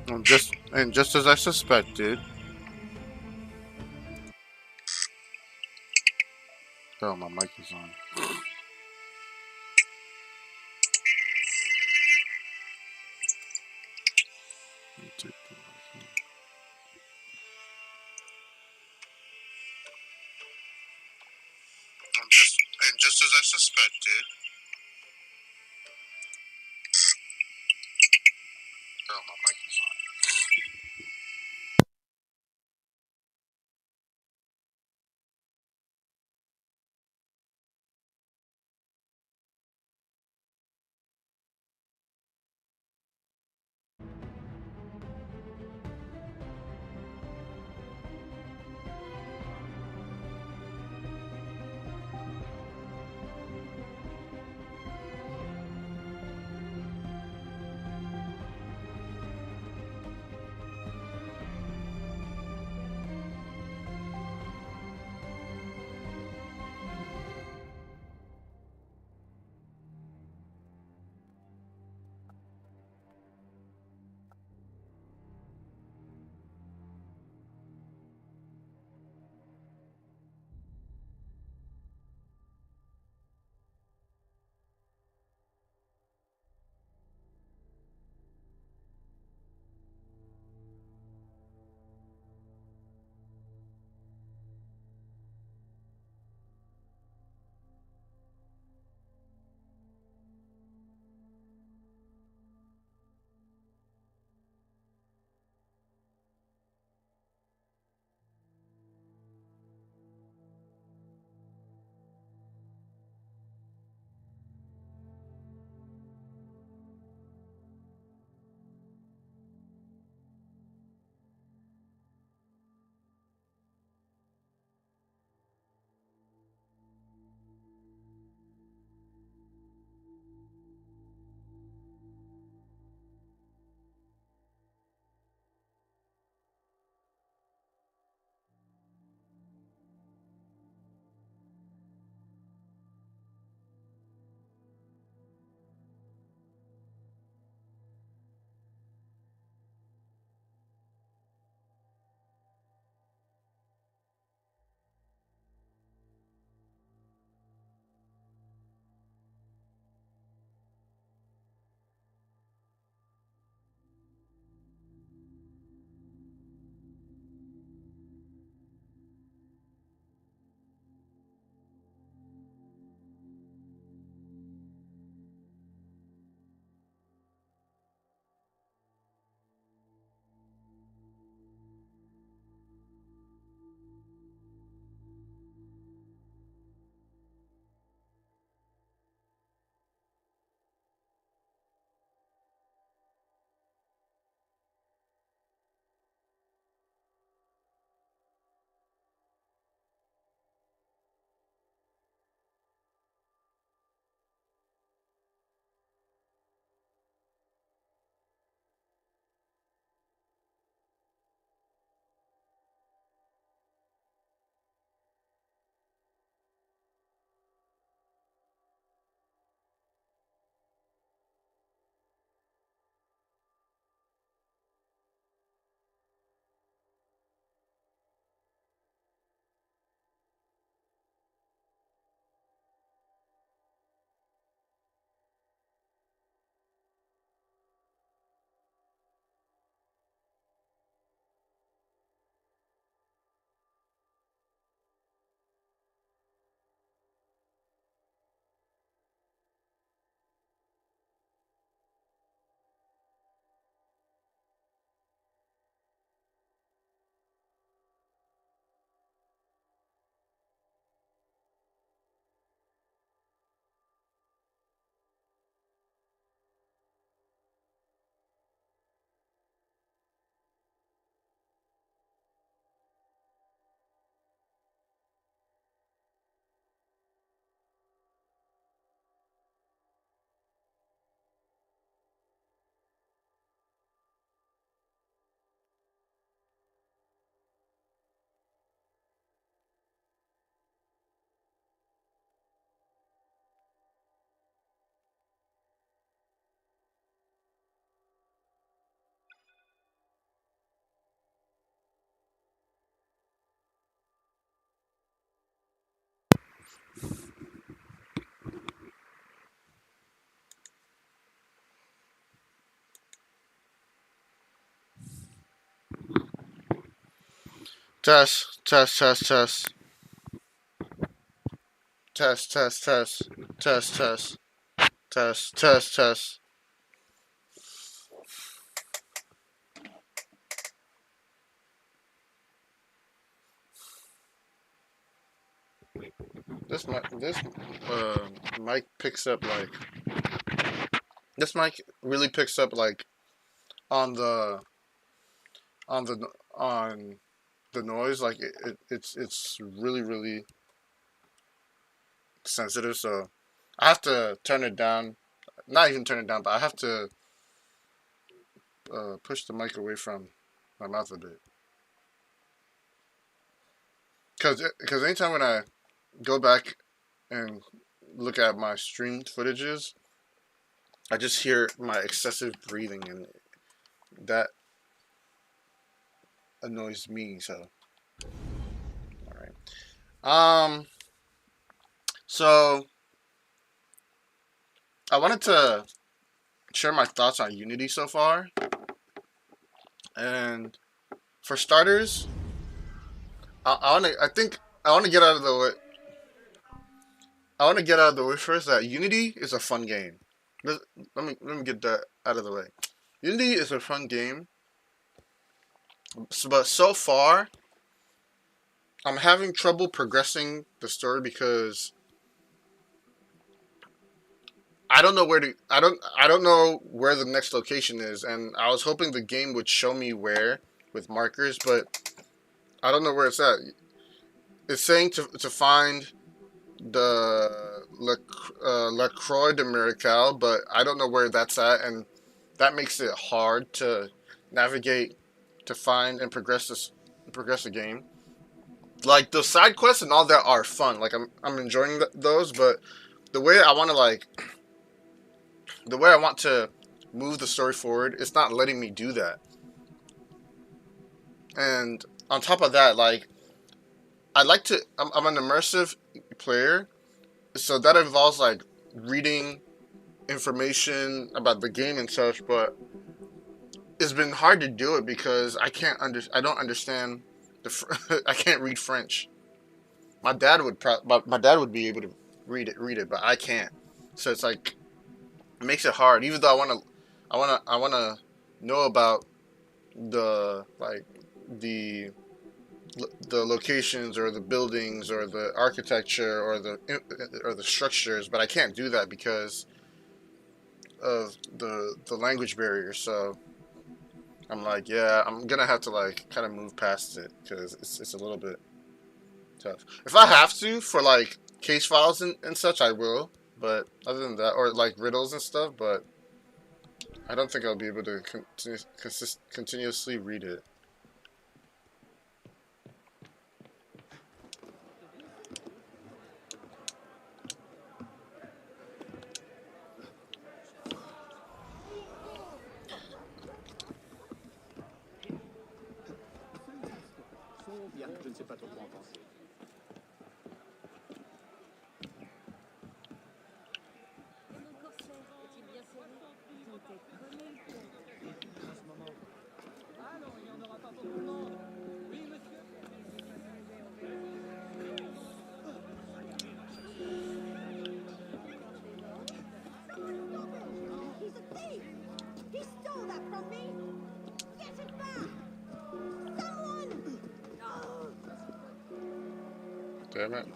And just as I suspected. Oh, my mic is on. And just as I suspected. Oh, my mic is on. Test, test, test, test. Test, test, test. Test, test. Test, test, test. Mic picks up like this mic really picks up like on the on the on the noise, like it's really sensitive, so I have to turn it down. Not even turn it down, but I have to push the mic away from my mouth a bit. Cause anytime when I go back and look at my streamed footages, I just hear my excessive breathing, and that annoys me. So, all right. So I wanted to share my thoughts on Unity so far, and for starters, I want to get out of the way. I want to get out of the way first that Unity is a fun game. Let me get that out of the way. Unity is a fun game, but so far, I'm having trouble progressing the story because I don't know where to. I don't know where the next location is, and I was hoping the game would show me where with markers, but I don't know where it's at. It's saying to find the La Croix de Miracle, but I don't know where that's at, and that makes it hard to navigate, to find and progress the game. Like the side quests and all that are fun. Like I'm enjoying those, but the way I want to the way I want to move the story forward, it's not letting me do that. And on top of that, like I'm an immersive player, so that involves like reading information about the game and such, but it's been hard to do it because I don't understand I can't read French. My dad would be able to read it, but I can't. So it's like it makes it hard. Even though I want to know about the like the the locations or the buildings or the architecture or the structures, but I can't do that because of the language barrier. So I'm like, yeah, I'm gonna have to like kind of move past it because it's a little bit tough. If I have to for like case files and such, I will. But other than that, or like riddles and stuff, but I don't think I'll be able to continuously read it. Je ne sais pas trop quoi en penser. Allons, il n'y en aura pas pour tout le monde. Oui, monsieur. He's a thief! He stole that from me! Get it back! Someone! Oh. Damn it.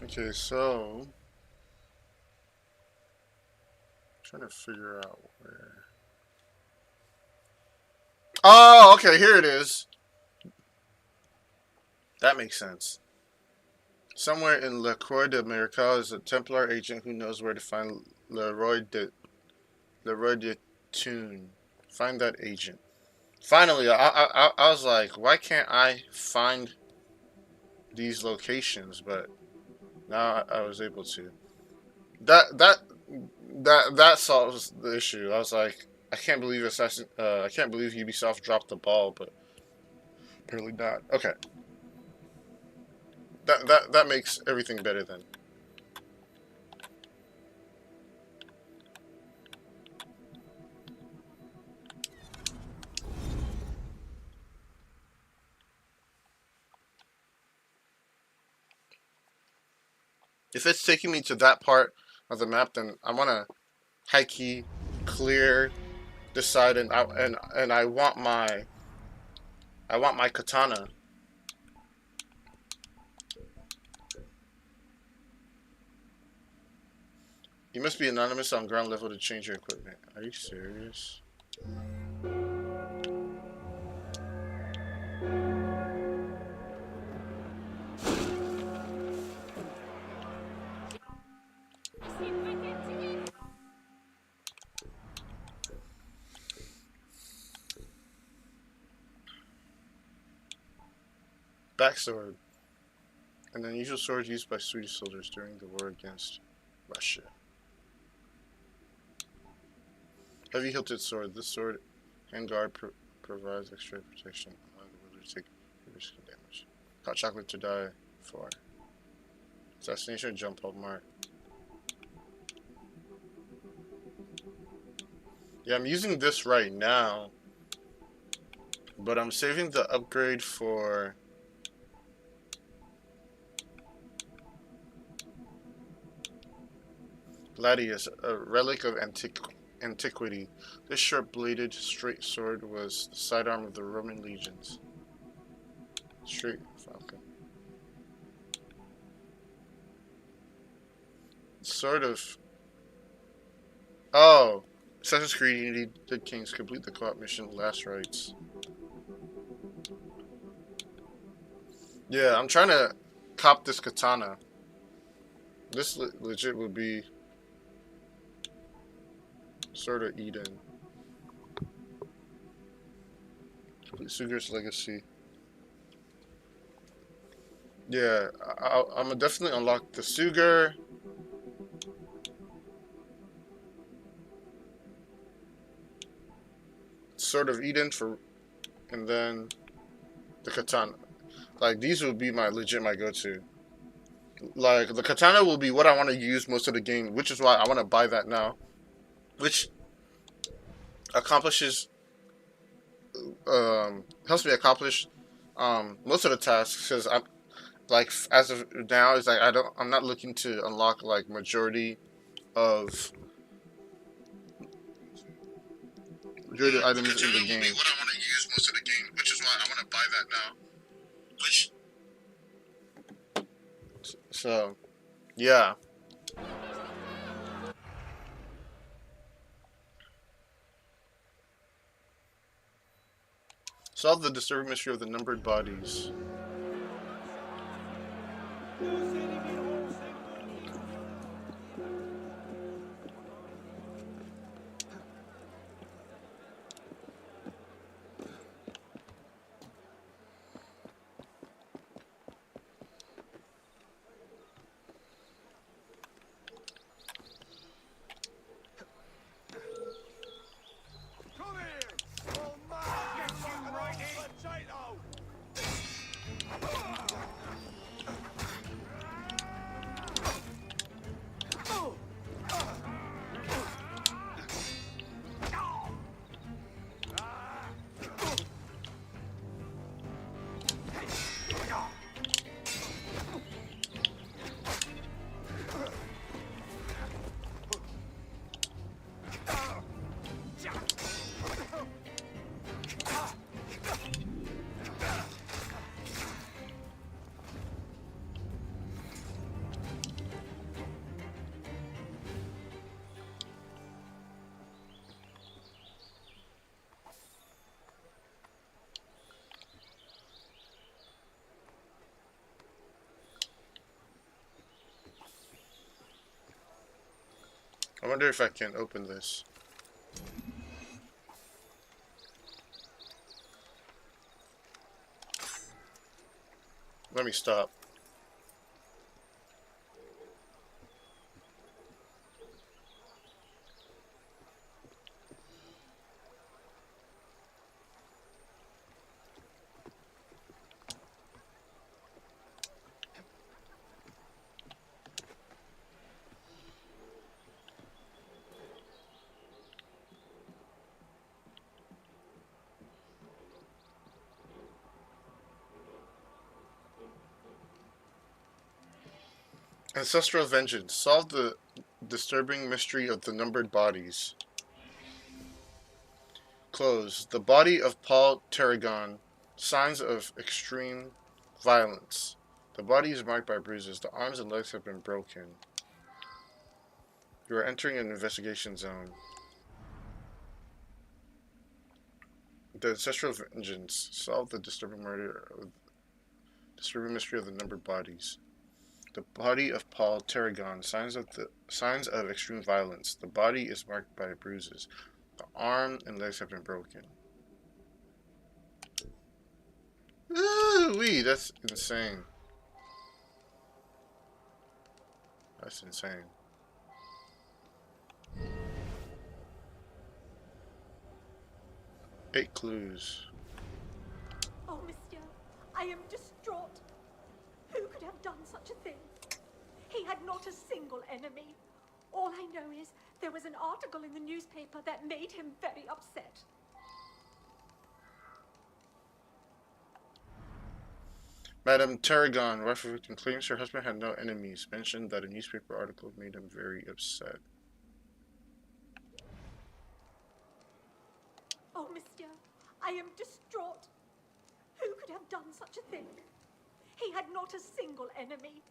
Okay, so I'm trying to figure out where. Oh, okay, here it is. That makes sense. Somewhere in La Croix de Miracle is a Templar agent who knows where to find Leroy de Thune. Find that agent. Finally, I was like, why can't I find these locations? But now I was able to. That solves the issue. I was like, I can't believe I can't believe Ubisoft dropped the ball, but apparently not. Okay. That makes everything better then. If it's taking me to that part of the map, then I want to high key clear this side, and I want my katana. You must be anonymous on ground level to change your equipment. Are you serious? Backsword. An unusual sword used by Swedish soldiers during the war against Russia. Heavy hilted sword. This sword handguard provides extra protection, allowing the wielder to take risk and damage. Hot chocolate to die for. Assassination jump up mark. Yeah, I'm using this right now, but I'm saving the upgrade for Gladius, a relic of antiquity. This short-bladed straight sword was the sidearm of the Roman legions. Straight falcon. Sort of. Oh, Assassin's Creed Unity Dead Kings complete the co-op mission Last Rites. Yeah, I'm trying to cop this katana. This legit would be sort of Eden. Complete Sugar's Legacy. Yeah, I'm gonna definitely unlock the Sugar. Sort of Eden for, and then the katana. Like these would be my go-to. Like the katana will be what I want to use most of the game, which is why I want to buy that now, which accomplishes, helps me accomplish most of the tasks because I'm like as of now is like I'm not looking to unlock like majority of items in the game. What I want to use most of the game, which is why I want to buy that now. Which so yeah. Solve the disturbing mystery of the numbered bodies. I wonder if I can open this. Let me stop. Ancestral vengeance. Solve the disturbing mystery of the numbered bodies. Close. The body of Paul Tarragon. Signs of extreme violence. The body is marked by bruises. The arms and legs have been broken. You are entering an investigation zone. The ancestral vengeance. Solve the disturbing mystery of the numbered bodies. The body of Paul Tarragon. Signs of extreme violence. The body is marked by bruises. The arm and legs have been broken. Ooh-wee, that's insane. That's insane. Eight clues. Oh, monsieur, I am distraught. Who could have done such a thing? He had not a single enemy. All I know is there was an article in the newspaper that made him very upset. Madame Tarragon, wife of victim, claims her husband had no enemies. Mentioned that a newspaper article made him very upset. Oh, monsieur, I am distraught. Who could have done such a thing? He had not a single enemy.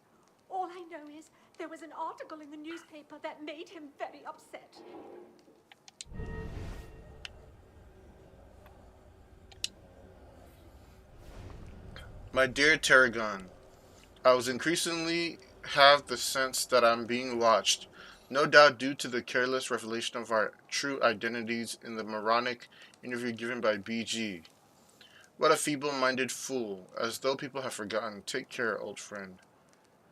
All I know is there was an article in the newspaper that made him very upset. My dear Tarragon, I was increasingly have the sense that I'm being watched, no doubt due to the careless revelation of our true identities in the moronic interview given by BG. What a feeble-minded fool, as though people have forgotten. Take care, old friend.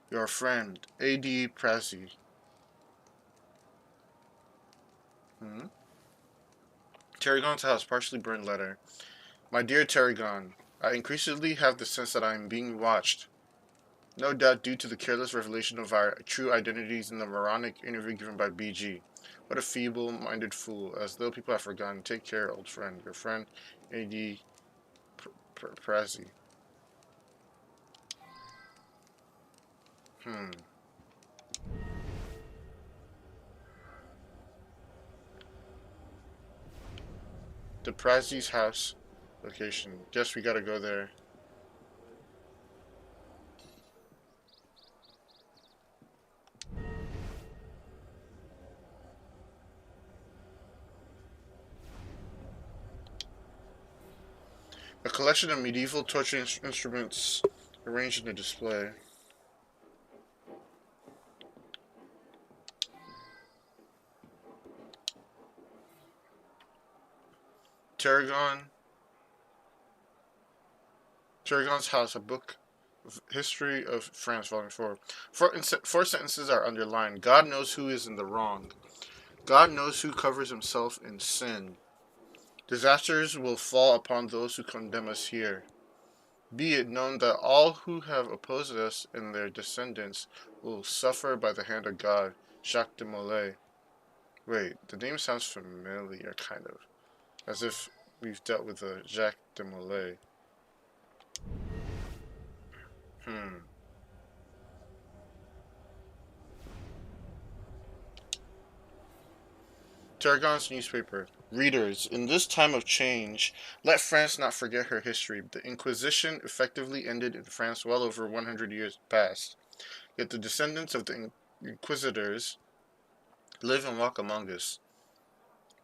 Your friend, A.D. Prassi. Tarragon's house, partially burned letter. My dear Tarragon, I increasingly have the sense that I am being watched, no doubt due to the careless revelation of our true identities in the moronic interview given by BG. What a feeble-minded fool, as though people have forgotten. Take care, old friend. Your friend, A.D. Prassi. The Prassi's house location. Guess we gotta go there. A collection of medieval torture instruments arranged in a display. Tarragon's House, a book of History of France, Volume 4. Four sentences are underlined. God knows who is in the wrong. God knows who covers himself in sin. Disasters will fall upon those who condemn us here. Be it known that all who have opposed us and their descendants will suffer by the hand of God. Jacques de Molay. Wait, the name sounds familiar, kind of. As if we've dealt with a Jacques de Molay. Tarragon's newspaper. Readers, in this time of change, let France not forget her history. The Inquisition effectively ended in France well over 100 years past. Yet the descendants of the Inquisitors live and walk among us.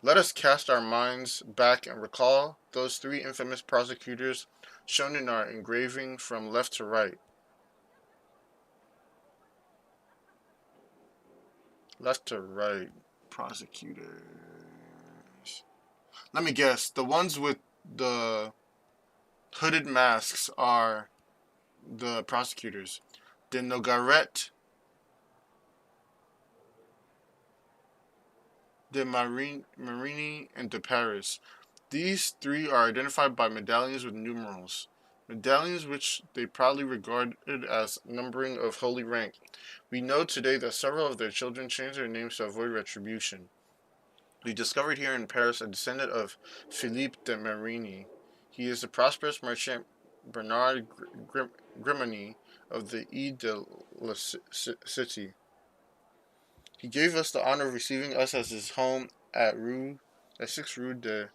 Let us cast our minds back and recall those three infamous prosecutors shown in our engraving from left to right. Left to right. Prosecutors. Let me guess. The ones with the hooded masks are the prosecutors. De Nogaret, de Marini, and de Paris. These three are identified by medallions with numerals. Medallions which they proudly regarded as numbering of holy rank. We know today that several of their children changed their names to avoid retribution. We discovered here in Paris a descendant of Philippe de Marini. He is the prosperous merchant Bernard Grimony of the Ile de la City. He gave us the honor of receiving us as his home at 6 Rue de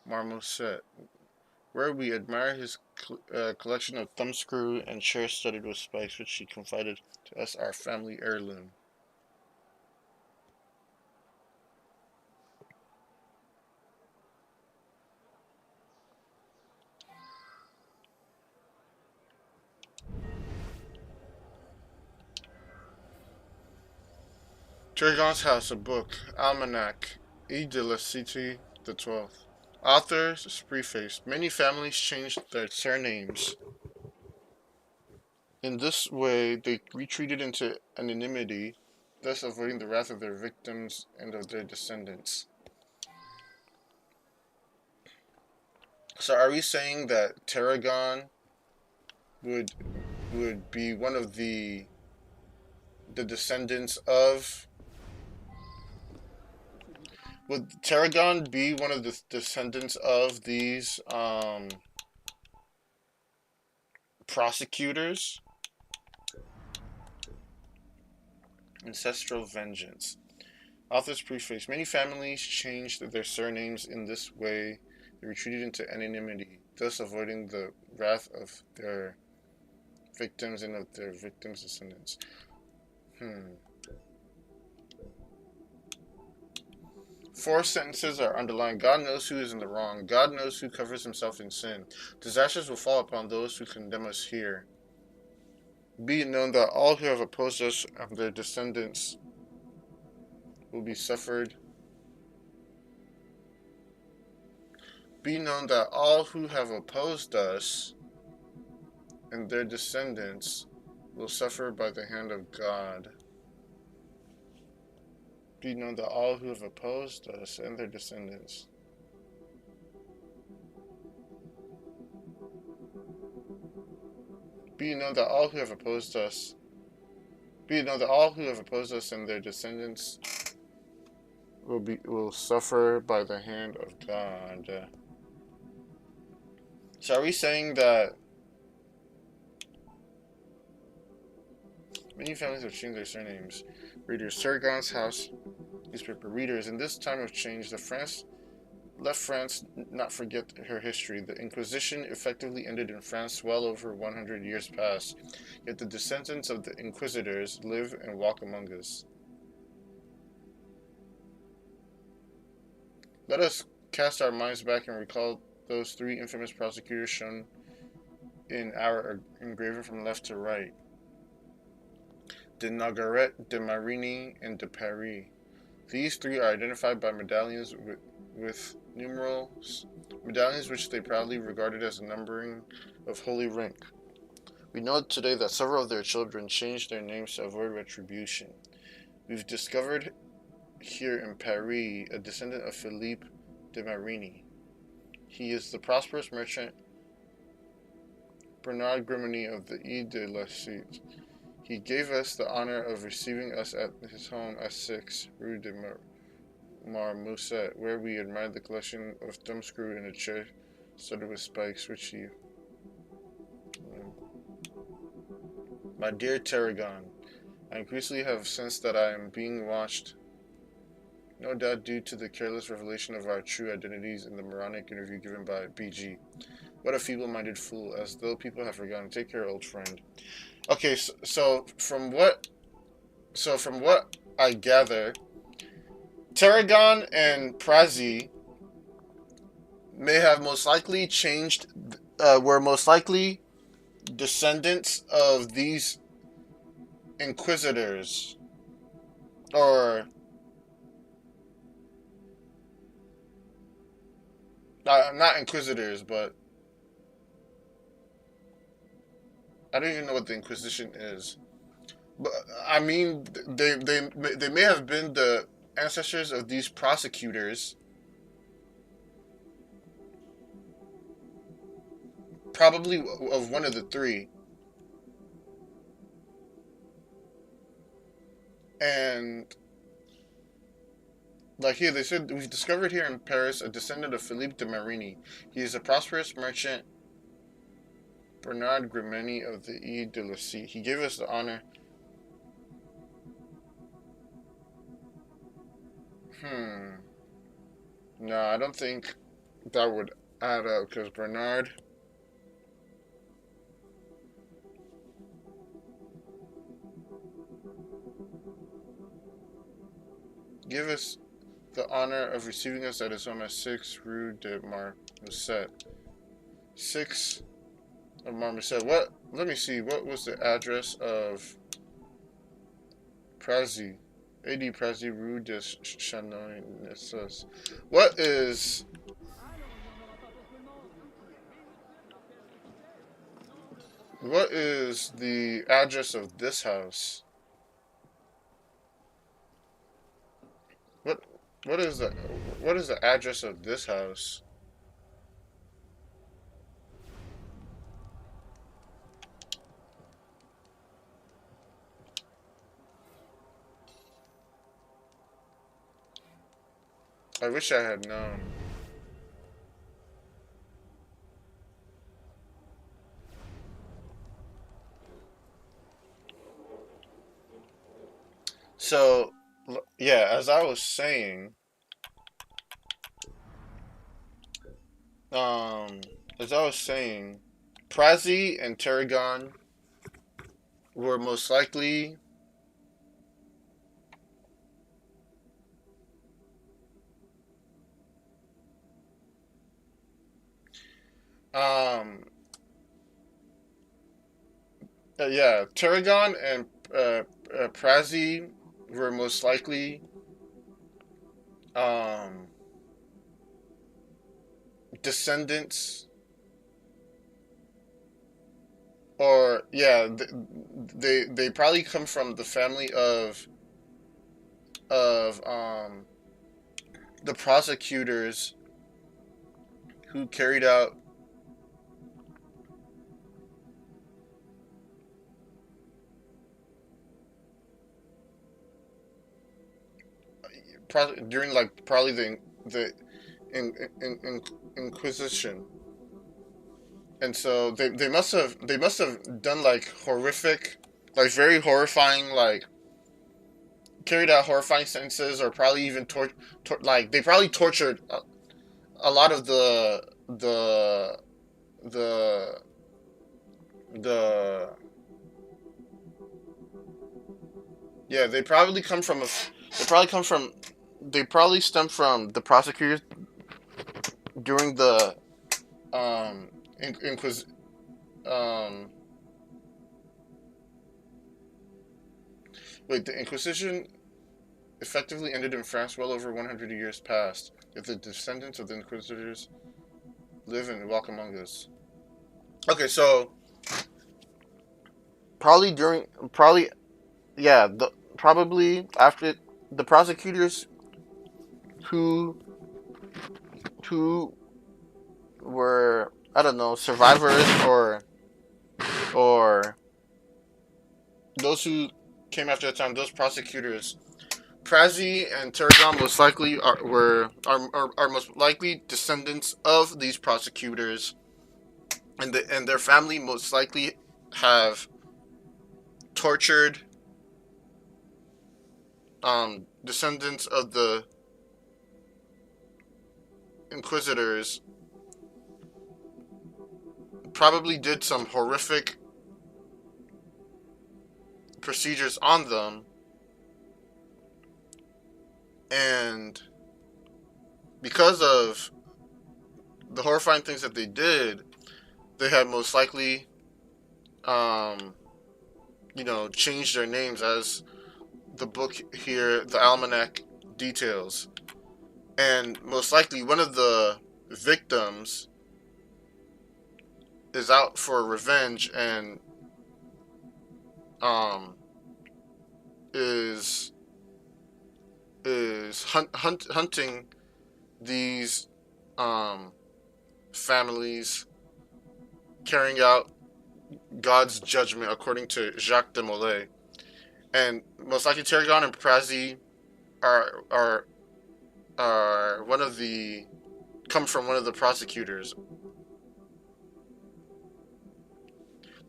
Marmoset, where we admire his collection of thumbscrew and chairs studded with spikes, which he confided to us our family heirloom. Turgon's House, a book, Almanac, Ile de la Cité the 12th. Author's preface. Many families changed their surnames. In this way, they retreated into anonymity, thus avoiding the wrath of their victims and of their descendants. So are we saying that Tarragon would be one of the descendants of... Would Tarragon be one of the descendants of these prosecutors? Ancestral vengeance. Author's preface. Many families changed their surnames in this way. They retreated into anonymity, thus avoiding the wrath of their victims and of their victims' descendants. 4 sentences are underlined. God knows who is in the wrong. God knows who covers himself in sin. Disasters will fall upon those who condemn us here. Be it known that all who have opposed us and their descendants will be suffered. Be known that all who have opposed us and their descendants will suffer by the hand of God. Be known that all who have opposed us and their descendants Be known that all who have opposed us and their descendants will suffer by the hand of God. So are we saying that many families have changed their surnames? Readers, Turgon's House newspaper. Readers, in this time of change, let France not forget her history. The Inquisition effectively ended in France well over 100 years past, yet the descendants of the Inquisitors live and walk among us. Let us cast our minds back and recall those 3 infamous prosecutors shown in our engraving from left to right: de Nogaret, de Marigny, and de Paris. These 3 are identified by medallions with numerals, medallions which they proudly regarded as a numbering of holy rank. We know today that several of their children changed their names to avoid retribution. We've discovered here in Paris a descendant of Philippe de Marigny. He is the prosperous merchant Bernard Grimony of the Ile de la Cité. He gave us the honor of receiving us at his home at 6 Rue de Marmoset, where we admired the collection of thumbscrew in a chair studded with spikes, which he... My dear Tarragon, I increasingly have sensed that I am being watched, no doubt due to the careless revelation of our true identities in the moronic interview given by BG. What a feeble-minded fool, as though people have forgotten. Take care, old friend. Okay, so from what I gather, Tarragon and Prazi may have most likely changed, were most likely descendants of these inquisitors, or not inquisitors, but I don't even know what the Inquisition is. But I mean, they may have been the ancestors of these prosecutors. Probably of one of the 3. And like here, they said, we've discovered here in Paris a descendant of Philippe de Marigny. He is a prosperous merchant Bernard Grimeni of the E de la C. He gave us the honor. No, I don't think that would add up because Bernard. Give us the honor of receiving us at his home at 6 Rue de Marmoset. 6 of Marmoset. What? Let me see. What was the address of Prazi? 80 Prazi Rue de Chanoines. What is. What is the address of this house? What is the address of this house? I wish I had known. So, yeah, as I was saying, as I was saying, Prazi and Tarragon were most likely um yeah, Tarragon and Prazi were most likely um descendants, or yeah, they probably come from the family of the prosecutors who carried out during like probably the in Inquisition, and so they must have done like horrific, like very horrifying, like carried out horrifying sentences, or probably even like they probably tortured a lot of the the yeah, they probably stem from the prosecutors during the inquis um wait, the Inquisition effectively ended in France well over 100 years past. If the descendants of the Inquisitors live and walk among us. Okay, so probably yeah, probably after the prosecutors who who were, I don't know, survivors, or those who came after the time, those prosecutors, Prazi and Tarragon most likely are most likely descendants of these prosecutors, and their family most likely have tortured descendants of the Inquisitors, probably did some horrific procedures on them, and because of the horrifying things that they did, they had most likely changed their names, as the book here, the almanac, details. And most likely one of the victims is out for revenge, and is hunting these families, carrying out God's judgment according to Jacques de Molay. And most likely Tarragon and Prazi are come from one of the prosecutors.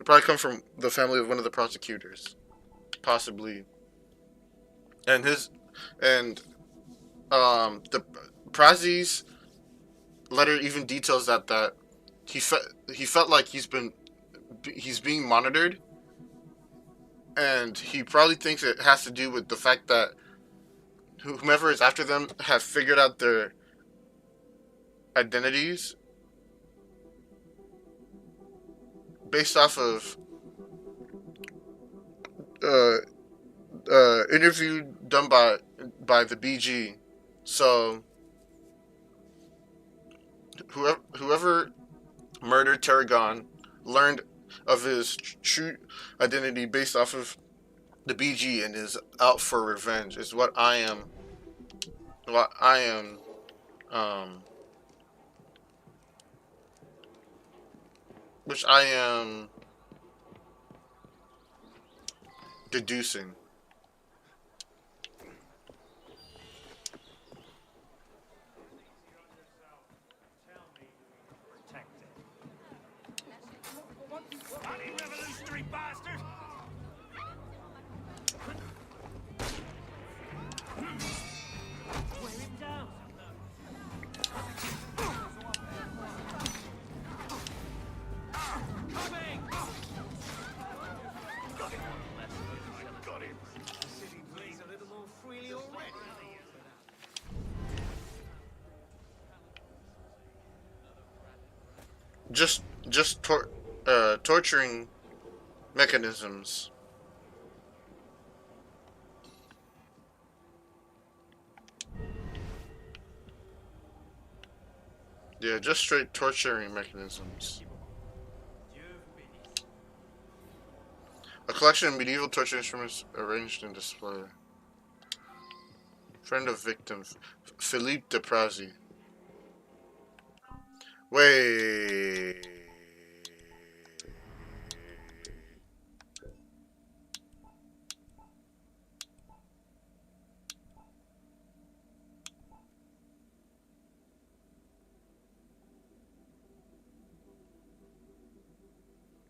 It probably come from the family of one of the prosecutors, possibly. And the Prazi's letter even details that he felt like he's being monitored, and he probably thinks it has to do with the fact that whomever is after them have figured out their identities based off of interview done by the BG. So whoever murdered Tarragon learned of his true identity based off of the BG and is out for revenge. Is what I am. Um, which I am deducing. Bloody revolutionary bastard! Wear him down. Coming! Got him. I got him. The city breathes a little more freely already. Just torturing mechanisms. Yeah, just straight torturing mechanisms. A collection of medieval torture instruments arranged in display. Friend of victim, Philippe de Prazi. Wait.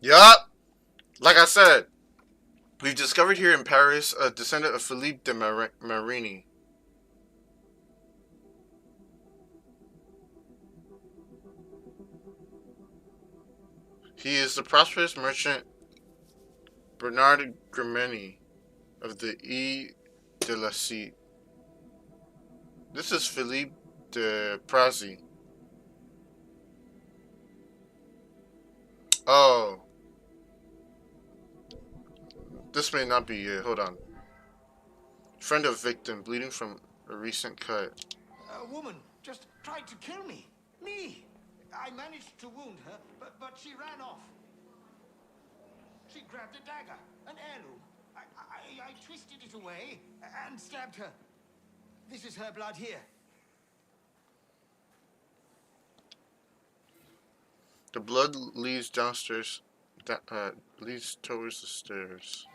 Yup. Like I said, we've discovered here in Paris a descendant of Philippe de Marini. He is the prosperous merchant Bernard Grimeni of the E de la Cite. This is Philippe de Prazi. Oh. This may not be it. Hold on. Friend of victim, bleeding from a recent cut. A woman just tried to kill me. Me! I managed to wound her, but she ran off. She grabbed a dagger, an heirloom. I twisted it away and stabbed her. This is her blood here. The blood leads downstairs. Leads towards the stairs.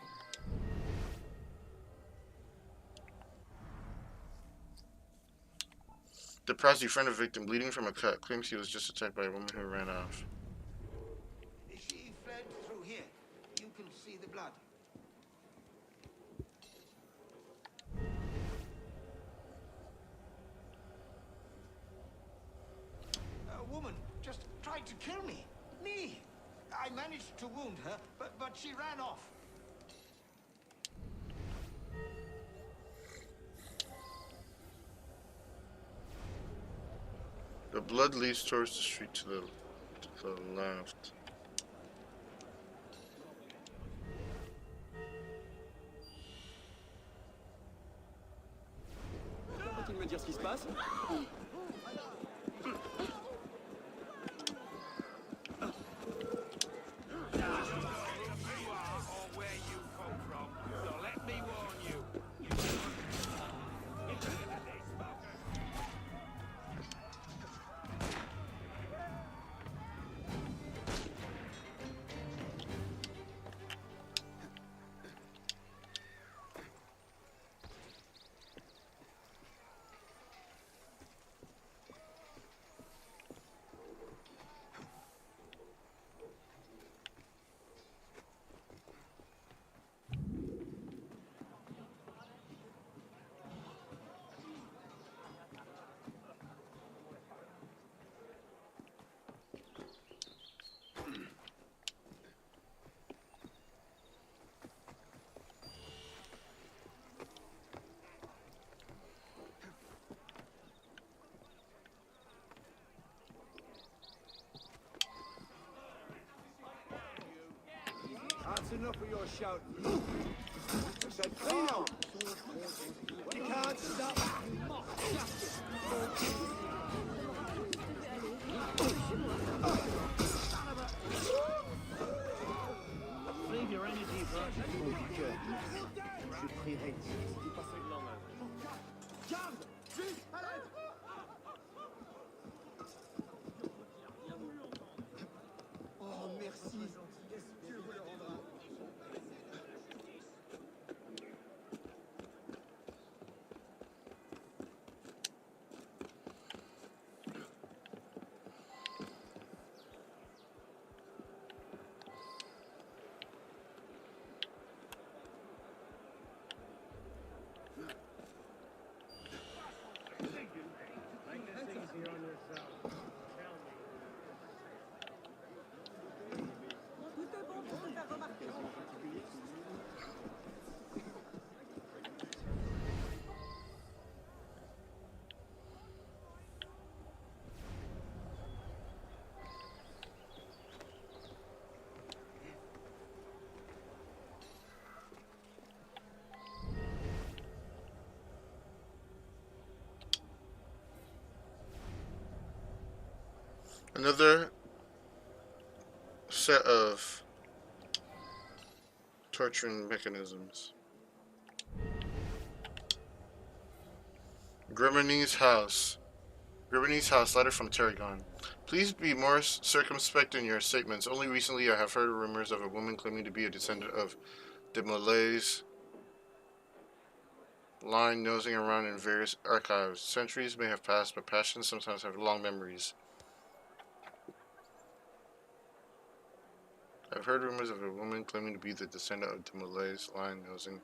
The Prazi, friend of victim, bleeding from a cut, claims he was just attacked by a woman who ran off. She fled through here. You can see the blood. A woman just tried to kill me. Me! I managed to wound her, but she ran off. The blood leads towards the street to the left. Peut-il me dire ce qui se passe? That's enough of your shouting. I said clean up. You can't stop. You mock justice. Leave your energy for je prierai si tu passes le lendemain. Garde! Vite! Oh, merci. Dieu vous le rendra. Another set of torturing mechanisms. Grimany's house. Grimany's house, letter from Tarragon. Please be more circumspect in your statements. Only recently I have heard rumors of a woman claiming to be a descendant of de Molay's line nosing around in various archives. Centuries may have passed, but passions sometimes have long memories. I've heard rumors of a woman claiming to be the descendant of de Molay's line nosing.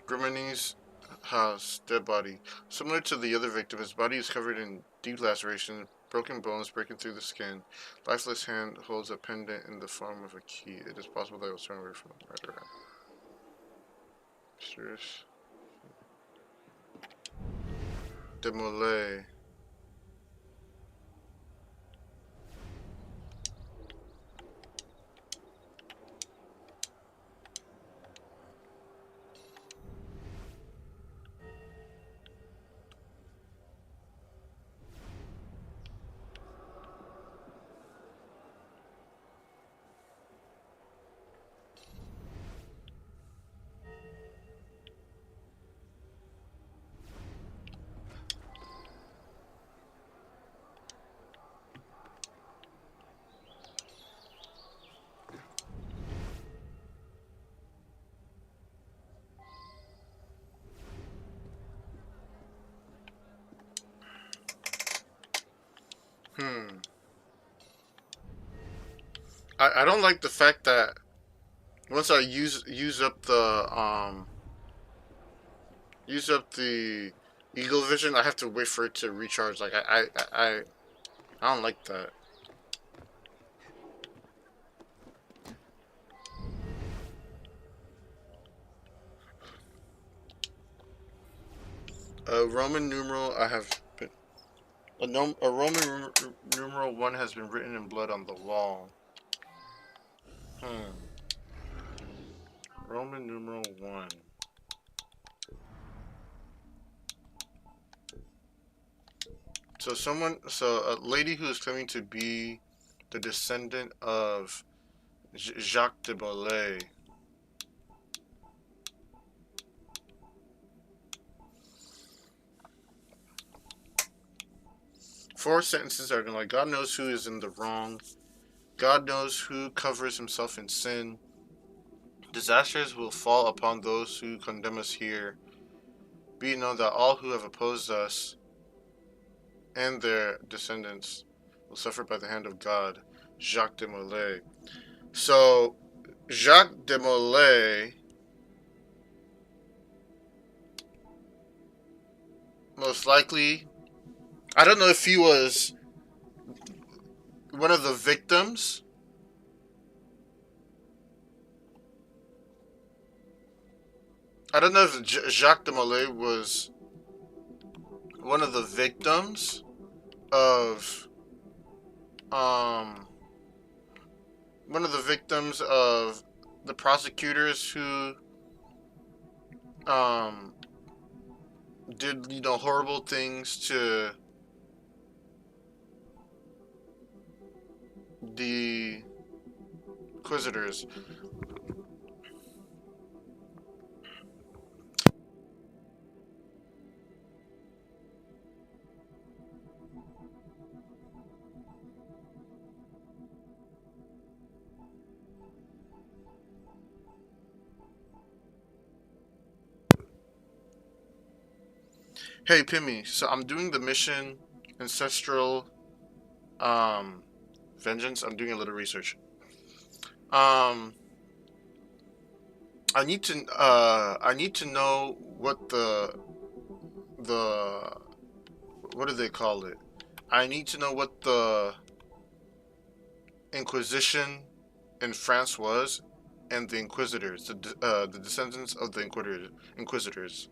Grimany's house, dead body. Similar to the other victim, his body is covered in deep lacerations, broken bones breaking through the skin. Lifeless hand holds a pendant in the form of a key. It is possible that it was thrown away from the murderer. Serious. De Molay. I don't like the fact that once I use up the eagle vision, I have to wait for it to recharge. Like I don't like that. Roman numeral I have been a Roman numeral 1 has been written in blood on the wall. Roman numeral 1. So a lady who is claiming to be the descendant of Jacques de Molay. Four sentences are like, God knows who is in the wrong. God knows who covers himself in sin. Disasters will fall upon those who condemn us here. Be it known that all who have opposed us and their descendants will suffer by the hand of God. Jacques de Molay. So, Jacques de Molay most likely, I don't know if he was one of the victims I don't know if Jacques de Molay was one of the victims of um one of the victims of the prosecutors who um did horrible things to the inquisitors. Hey Pimmy, so I'm doing the mission Ancestral um Vengeance. I'm doing a little research. Um I need to know what the what do they call it? I need to know what the Inquisition in France was, and the Inquisitors, the descendants of the Inquisitors.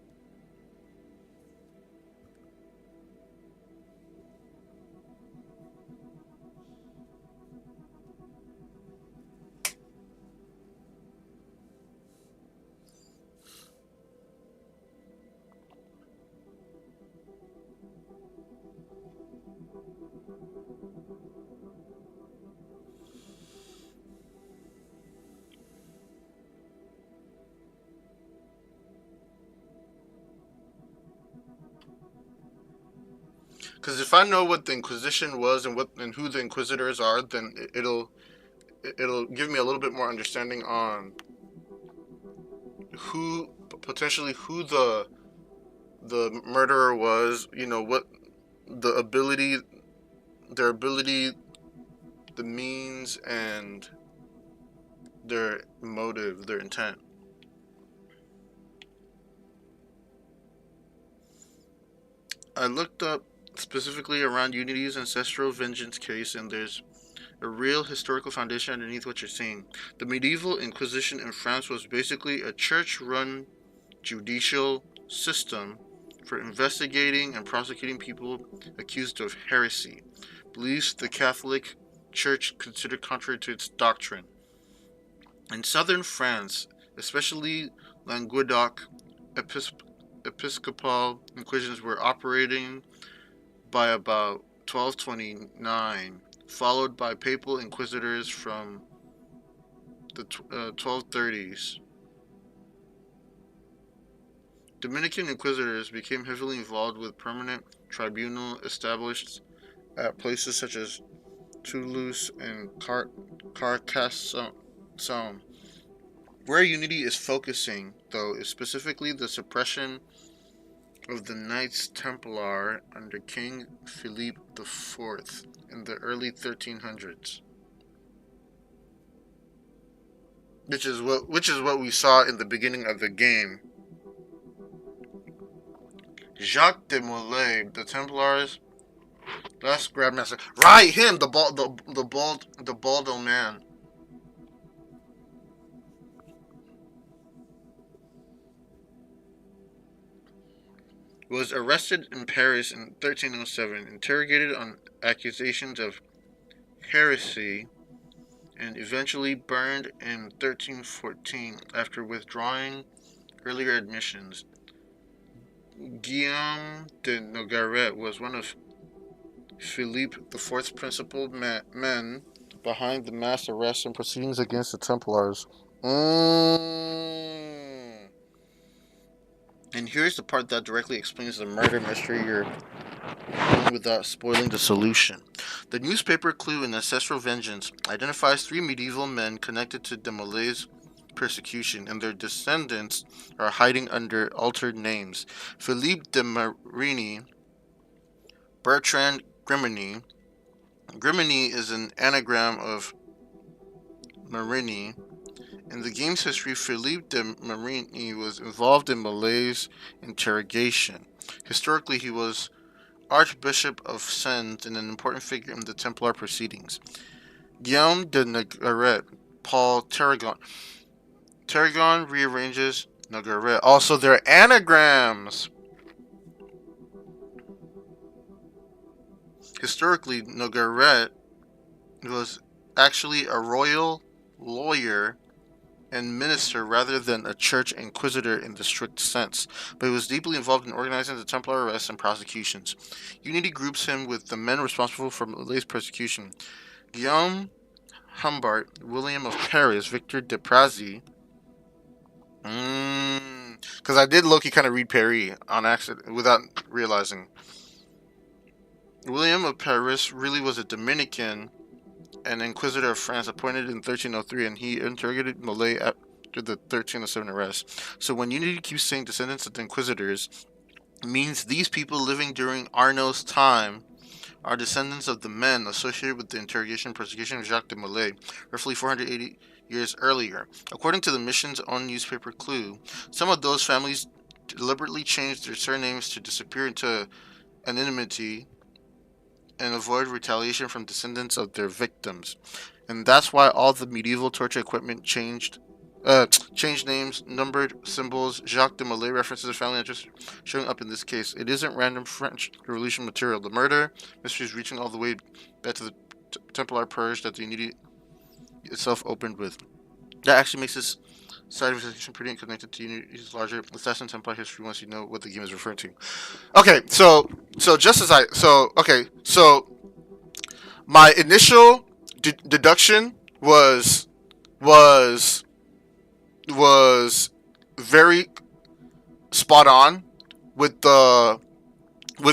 Because if I know what the Inquisition was and who the Inquisitors are, then it'll give me a little bit more understanding on who potentially who the murderer was. What the ability, their ability, the means, and their motive, their intent. I looked up specifically around Unity's ancestral vengeance case, and there's a real historical foundation underneath what you're seeing. The medieval Inquisition in France was basically a church-run judicial system for investigating and prosecuting people accused of heresy, beliefs the Catholic Church considered contrary to its doctrine. In southern France, especially Languedoc, episcopal inquisitions were operating by about 1229, followed by papal inquisitors from the 1230s. Dominican inquisitors became heavily involved with permanent tribunal established at places such as Toulouse and Carcassonne. Where Unity is focusing, though, is specifically the suppression of the Knights Templar under King Philippe IV in the early 1300s, which is what we saw in the beginning of the game. Jacques de Molay, the Templars' last Grandmaster. Right, him, the bald old man. Was arrested in Paris in 1307, interrogated on accusations of heresy, and eventually burned in 1314 after withdrawing earlier admissions. Guillaume de Nogaret was one of Philippe IV's principal men behind the mass arrests and proceedings against the Templars. And here's the part that directly explains the murder mystery you're without spoiling the solution. The newspaper clue in Ancestral Vengeance identifies 3 medieval men connected to de Molay's persecution, and their descendants are hiding under altered names. Philippe de Marigny, Bertrand Griminy. Griminy is an anagram of Marigny. In the game's history, Philippe de Marigny was involved in Molay's interrogation. Historically, he was Archbishop of Sens and an important figure in the Templar proceedings. Guillaume de Nogaret, Paul Tarragon. Tarragon rearranges Nogaret. Also, their anagrams. Historically, Nogaret was actually a royal lawyer and minister rather than a church inquisitor in the strict sense, but he was deeply involved in organizing the Templar arrests and prosecutions. Unity groups him with the men responsible for Malay's persecution: Guillaume Humbart, William of Paris, Victor de Prazy. Because I did low-key kind of read Paris on accident without realizing. William of Paris really was a Dominican and Inquisitor of France, appointed in 1303, and he interrogated Malay after the 1307 arrest. So when Unity keeps saying descendants of the Inquisitors, it means these people living during Arno's time are descendants of the men associated with the interrogation and persecution of Jacques de Molay, roughly 480 years earlier. According to the mission's own newspaper Clue, some of those families deliberately changed their surnames to disappear into anonymity and avoid retaliation from descendants of their victims. And that's why all the medieval torture equipment changed names, numbered symbols, Jacques de Molay references to family interests showing up in this case. It isn't random French Revolution material. The murder mysteries reaching all the way back to the Templar purge that the Unity itself opened with. That actually makes this side of investigation pretty connected to Unity's larger Assassin Templar history once you know what the game is referring to. Okay, so my initial deduction was very spot on with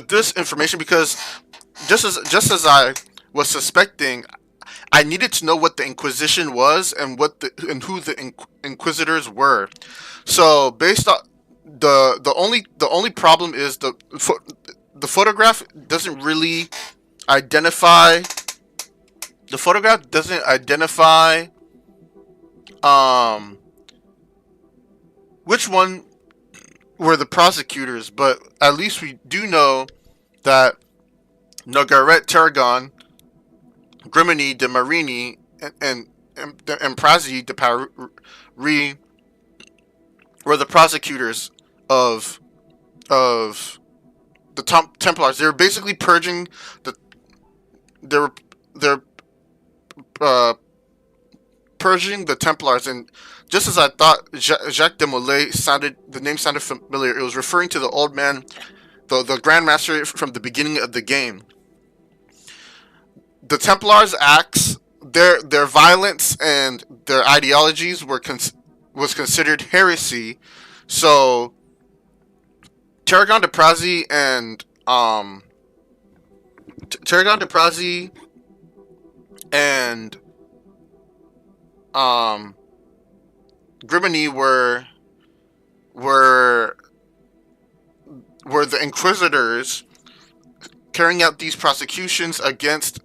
this information, because just as I was suspecting, I needed to know what the Inquisition was and who the Inquisitors were. So based on the only problem is the photograph doesn't really identify. The photograph doesn't identify which one were the prosecutors, but at least we do know that Nogaret Tarragon, Grimini de Marini, and Prazi de Paris were the prosecutors of the Templars. They were basically purging purging the Templars, and just as I thought, Jacques de Molay the name sounded familiar. It was referring to the old man, the Grand Master from the beginning of the game. The Templars' acts, their violence and their ideologies was considered heresy. So Tarragon de Prazy and Grimini were the Inquisitors carrying out these prosecutions against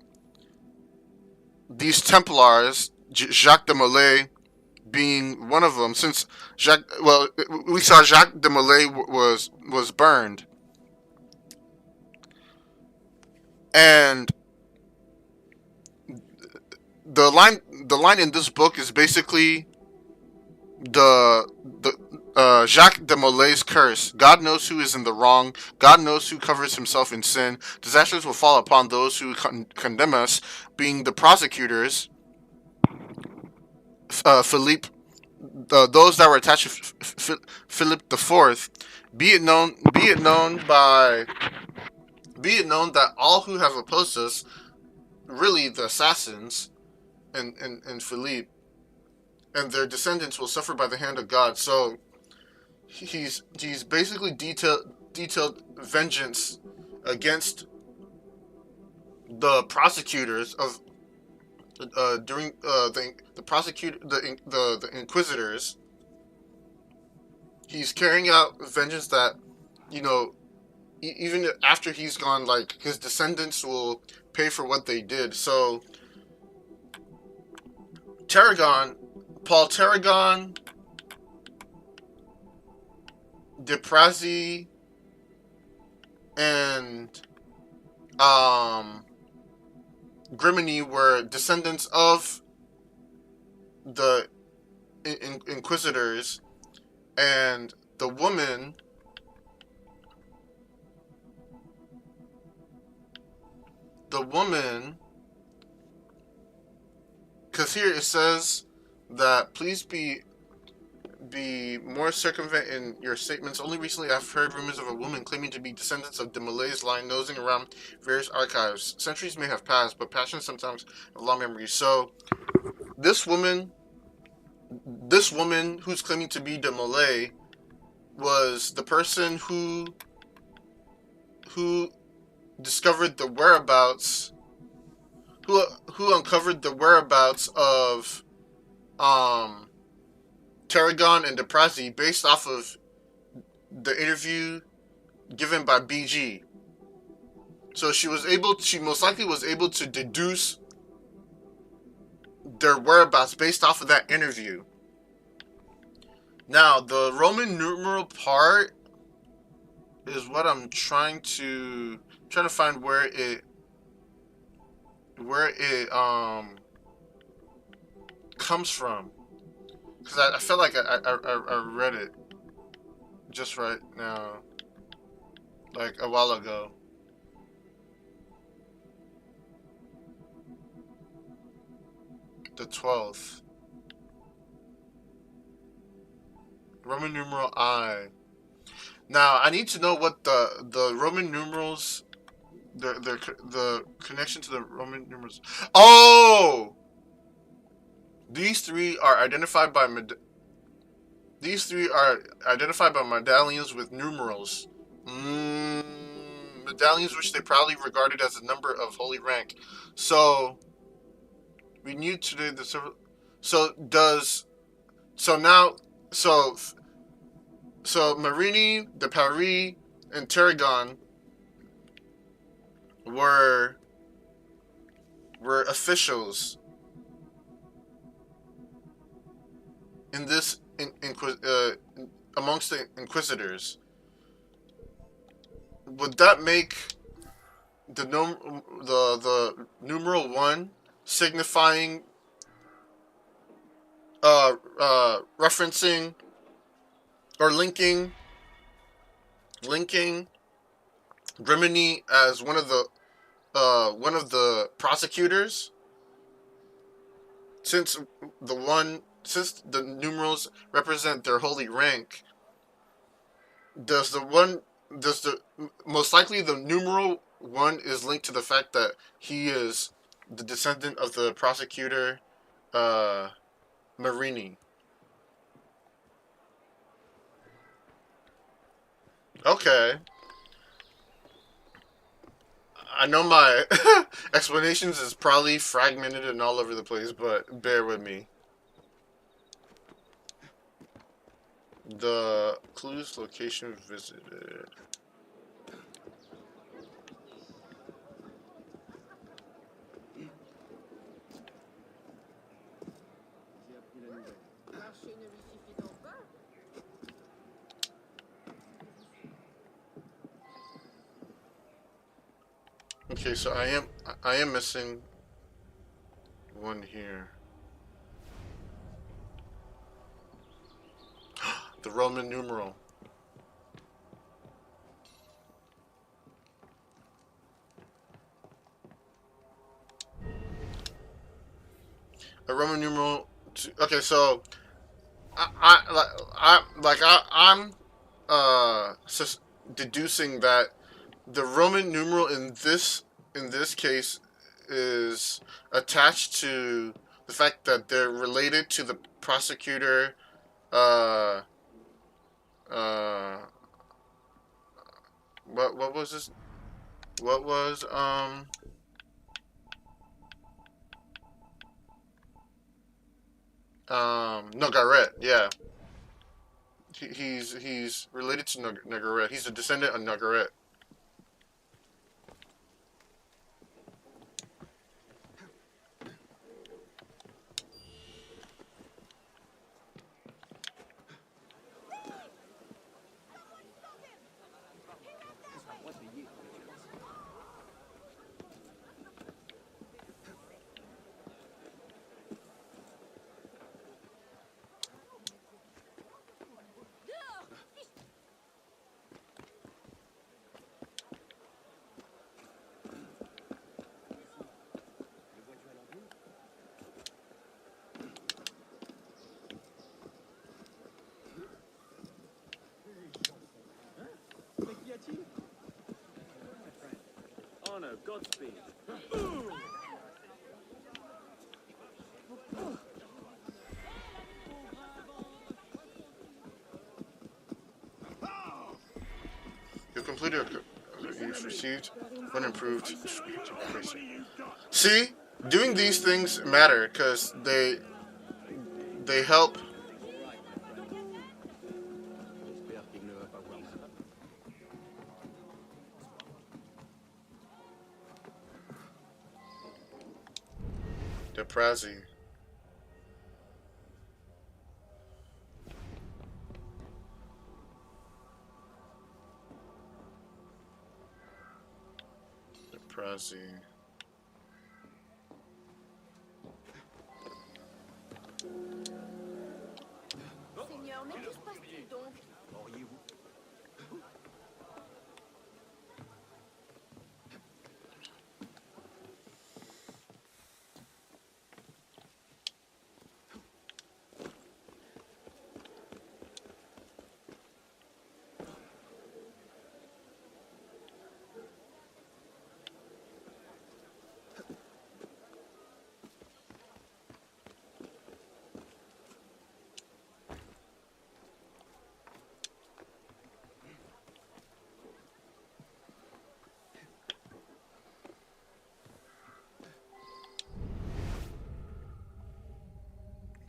these Templars, Jacques de Molay being one of them. Since we saw Jacques de Molay was burned, and the line in this book is basically the Jacques de Molay's curse. God knows who is in the wrong. God knows who covers himself in sin. Disasters will fall upon those who condemn us, being the prosecutors, Philippe, those that were attached to Philip IV. Be it known that all who have opposed us, really the assassins, and Philippe and their descendants, will suffer by the hand of God. So he's basically detailed vengeance against the prosecutors of during the Inquisitors. He's carrying out vengeance that, even after he's gone, like, his descendants will pay for what they did. So Paul Tarragon, de Prazy, and Grimini were descendants of the Inquisitors, And the woman, because here it says that please be more circumvent in your statements. Only recently I've heard rumors of a woman claiming to be descendants of the Malays lying nosing around various archives. Centuries may have passed, but passions sometimes have long memories. So this woman who's claiming to be the Malay was the person who discovered the whereabouts, who uncovered the whereabouts of Tarragon and Deprasi based off of the interview given by BG. So she most likely was able to deduce their whereabouts based off of that interview. Now, the Roman numeral part is what I'm trying to find where it comes from, because I felt like I read it just right now, like a while ago. The 12th. Roman numeral I. Now I need to know what the Roman numerals, the connection to the Roman numerals. Oh, these three are identified by medallions with numerals. Medallions which they proudly regarded as a number of holy rank. So we knew today the So Marini, de Paris, and Tarragon were officials in this amongst the inquisitors. Would that make the numeral 1 signifying referencing or linking Grimini as one of the prosecutors, since the numerals represent their holy rank? Most likely the numeral 1 is linked to the fact that he is the descendant of the prosecutor Marini. Okay. I know my explanations is probably fragmented and all over the place, but bear with me. The clues location visited. Okay, so I am missing one here. The Roman numeral. A Roman numeral. Okay, so I'm deducing that the Roman numeral in this case is attached to the fact that they're related to the prosecutor. What was this? What was Nogaret, yeah. He's related to Nogaret. He's a descendant of Nogaret. Godspeed. You completed. You've received unimproved. See, doing these things matter because they help. J'espère qu'il ne va pas voir ça. The Prazi. The Prazi. Seigneur, mais que se passe-t-il donc? Auriez-vous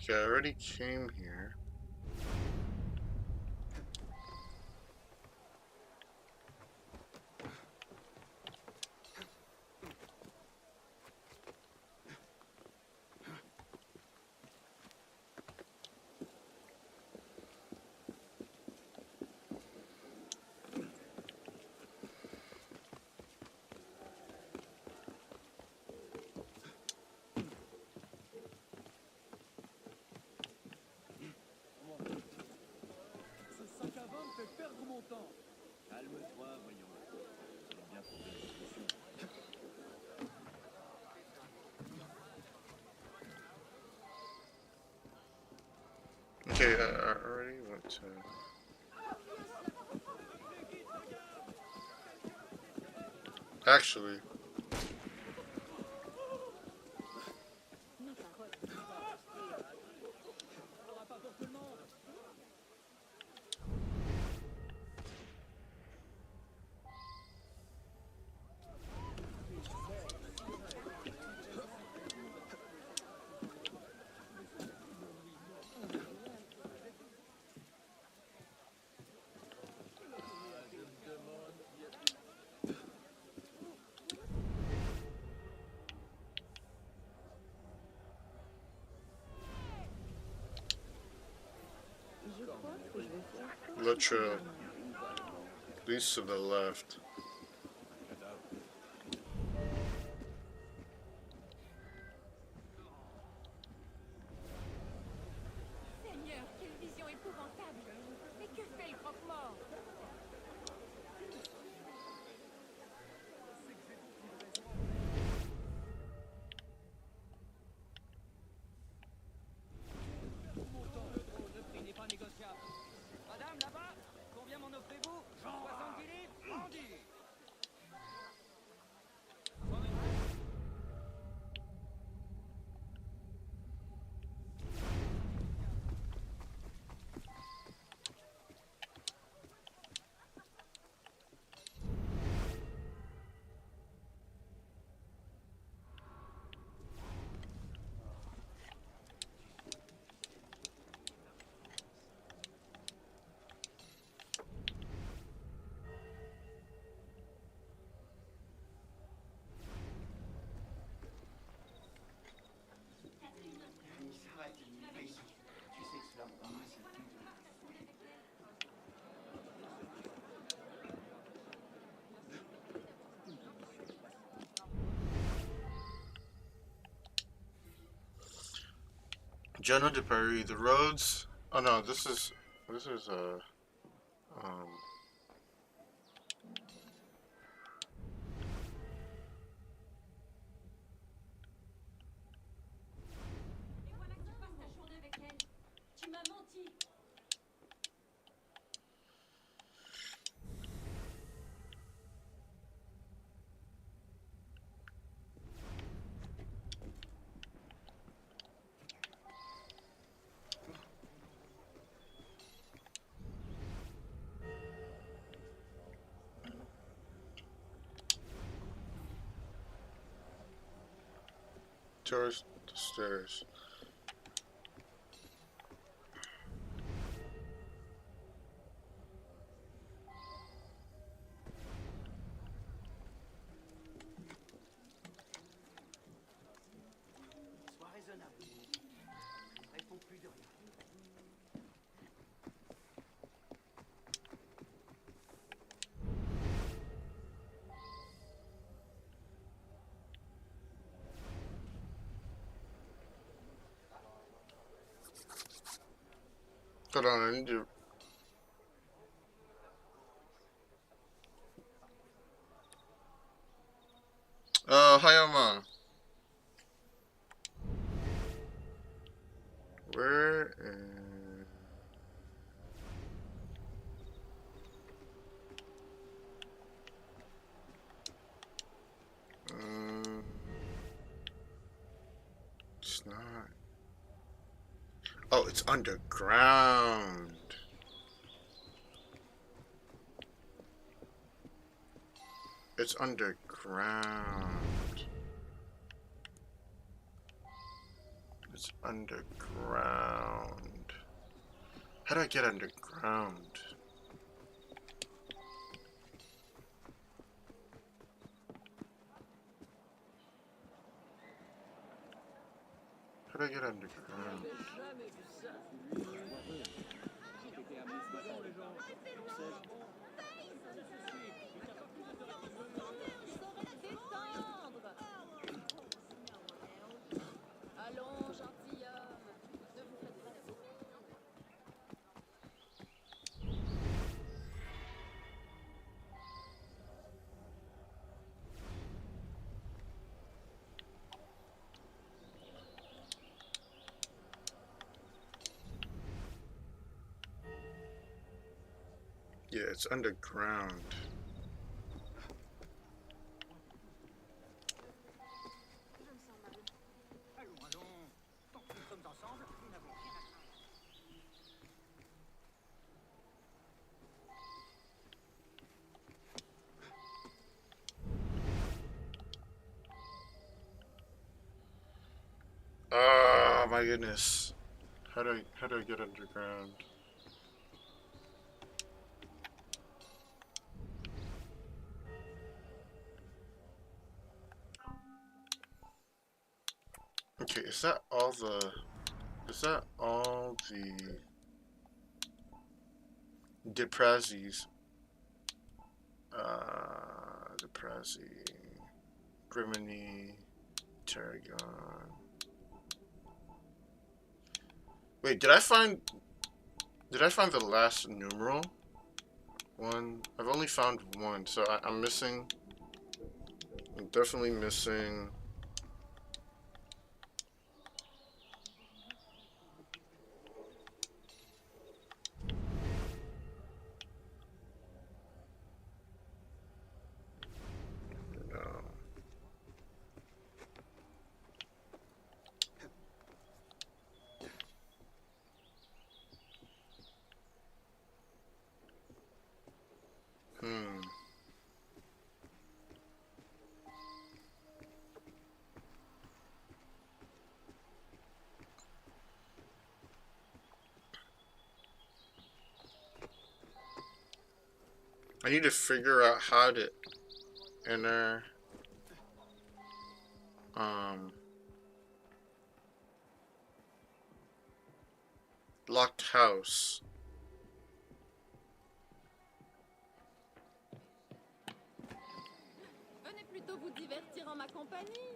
Okay, I already came here. Ce sac à vin me fait perdre mon temps. Calme-toi, voyons. J'ai bien trouvé la solution. Okay, I already went to. Actually, the trail leads to the left. Seigneur, quelle vision épouvantable! Mais que fait le croque-mort? Le prix n'est pas négociable. Madame, là-bas, combien m'en offrez-vous? 70 livres, vendu. General de Paris. The roads. Oh no, this is Et voilà que tu passes ta journée avec elle. Tu m'as menti. Towards the stairs. Sois raisonnable. Réponds plus de rien. Hold on, I need to. Hayama. Where is... It's not. Oh, it's underground. It's underground. It's underground. How do I get underground? How do I get underground? Allons, gentilhomme, ne vous faites pas la Yeah, it's underground. Allons, allons. Tant que nous sommes ensemble, nous n'avons rien à craindre. Oh my goodness. How do I get underground? Okay, is that all the Deprazis? Deprazi, Griminy, Tarragon. Wait, did I find the last numeral? One. I've only found one, so I'm missing. I'm definitely missing. No. I need to figure out how to enter locked house. Venez plutôt vous divertir en ma compagnie.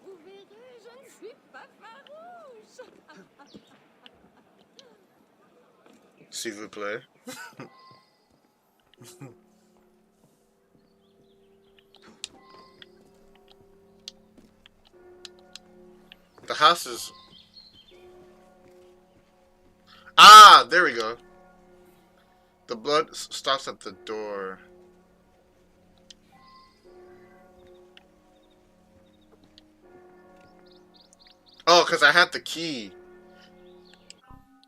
Vous verrez, je ne suis pas farouche. S'il vous plaît. The house is... Ah, there we go. The blood stops at the door. Oh, because I had the key.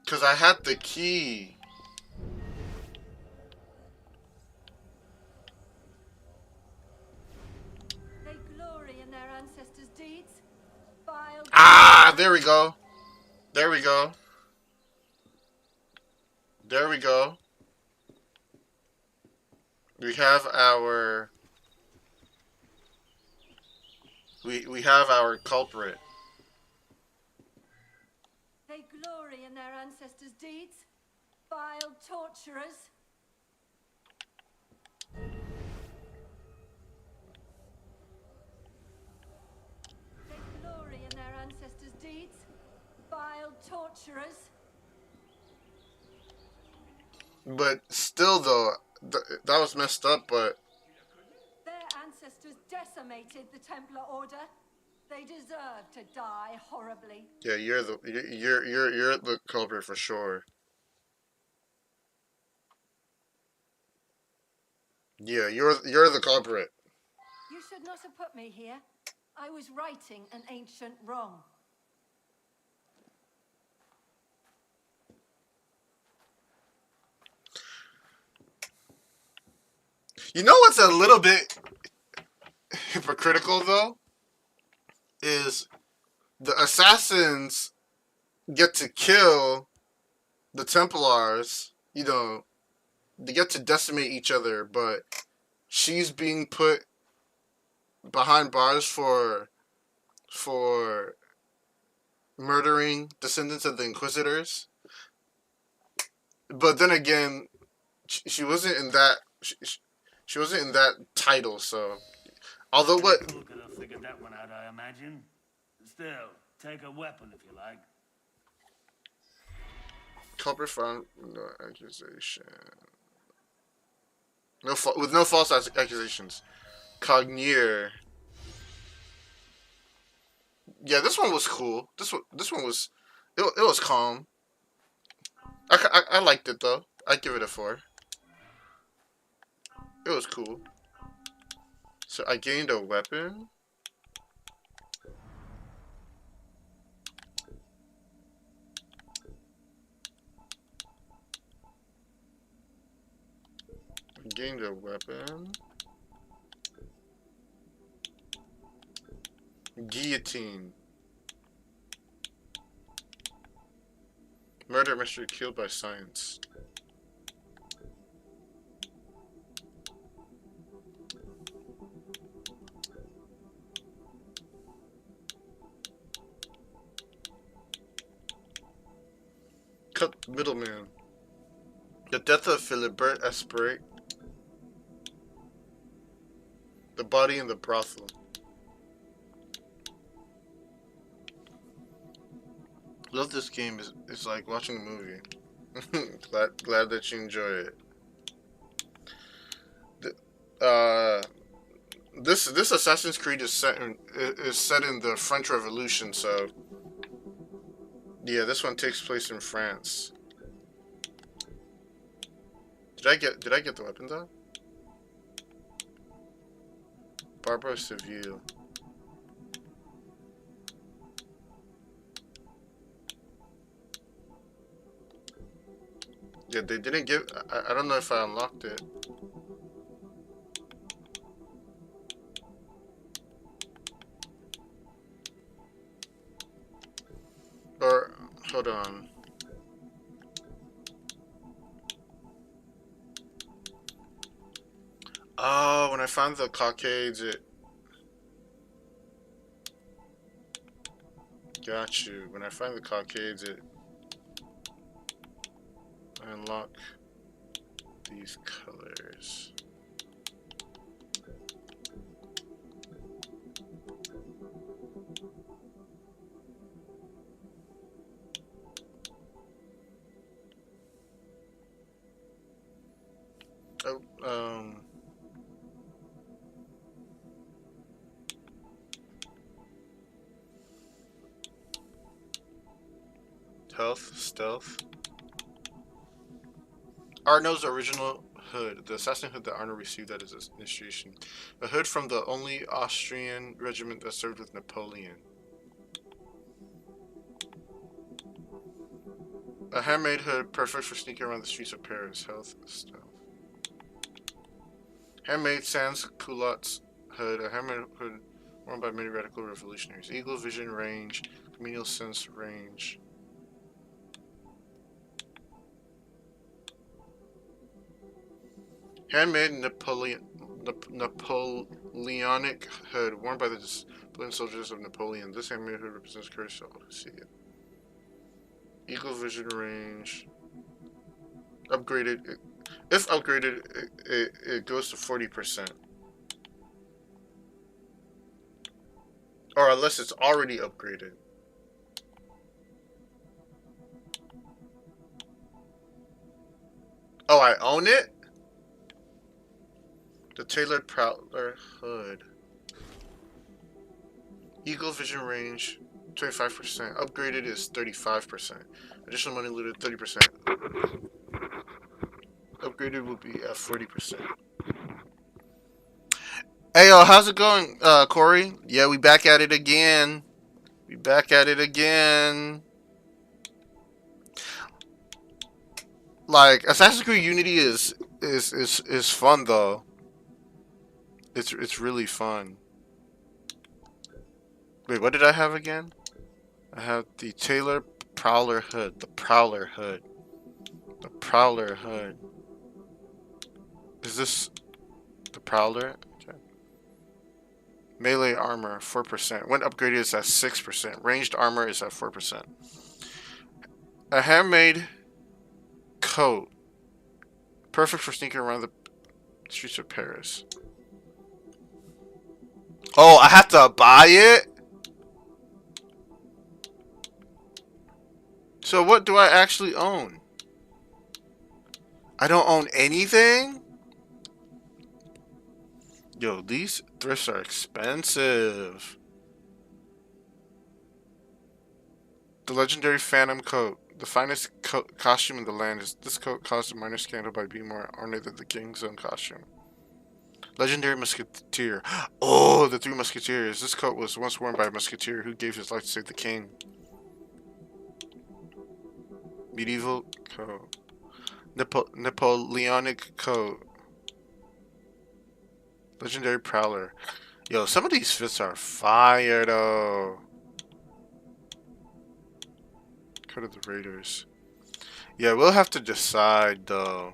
Because I had the key. They glory in their ancestors' deeds. Vile Ah, there we go. There we go. There we go. We have our we have our culprit. They glory in their ancestors' deeds. Vile torturers. They glory in their ancestors' deeds. Vile torturers. But still, though, that was messed up. But Their ancestors decimated the Templar Order. They deserve to die horribly. yeah, you're the culprit for sure. Yeah, you're the culprit. You should not have put me here. I was righting an ancient wrong. You know what's a little bit hypocritical though is the assassins get to kill the Templars. You know, they get to decimate each other, but she's being put behind bars for murdering descendants of the Inquisitors. But then again, she wasn't in that. She wasn't in that title, so. Although what? Cour could have figured that one out, I imagine. Still, take a weapon if you like. Culprit found no accusation. With no false accusations. Cognier. Yeah, this one was cool. This one was, it was calm. I liked it though. I'd give it a 4. It was cool. So I gained a weapon. Gained a weapon. Guillotine. Murder mystery killed by science. Cut middleman. The death of Philibert Esprit. The body in the brothel. Love this game. It's like watching a movie. glad that you enjoy it. This Assassin's Creed is set in the French Revolution, so yeah, this one takes place in France. Did I get the weapon though? Barbara Seville. Yeah, they didn't give. I don't know if I unlocked it. Or hold on. Oh, when I found the cockades, it. Got you. When I find the cockades, it. I unlock these colors. Oh, health, stealth. Arno's original hood, the assassin hood that Arno received at his initiation. A hood from the only Austrian regiment that served with Napoleon. A handmade hood, perfect for sneaking around the streets of Paris. Health, stealth. Handmade sans culottes hood, a handmade hood worn by many radical revolutionaries. Eagle vision range, Medial sense range. Handmade Napoleonic hood worn by the disciplined soldiers of Napoleon. This handmade hood represents courage to all who see it. Eagle vision range. Upgraded. If upgraded, it goes to 40%. Or unless it's already upgraded. Oh, I own it? The tailored Prowler hood. Eagle vision range 25%. Upgraded is 35%. Additional money looted 30%. Upgraded will be at 40%. Hey yo, how's it going, Corey? Yeah, we back at it again. We back at it again. Like Assassin's Creed Unity is fun though. It's really fun. Wait, what did I have again? I have the Taylor Prowler hood. The Prowler hood. The Prowler hood. Is this the Prowler? Okay. Melee armor 4%. When upgraded is at 6%. Ranged armor is at 4%. A handmade coat. Perfect for sneaking around the streets of Paris. Oh, I have to buy it? So what do I actually own? I don't own anything? Yo, these thrifts are expensive. The legendary Phantom coat. The finest costume in the land. This coat caused a minor scandal by being more ornate than the king's own costume. Legendary Musketeer. Oh, the Three Musketeers. This coat was once worn by a musketeer who gave his life to save the king. Medieval coat. Napoleonic coat. Legendary Prowler. Yo, some of these fits are fire though. Coat of the Raiders. Yeah, we'll have to decide though.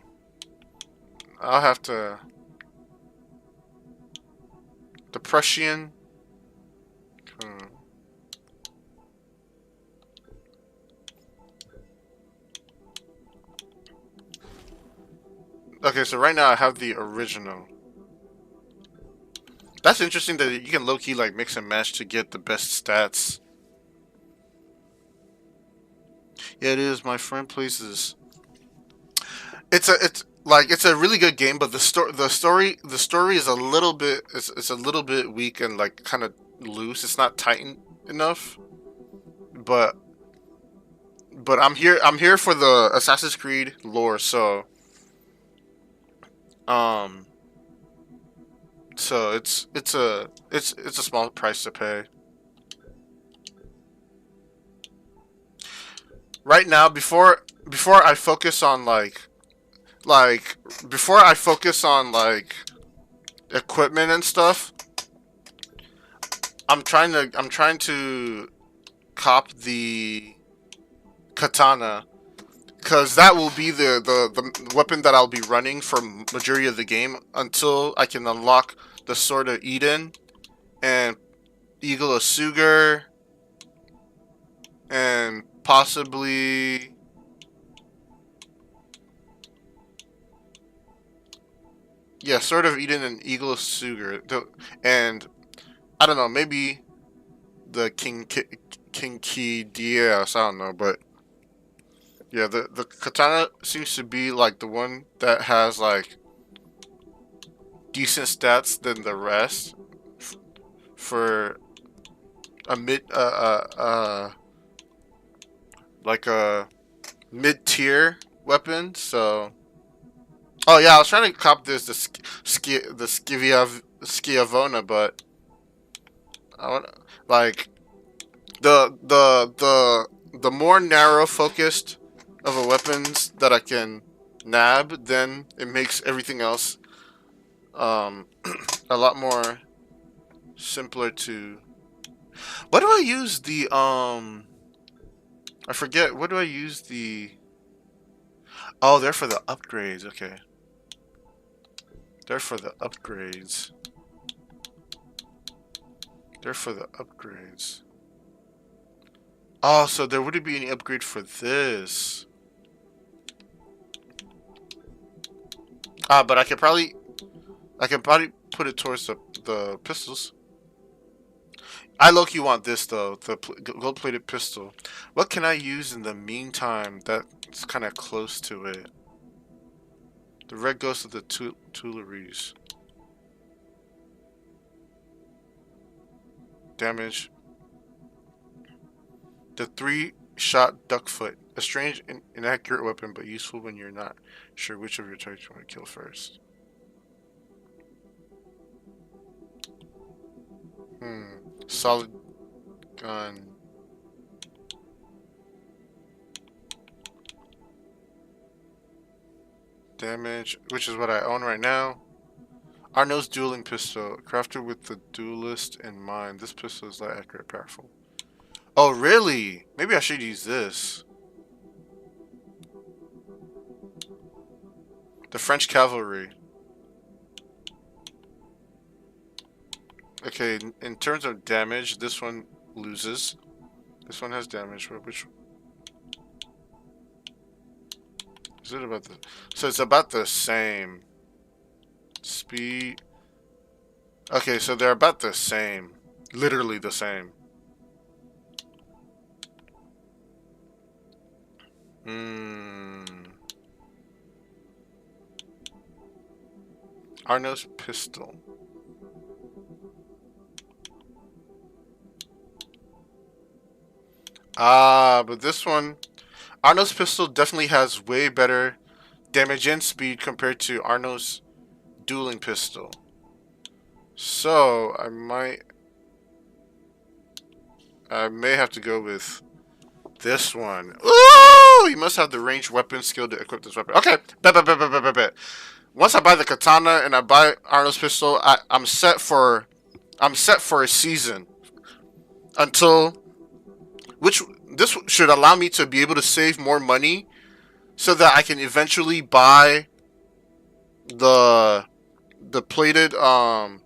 I'll have to. The Prussian. Okay, so right now I have the original. That's interesting that you can low-key like mix and match to get the best stats. Yeah, it is. My friend plays this. It's a really good game, but the story is a little bit it's a little bit weak and like kind of loose. It's not tight enough. But I'm here for the Assassin's Creed lore, so so it's a small price to pay. Right now, before I focus on before I focus on equipment and stuff, I'm trying to cop the katana, because that will be the weapon that I'll be running for majority of the game until I can unlock the Sword of Eden and Eagle of Sugar and possibly Sword of Eden and Eagle of Sugar, and I don't know, maybe the King Key DS, I don't know, but yeah, the katana seems to be like the one that has like decent stats than the rest for a mid-tier weapon. So oh yeah, I was trying to cop the Schiavona, but I want like the more narrow focused of a weapons that I can nab, then it makes everything else a lot more simpler to. What do I use the I forget. What do I use the? Oh, they're for the upgrades. Okay. They're for the upgrades. They're for the upgrades. Oh, so there wouldn't be any upgrade for this. Ah, but I can probably put it towards the pistols. I low-key want this though, the gold-plated pistol. What can I use in the meantime that's kind of close to it? The red ghost of the Tuileries. Damage. The 3-shot duckfoot. A strange and inaccurate weapon, but useful when you're not sure which of your targets you want to kill first. Solid gun. Damage, which is what I own right now. Arno's dueling pistol, crafted with the duelist in mind. This pistol is light, accurate, powerful. Oh, really? Maybe I should use this. The French cavalry. Okay, in terms of damage, this one loses. This one has damage. Which is it about the? So it's about the same. Speed. Okay, so they're about the same. Literally the same. Arno's pistol. Ah, but this one, Arno's pistol definitely has way better damage and speed compared to Arno's dueling pistol. So I may have to go with this one. Ooh, you must have the ranged weapon skill to equip this weapon. Okay, bet. Once I buy the katana and I buy Arno's pistol, I'm set for a season until this should allow me to be able to save more money so that I can eventually buy the plated the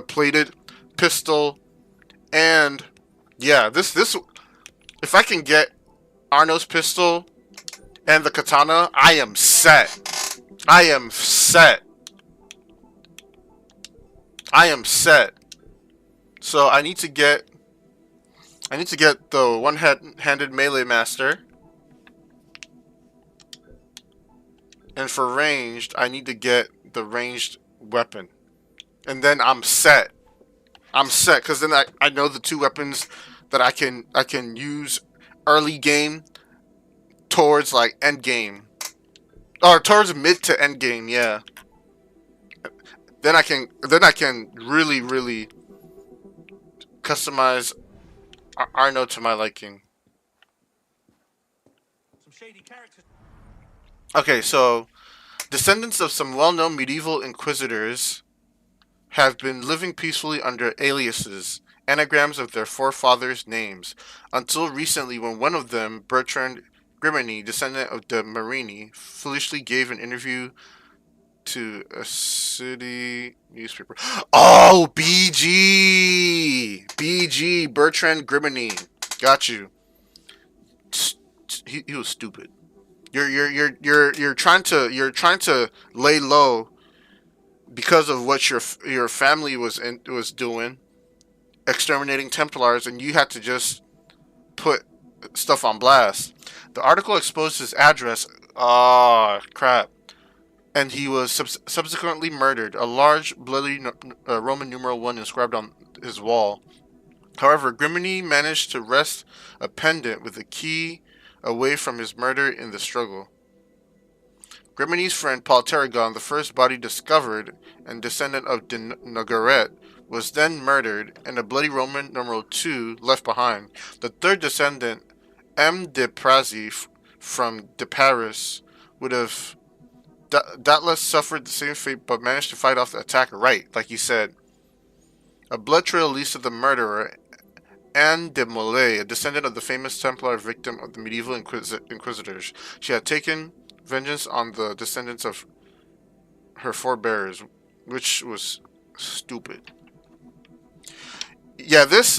plated pistol. And yeah, this if I can get Arno's pistol and the katana, I am set. I am set. So I need to get the one-handed melee master. And for ranged, I need to get the ranged weapon. And then I'm set. Because then I know the two weapons that I can use early game towards like end game. Or towards mid to end game, yeah. Then I can really customize Arno to my liking. Some shady characters. Okay, so descendants of some well-known medieval inquisitors have been living peacefully under aliases, anagrams of their forefathers' names, until recently when one of them, Bertrand Grimini, descendant of de Marini, foolishly gave an interview to a city newspaper. Oh, BG, Bertrand Grimini. Got you. He was stupid. You're trying to lay low because of what your family was doing, exterminating Templars, and you had to just put stuff on blast. The article exposed his address. Ah, crap. And he was subsequently murdered. A large bloody Roman numeral 1 inscribed on his wall. However, Grimini managed to wrest a pendant with a key away from his murder in the struggle. Grimini's friend Paul Tarragon, the first body discovered and descendant of de Nogaret, was then murdered, and a bloody Roman numeral 2 left behind. The third descendant, M. de Prazi from de Paris, would have doubtless suffered the same fate, but managed to fight off the attack right, like you said. A blood trail leads to the murderer, Anne de Molay, a descendant of the famous Templar victim of the medieval inquisitors. She had taken vengeance on the descendants of her forebears, which was stupid. Yeah, this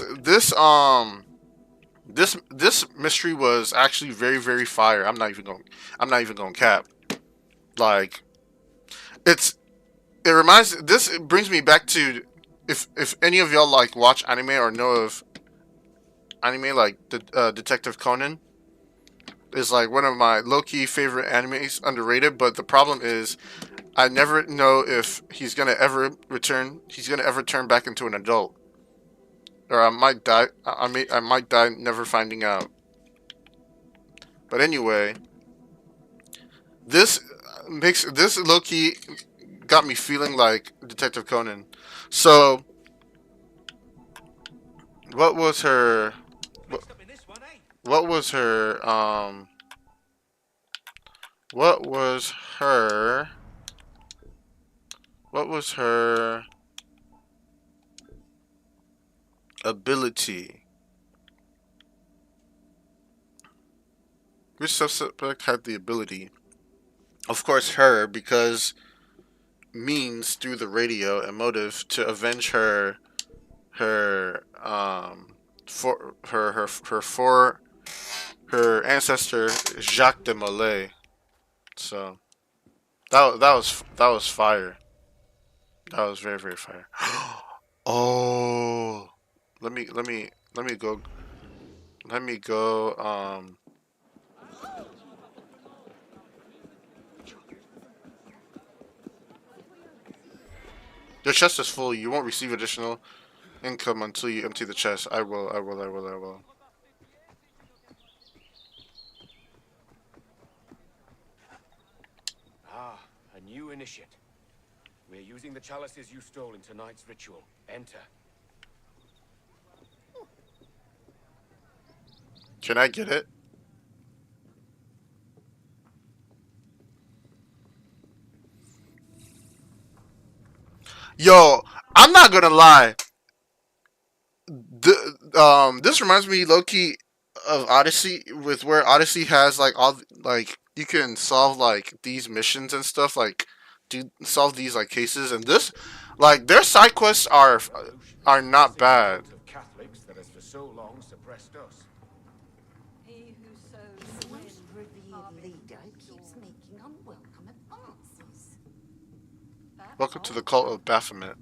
mystery was actually very fire. I'm not even going cap. Like, it brings me back to, if any of y'all like watch anime or know of anime, like Detective Conan is like one of my low-key favorite animes, underrated, but the problem is I never know if he's gonna ever turn back into an adult. Or I might die. I might die never finding out. But anyway, this low key got me feeling like Detective Conan. So, what was her? Mixed up in this one, eh? What was her? What was her? What was her ability? Which suspect had the ability? Of course, her, because means through the radio a motive to avenge her ancestor Jacques de Molay. So that was fire. That was very fire. Oh, let me go. Let me go. Your chest is full. You won't receive additional income until you empty the chest. I will. Ah, a new initiate. We're using the chalices you stole in tonight's ritual. Enter. Can I get it? Yo, I'm not gonna lie. This reminds me low-key of Odyssey, with where Odyssey has like all like you can solve like these missions and stuff, like solve these like cases, and this like their side quests are not bad. Of Catholics that has for so long suppressed us. He who sows The wind most revered leader keeps making unwelcome advances. Welcome to the cult of Baphomet.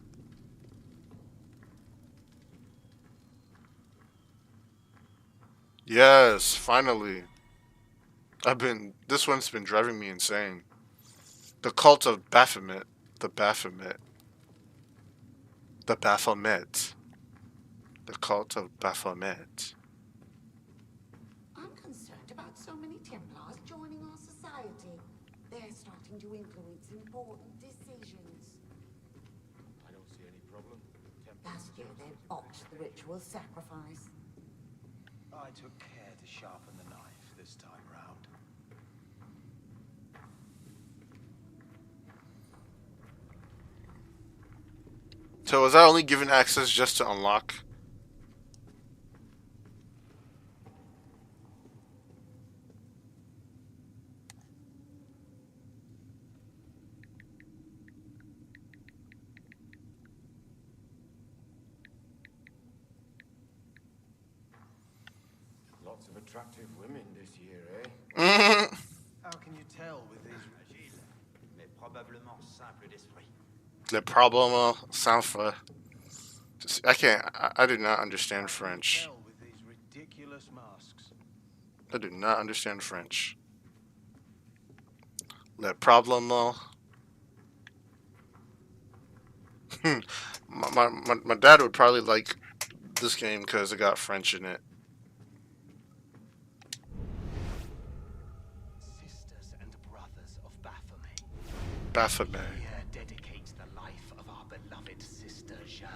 Yes, finally. This one's been driving me insane. The cult of Baphomet. The Baphomet. The Baphomet. The cult of Baphomet. I'm concerned about so many Templars joining our society. They're starting to influence important decisions. I don't see any problem. Last year they botched the ritual sacrifice. I took care to sharpen the knife this time round. So was I only given access just to unlock? Lots of attractive women this year, eh? How can you tell with these? Agile, mais probablement simple d'esprit. Le problème simple. I do not understand French. Tell with these ridiculous masks. I do not understand French. Le problème. My dad would probably like this game because it got French in it. Sisters and brothers of Baphomet. Baphomet. Here dedicates the life of our beloved sister Jeanne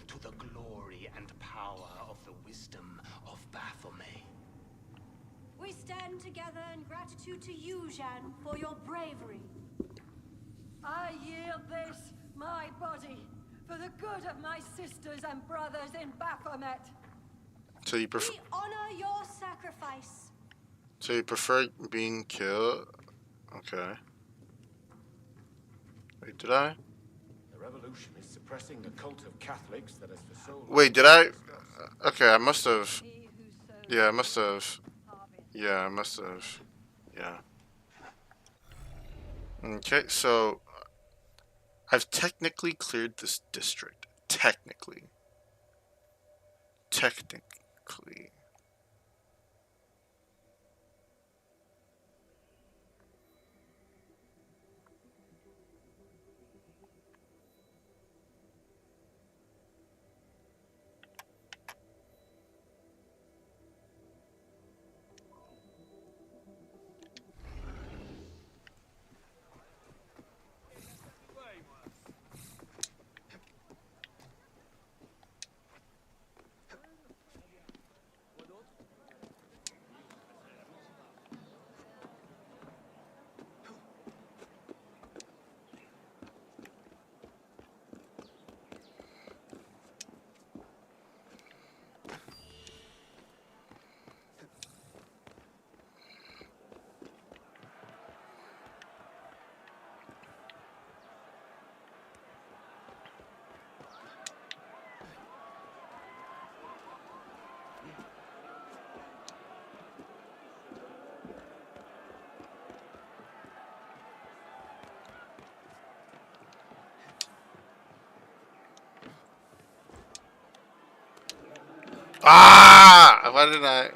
to the glory and power of the wisdom of Baphomet. We stand together in gratitude to you, Jeanne, for your bravery. I yield this, my body, For the good of my sisters and brothers in Baphomet. So you prefer? We honor your sacrifice. So you prefer being killed? Okay. Wait, did I? The revolution is suppressing the cult of Catholics that has for so long. Wait, did I? Okay, I must have. Yeah, I must have. Yeah, I must have. Yeah. Okay, so I've technically cleared this district. Technically. Technically. Ah! Why did I?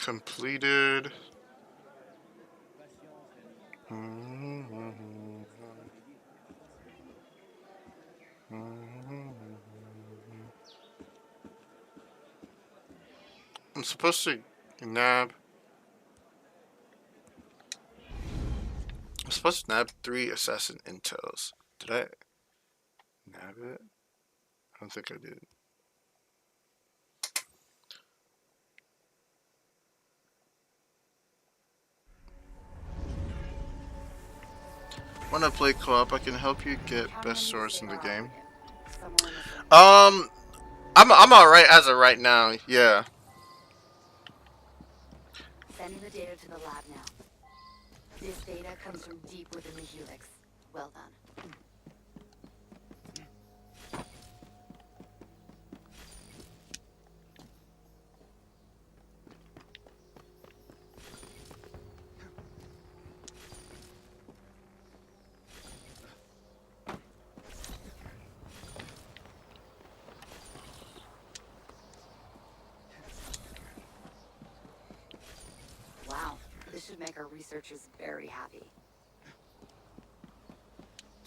Completed. I'm supposed to nab. I'm supposed to nab 3 assassin intels. Did I nab it? I don't think I did. When I play co-op, I can help you get best swords in the game. I'm alright as of right now. Yeah. Sending the data to the lab now. This data comes from deep within the helix. Well done. Wow, this should make our researchers very happy.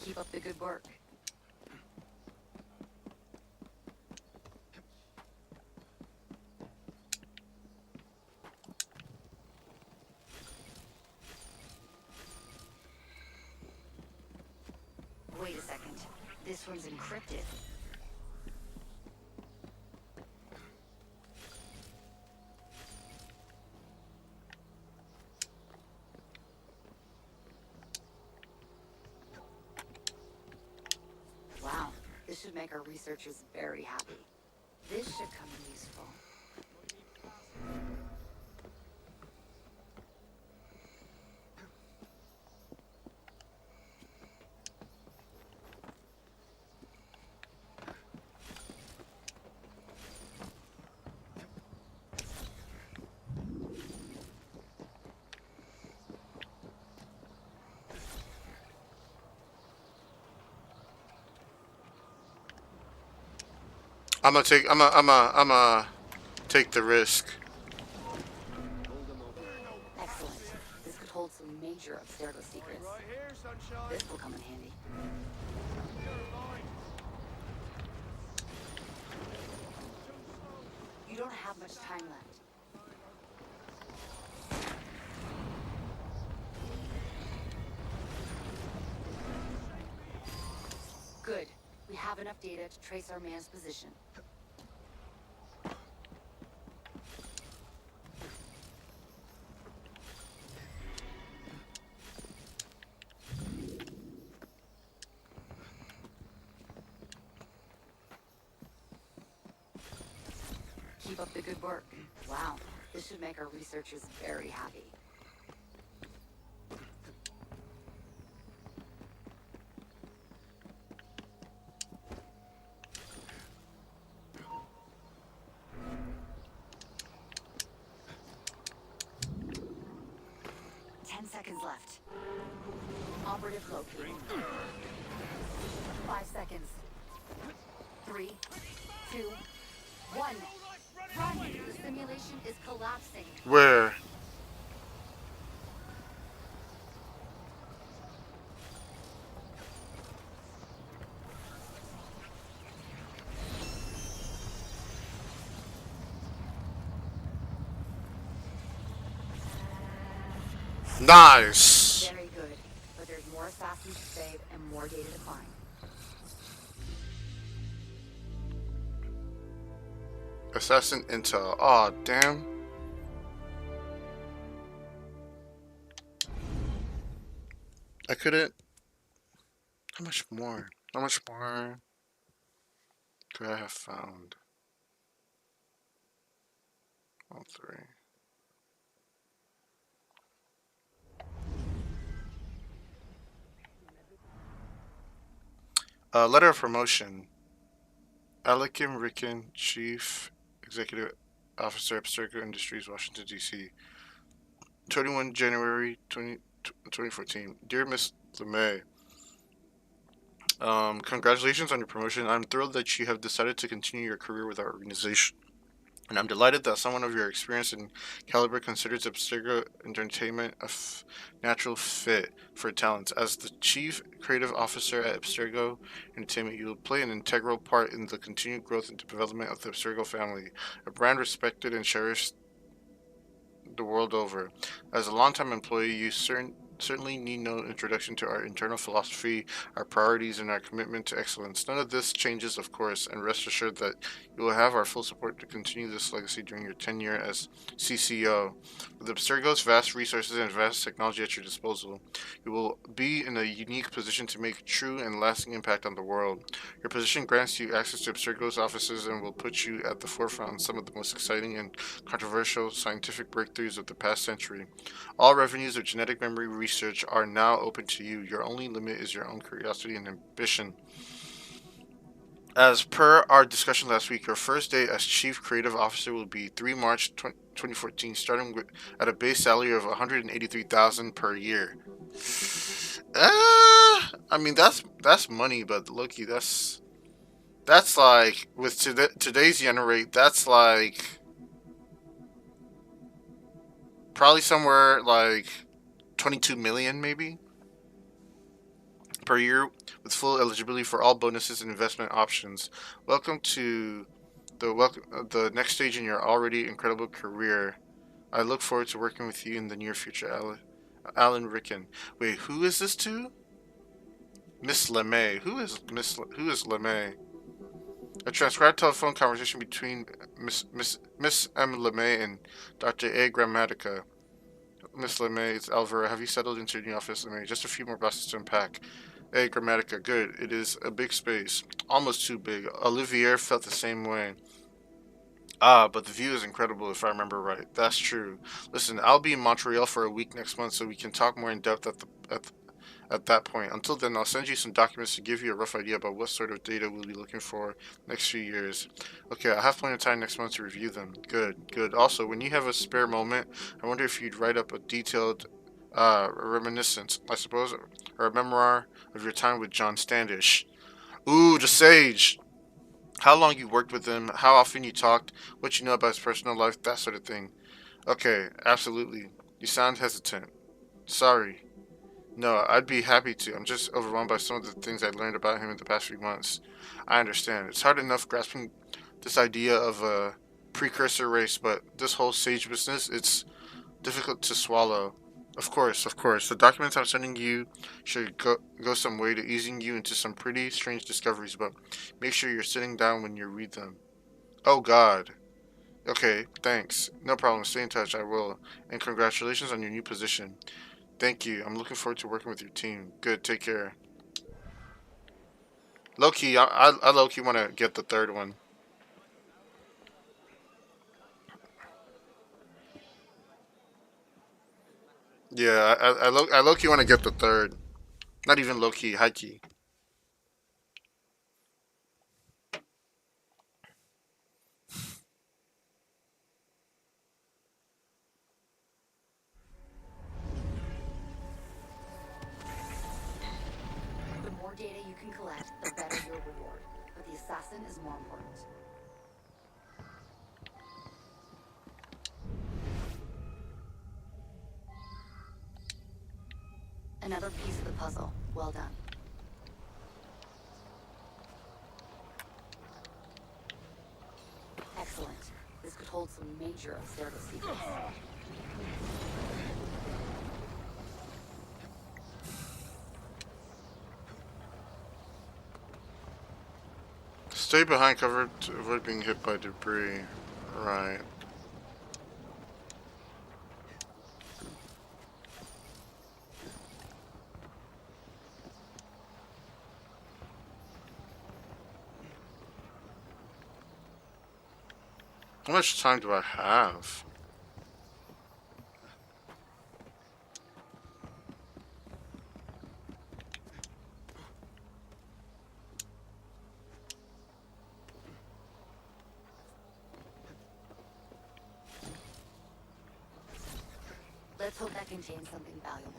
Keep up the good work. Wait a second. This one's encrypted. Wow, this should make our researchers very happy. This should come in useful. I'm gonna take the risk. Excellent. This could hold some major Abstergo secrets. Right here, sunshine. This will come in handy. You don't have much time left. Good. We have enough data to trace our man's position. Keep up the good work. Wow, this should make our researchers very happy. Seconds left. Operative located. 5 seconds. 3, 2, 1. Run! The simulation is collapsing. Where? Nice. Very good. But there's more assassins to save and more data to find. Assassin intel. Aw, damn. I couldn't. How much more? How much more could I have found? All 3. Letter of promotion. Alekim Ricken, Chief Executive Officer, Abstergo Industries, Washington, D.C. 21 January 2014. Dear Miss LeMay, congratulations on your promotion. I'm thrilled that you have decided to continue your career with our organization. And I'm delighted that someone of your experience and caliber considers Abstergo Entertainment a natural fit for talents. As the Chief Creative Officer at Abstergo Entertainment, you will play an integral part in the continued growth and development of the Abstergo family, a brand respected and cherished the world over. As a longtime employee, you certainly need no introduction to our internal philosophy, our priorities, and our commitment to excellence. None of this changes, of course, and rest assured that you will have our full support to continue this legacy during your tenure as CCO. With Abstergo's vast resources and vast technology at your disposal, you will be in a unique position to make true and lasting impact on the world. Your position grants you access to Abstergo's offices and will put you at the forefront on some of the most exciting and controversial scientific breakthroughs of the past century. All revenues of genetic memory research are now open to you. Your only limit is your own curiosity and ambition. As per our discussion last week, your first day as Chief Creative Officer will be 3 March 2014, starting at a base salary of $183,000 per year. I mean that's money, but looky, that's like with today's yen rate, that's like probably somewhere like 22 million maybe per year, with full eligibility for all bonuses and investment options. Welcome to the next stage in your already incredible career. I look forward to working with you in the near future, Alan Ricken. Wait, who is this to? Miss LeMay. Who is LeMay? A transcribed telephone conversation between Miss M. LeMay and Dr. A. Grammatica. Miss LeMay, it's Alvaro. Have you settled into your new office, LeMay? Just a few more boxes to unpack. A. Grammatica. Good. It is a big space. Almost too big. Olivier felt the same way. Ah, but the view is incredible if I remember right. That's true. Listen, I'll be in Montreal for a week next month so we can talk more in depth at that point. Until then, I'll send you some documents to give you a rough idea about what sort of data we'll be looking for next few years. Okay, I'll have plenty of time next month to review them. Good. Also, when you have a spare moment, I wonder if you'd write up a detailed reminiscence, I suppose, or a memoir of your time with John Standish. Ooh, the Sage. How long you worked with him, how often you talked, what you know about his personal life, that sort of thing. Okay, absolutely. You sound hesitant. Sorry. No, I'd be happy to. I'm just overwhelmed by some of the things I learned about him in the past few months. I understand. It's hard enough grasping this idea of a precursor race, but this whole sage business, it's difficult to swallow. Of course, of course. The documents I'm sending you should go some way to easing you into some pretty strange discoveries, but make sure you're sitting down when you read them. Oh God. Okay, thanks. No problem. Stay in touch. I will. And congratulations on your new position. Thank you. I'm looking forward to working with your team. Good. Take care. Low key, I low key want to get the third one. Yeah, I low key want to get the third. Not even low key, high key. The more data you can collect, the better your reward. But the assassin is more important. Another piece of the puzzle. Well done. Excellent. This could hold some major Abstergo secrets. Stay behind cover to avoid being hit by debris. Right. How much time do I have? Let's hope that contains something valuable.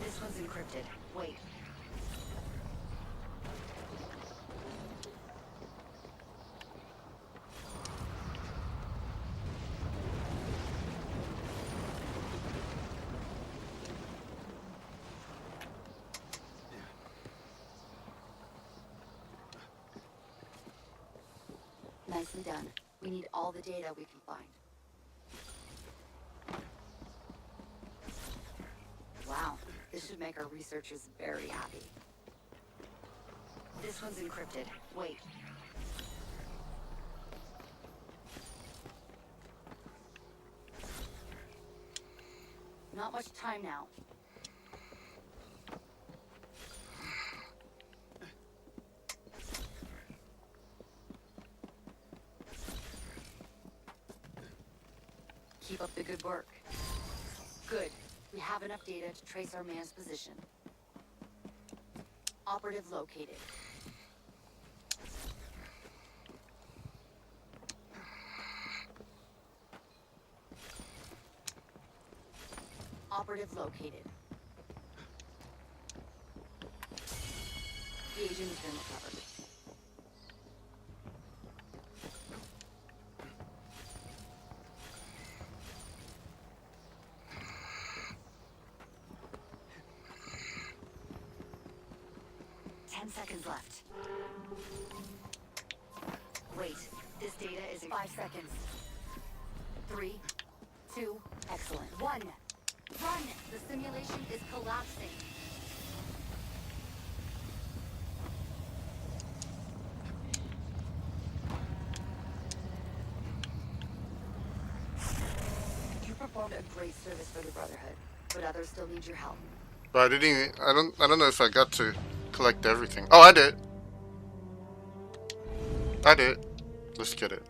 This one's encrypted. Wait. Nicely done. We need all the data we can find. Wow, this should make our researchers very happy. This one's encrypted. Wait. Not much time now. Keep up the good work. Good. We have enough data to trace our man's position. Operative located. Operative located. The agent has been recovered. Seconds left. Wait, this data is in 5 seconds. 3, 2, excellent. 1. Run! The simulation is collapsing. You performed a great service for the Brotherhood, but others still need your help. But I didn't even, I don't know if I got to collect everything. Oh, I did. I did. Let's get it.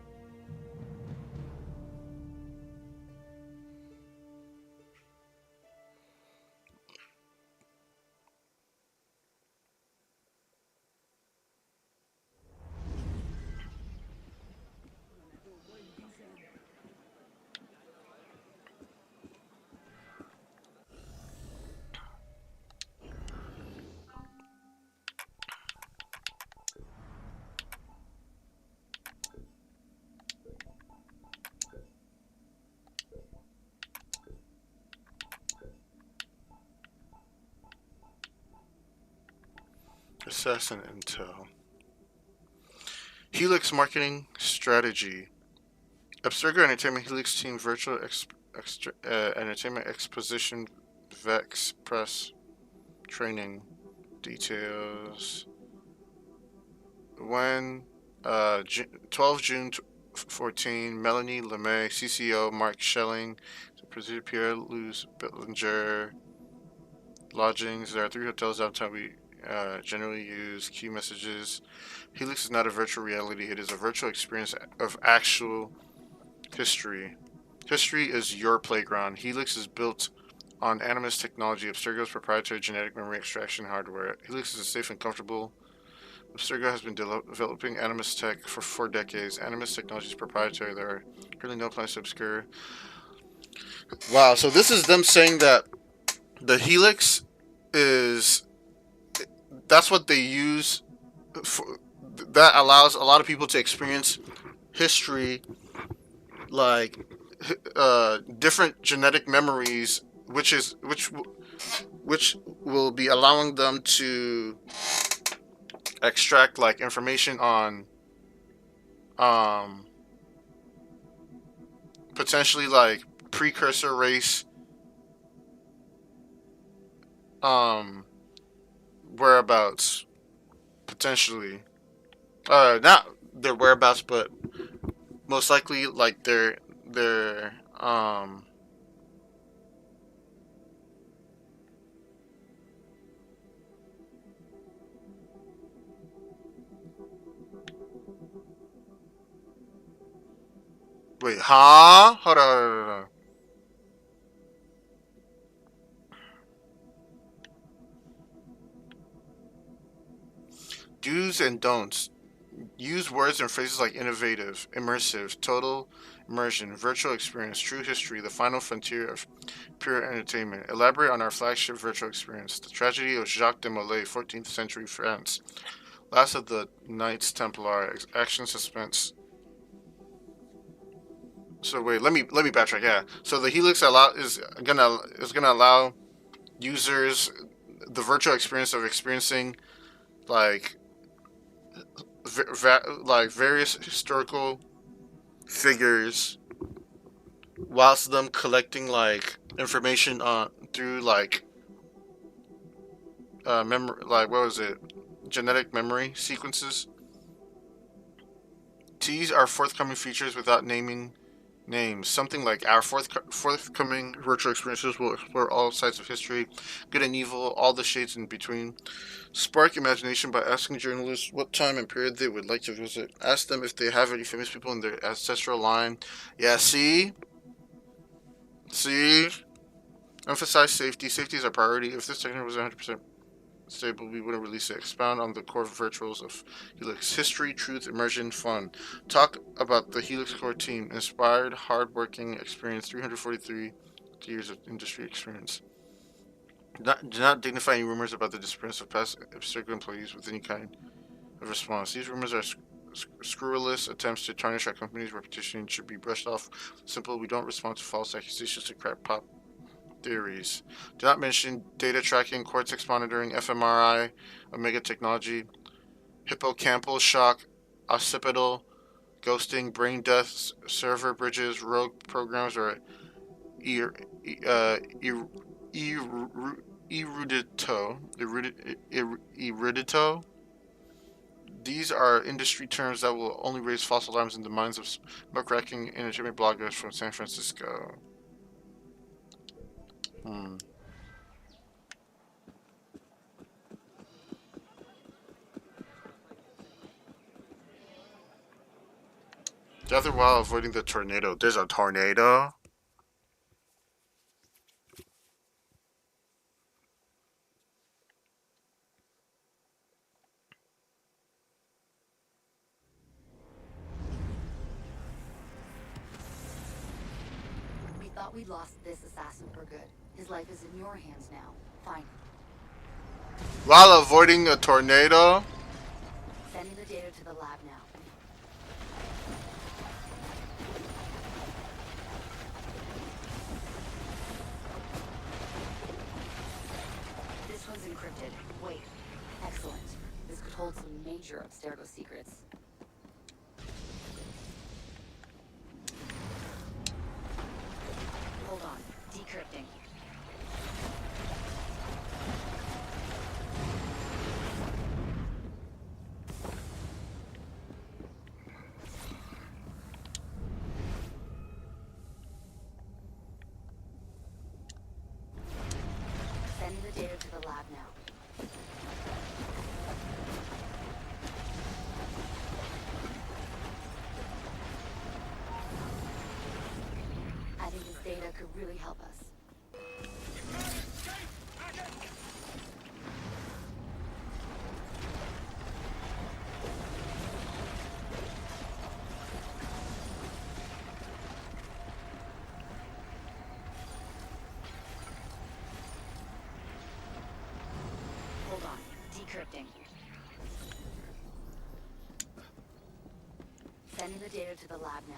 Assassin Intel. Helix Marketing Strategy. Abstergo Entertainment Helix Team Virtual Entertainment Exposition Vex Press Training Details. When 12 June 14, Melanie LeMay, CCO, Mark Schelling, President Pierre Luz Billinger. Lodgings. There are 3 hotels downtown we generally use. Key messages. Helix is not a virtual reality. It is a virtual experience of actual history. History is your playground. Helix is built on Animus technology, Abstergo's proprietary genetic memory extraction hardware. Helix is safe and comfortable. Abstergo has been developing Animus tech for 4 decades. Animus technology is proprietary. There are currently no plans to obscure. Wow, so this is them saying that the Helix is, that's what they use for, that allows a lot of people to experience history, like different genetic memories, which will be allowing them to extract like information on potentially like precursor race whereabouts, potentially not their whereabouts, but most likely like their wait, huh? Hold on. Do's and don'ts. Use words and phrases like innovative, immersive, total immersion, virtual experience, true history, the final frontier of pure entertainment. Elaborate on our flagship virtual experience. The tragedy of Jacques de Molay, 14th century France. Last of the Knights Templar. Action suspense. So wait, let me backtrack. Yeah. So the Helix is gonna allow users the virtual experience of experiencing like various historical figures, whilst them collecting like information on through like memory, like what was it, genetic memory sequences. Tease our forthcoming features without naming names. Something like our forthcoming virtual experiences will explore all sides of history, good and evil, all the shades in between. Spark imagination by asking journalists what time and period they would like to visit. Ask them if they have any famous people in their ancestral line. Yeah, see? Emphasize safety. Safety is our priority. If this technology was 100% stable, we wouldn't release it. Expound on the core virtuals of Helix. History, truth, immersion, fun. Talk about the Helix core team. Inspired, hard-working, experienced, 343 years of industry experience. Do not dignify any rumors about the disappearance of past Abstergo employees with any kind of response. These rumors are scurrilous attempts to tarnish our company's reputation and should be brushed off. Simple, we don't respond to false accusations to crackpot theories. Do not mention data tracking, cortex monitoring, fMRI, Omega technology, hippocampal shock, occipital, ghosting, brain death, server bridges, rogue programs, or erudito. These are industry terms that will only raise false alarms in the minds of muckraking entertainment bloggers from San Francisco. Gather while avoiding the tornado. There's a tornado? We thought we'd lost this assassin for good. His life is in your hands now. Find him. While avoiding a tornado? Sending the data to the lab now. This one's encrypted. Wait. Excellent. hold some major Abstergo secrets. Hold on. Decrypting. Sending the data to the lab now. I think this data could really help us. Hold on. Decrypting. Sending the data to the lab now.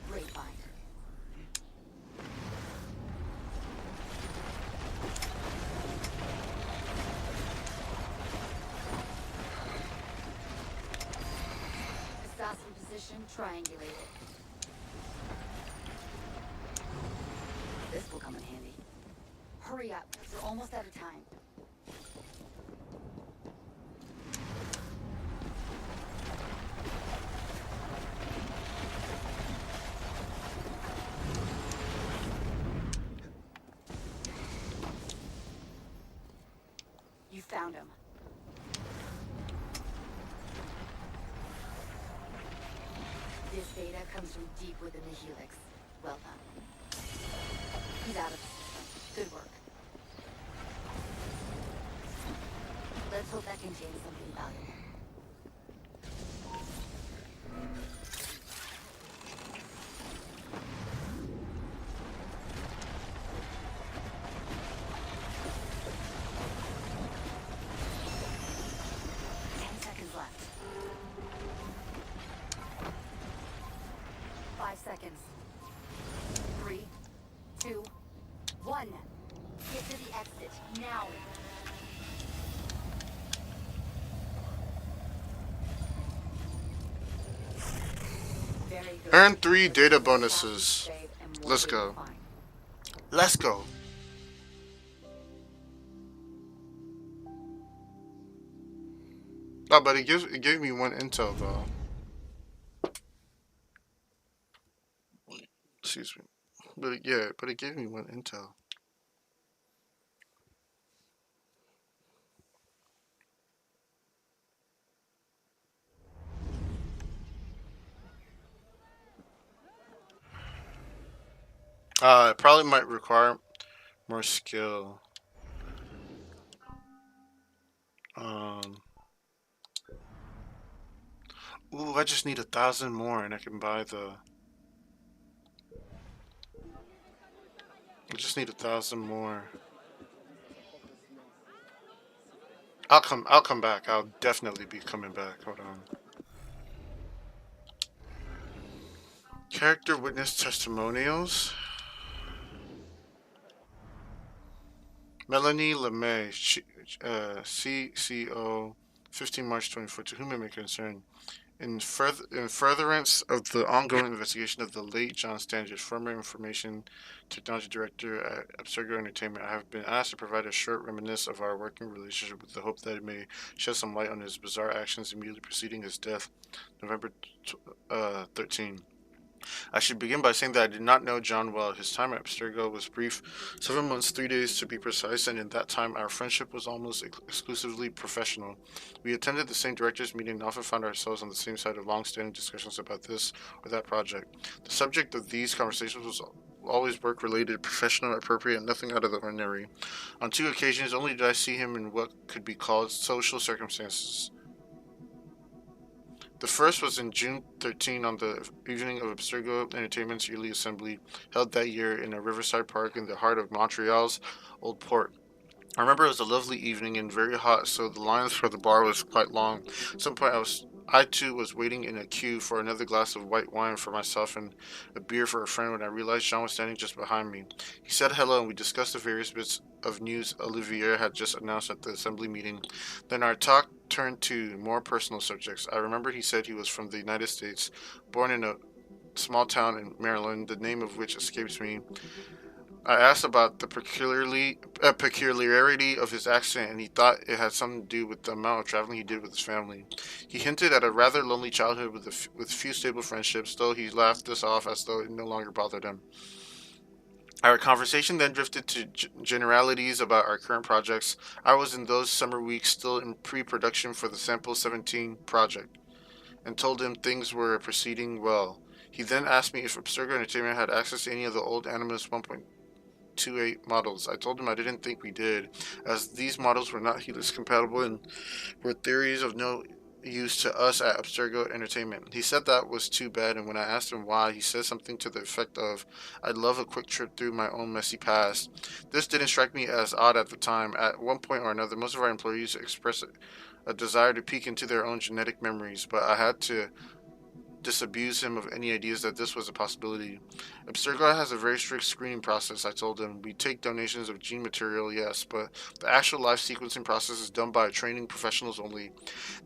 Great find. Assassin position triangulated. This will come in handy. Hurry up, we're almost out of time. You found him. This data comes from deep within the helix. Well done. He's out of the system. Good work. Let's hope that contains something valuable. Left. 5 seconds. 3, 2, 1. Get to the exit now. Very good. Earn 3 data bonuses. Let's go. Let's go. Oh, but it gave me 1 intel though. Excuse me. But it gave me 1 intel. It probably might require more skill. Ooh, I just need 1,000 more and I can buy the... I just need 1,000 more. I'll come back. I'll definitely be coming back. Hold on. Character witness testimonials. Melanie LeMay, CCO, 15 March 24, to whom it may concern. In furtherance of the ongoing investigation of the late John Standish, former information technology director at Abstergo Entertainment, I have been asked to provide a short reminiscence of our working relationship with the hope that it may shed some light on his bizarre actions immediately preceding his death, November 13. I should begin by saying that I did not know John well. His time at Abstergo was brief, 7 months, 3 days to be precise, and in that time our friendship was almost exclusively professional. We attended the same directors' meeting and often found ourselves on the same side of long-standing discussions about this or that project. The subject of these conversations was always work-related, professional, appropriate, and nothing out of the ordinary. On 2 occasions only did I see him in what could be called social circumstances. The first was in June 13 on the evening of Abstergo Entertainment's yearly assembly, held that year in a riverside park in the heart of Montreal's Old Port. I remember it was a lovely evening and very hot, so the lines for the bar was quite long. At some point, I too was waiting in a queue for another glass of white wine for myself and a beer for a friend when I realized Jean was standing just behind me. He said hello and we discussed the various bits of news Olivier had just announced at the assembly meeting. Then our talk turned to more personal subjects. I remember he said he was from the United States, born in a small town in Maryland, the name of which escapes me. I asked about the peculiarity of his accent, and he thought it had something to do with the amount of traveling he did with his family. He hinted at a rather lonely childhood with few stable friendships, though he laughed this off as though it no longer bothered him. Our conversation then drifted to generalities about our current projects. I was in those summer weeks still in pre-production for the Sample 17 project, and told him things were proceeding well. He then asked me if Abstergo Entertainment had access to any of the old Animus 1.28 models. I told him I didn't think we did, as these models were not Helix compatible and were theories of no use to us at Abstergo Entertainment. He said that was too bad, and when I asked him why, he said something to the effect of, I'd love a quick trip through my own messy past. This didn't strike me as odd at the time. At one point or another, most of our employees expressed a desire to peek into their own genetic memories, but I had to disabuse him of any ideas that this was a possibility. Abstergo has a very strict screening process, I told him. We take donations of gene material, yes, but the actual life sequencing process is done by training professionals only.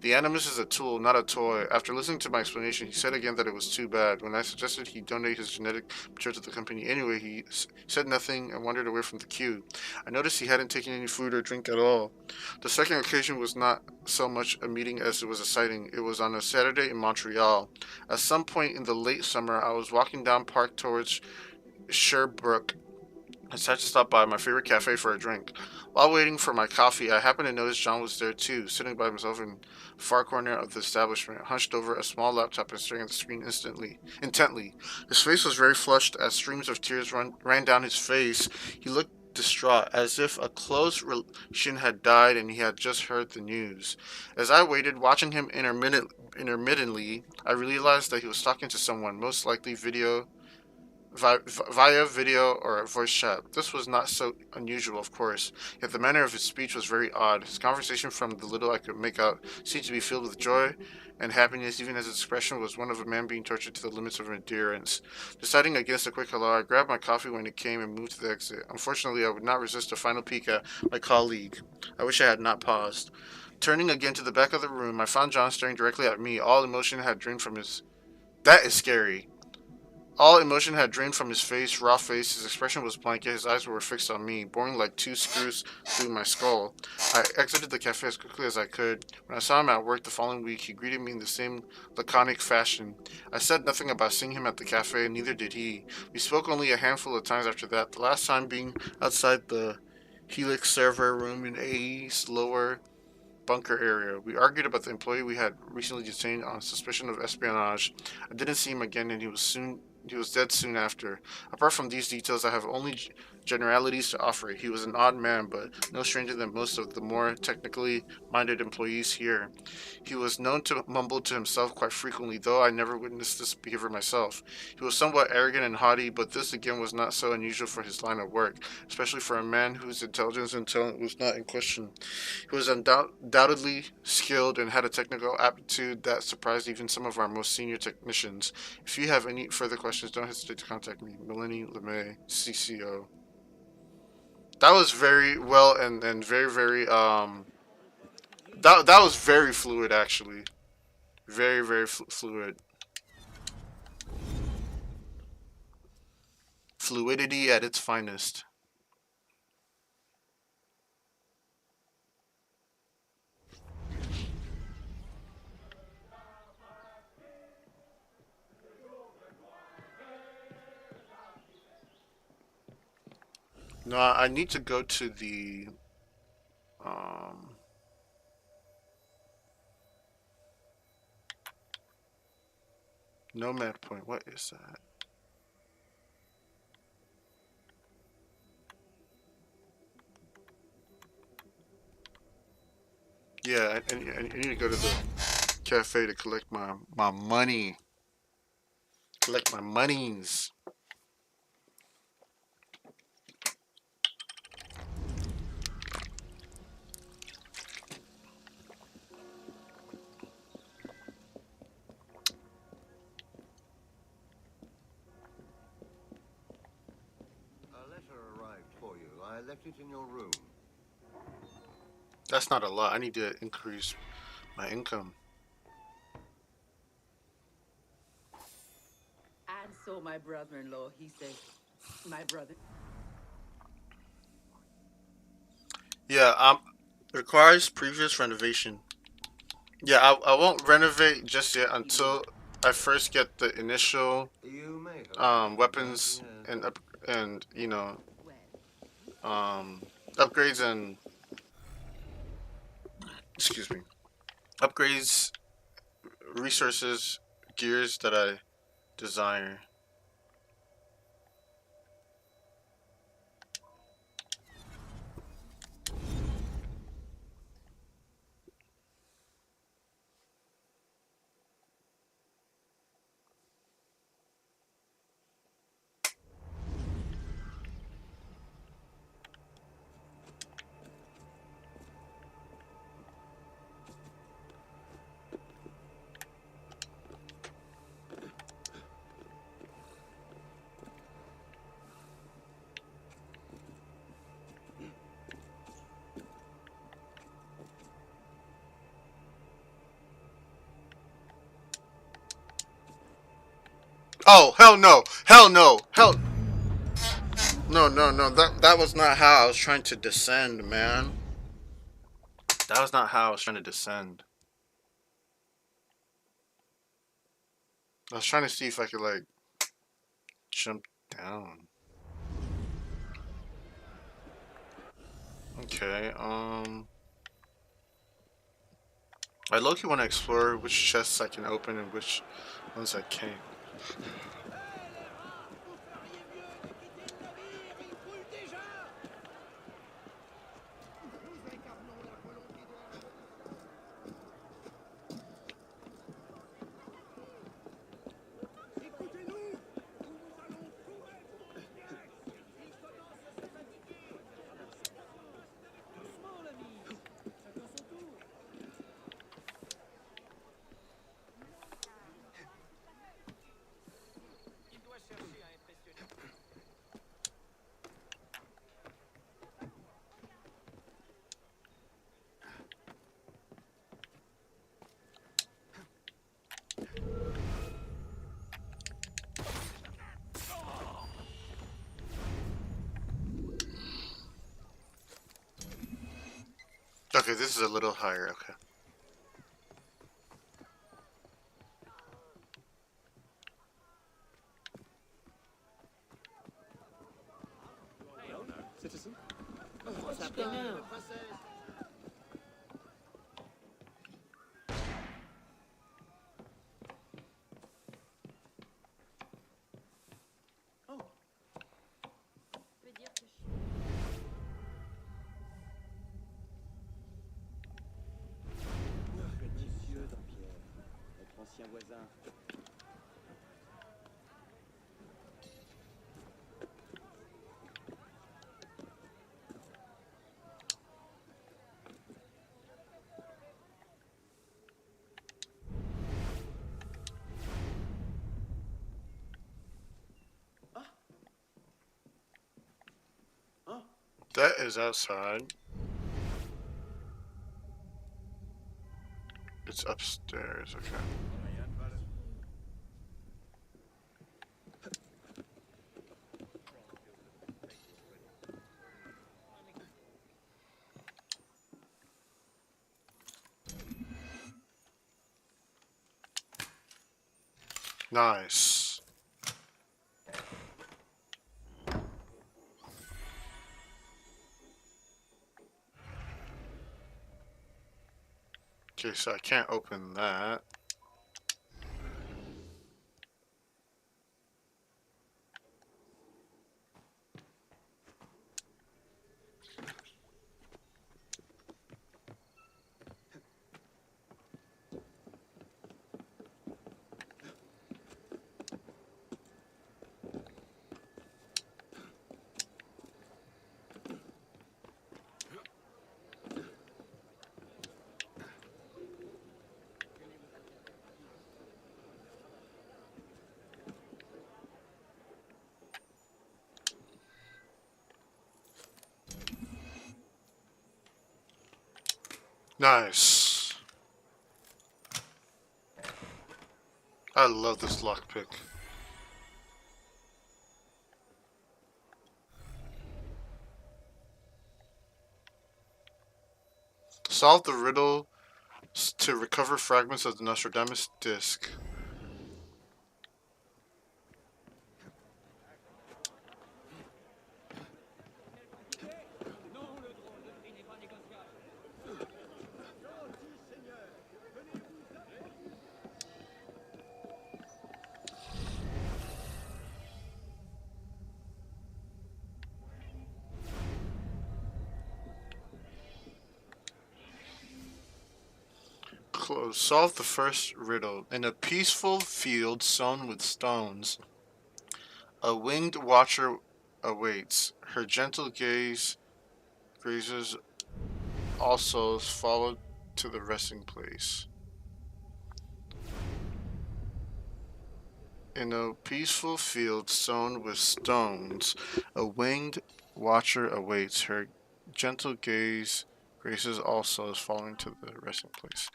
The Animus is a tool, not a toy. After listening to my explanation, he said again that it was too bad. When I suggested he donate his genetic material to the company anyway, he said nothing and wandered away from the queue. I noticed he hadn't taken any food or drink at all. The second occasion was not so much a meeting as it was a sighting. It was on a Saturday in Montreal. At some point in the late summer, I was walking down Park towards Sherbrooke. I decided to stop by my favorite cafe for a drink. While waiting for my coffee, I happened to notice John was there too, sitting by himself in the far corner of the establishment, hunched over a small laptop and staring at the screen intently. His face was very flushed as streams of tears ran down his face. He looked distraught, as if a close relation had died and he had just heard the news. As I waited, watching him intermittently, I realized that he was talking to someone, most likely via video or voice chat. This was not so unusual, of course, yet the manner of his speech was very odd. His conversation, from the little I could make out, seemed to be filled with joy and happiness, even as his expression was one of a man being tortured to the limits of endurance. Deciding against a quick hello, I grabbed my coffee when it came and moved to the exit. Unfortunately, I would not resist a final peek at my colleague. I wish I had not paused. Turning again to the back of the room, I found John staring directly at me. All emotion had drained from his... That is scary. All emotion had drained from his raw face. His expression was blank, yet his eyes were fixed on me, boring like two screws through my skull. I exited the cafe as quickly as I could. When I saw him at work the following week, he greeted me in the same laconic fashion. I said nothing about seeing him at the cafe, and neither did he. We spoke only a handful of times after that, the last time being outside the Helix server room in AE's lower bunker area. We argued about the employee we had recently detained on suspicion of espionage. I didn't see him again, and he was dead soon after. Apart from these details, I have only generalities to offer. He was an odd man, but no stranger than most of the more technically minded employees here. He was known to mumble to himself quite frequently, though I never witnessed this behavior myself. He was somewhat arrogant and haughty, but this again was not so unusual for his line of work, especially for a man whose intelligence and talent was not in question. He was undoubtedly skilled and had a technical aptitude that surprised even some of our most senior technicians. If you have any further questions, don't hesitate to contact me. Melanie LeMay, CCO. That was very well and very, very, that was very fluid, actually. Very, very fluid. Fluidity at its finest. No, I need to go to the Nomad Point. What is that? Yeah, I need to go to the cafe to collect my money. Collect my monies. left it in your room. That's not a lot. I need to increase my income. And so my brother-in-law, he said, my brother. Yeah, requires previous renovation. Yeah, I won't renovate just yet until I first get the initial weapons and you know upgrades and excuse me upgrades, resources, gears that I desire. Oh, hell no. Hell no. Hell no, no, no. That was not how I was trying to descend, man. That was not how I was trying to descend. I was trying to see if I could like jump down. Okay, I low-key want to explore which chests I can open and which ones I can't. Okay, this is a little higher, okay. Citizen? What's happening now? Monsieur Dampierre, notre ancien voisin. That is outside. It's upstairs, okay. Nice. Okay, so I can't open that. Nice. I love this lockpick. Solve the riddle to recover fragments of the Nostradamus disc. Close. Solve the first riddle. In a peaceful field sown with stones, a winged watcher awaits. Her gentle gaze grazes all souls, followed to the resting place. In a peaceful field sown with stones, a winged watcher awaits. Her gentle gaze graces all souls, following to the resting place.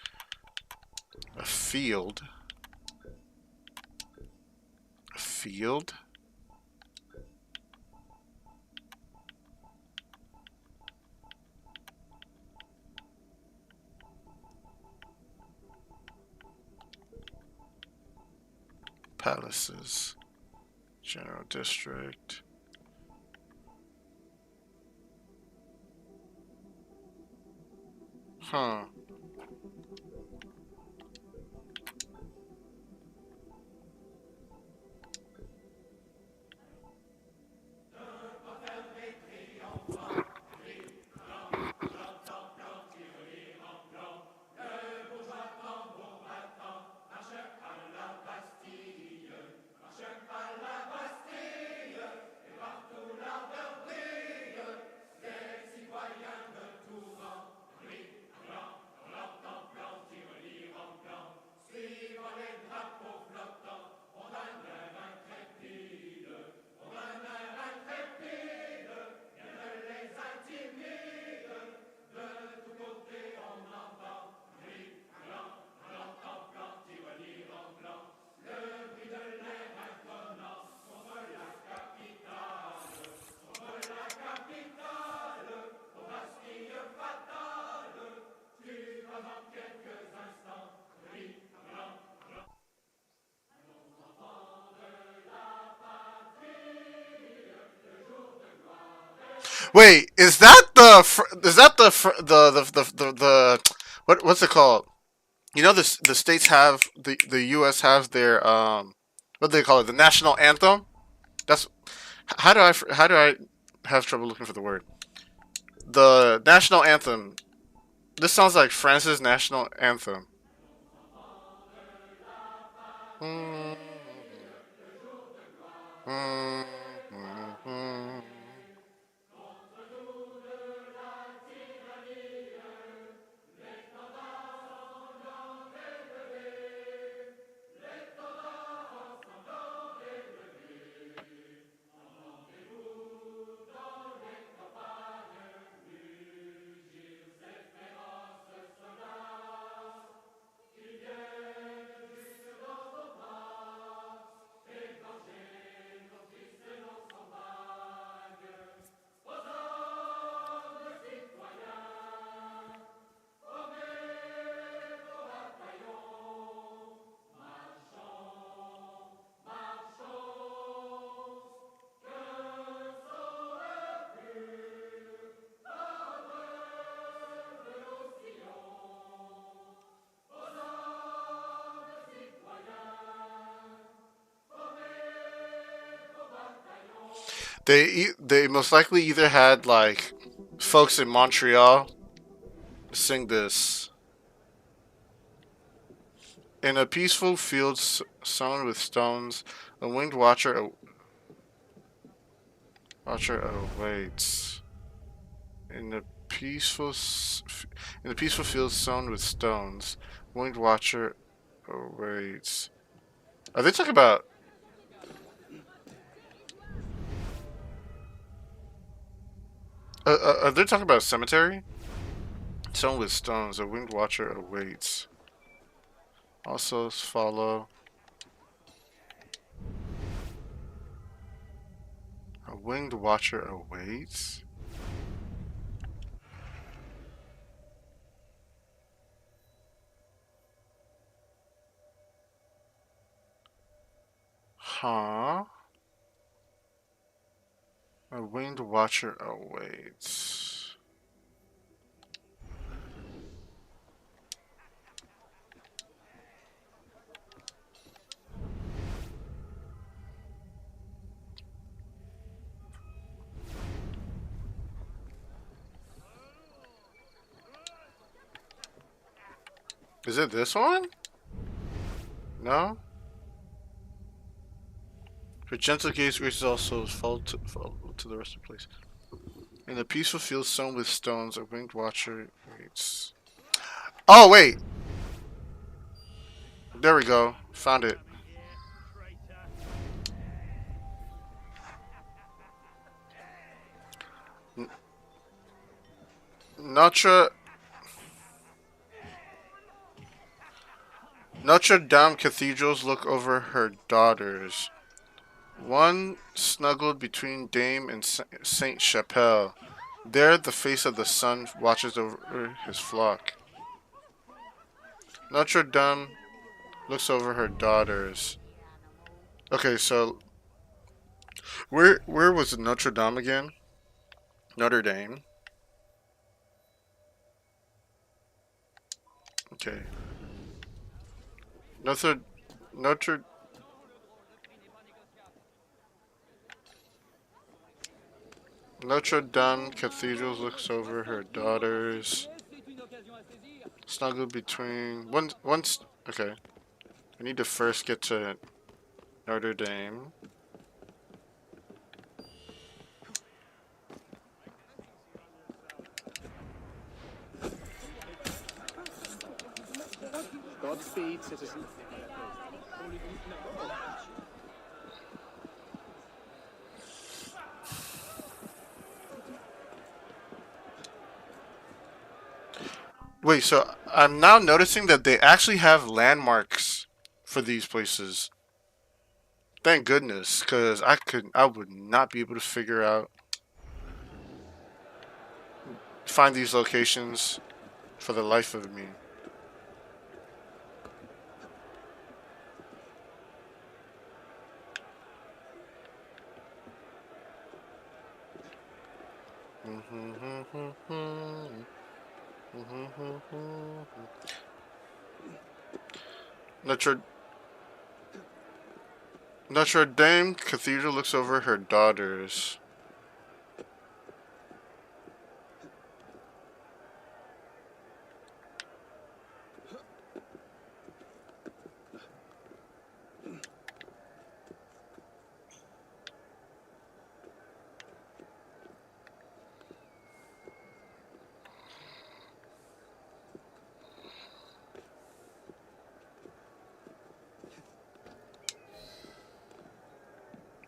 A field. A field? Palaces. General District. Huh. Wait, is that the what's it called? You know, the states have the U.S. has their what do they call it? The national anthem. That's how do I have trouble looking for the word? The national anthem. This sounds like France's national anthem. Mm, mm, mm, mm. They most likely either had like folks in Montreal sing this. In a peaceful field sown with stones, a winged watcher awaits. In a peaceful field sown with stones, winged watcher awaits. Are they talking about? Are they talking about a cemetery? Sown with stones, a winged watcher awaits. Also follow. A winged watcher awaits? Huh? A winged watcher awaits. Is it this one? No? Her gentle gaze graces all souls, fall to the rest of the place. In the peaceful field sown with stones, a winged watcher waits. Oh, wait! There we go. Found it. Notre Dame cathedrals look over her daughters. One snuggled between Dame and Saint Chapelle. There the face of the sun watches over his flock. Notre Dame looks over her daughters. Okay, so where was Notre Dame again? Notre Dame. Okay. Notre Dame Cathedral looks over her daughters. Snuggled between once. Okay. I need to first get to Notre Dame. Godspeed, citizen. Wait, so I'm now noticing that they actually have landmarks for these places. Thank goodness, because I would not be able to find these locations for the life of me. Notre Dame Cathedral looks over her daughters.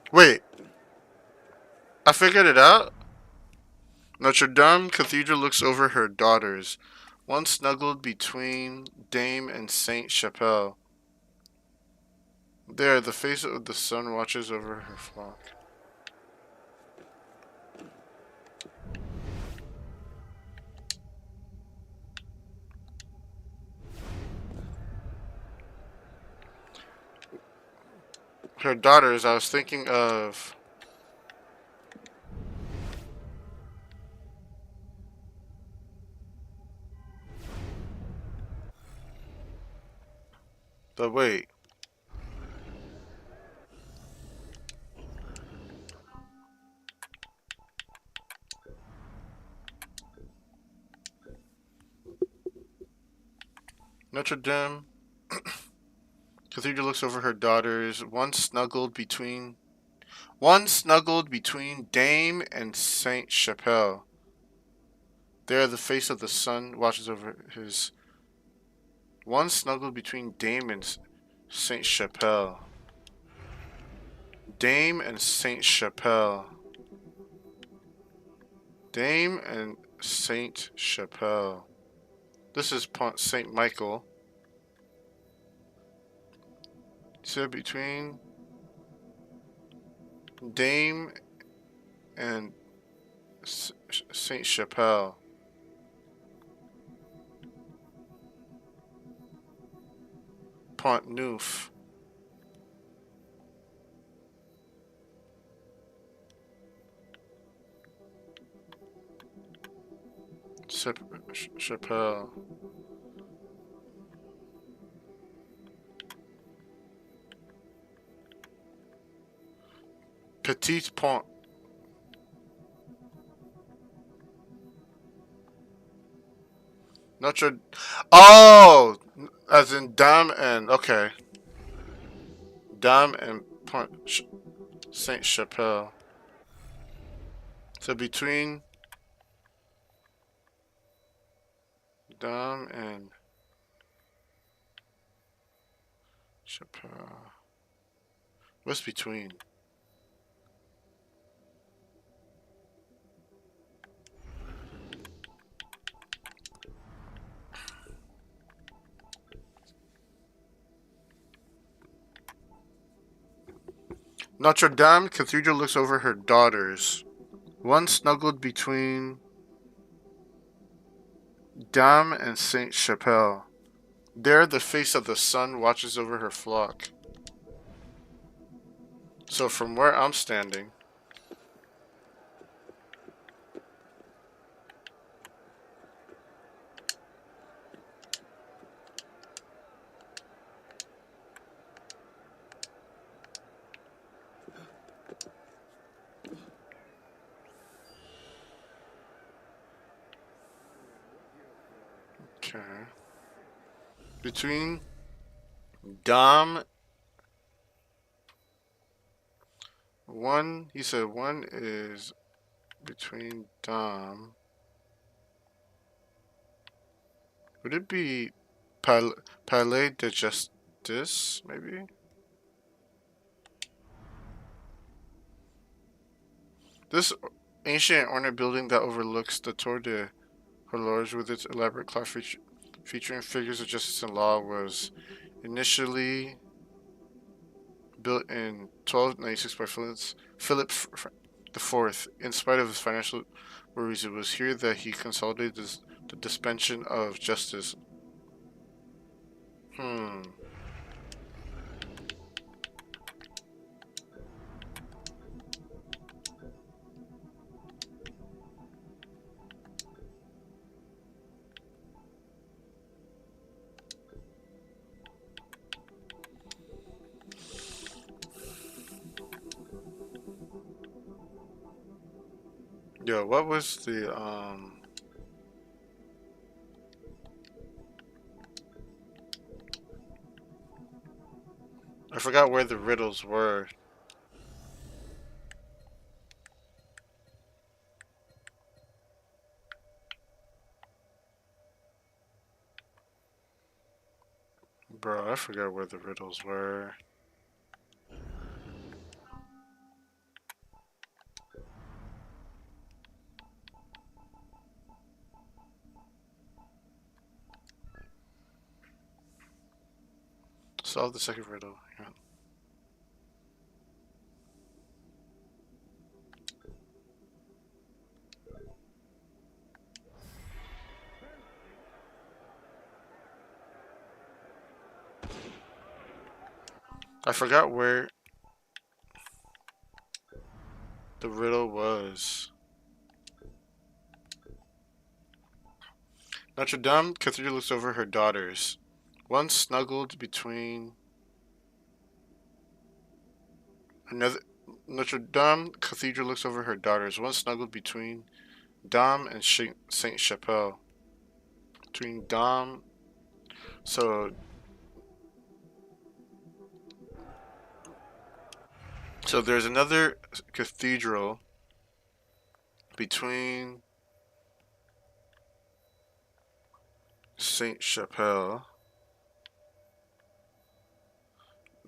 Wait, I figured it out. Notre Dame Cathedral looks over her daughters. One snuggled between Dame and Saint Chapelle. There, the face of the sun watches over her flock. Her daughters, I was thinking of... But wait. Notre Dame Cathedral looks over her daughters. One snuggled between Dame and Saint Chapelle. There, the face of the sun watches over his... One snuggled between Dame and Saint Chapelle. Dame and Saint Chapelle. Dame and Saint Chapelle. This is Pont Saint Michael. So between Dame and Saint Chapelle. Pont Neuf. Chapelle. Petit Pont. Notre. Oh, as in Dame and okay. Dame and Pont Saint Chapelle. So between Dame and Chapelle. What's between? Notre Dame Cathedral looks over her daughters. One snuggled between Dame and Saint Chapelle. There, the face of the sun watches over her flock. So from where I'm standing, okay, between Dame, he said one is between Dame. Would it be Palais de Justice, maybe? This ancient ornate building that overlooks the Tour de Horloge with its elaborate clock featuring figures of justice and law was initially built in 1296 by Philip IV. In spite of his financial worries, it was here that he consolidated the dispensation of justice. Yo, what was the I forgot where the riddles were. Bro, I forgot where the riddles were. Solve the second riddle. Yeah. I forgot where the riddle was. Notre Dame Cathedral looks over her daughters. One snuggled between another. Notre Dame Cathedral looks over her daughters. One snuggled between Dame and Saint Chapelle. Between Dame. So there's another cathedral between Saint Chapelle.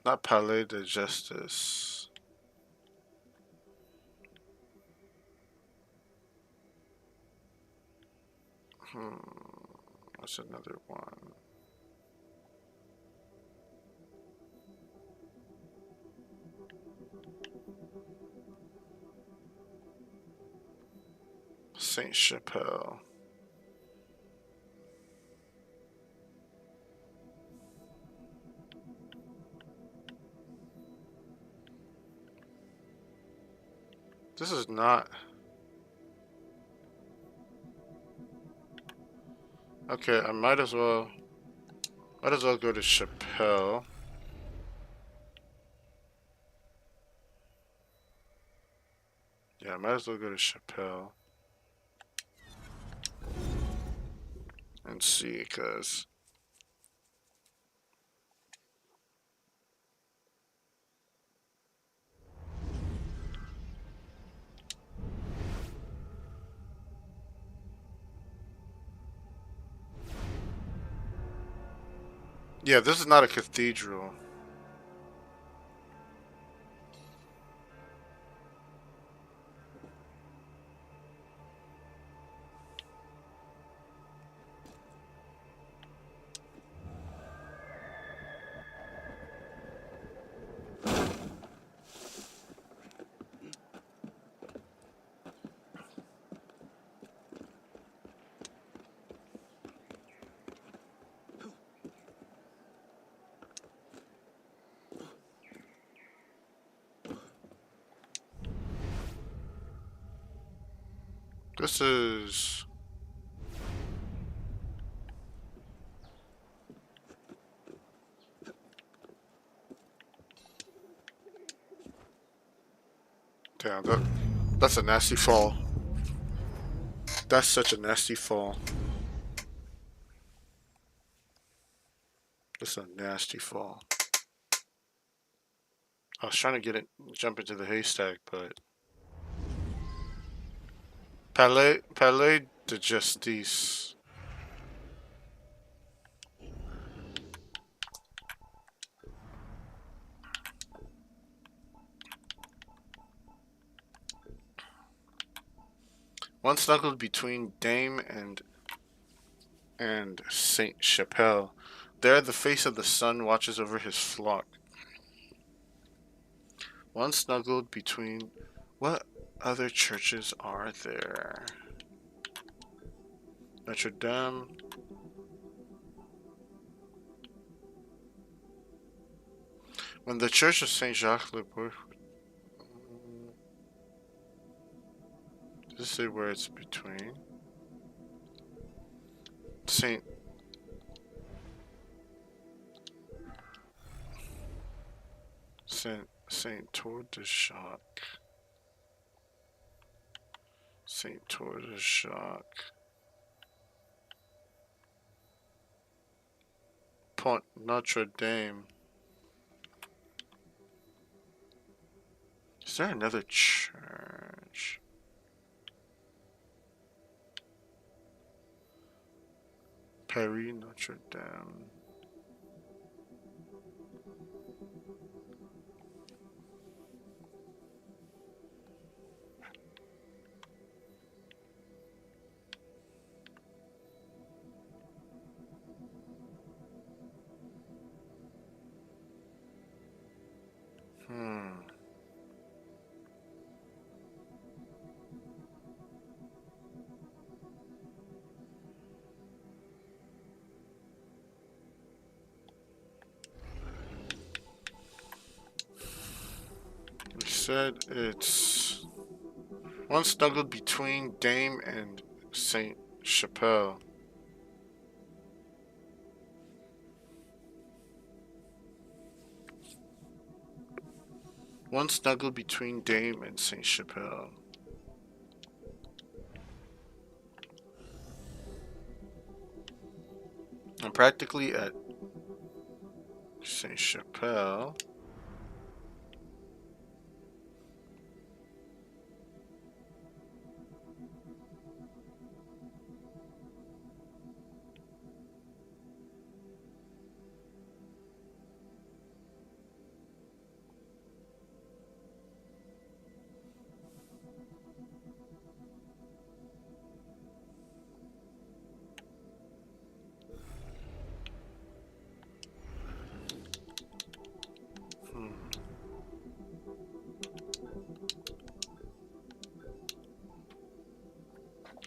Not Palais de Justice. What's another one? Saint Chapelle. This is not... Okay, I might as well go to Chapelle. Yeah, I might as well go to Chapelle and see, because yeah, this is not a cathedral. This is... Damn, that's a nasty fall. That's such a nasty fall. That's a nasty fall. I was trying to jump into the haystack, but... Palais de Justice. One snuggled between Dame and Saint Chapelle. There the face of the sun watches over his flock. One snuggled between... What other churches are there? Notre Dame. When the Church of Saint Jacques Le Bourg... Does it say where it's between? Saint Tour de Jacques. Saint Tour de Jacques. Pont Notre Dame. Is there another church? Paris Notre Dame. Said it's one snuggled between Dame and Saint Chapelle. One snuggled between Dame and Saint Chapelle. I'm practically at Saint Chapelle.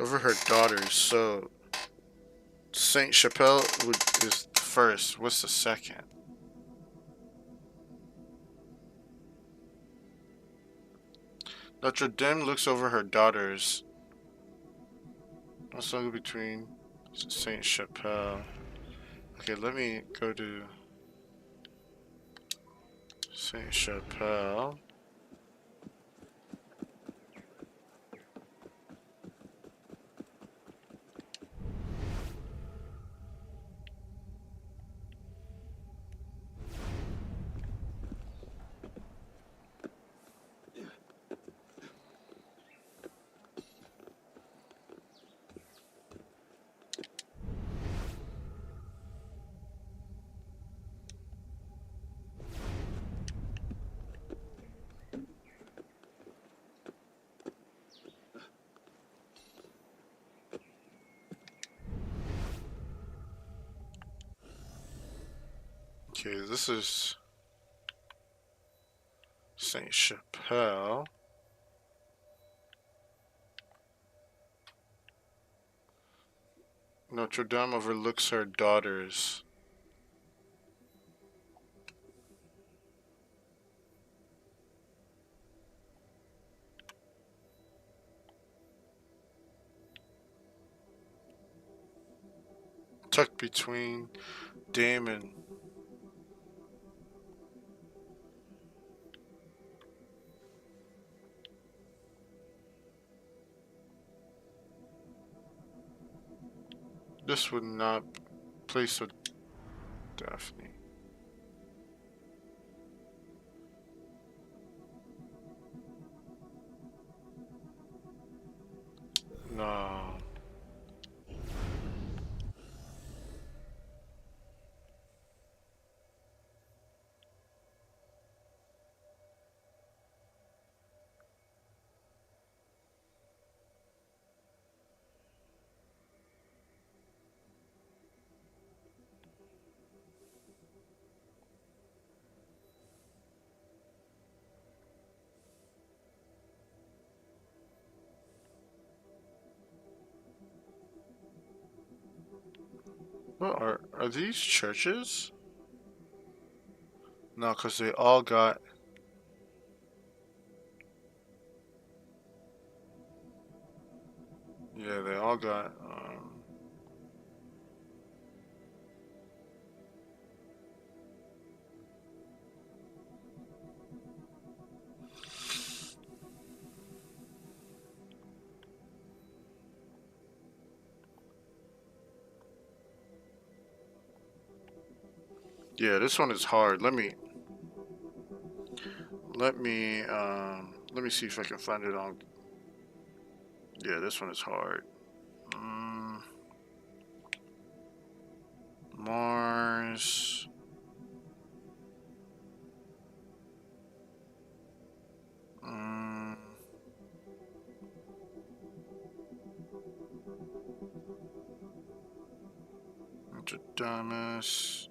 Over her daughters. So Saint Chapelle is the first. What's the second? Notre Dame looks over her daughters. Also between Saint Chapelle. Okay, let me go to Saint Chapelle. Okay, this is Saint Chapelle. Notre Dame overlooks her daughters. Tucked between Dame and this would not place with Daphne. No. What are these churches? No, because they all got. Yeah, they all got. Yeah, this one is hard. Let me see if I can find it on. Yeah, this one is hard. Mars. Nostradamus.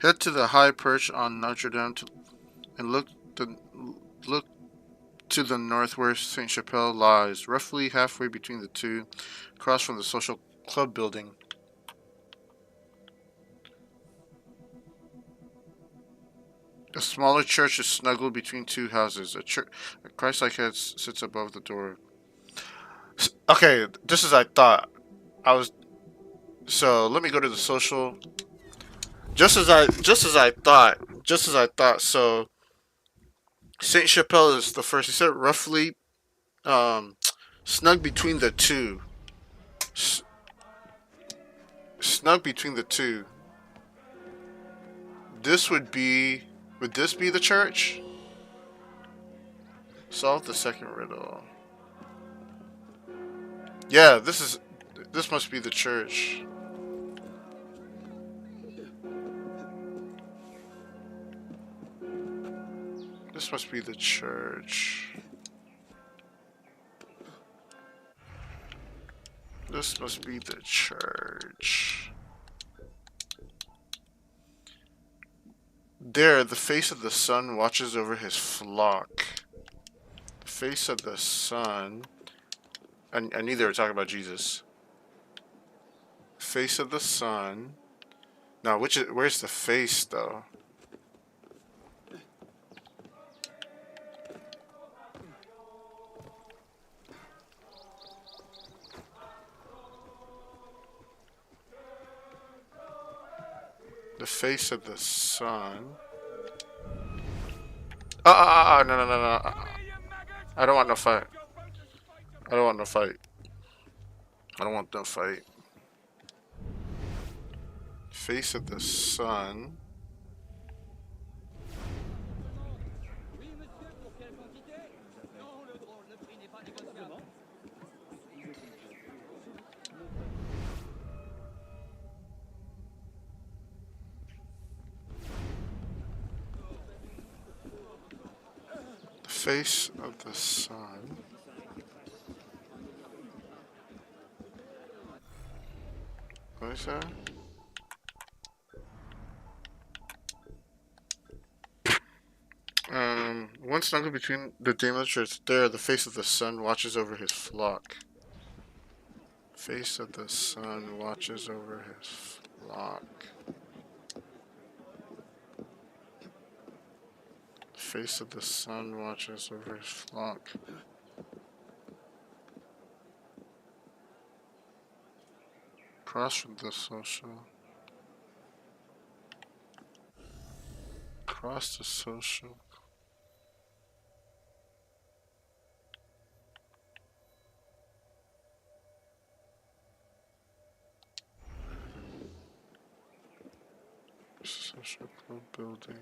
Head to the high perch on Notre Dame and look to the north where Saint Chapelle lies, roughly halfway between the two, across from the social club building. A smaller church is snuggled between two houses. A Christ-like head sits above the door. Okay, just as I thought. So let me go to the social. Just as I thought. So Saint Chapelle is the first. He said roughly, snug between the two. Snug between the two. This would be. Would this be the church? Solve the second riddle. Yeah, this must be the church. This must be the church. This must be the church. There, the face of the sun watches over his flock. The face of the sun. I knew they were talking about Jesus. Face of the sun. Now, where's the face though? The face of the sun. No. I don't want no fight. I don't want no fight. I don't want no fight. Face of the sun. Face of the sun. What is that? One snuggled between the demonstrates there, the face of the sun watches over his flock. Face of the sun watches over his flock. Face of the sun watches over his flock. Cross from the social. Cross the social. Social club building.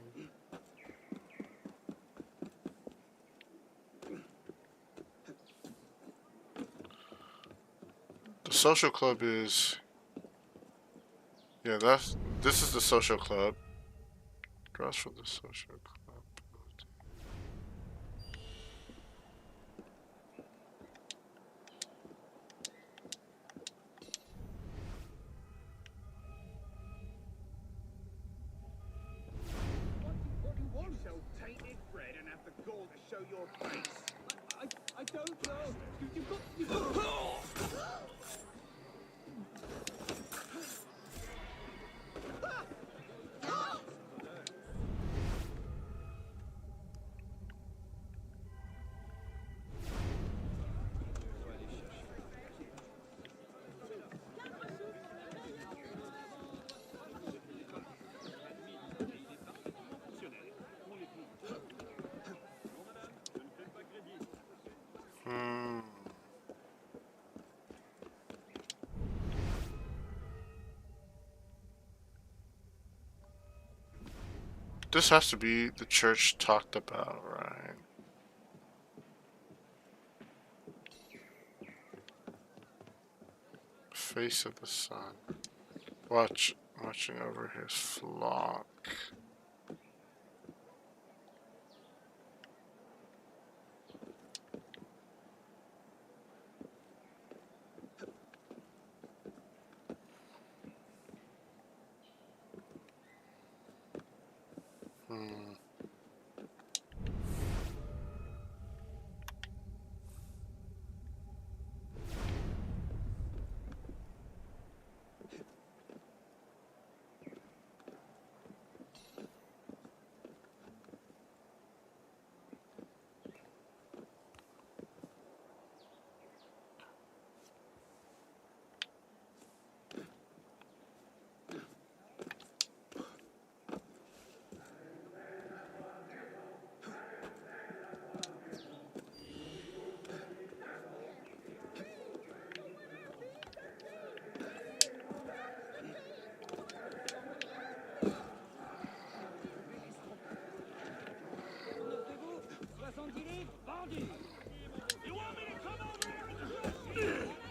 The social club is, yeah, this is the social club. Cross from the social club building. What do you want? Sell tainted bread and have the gall to show your face. I don't know. You've got. This has to be the church talked about, right? Face of the sun. Watching over his flock.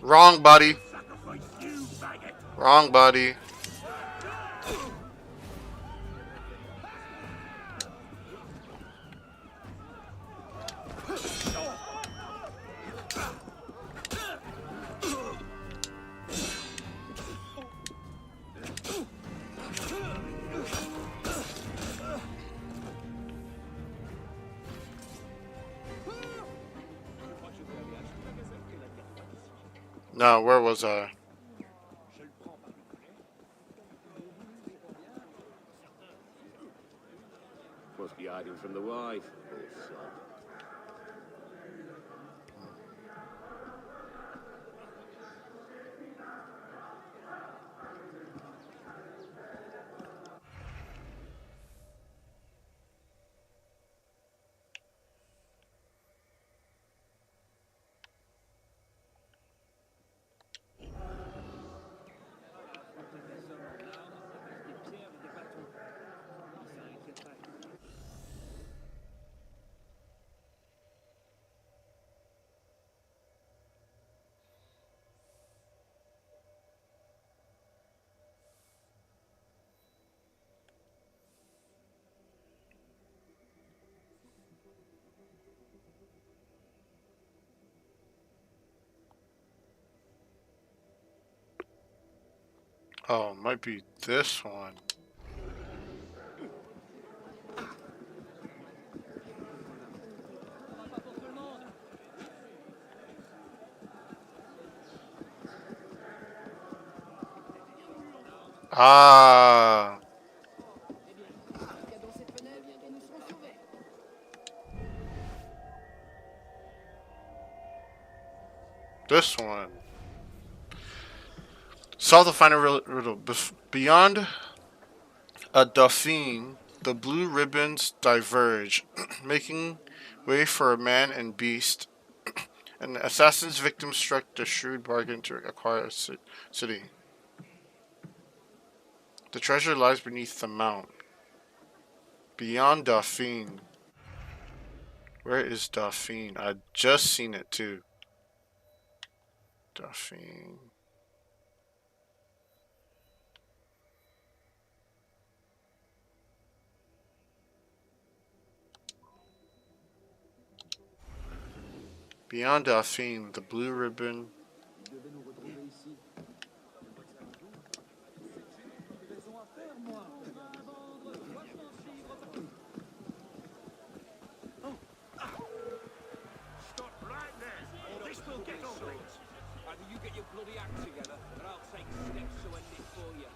Wrong, buddy. Wrong, buddy. No, where was I? Must be hiding from the wife. Poor sod. Oh, it might be this one. Ah, this one. Solve the final riddle. Beyond a Dauphine, the blue ribbons diverge, making way for a man and beast. An assassin's victim struck the shrewd bargain to acquire a city. The treasure lies beneath the mount. Beyond Dauphine. Where is Dauphine? I just seen it too. Dauphine. Beyond Dauphine, the blue ribbon. Stop right there, or this will get ugly. Either you get your bloody act together, or I'll take steps to end it for you.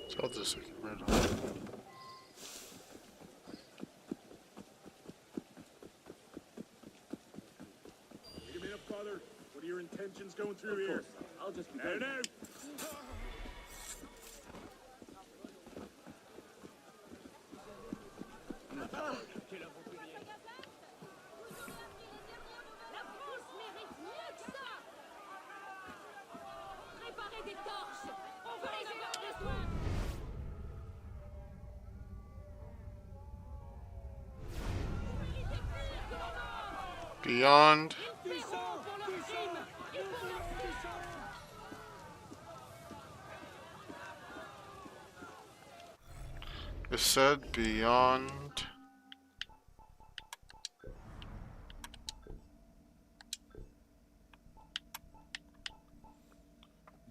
So this we can riddle. Wait a minute, Father. What are your intentions going through here? I'll just be no. La France mérite mieux que ça. Préparez des torches. On va les avoir besoin. Beyond. It said beyond.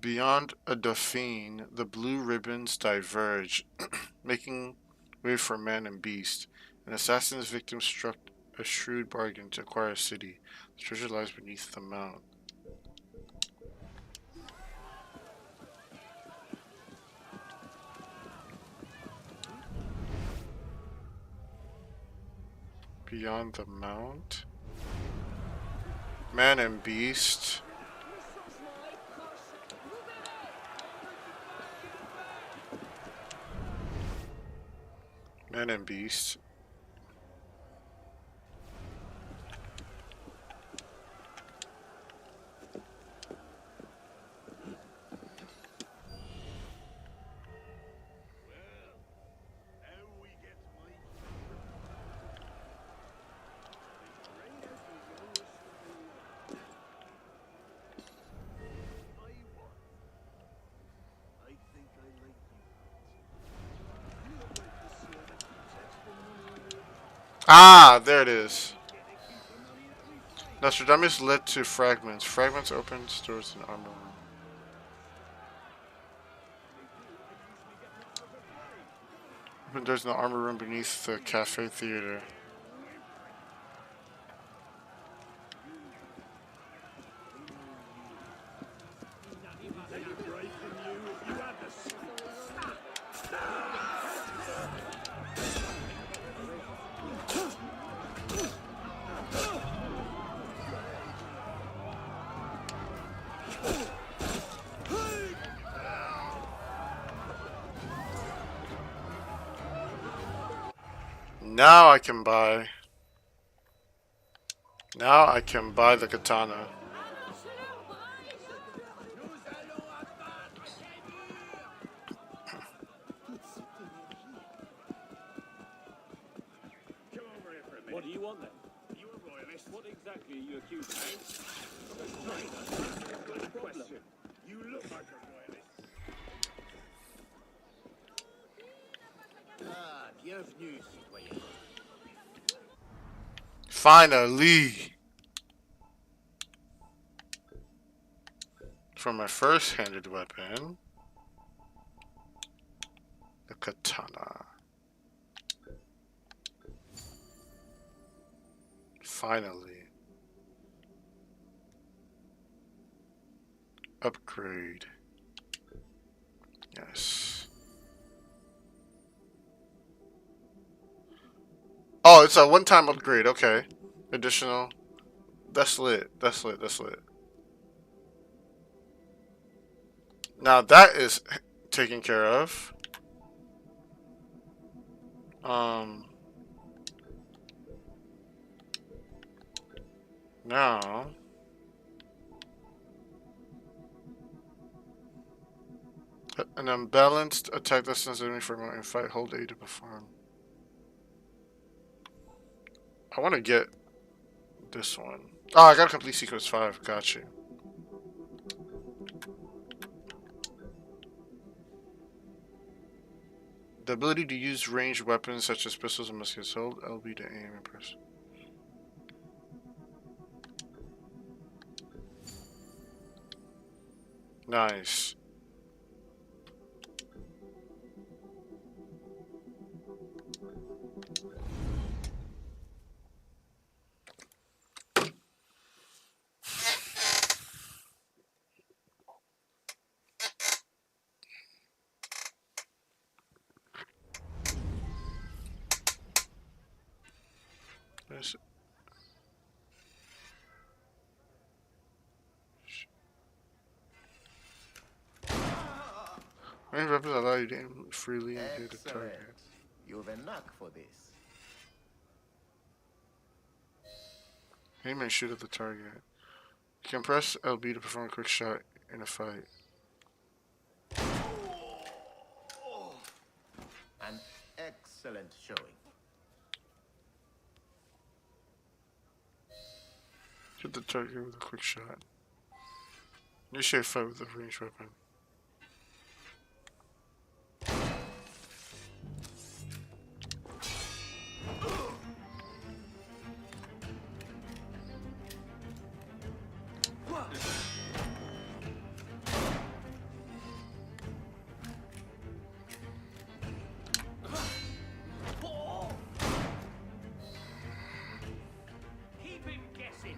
Beyond a Dauphine, the blue ribbons diverge, making way for man and beast. An assassin's victim struck a shrewd bargain to acquire a city. The treasure lies beneath the mount. Beyond the mount? Man and beast. Man and beast. Ah, there it is. Nostradamus led to fragments. Fragments opened stores in armor room. Open doors in the armor room beneath the cafe theater. Now I can buy. Now I can buy the katana. What do you want then? You a royalist? What exactly are you accusing me? Good question. You look like a royalist. Ah, bienvenue, citoyen. Finally! For my first handed weapon, the katana. Finally. Upgrade. Yes. Oh, it's a one-time upgrade. Okay. Additional. That's lit. That's lit. That's lit. Now that is taken care of. Now. An unbalanced attack distance enemy for a moment in fight. Hold A to perform. I want to get this one. Oh, I got a complete sequence 5. Got you. The ability to use ranged weapons such as pistols and muskets. Hold LB to aim and press. Nice. Yes. Range weapons allow you to aim freely and hit a target. You've a knack for this. Aim and shoot at the target. You can press LB to perform a quick shot in a fight. An excellent showing. Hit the target with a quick shot. Initiate a fight with a ranged weapon. Keep him guessing.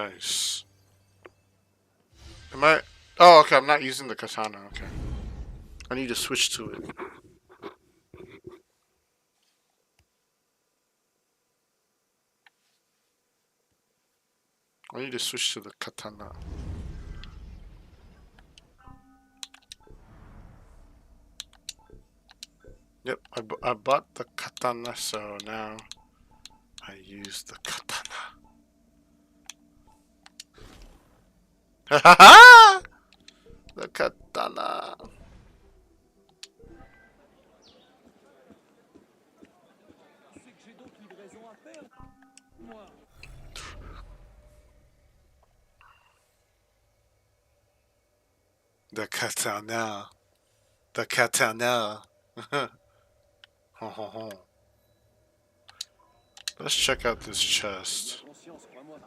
Nice. Am I? Oh, okay. I'm not using the katana. Okay. I need to switch to it. I need to switch to the katana. Yep, I bought the katana, so now I use the katana. Ha ha ha! The katana. C'est que j'ai donc une raison à perdre, moi. The katana. The katana. Ho ho ho. Let's check out this chest. Conscience, crois-moi.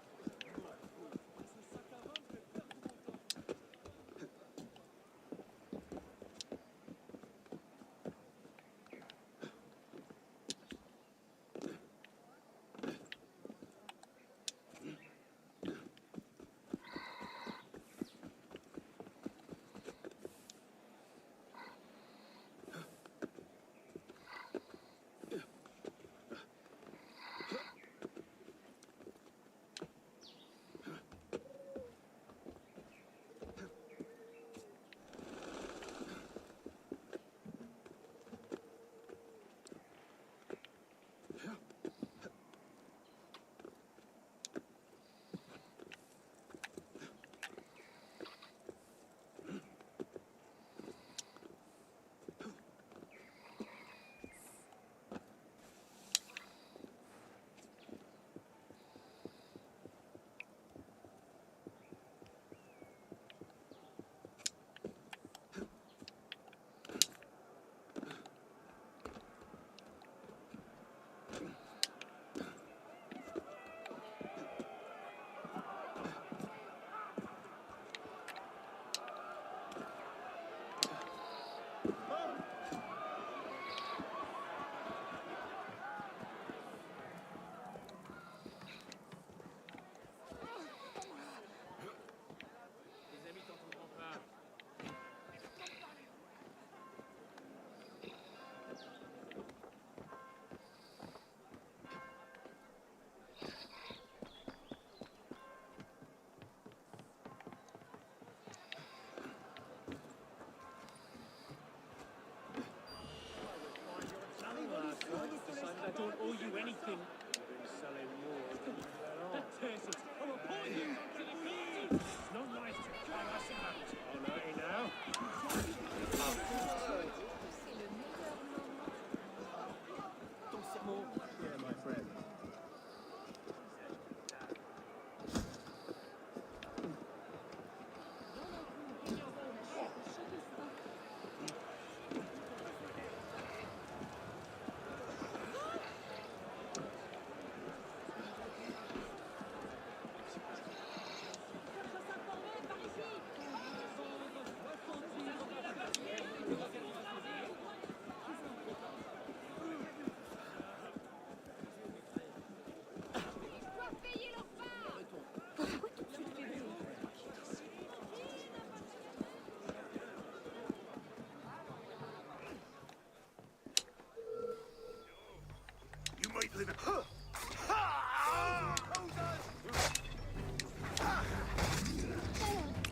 I don't owe you anything. You've been selling more than you let on. That's it. I'll report you to the Cour. It's not nice to climb us about. Oh, no, hey now. Yeah, my friend.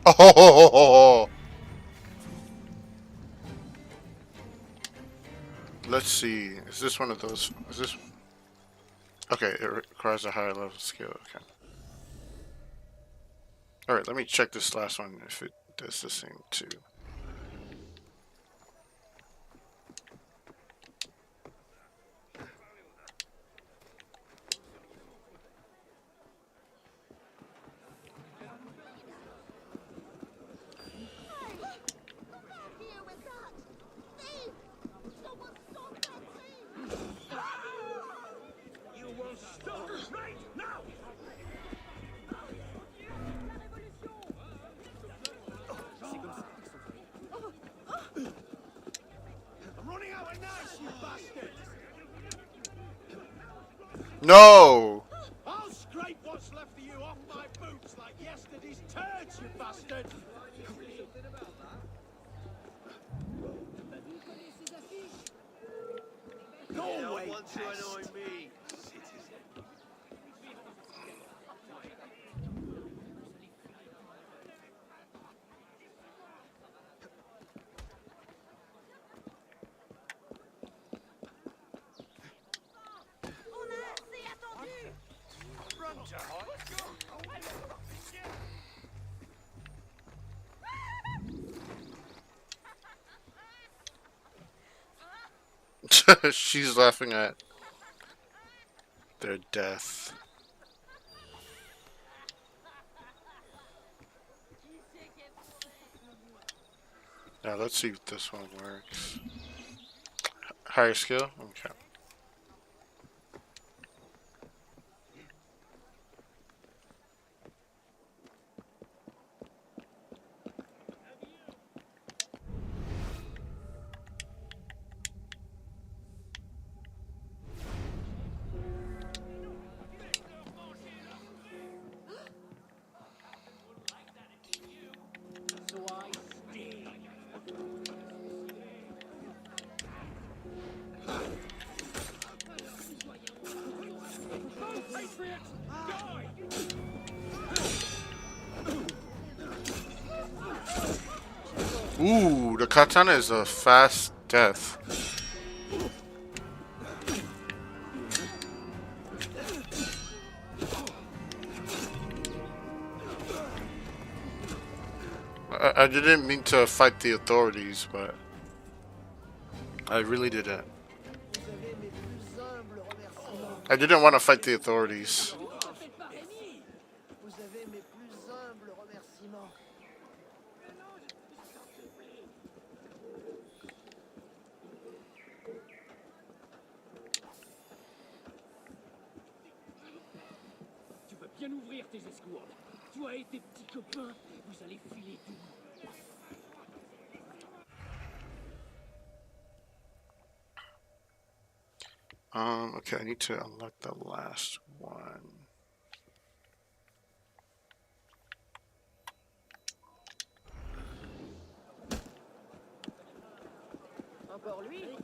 Oh, ho, ho, ho, ho. Let's see. Is this one of those? Is this? Okay, it requires a higher level skill. Okay. All right, let me check this last one if it does the same too. No! I'll scrape what's left of you off my boots like yesterday's turds, you bastard! Go away, want to annoy me, She's laughing at their death. Now let's see if this one works. Higher skill? Okay. Ooh, the katana is a fast death. I didn't mean to fight the authorities, but I really didn't. I didn't want to fight the authorities. Tu peux bien ouvrir tes escourges. Toi et tes petits copains, vous allez filer tout. Okay, I need to unlock the last one. Encore lui?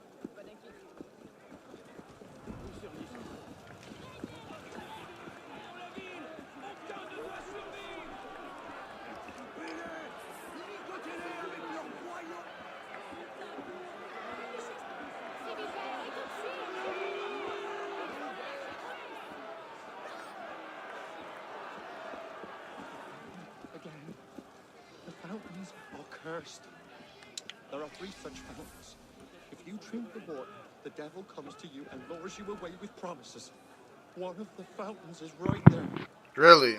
Again, the fountains are cursed. There are 3 such fountains. If you drink the water, the devil comes to you and lures you away with promises. One of the fountains is right there. Really?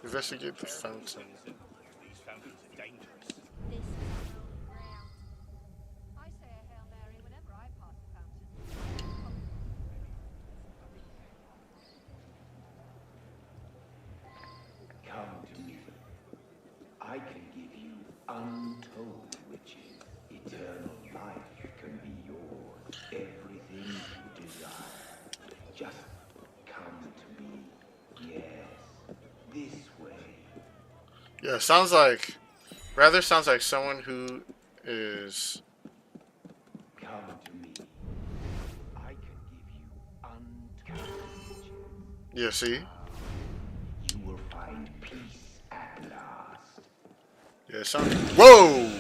Investigate the fountain. These fountains are dangerous. I say a Hail Mary whenever I pass the fountain. Come to me. I can give you untold riches. Eternal life can be yours. Everything you desire. Just come to me. Yes, this way. Yeah, sounds like someone who is. Come to me. I can give you untold riches. Yeah, see? You will find peace at last. Yeah, it sounds. Whoa!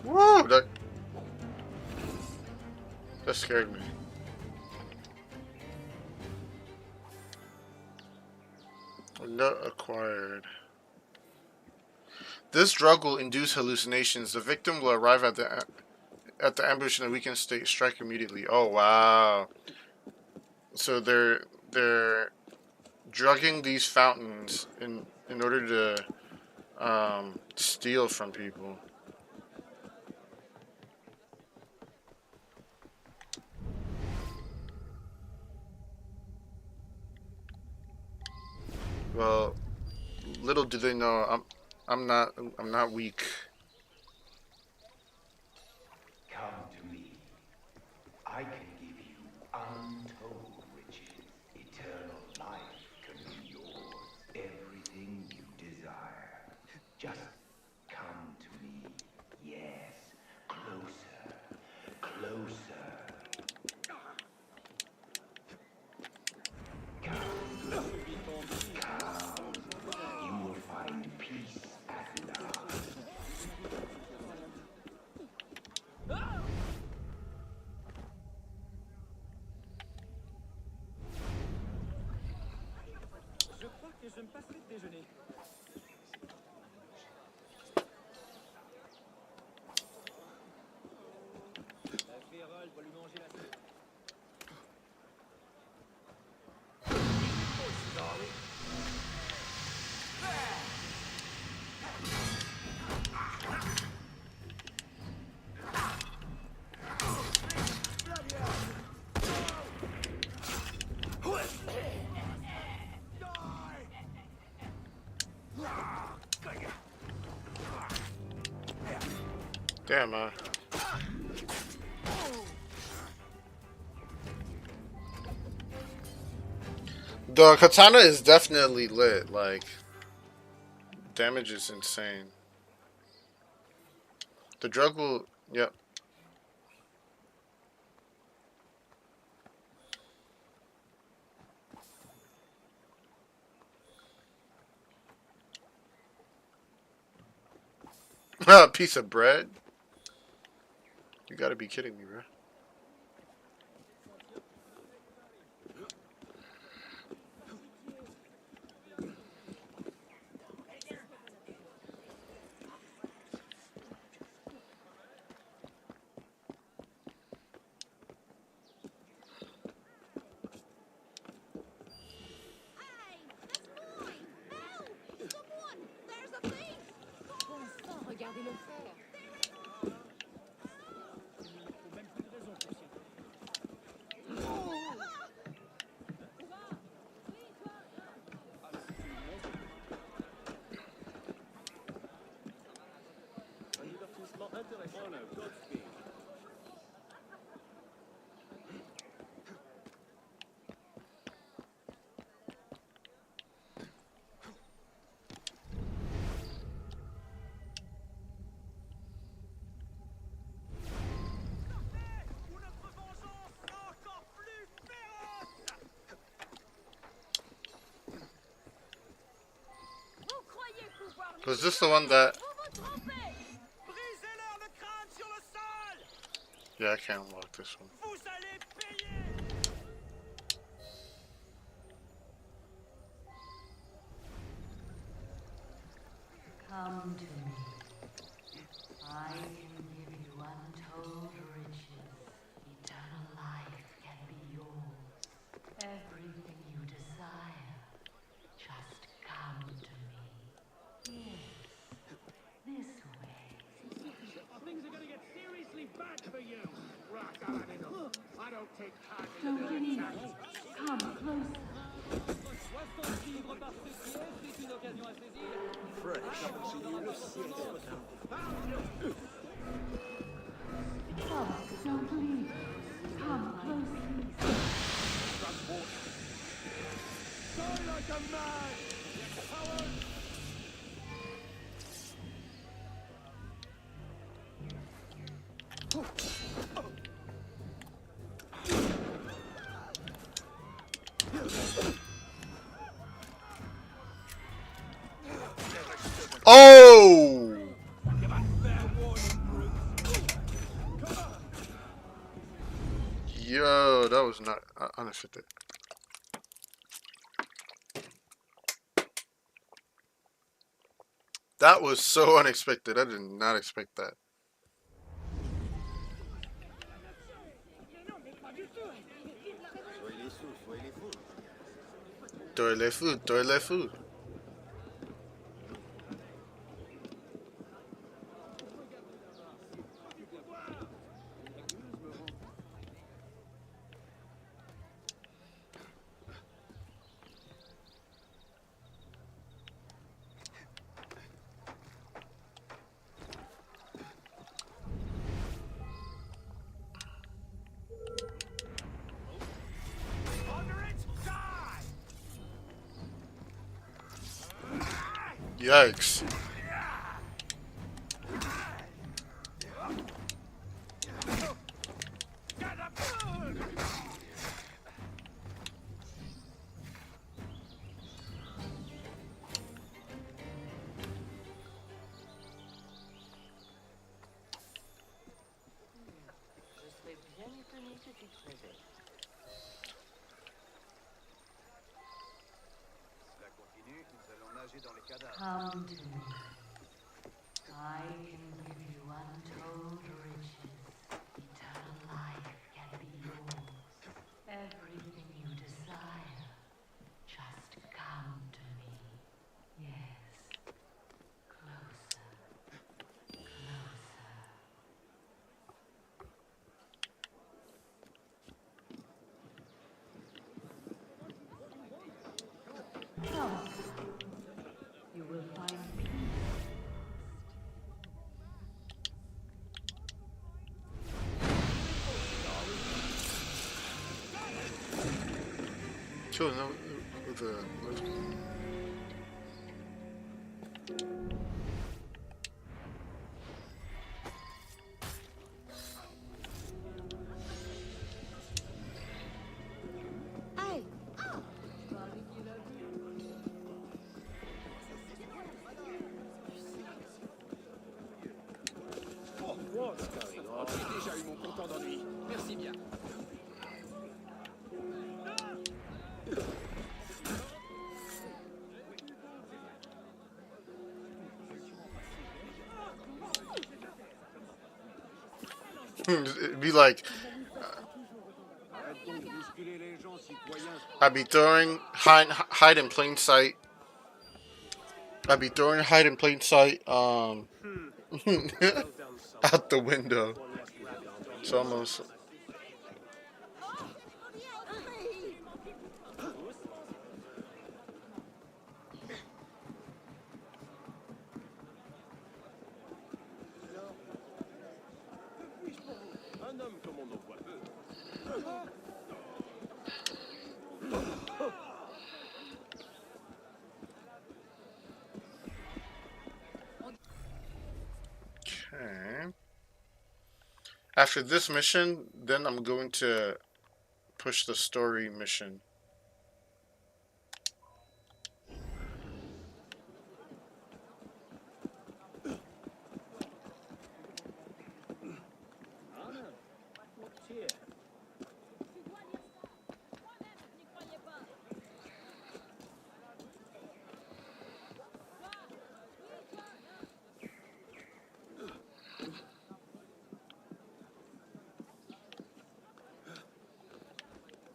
Whoa! That scared me. Note acquired. This drug will induce hallucinations. The victim will arrive at the ambush in a weakened state. Strike immediately. Oh wow! So they're drugging these fountains in order to steal from people. Well, little do they know, I'm not weak. Come to me. I can give you untold riches. Eternal life can be yours. Everything you desire. Just come to me. Yes. Closer. Closer. Come. Come. You will find peace at last. Je crois que je me passerai de déjeuner. La vérole va lui manger la tête. Damn, man. The katana is definitely lit. Like, damage is insane. The drug will. Yep. A piece of bread? You gotta be kidding me, bro. Regardez-le faire. Un divertissement intéressant. Godspeed. Was this the one that? Yeah, I can't unlock this one. Come to me. I can give you untold riches. Eternal life can be yours. Everything you desire. Just come to me. Yes. This way. Things are going to get seriously bad for you. Right, I've had enough. I don't take part in Don't the leave. attack. Come closer. Don't leave. Come closer. Die like a man! Coward! Oh! Yo, that was not unexpected. That was so unexpected. I did not expect that. Toilet food, toilet food. Yikes. Come to me. I can give you untold riches. Eternal life can be yours. Everything you desire. Just come to me. Yes. Closer. Closer. Closer. You will find peace. Sure, no, with the lift. Hey! What's going on? J'ai déjà eu mon compte d'ennui. Merci bien. It'd be like I'd be throwing hide in plain sight. I'd be throwing hide in plain sight out the window. It's almost Un homme comme on en voit peu. okay. After this mission, then I'm going to push the story mission.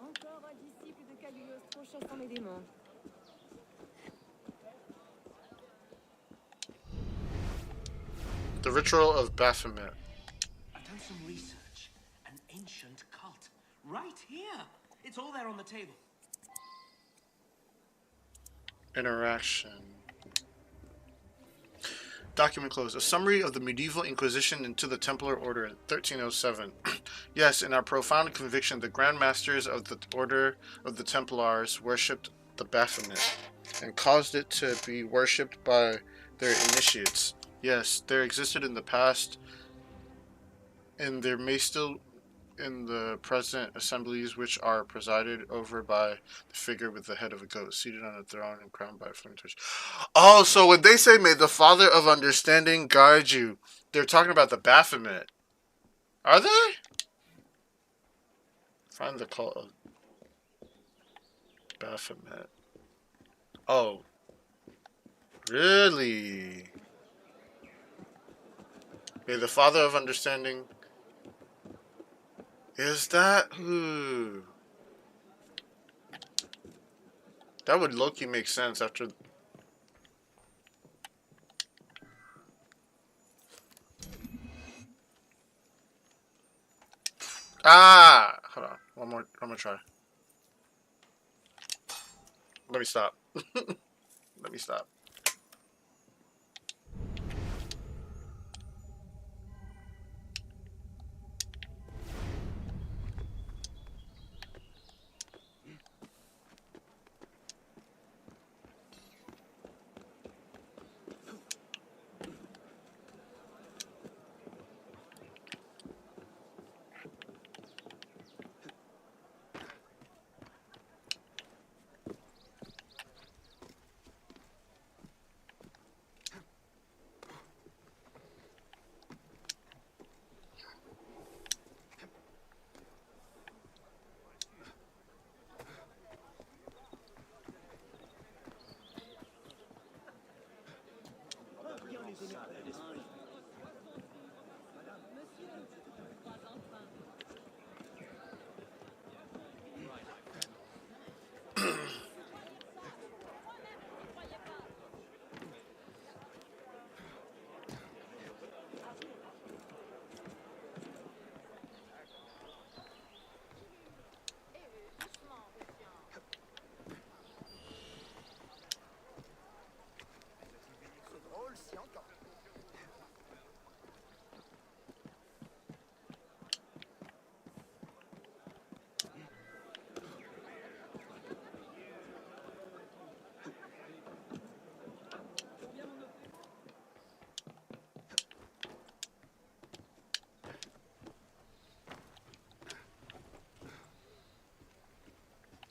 Encore un disciple de Cagliostro chassant les démons. The Ritual of Baphomet. I've done some research. An ancient cult. Right here. It's all there on the table. Interaction. Document closed. A summary of the medieval Inquisition into the Templar Order in 1307. Yes, in our profound conviction, the Grand Masters of the Order of the Templars worshipped the Baphomet and caused it to be worshipped by their initiates. Yes, there existed in the past, and there may still in the present assemblies which are presided over by the figure with the head of a goat seated on a throne and crowned by a flaming torch. Oh, so when they say may the Father of Understanding guide you, they're talking about the Baphomet. Are they? Find the cult of Baphomet. Oh. Really? May the Father of Understanding... Is that who? That would low-key make sense after... Ah! Hold on. One more try. Let me stop. Let me stop.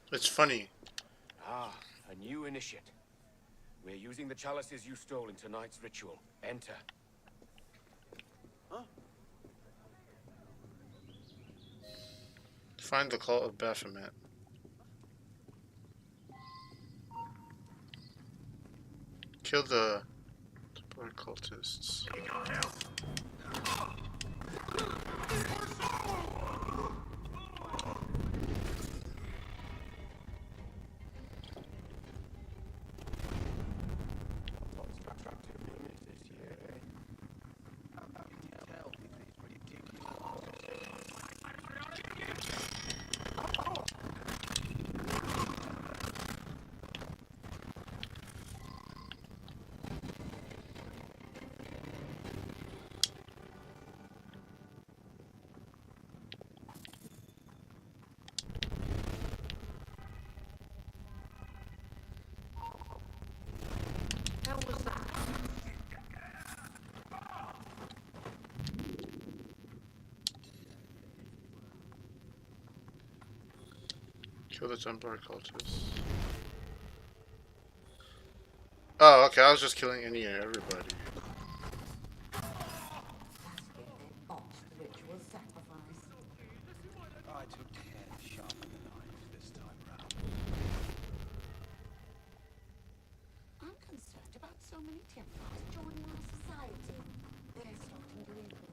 It's funny. Ah, a new initiate. We're using the chalices you stole in tonight's ritual. Enter. Huh? Find the cult of Baphomet. Kill the blood cultists. Kill the Templar cultists. Oh, okay, I was just killing any and everybody. I took care to sharpen the knife this time round. I'm concerned about so many Templars joining our society. They're starting to influence.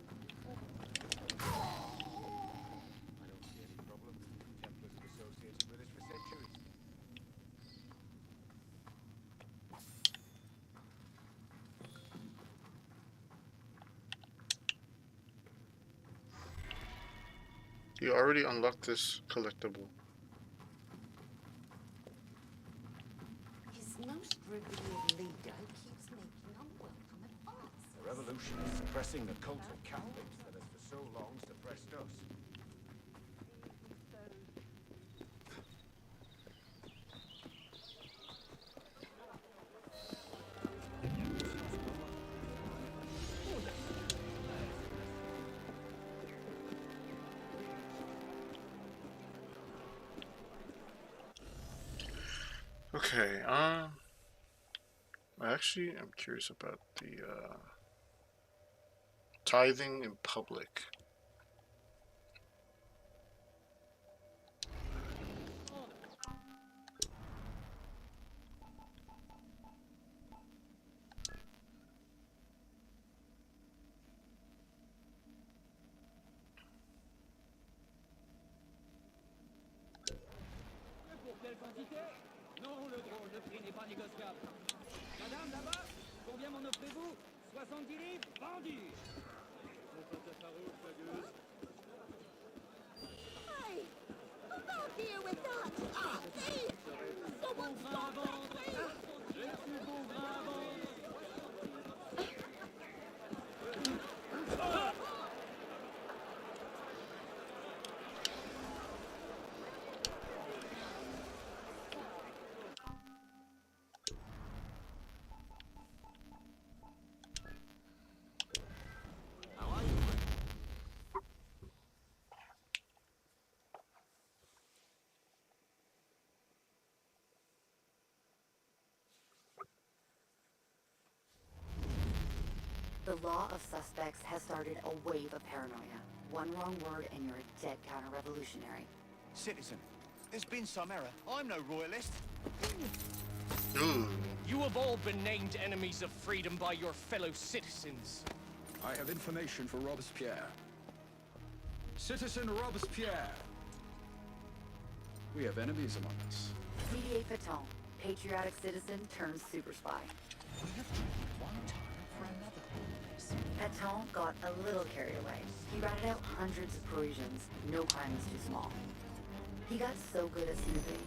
I don't see any problem. Templars have associated with us for centuries. You already unlocked this collectible. His most revered leader keeps making unwelcome advances. The revolution is suppressing the cult of Catholics that has for so long suppressed us. Okay, actually, I'm curious about the, tithing in public. Pour quelle quantité? Non, le drôle, le prix n'est pas négociable. Madame, là-bas, combien m'en offrez-vous? 70 livres, vendu. Mon pote farouche, la gueuse. Hey! Not here with that! Ah, thief! Someone stop that thief! The law of suspects has started a wave of paranoia. One wrong word and you're a dead counter-revolutionary. Citizen, there's been some error. I'm no royalist. Ooh. You have all been named enemies of freedom by your fellow citizens. I have information for Robespierre. Citizen Robespierre. We have enemies among us. CDA Paton, patriotic citizen turned super spy. We have traded one time for another. Paton got a little carried away. He ratted out hundreds of Parisians. No crime was too small. He got so good at snooping.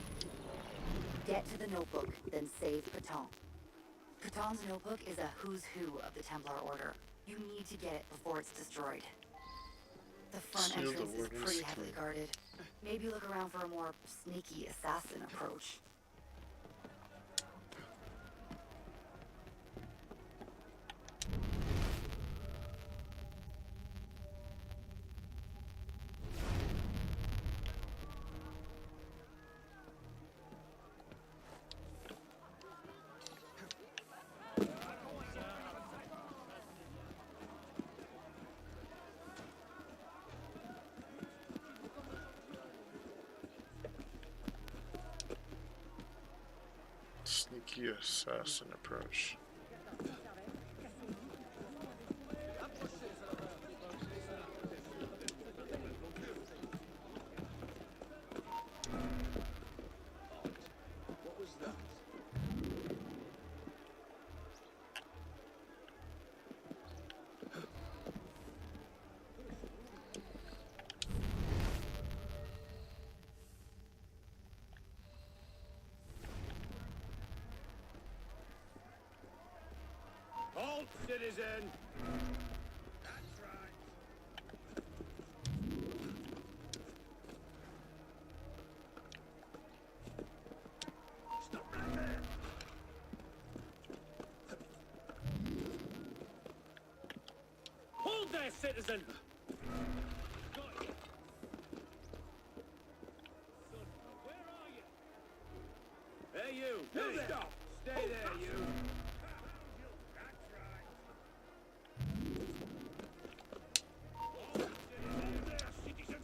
Get to the notebook, then save Paton. Paton's notebook is a who's who of the Templar Order. You need to get it before it's destroyed. The front Seal the entrance is warden's pretty key. heavily guarded. Maybe look around for a more sneaky assassin approach. Sneaky assassin approach. What was that? Halt, citizen! That's right. Stop right there! Hold there, citizen! Got you. Son, where are you? Hey, you! Hey, stop! Stay there, you! That's right. Hold there, citizen!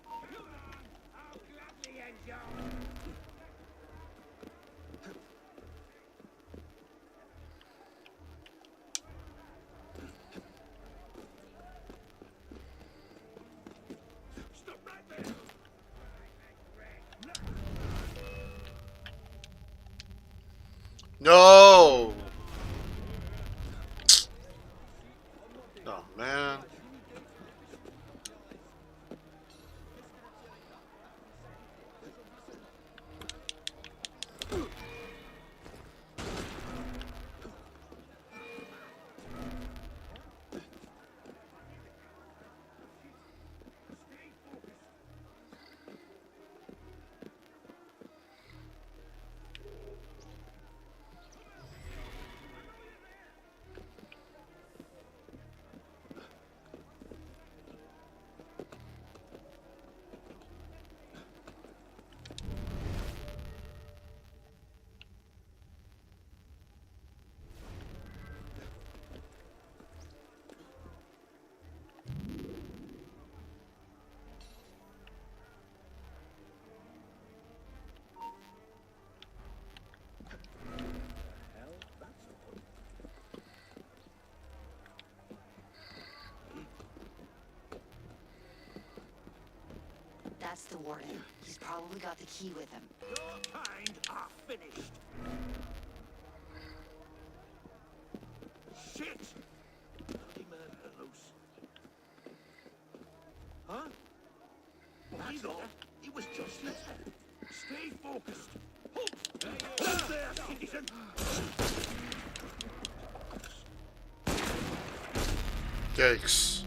Come on! I'll gladly end you! Stop right there! No! Oh man. That's the warden. He's probably got the key with him. Your kind are finished. Shit! Bloody murderer loose. Huh? He's off. He was just there. Stay focused. Hold there, citizen. Yikes.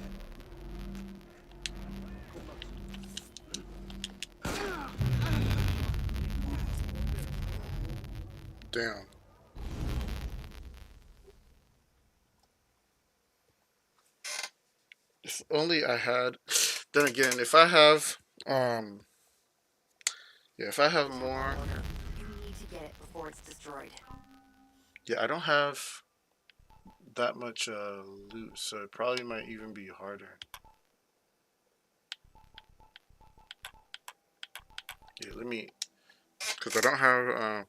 Damn. If only I had. Then again, if I have, yeah, if I have more. You need to get it before it's destroyed. Yeah, I don't have that much loot, so it probably might even be harder. Yeah, let me, because I don't have,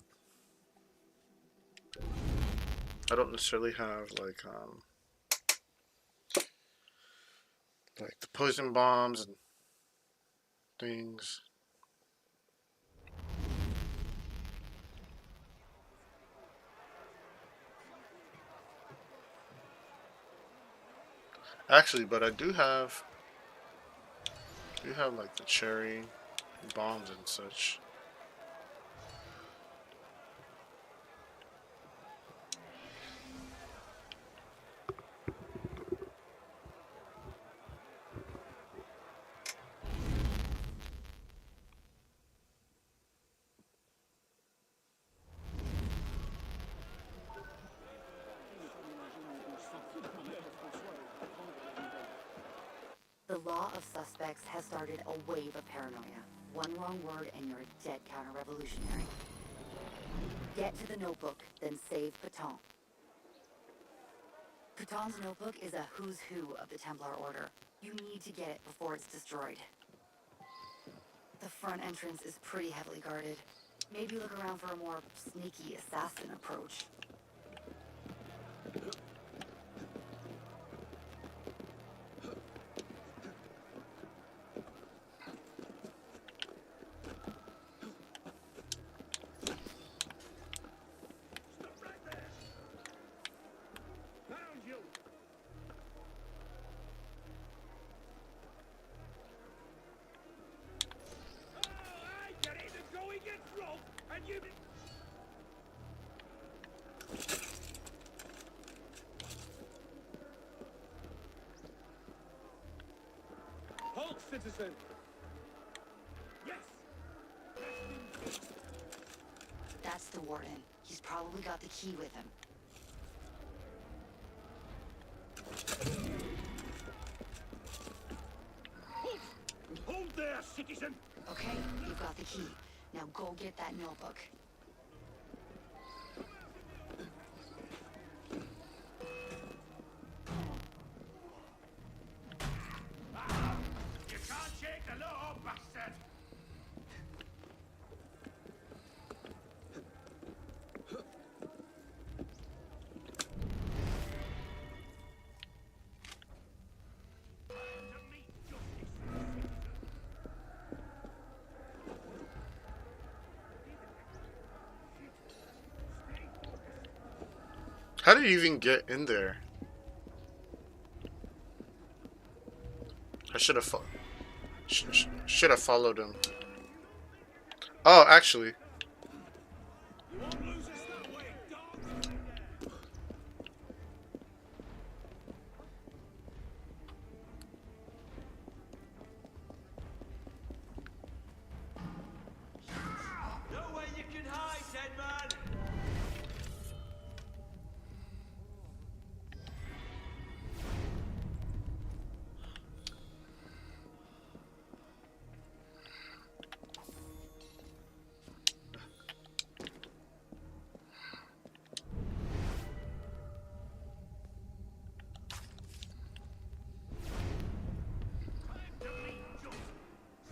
I don't necessarily have like the poison bombs and things. Actually, but I do have like the cherry bombs and such. The law of suspects has started a wave of paranoia. One wrong word and you're a dead counter-revolutionary. Get to the notebook, then save Paton. Paton's notebook is a who's who of the Templar Order. You need to get it before it's destroyed. The front entrance is pretty heavily guarded. Maybe look around for a more sneaky assassin approach. Halt, citizen! Yes! That's the warden. He's probably got the key with him. Hold there, citizen! Okay, you've got the key. Now go get that notebook. You can't shake the law, bastard! How did you even get in there? I should have should have followed him. Oh, actually. Nowhere you can hide, dead man!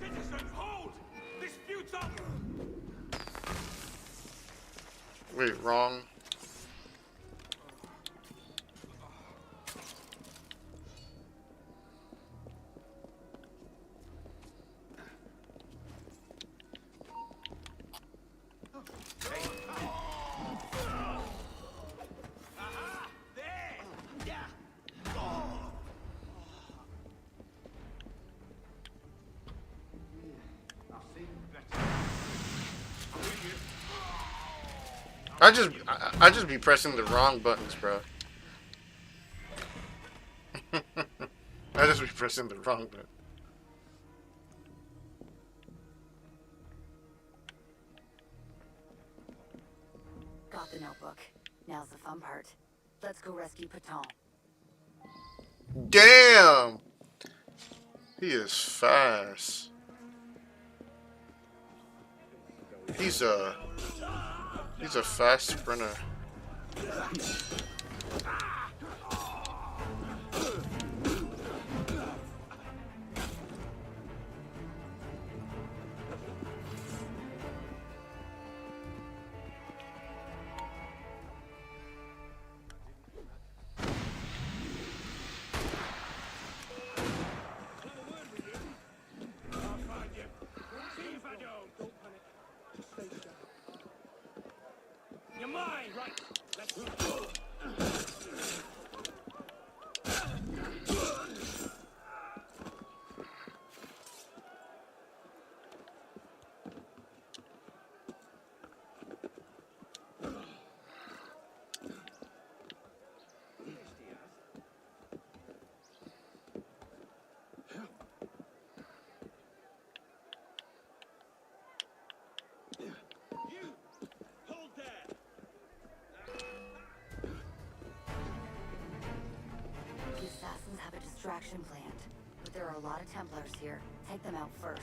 Citizens, hold! Disputes up! Wait, wrong. I just be pressing the wrong buttons, bro. I just be pressing the wrong button. Got the notebook. Now's the fun part. Let's go rescue Paton. Damn! He is fast. He's a fast sprinter. mine! Right, let's go. The assassins have a distraction planned, but there are a lot of Templars here. Take them out first.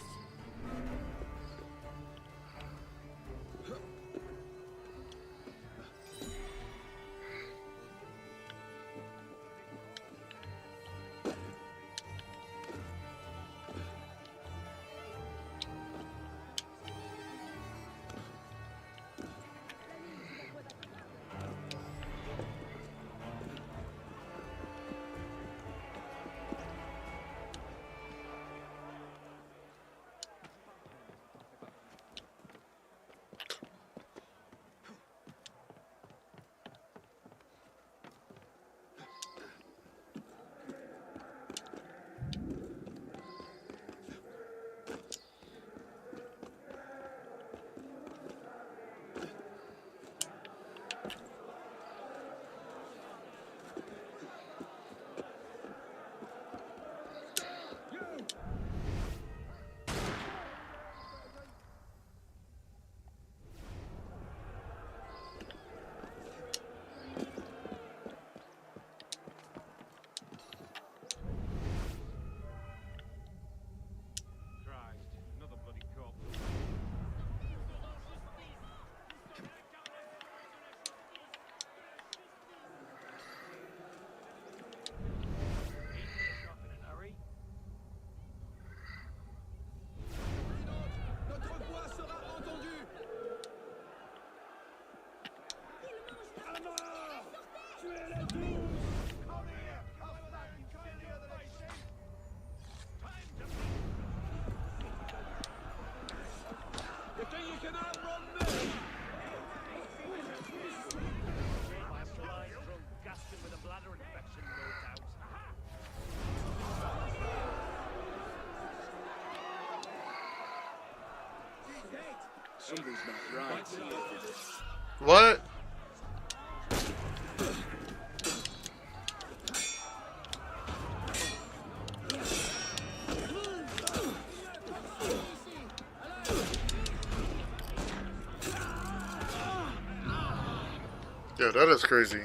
Something's not right. What? Yeah, that is crazy.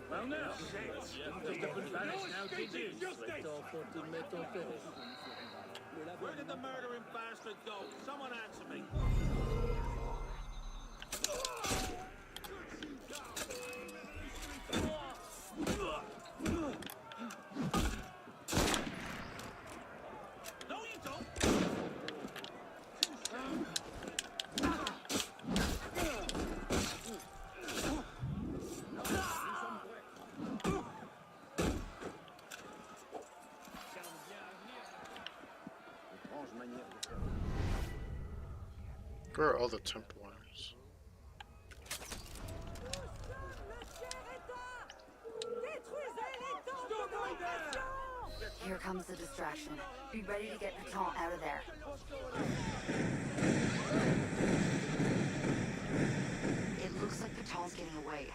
Well, now, just up and vanish now, did you? Where did the murdering bastard go? Someone answer me. No, you don't. Where are all the Templars? Here comes the distraction. Be ready to get Paton out of there. It looks like Paton's getting away.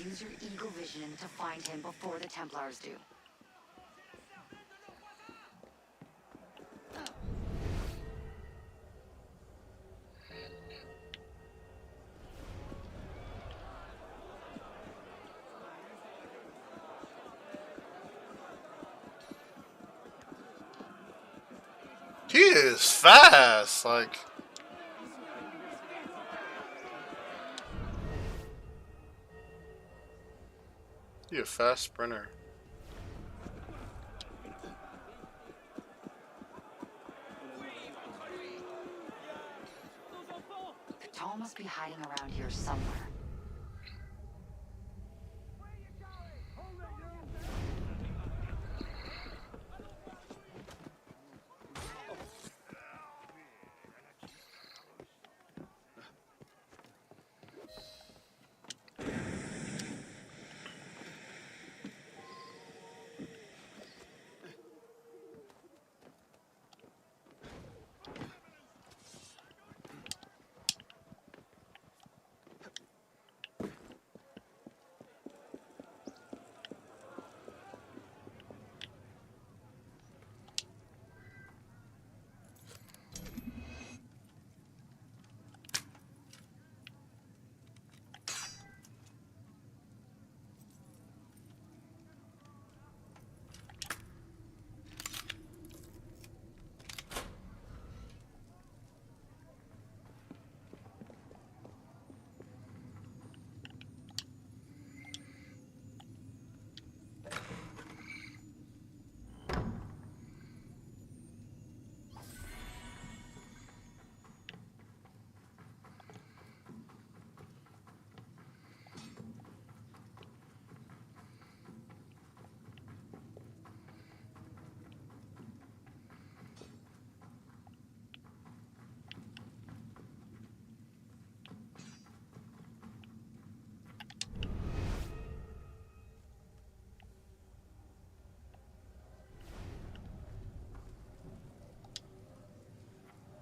Use your eagle vision to find him before the Templars do. He is fast, like. He a fast sprinter. Tom must be hiding around here somewhere.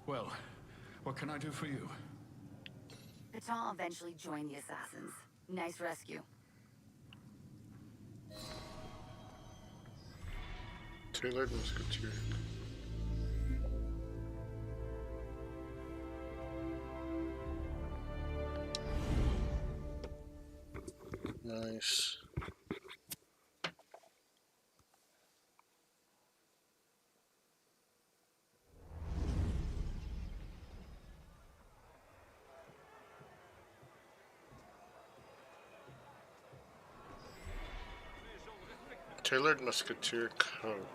Well, what can I do for you? Paton eventually joined the assassins. Nice rescue. Tailored musketeer. Nice. Tailored musketeer coat.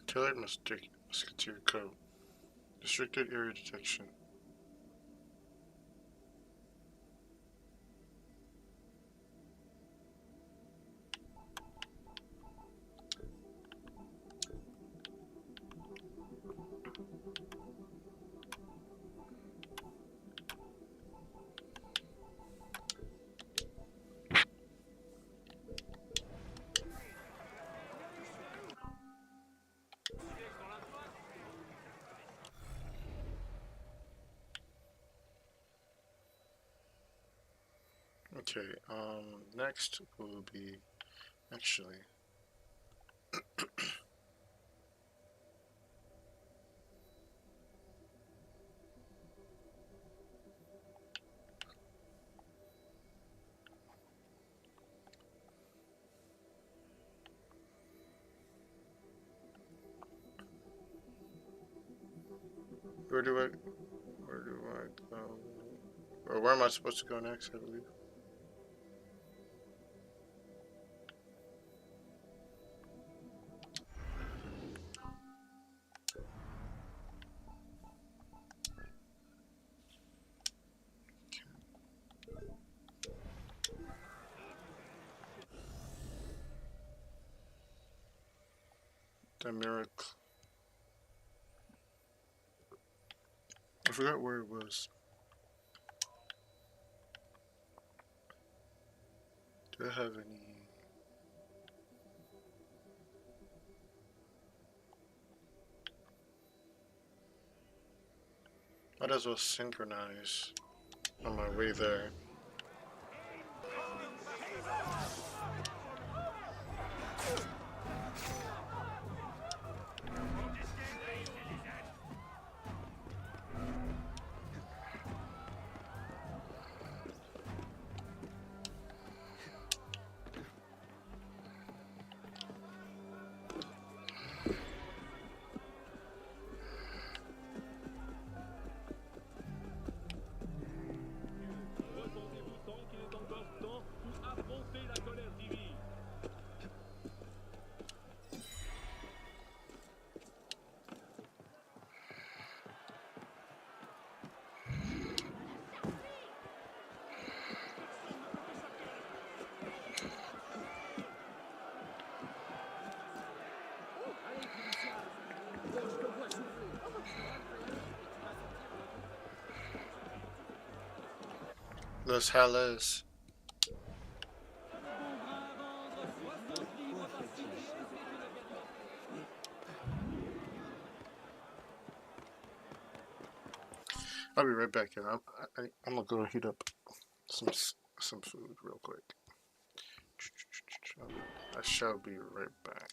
Tailored musketeer coat. Restricted area detection. Okay, next will be, actually, where do I go? Or where am I supposed to go next, I believe? The miracle. I forgot where it was. Do I have any? Might as well synchronize on my way there. Los Hellas. I'll be right back, and I'm gonna go heat up some food real quick. I shall be right back.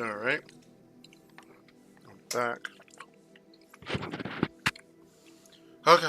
All right. I'm back. Okay.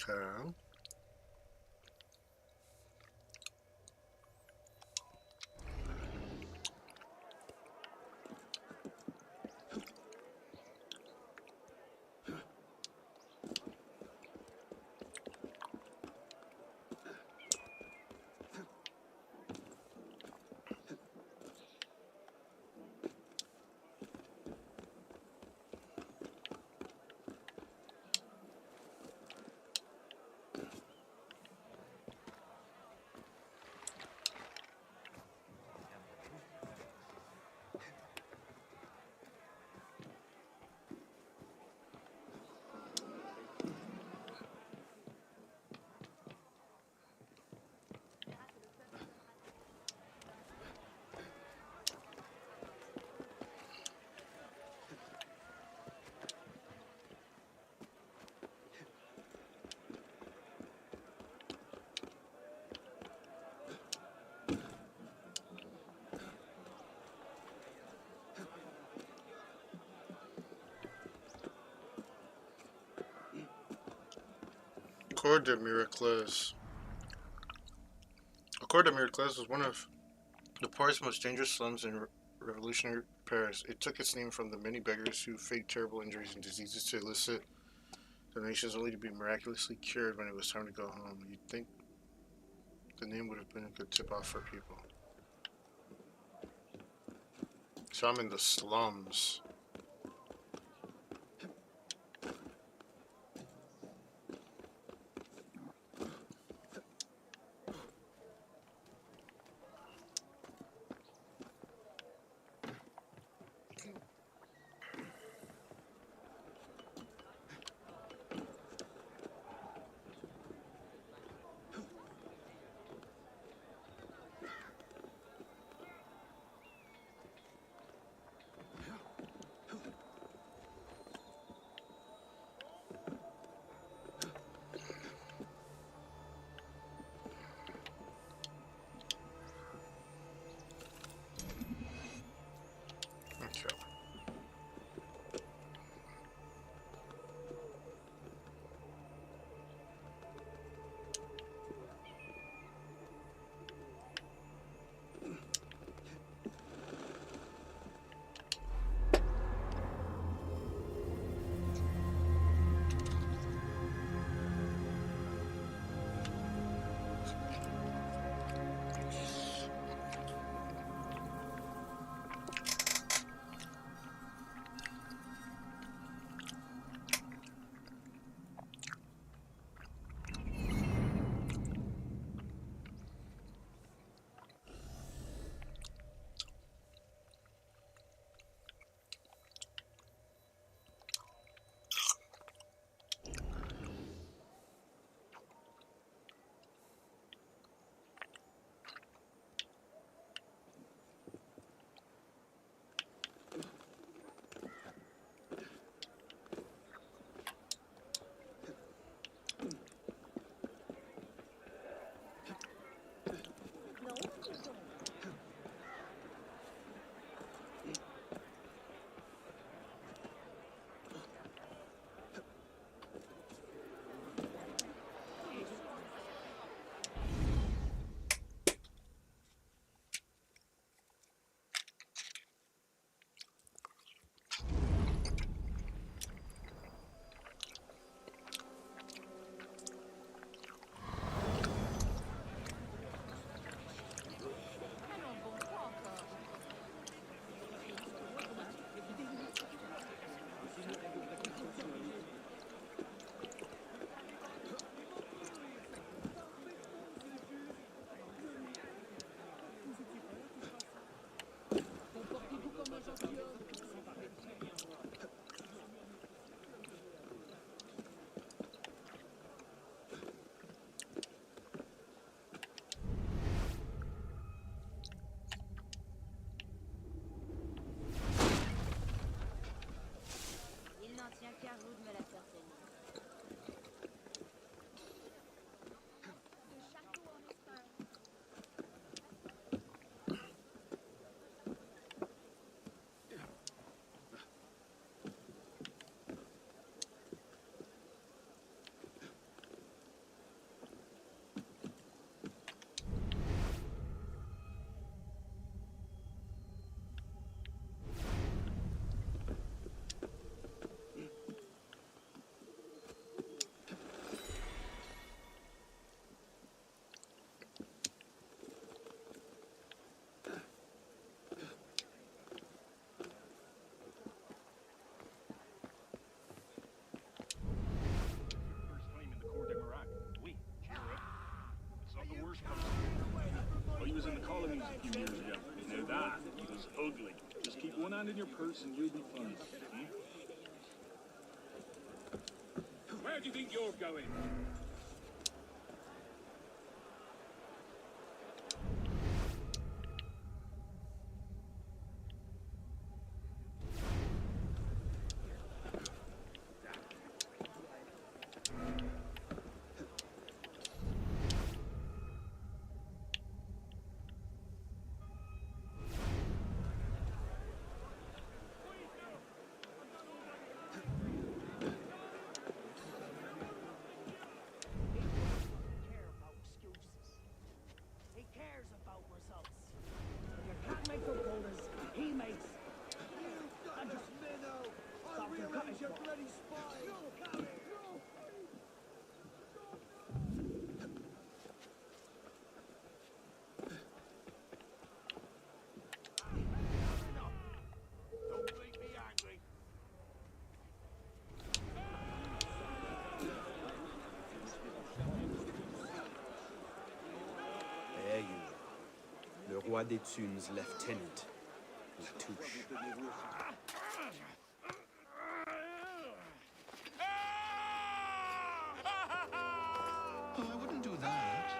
Okay. Cour de Miracles. Cour de Miracles was one of the poorest, most dangerous slums in revolutionary Paris. It took its name from the many beggars who faked terrible injuries and diseases to elicit donations only to be miraculously cured when it was time to go home. You'd think the name would have been a good tip-off for people. So I'm in the slums. ugly. Just keep one hand in your purse and you'll be fine. Where do you think you're going? He cares about results. If you can't make the boulders, he makes. I just I realize you're bloody spy. Don't make me angry. There you are. Le roi des Thunes, lieutenant. La touche. Oh, I wouldn't do that.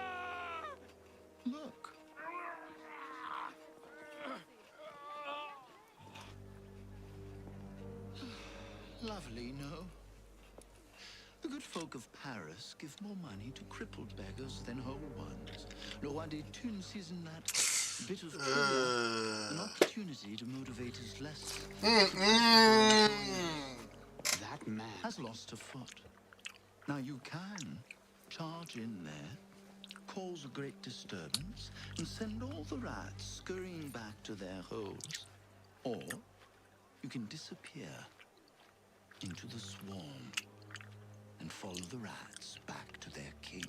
Look. Lovely, no? The good folk of Paris give more money to crippled beggars than whole ones. Le roi des Thunes sees in that bit of an opportunity to motivate his less. That man has lost a foot. Now you can charge in there, cause a great disturbance, and send all the rats scurrying back to their holes. Or you can disappear into the swarm and follow the rats back to their king.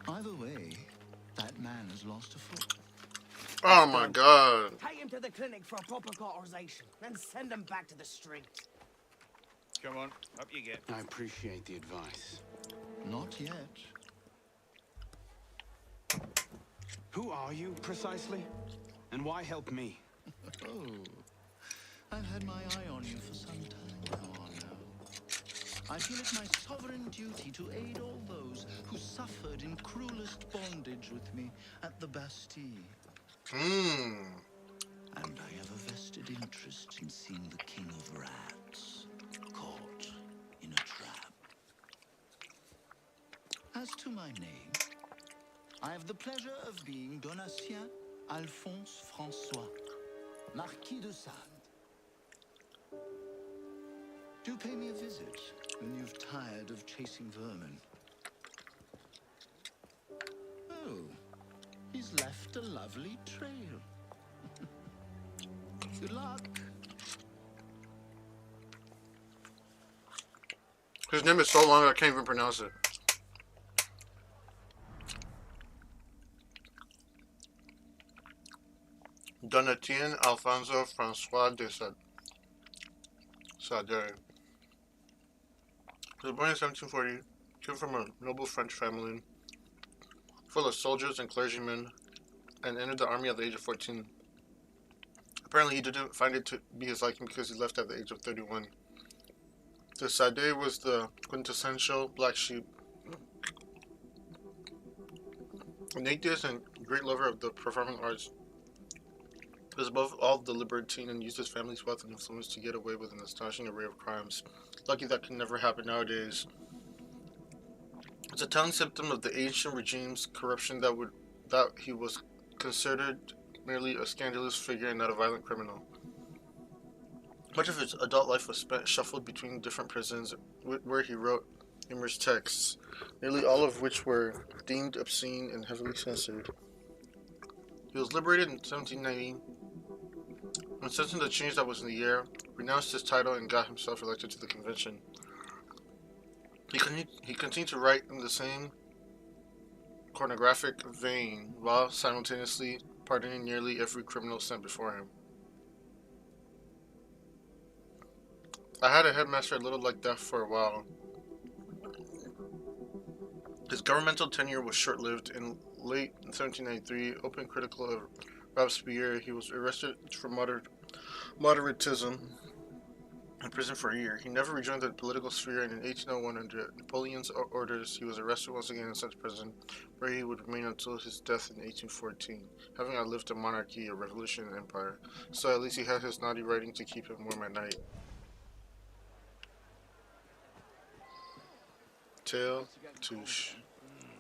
Either way, that man has lost a foot. Oh my god. Take him to the clinic for a proper cauterization, then send him back to the street. Come on, up you get. I appreciate the advice. Not yet. Who are you, precisely? And why help me? Oh, I've had my eye on you for some time now, Arno. I feel it my sovereign duty to aid all those who suffered in cruelest bondage with me at the Bastille. And I have a vested interest in seeing the King of Rats caught in a trap. As to my name, I have the pleasure of being Donatien Alphonse François, Marquis de Sade. Do pay me a visit when you've tired of chasing vermin. Oh, he's left a lovely trail. Good luck. His name is so long I can't even pronounce it. Donatien Alfonso Francois de Sade. He was born in 1740, came from a noble French family, full of soldiers and clergymen, and entered the army at the age of 14. Apparently he didn't find it to be his liking because he left at the age of 31. De Sade was the quintessential black sheep, an atheist and great lover of the performing arts. He was above all the libertine and used his family's wealth and influence to get away with an astonishing array of crimes. Lucky that can never happen nowadays. It's a telling symptom of the ancient regime's corruption that he was considered merely a scandalous figure and not a violent criminal. Much of his adult life was spent shuffled between different prisons where he wrote numerous texts, nearly all of which were deemed obscene and heavily censored. He was liberated in 1790, when sensing the change that was in the air, renounced his title and got himself elected to the convention. He continued to write in the same pornographic vein, while simultaneously pardoning nearly every criminal sent before him. I had a headmaster a little like that for a while. His governmental tenure was short-lived. In late 1793, open critical of Robespierre. He was arrested for moderatism in prison for a year. He never rejoined the political sphere, and in 1801, under Napoleon's orders, he was arrested once again and sent to prison, where he would remain until his death in 1814, having outlived a monarchy, a revolution, and empire. So at least he had his naughty writing to keep him warm at night. Tail, Touche,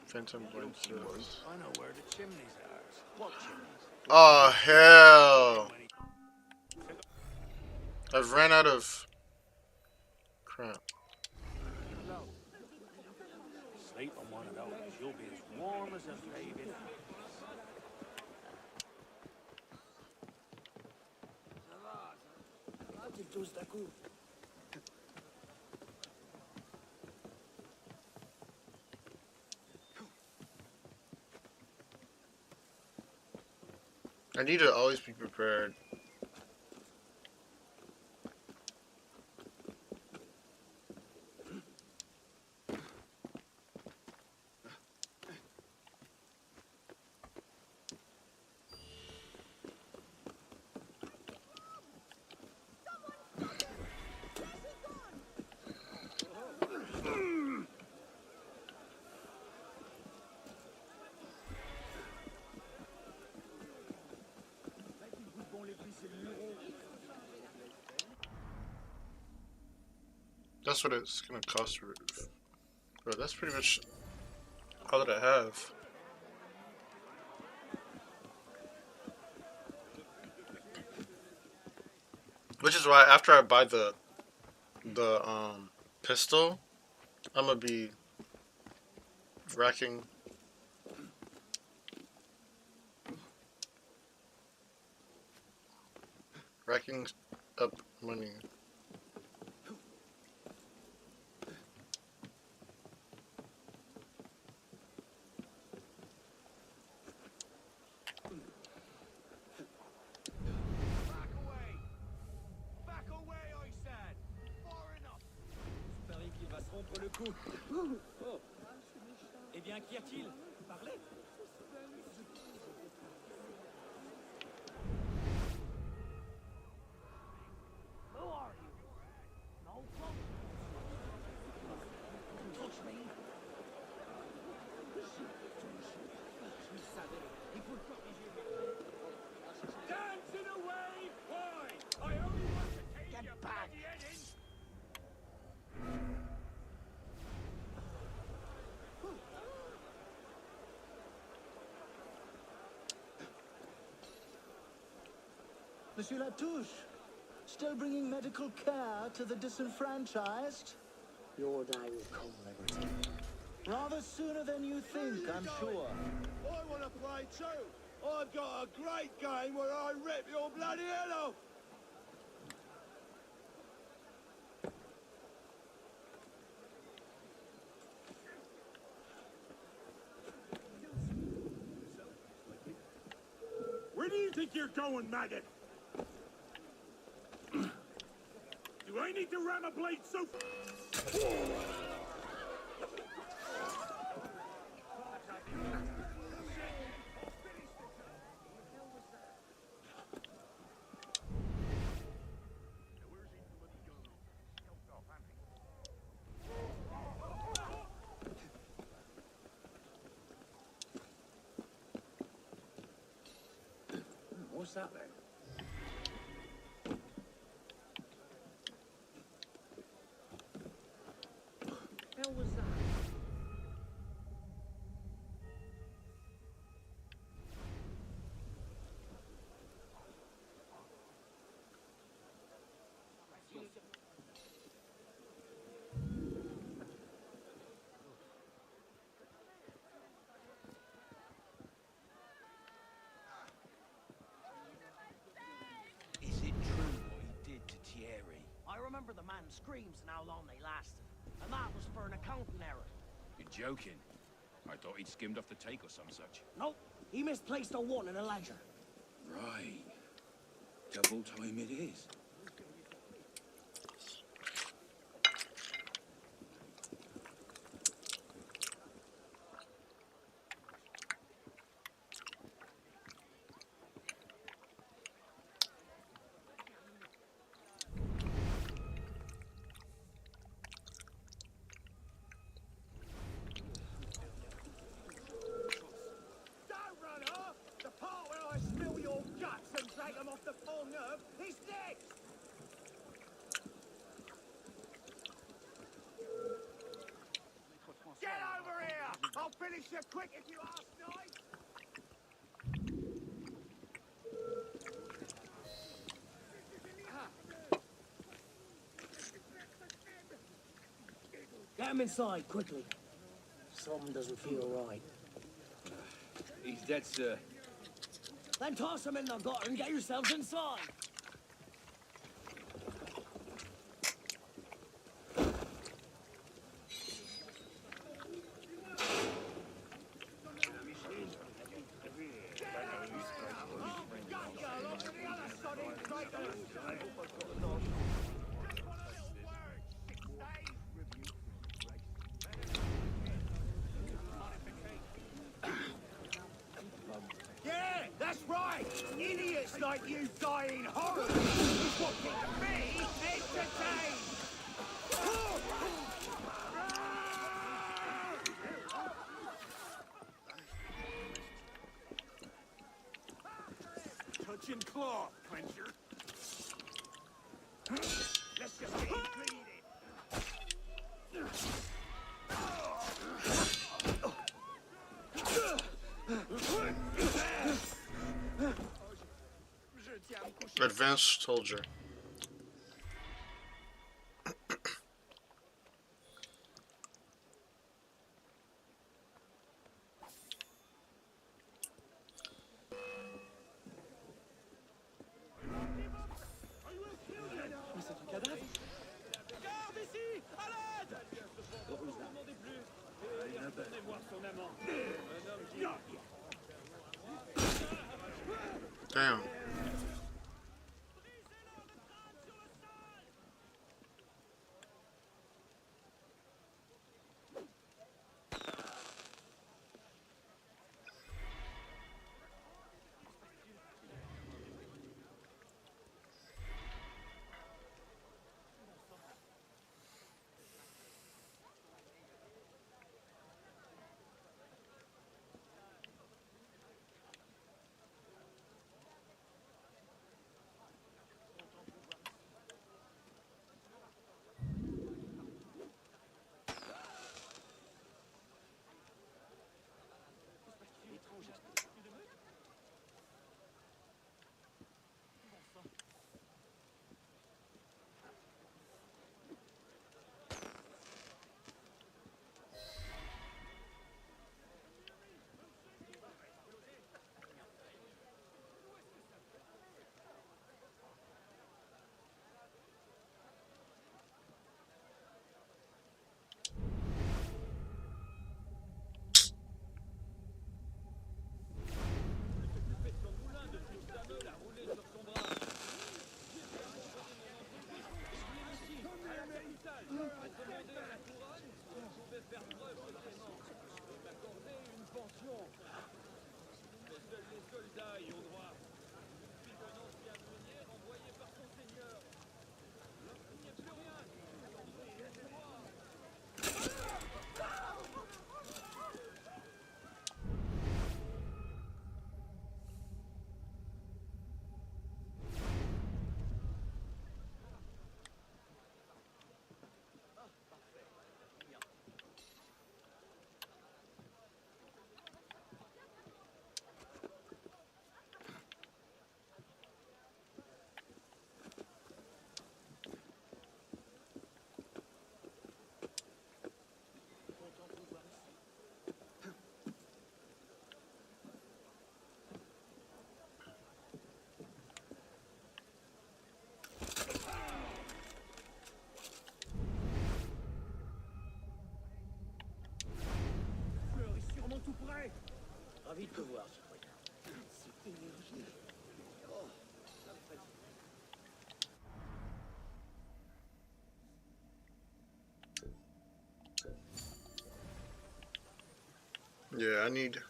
Phantom Blade Kills. I know where the chimneys are. What chimneys? Oh, hell! I've ran out of crap. Sleep on one of those. You'll be as warm as a baby. I need to always be prepared. That's what it's gonna cost, bro. That's pretty much all that I have. Which is why after I buy the pistol, I'm gonna be racking up money. Oh. Eh bien, qu'y a-t-il? Parlez. Who are you? No problem. Touch me. Dancing away! Why? I only want to take your bloody head in. Monsieur Latouche, still bringing medical care to the disenfranchised? Your day will come, Liberty. Rather sooner than you think, I'm sure. I want to play too. I've got a great game where I rip your bloody head off. Where do you think you're going, maggot? Do I need to ram a blade so... What's that then? Hell was that? Is it true what he did to Thierry? I remember the man's screams and how long they lasted. And that was for an accounting error. You're joking. I thought he'd skimmed off the take or some such. Nope. He misplaced a 1 in a ledger. Right. Double time it is. finish you quick if you ask nice. Get him inside, quickly. Something doesn't feel right. He's dead, sir. Then toss him in the gutter and get yourselves inside. Yeah, that's right. Idiots like you dying horribly is what keeps me entertained. Touching cloth, clencher. Let's just get him bleeding. Advanced soldier. Damn. Ravi de te voir, citoyen. Cette énergie. Oh, ça me fait... Yeah, I need...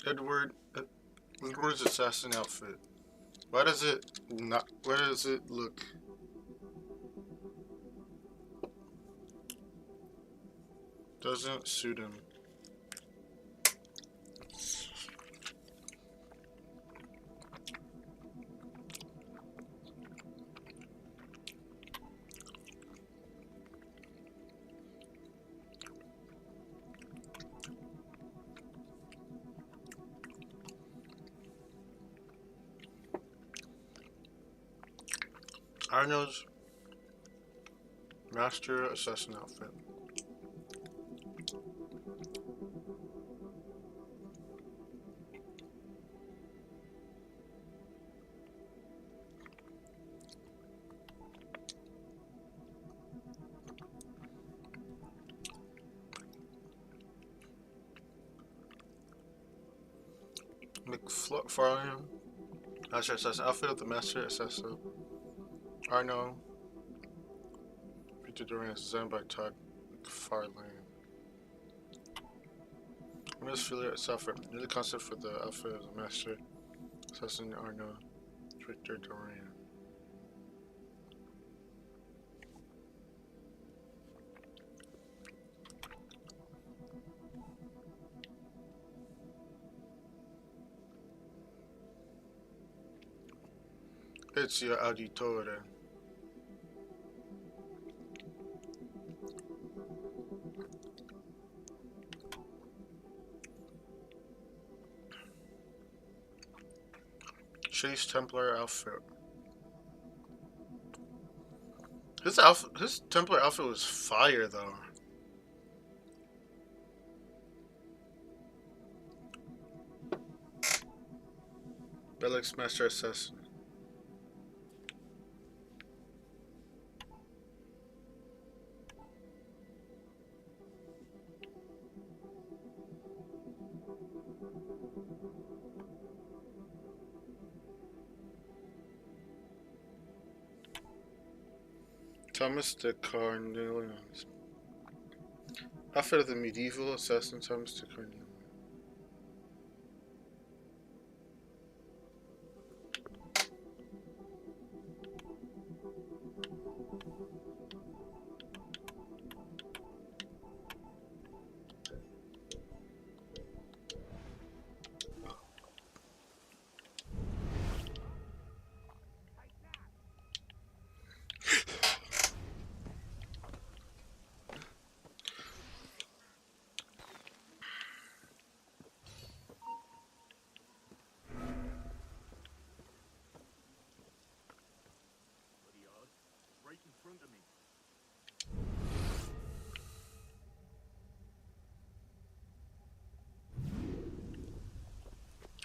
Edward's assassin outfit. Why does it not? Where does it look? Doesn't suit him. Arno's master assassin outfit. McFarlane, master assassin outfit of the master assassin. Arno Dorian, designed by Todd McFarlane. Arno's filial itself, new concept for the outfit of the master assassin Arno Dorian. It's your auditore. Chase Templar outfit. His Templar outfit was fire though. Belix Master Assassin. Thomas de Carnelians. Outfit of the medieval assassin Thomas de Carnelian.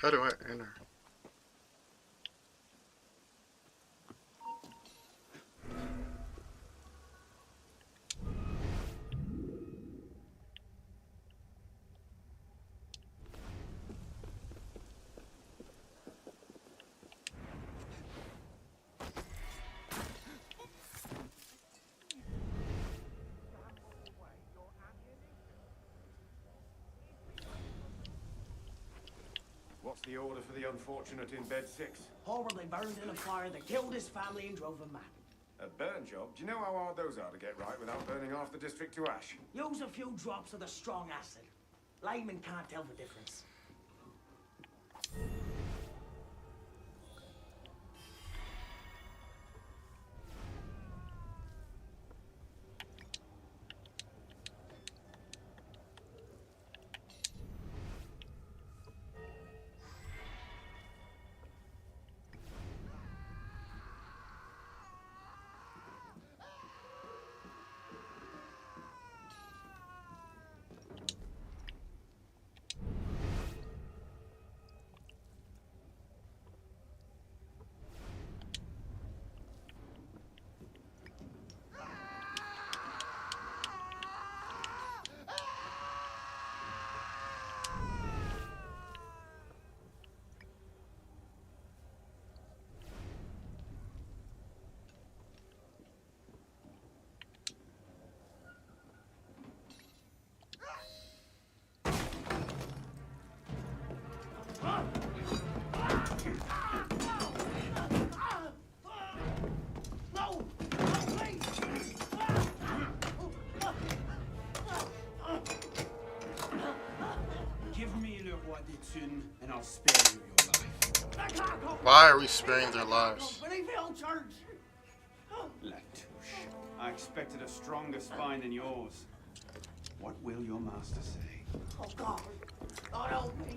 How do I enter? What's the order for the unfortunate in bed 6? Horribly burned in a fire that killed his family and drove him mad. A burn job? Do you know how hard those are to get right without burning half the district to ash? Use a few drops of the strong acid. Laymen can't tell the difference. I'll spare you your life. Why are we sparing their lives? Latouche, I expected a stronger spine than yours. What will your master say? Oh, God. God help me.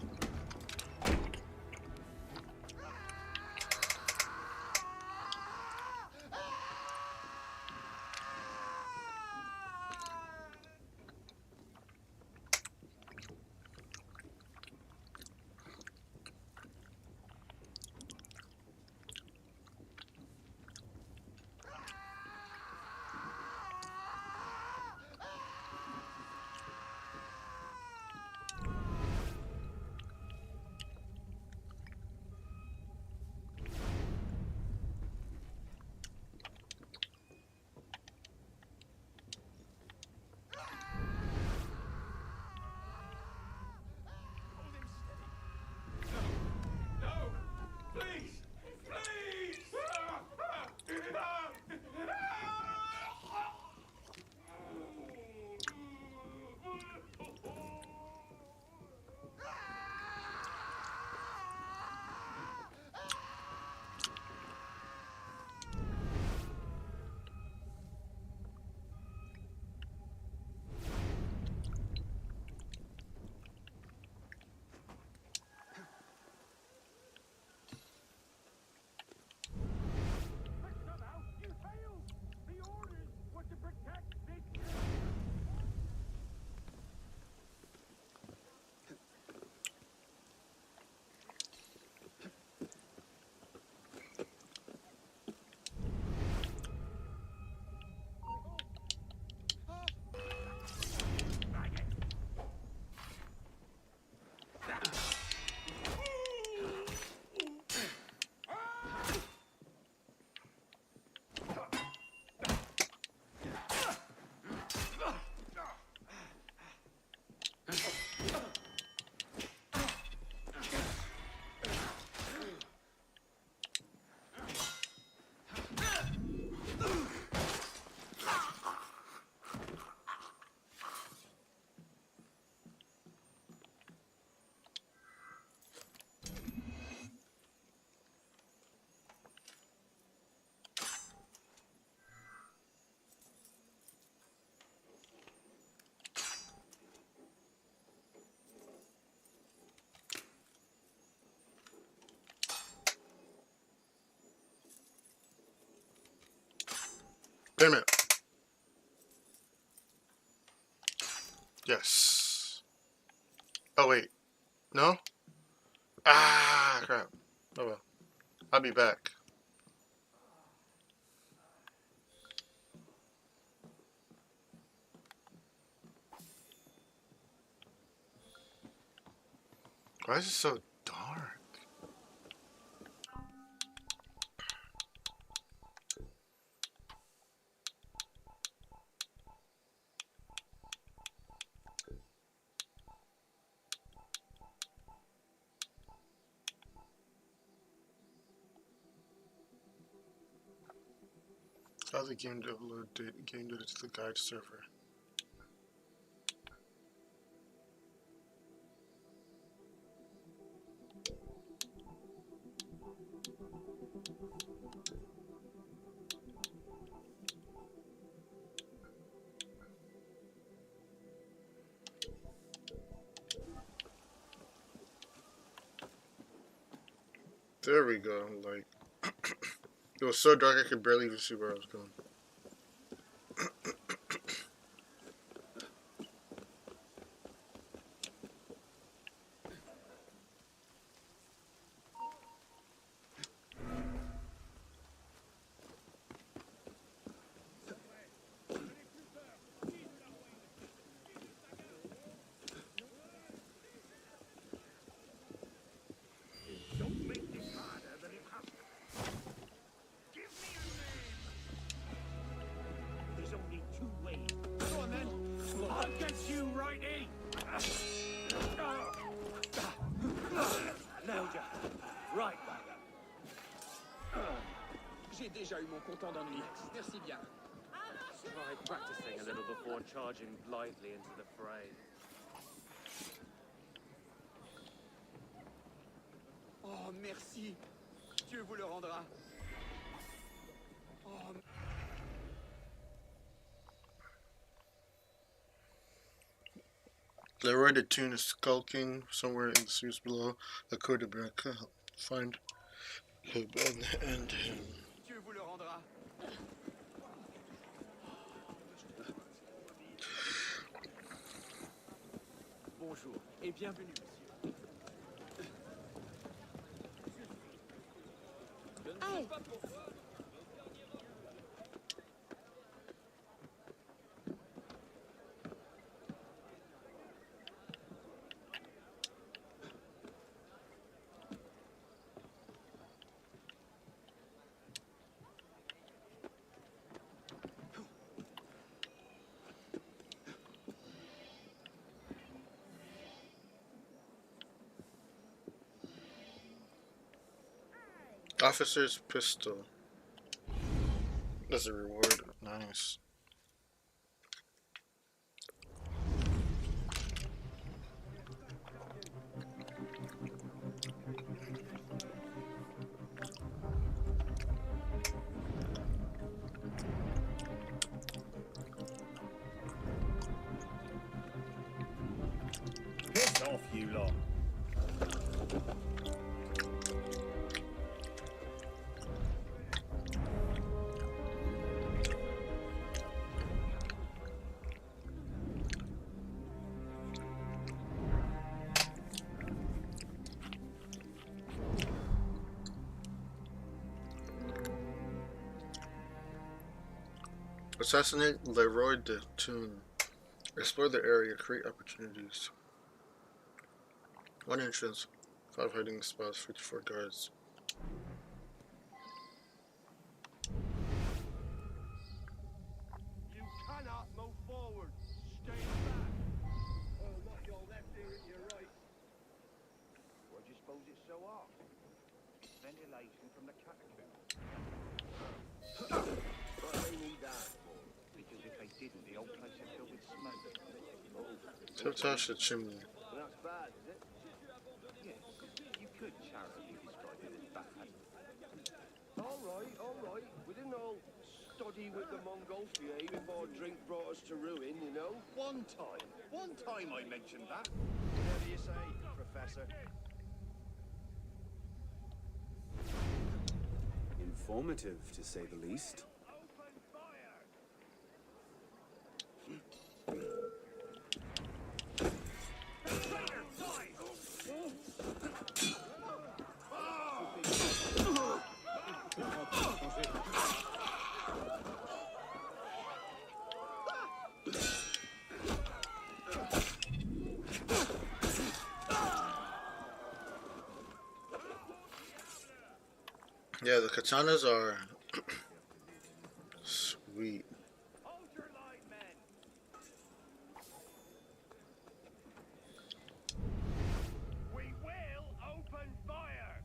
Damn it. Yes. Oh, wait. No? Ah, crap. Oh, well. I'll be back. Why is it so dark? How the game to upload game data to the guide server. There we go. Like, it was so dark I could barely even see where I was going. Don't make this harder than it has to. Give me a name. There's only two ways. Go on then. I'll get you right in. Nailed ya. Right. J'ai déjà eu mon content d'ennui. Merci bien. Try practicing a little before charging blithely into the fray. Oh, merci. Dieu vous le rendra. Oh, Leroy de Thunes is skulking somewhere in the sewers below. The Cour de find him and end him. Dieu vous le rendra. Bonjour et bienvenue, monsieur. Hey. Officer's pistol. That's a reward. Nice. Piss off, you lot. Assassinate Leroy de Thunes. Explore the area, create opportunities. 1 entrance, 5 hiding spots, 54 guards. You cannot move forward. Stay back. Oh, not your left ear and your right. Why do you suppose it's so hot? Ventilation from the catacomb. What do they need that for? Because if they didn't, the old place would fill with smoke. Sabotage the chimney. Well, that's bad, is it? Yes, you could charitably describe it as bad. All right. We didn't all study with the Montgolfier before drink brought us to ruin, you know? One time I mentioned that. Whatever you say, Professor. Informative, to say the least. Yeah, the katanas are sweet. We will open fire.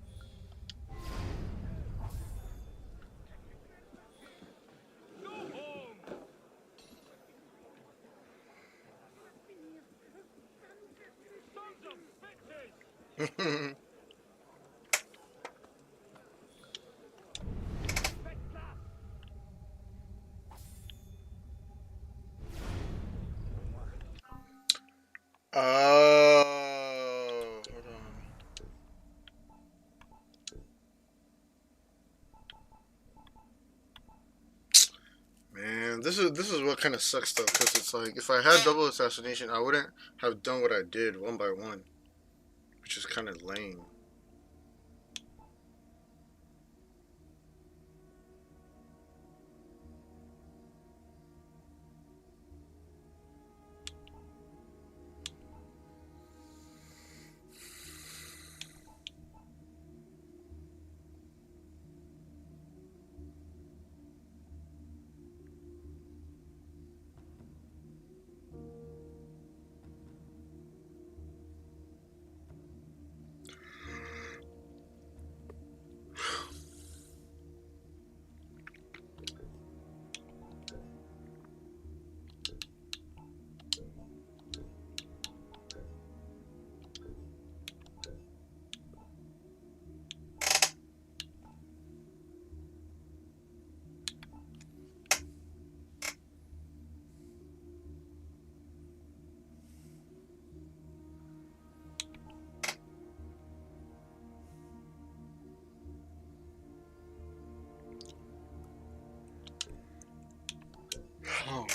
Go home. Sons of bitches. Oh, hold on. Man, this is what kind of sucks though, because it's like if I had double assassination, I wouldn't have done what I did one by one, which is kind of lame. Oh.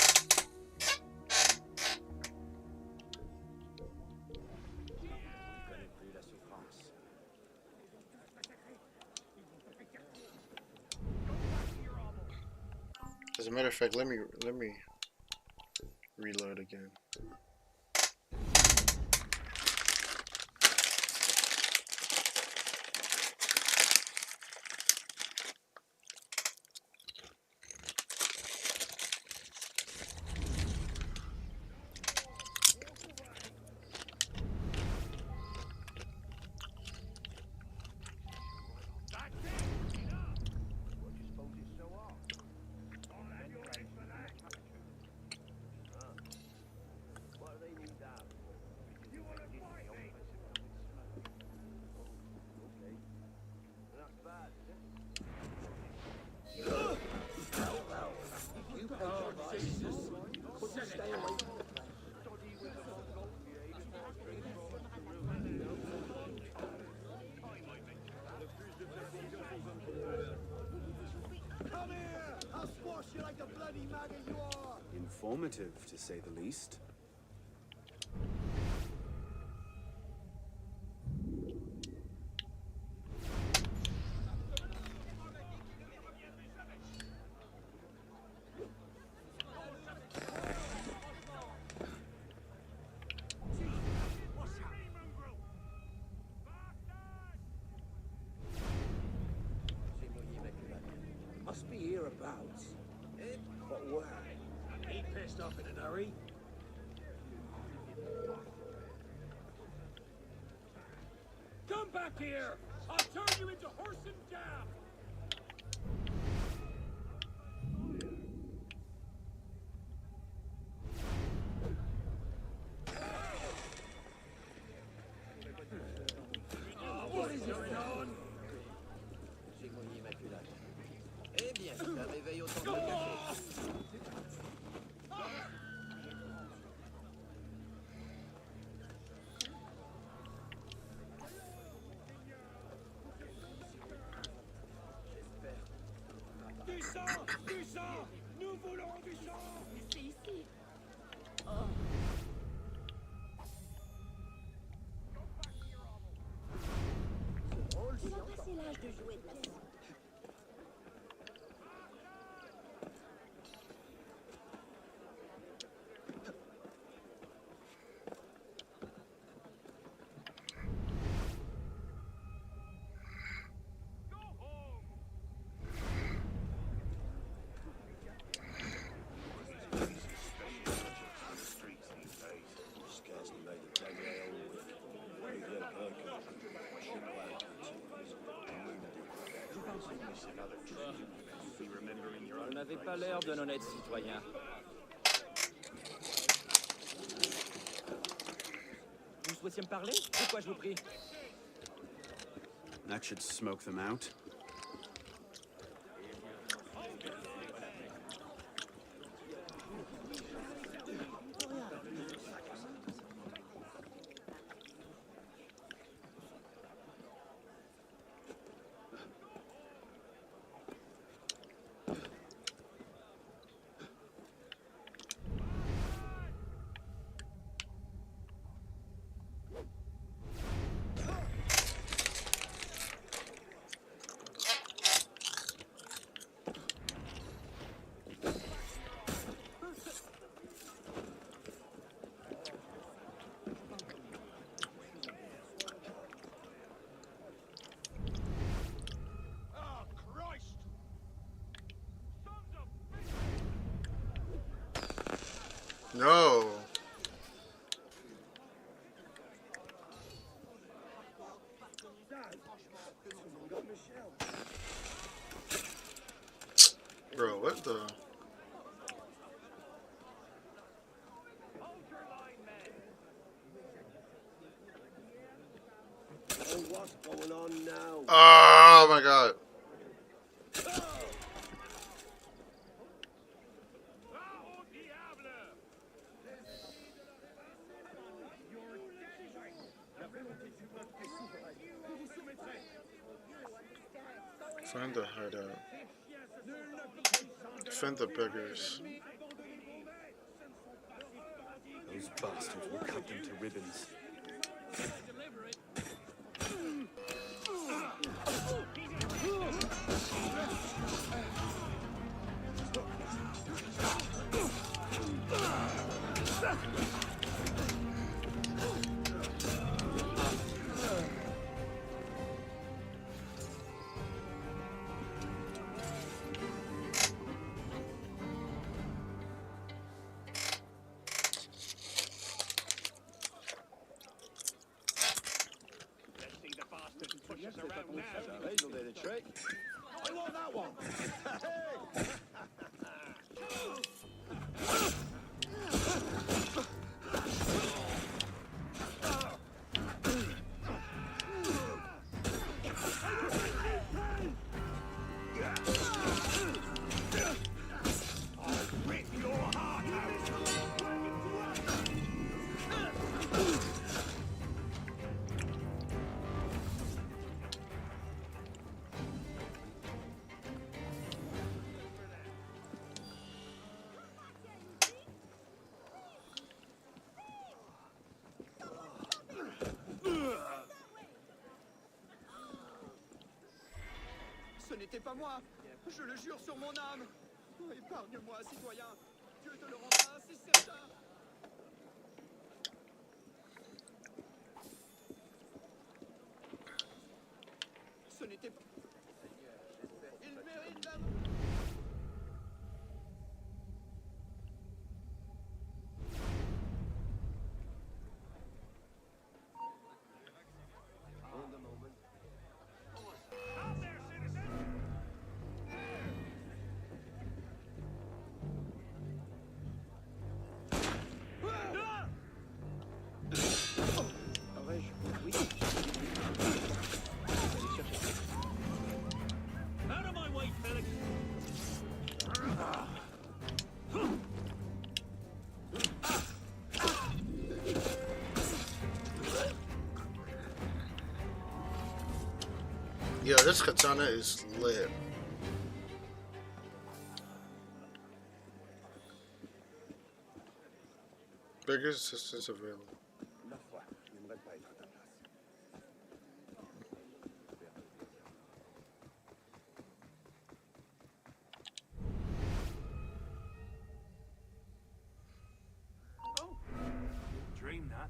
As a matter of fact, let me reload again. Come here! I'll squash you like the bloody maggot you are! Informative, to say the least. Must be hereabouts. But where? He pissed off in a hurry. Come back here! I'll turn you into horse and jam! What is going on? Eh bien, ça réveille autant que le café. Du sang! Du sang! Nous voulons du sang! C'est ici. Oh. Il a passé l'âge de jouer de la sorte. Vous n'avez pas l'air d'un honnête citoyen. Vous souhaitiez me parler? De quoi je vous prie? That should smoke them out. No. Bro, what the? Oh, what's going on now? Oh my god. Find the hideout. Defend the beggars. Those bastards will cut them to ribbons. They'll do the trick. I want that one. Ce n'était pas moi. Je le jure sur mon âme. Épargne-moi, citoyen. Dieu te le rendra, c'est certain. Ce n'était pas... Il mérite la... Yo, this katana is lit. Bigger assistance available. Ma foi, je n'aimerais pas être à ta place. Oh, dream that.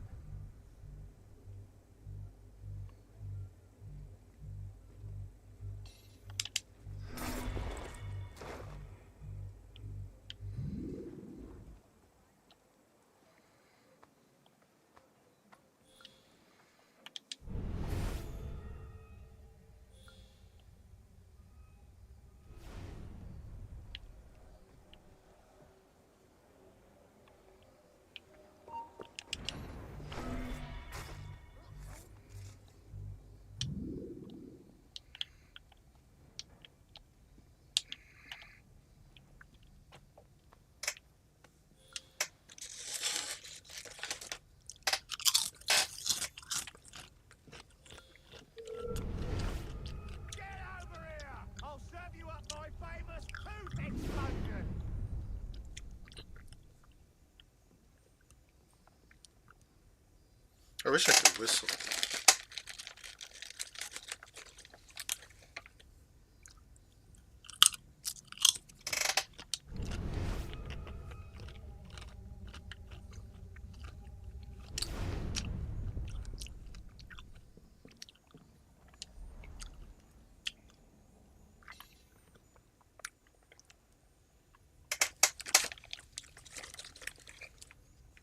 I wish I could whistle.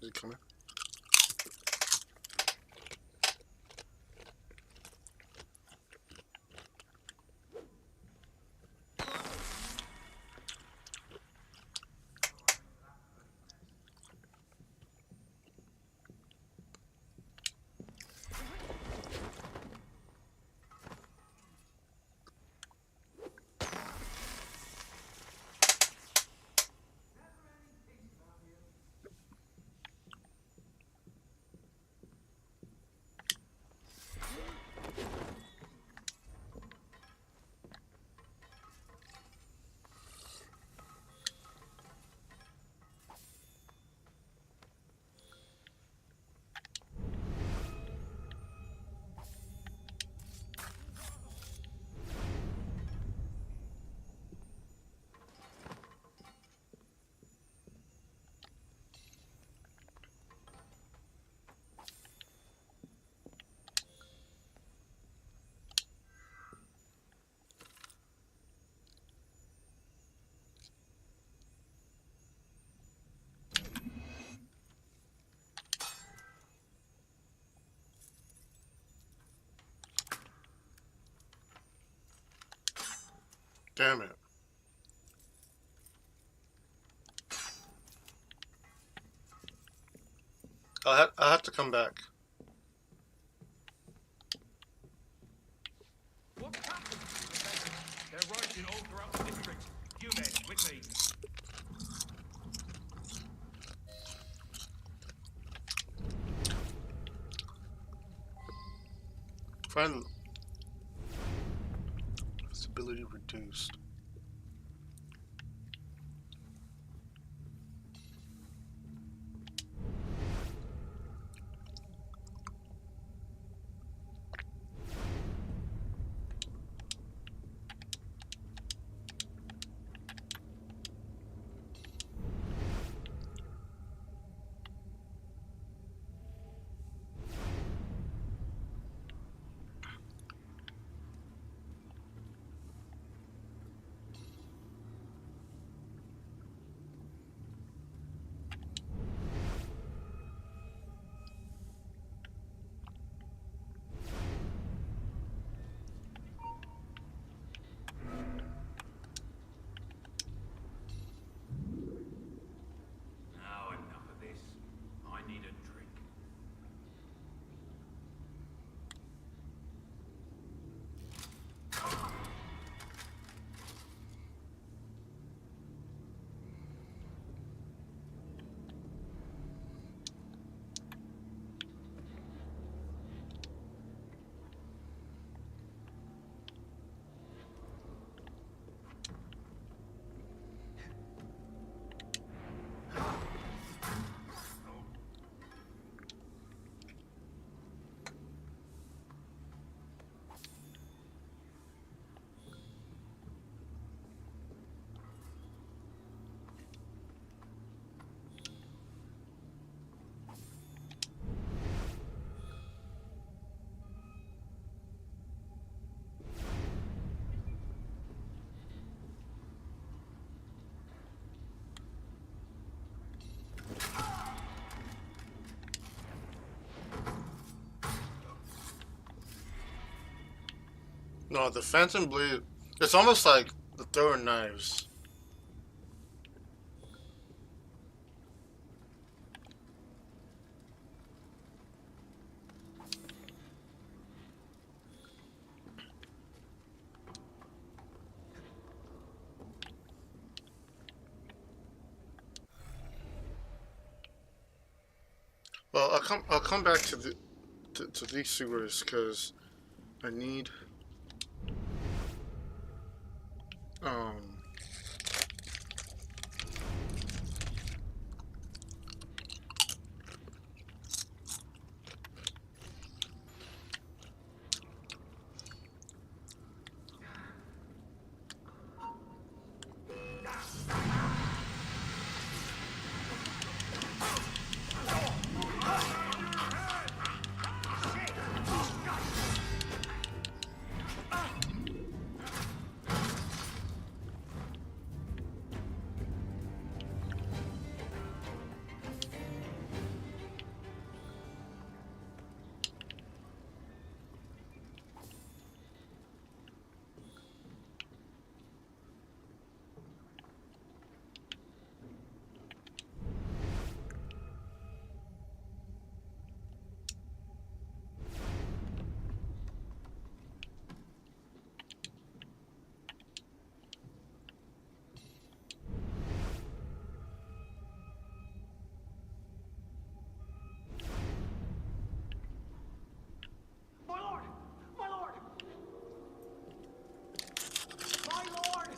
Is it coming? Damn it. I'll have to come back. What's happened? They're rising all throughout the district. You men, with me. Friend. Visibility reduced. Now enough of this. I need a drink. No, the Phantom Blade. It's almost like the throwing knives. Well, I'll come back to the to these sewers because I need um My lord! My lord! My lord!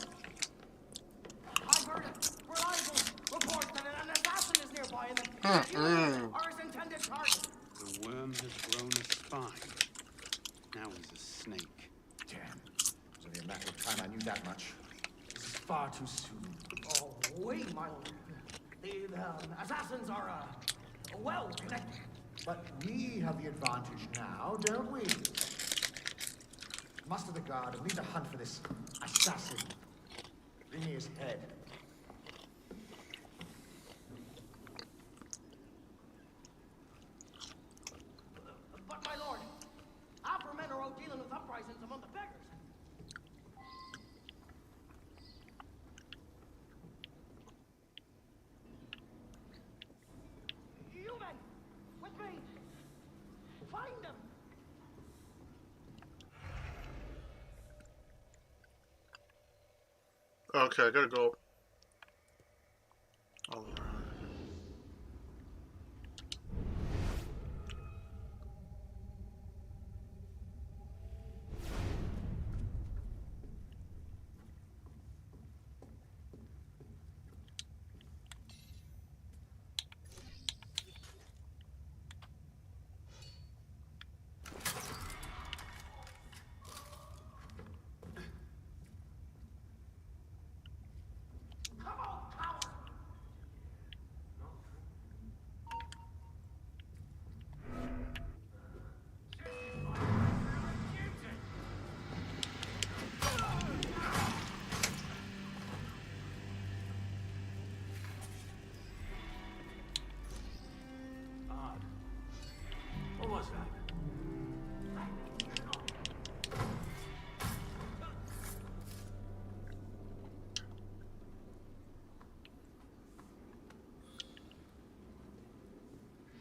I've heard reliable reports that an assassin is nearby and that you are his intended target. The worm has grown a spine. Now he's a snake. Damn. It was only a matter of time I knew that much. This is far too soon. Oh, wait, my lord. The assassins are, well connected. But we have the advantage now, don't we? Muster the guard and lead the hunt for this assassin. Bring me his head. But, my lord, our men are out dealing with uprisings among the beggars. Find him! Okay, I gotta go. All around. Odd. What was that?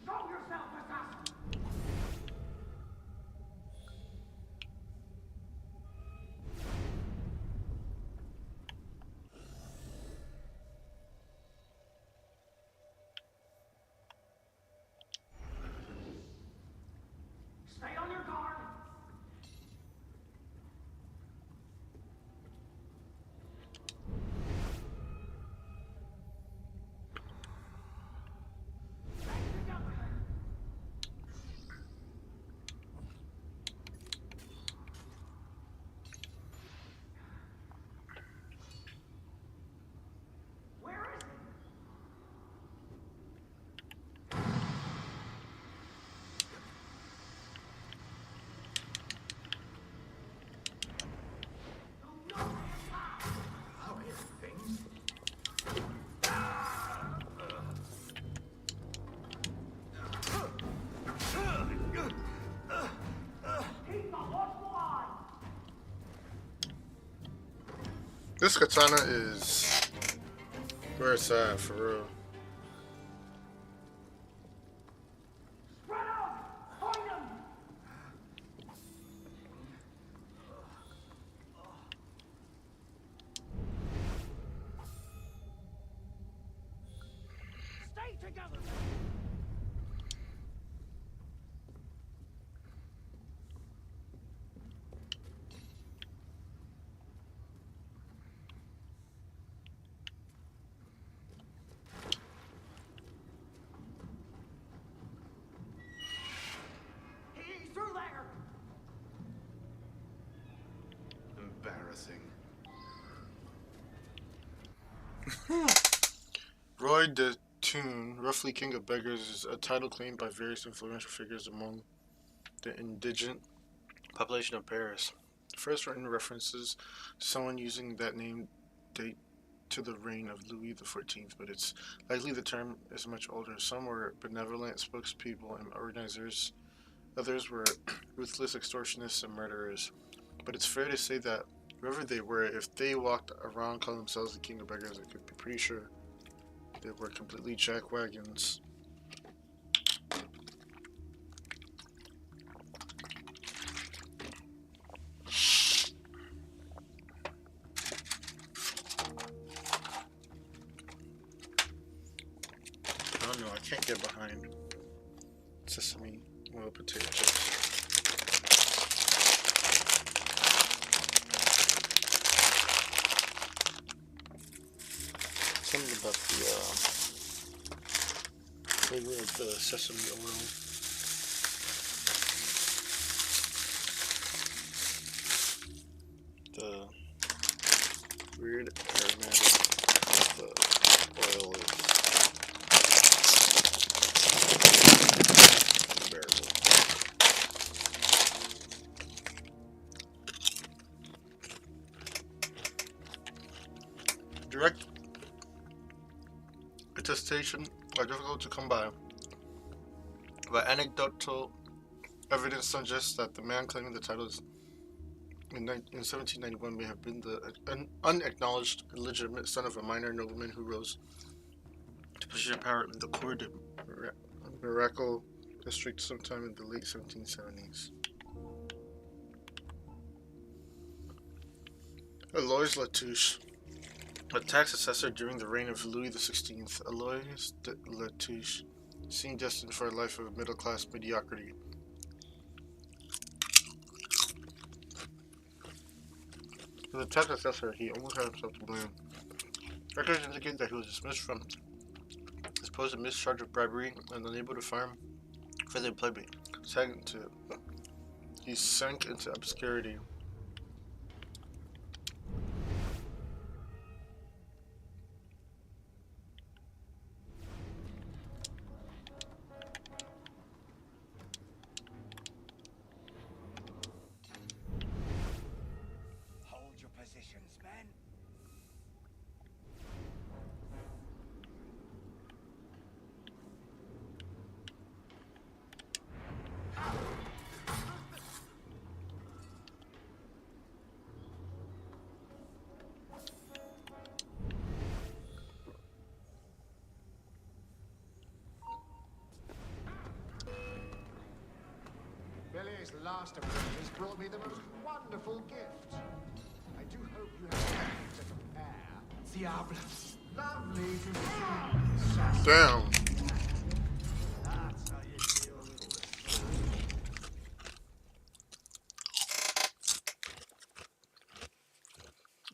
Show yourself, assassin! Stay on your guard! Where is he? How is things? Keep the watchful eye! This katana is where it's at, for real. Spread out! Find him! Stay together! He's through there! Embarrassing. Roy de Thune, roughly King of Beggars, is a title claimed by various influential figures among the indigent population of Paris. The first written references to someone using that name date to the reign of Louis XIV, but it's likely the term is much older. Some were benevolent spokespeople and organizers, others were ruthless extortionists and murderers. But it's fair to say that whoever they were, if they walked around calling themselves the King of Beggars, I could be pretty sure they were completely jackwagons. I don't know, I can't get behind sesame oil potato chips. Something about the flavor of the sesame oil. The weird aromatic of the oil is unbearable. Direct attestation are difficult to come by, but anecdotal evidence suggests that the man claiming the titles in 1791 may have been the unacknowledged illegitimate son of a minor nobleman who rose to position of power in the Cour de Miracle district sometime in the late 1770s. Alois Latouche, a tax assessor during the reign of Louis XVI. Alois Latouche seemed destined for a life of middle-class mediocrity. As a tax assessor, he almost had himself to blame. Records indicate that he was dismissed from his post amidst charge of bribery and unable to farm for the plebeian. He sank into obscurity. Hold your positions, men. Billy's last appearance brought me the most wonderful gift. I do hope you have something to compare. Diable. Lovely to see. Damn. That's how you deal with it.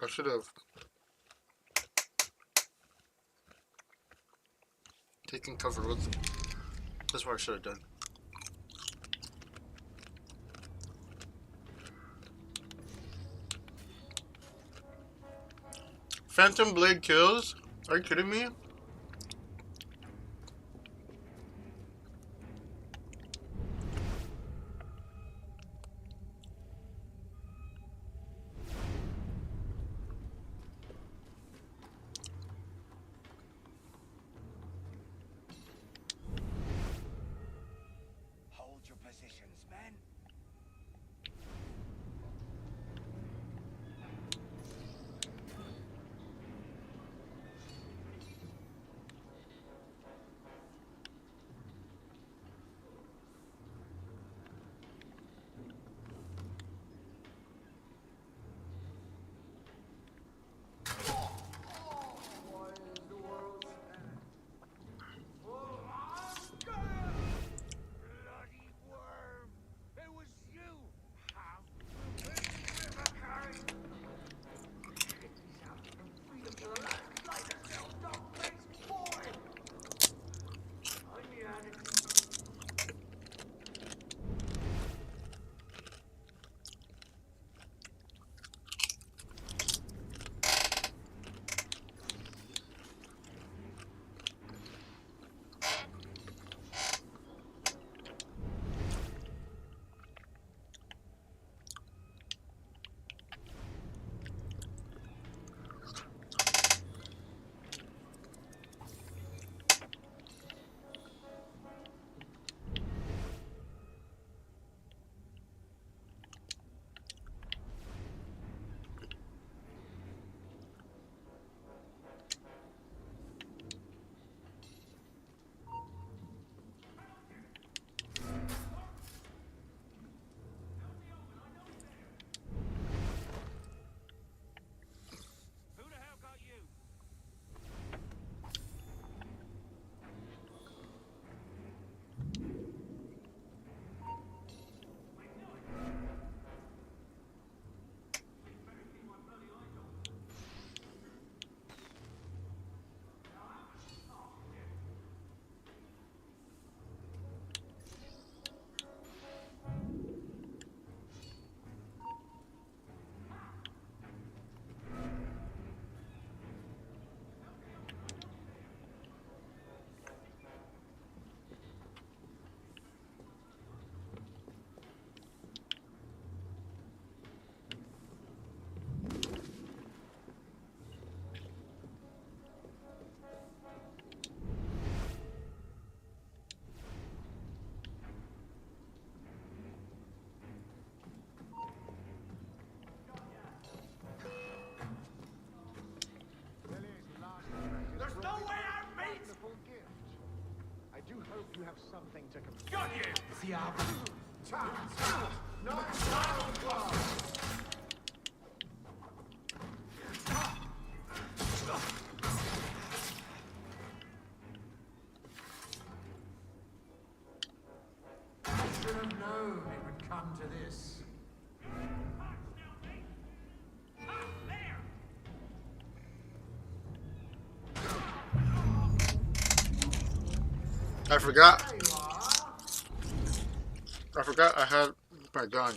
I should have taken cover with them. That's what I should have done. Phantom Blade kills? Are you kidding me? Hold your positions, men. hope you have something to compare. Got you! Diablo. Tap, tap. Not child club. I should have known it would come to this. I forgot I had my gun.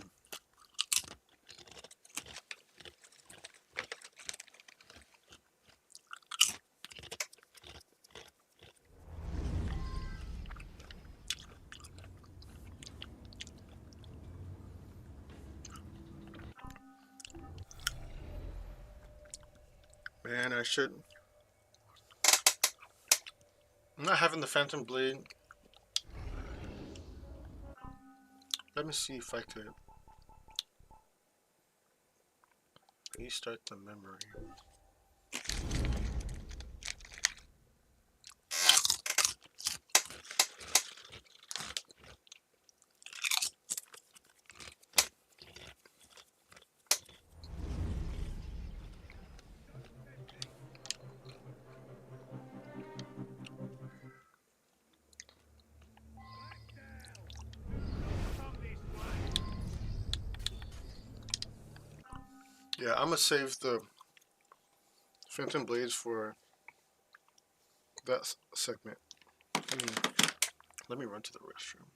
Man, I should. I'm not having the Phantom Blade. Let me see if I could restart the memory. Yeah, I'm gonna save the Phantom Blades for that segment. Let me run to the restroom.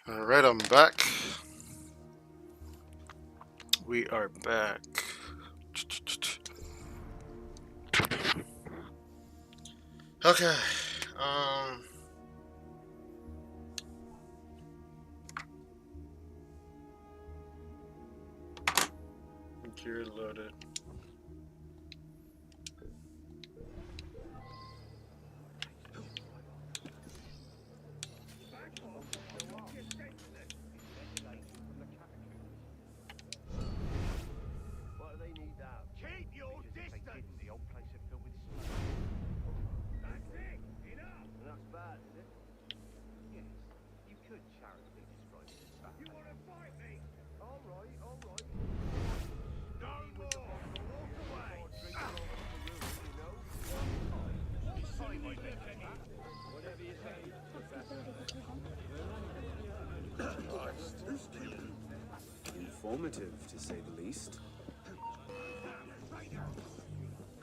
Alright, I'm back. We are back. Okay. Gear loaded. What do they need now? Keep your distance! The old place is filled with smoke. That's it! Enough! And that's bad, is it? Yes. You could charitably describe it as bad. You want to fight me? All right, all right. No more! Walk away! Whatever you say, Professor. Informative, to say the least.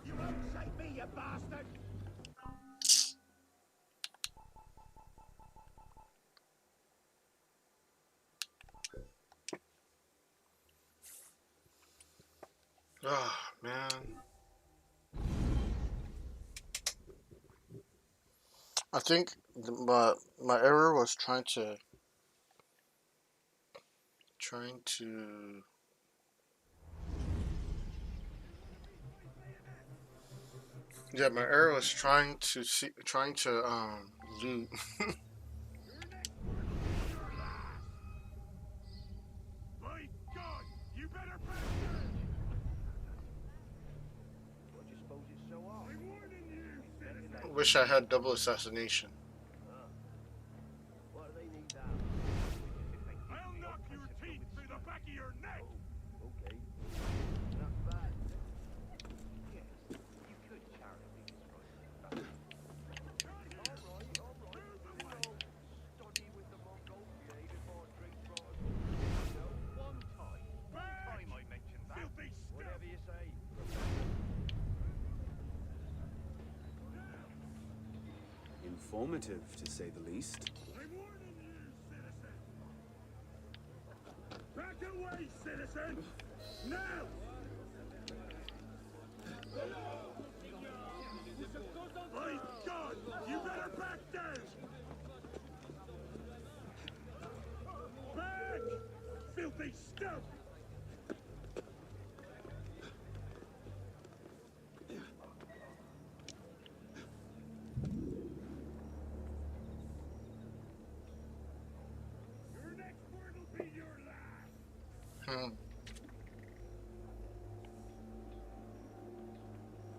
You won't shake me, you bastard! Oh, man. I think my error was trying to yeah, my error was trying to loot. My God! You better back down! What do you suppose it's so hard? I'm warning you, citizen! Wish I had double assassination. What do they need now? I'll knock your teeth through the back of your neck! Okay. That's bad, is it? Yes. You could charitably describe it as bad. All right, all right. Study with the Mongol PA before drink brought us. No, one time. One time I mentioned that. Filthy stuff! Whatever you say. Informative, to say the least. I'm warning you, citizen! Back away, citizen! Now! My God! You better back down! Back! Filthy stuff! Your next word will be your last! Hmm.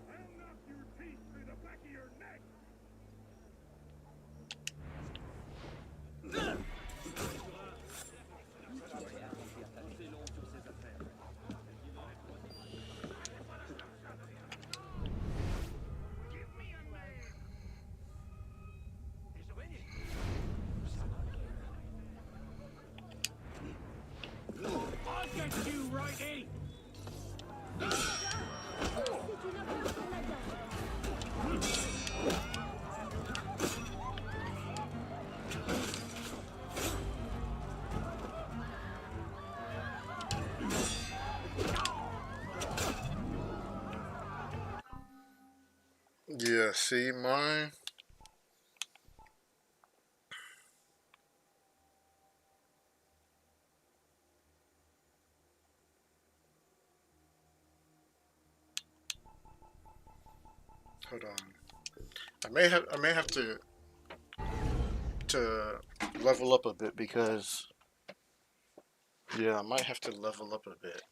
I'll knock your teeth through the back of your neck! Give me a name! I'll get you, righty! Yeah, see mine. Hold on. I may have to level up a bit because yeah, I might have to level up a bit.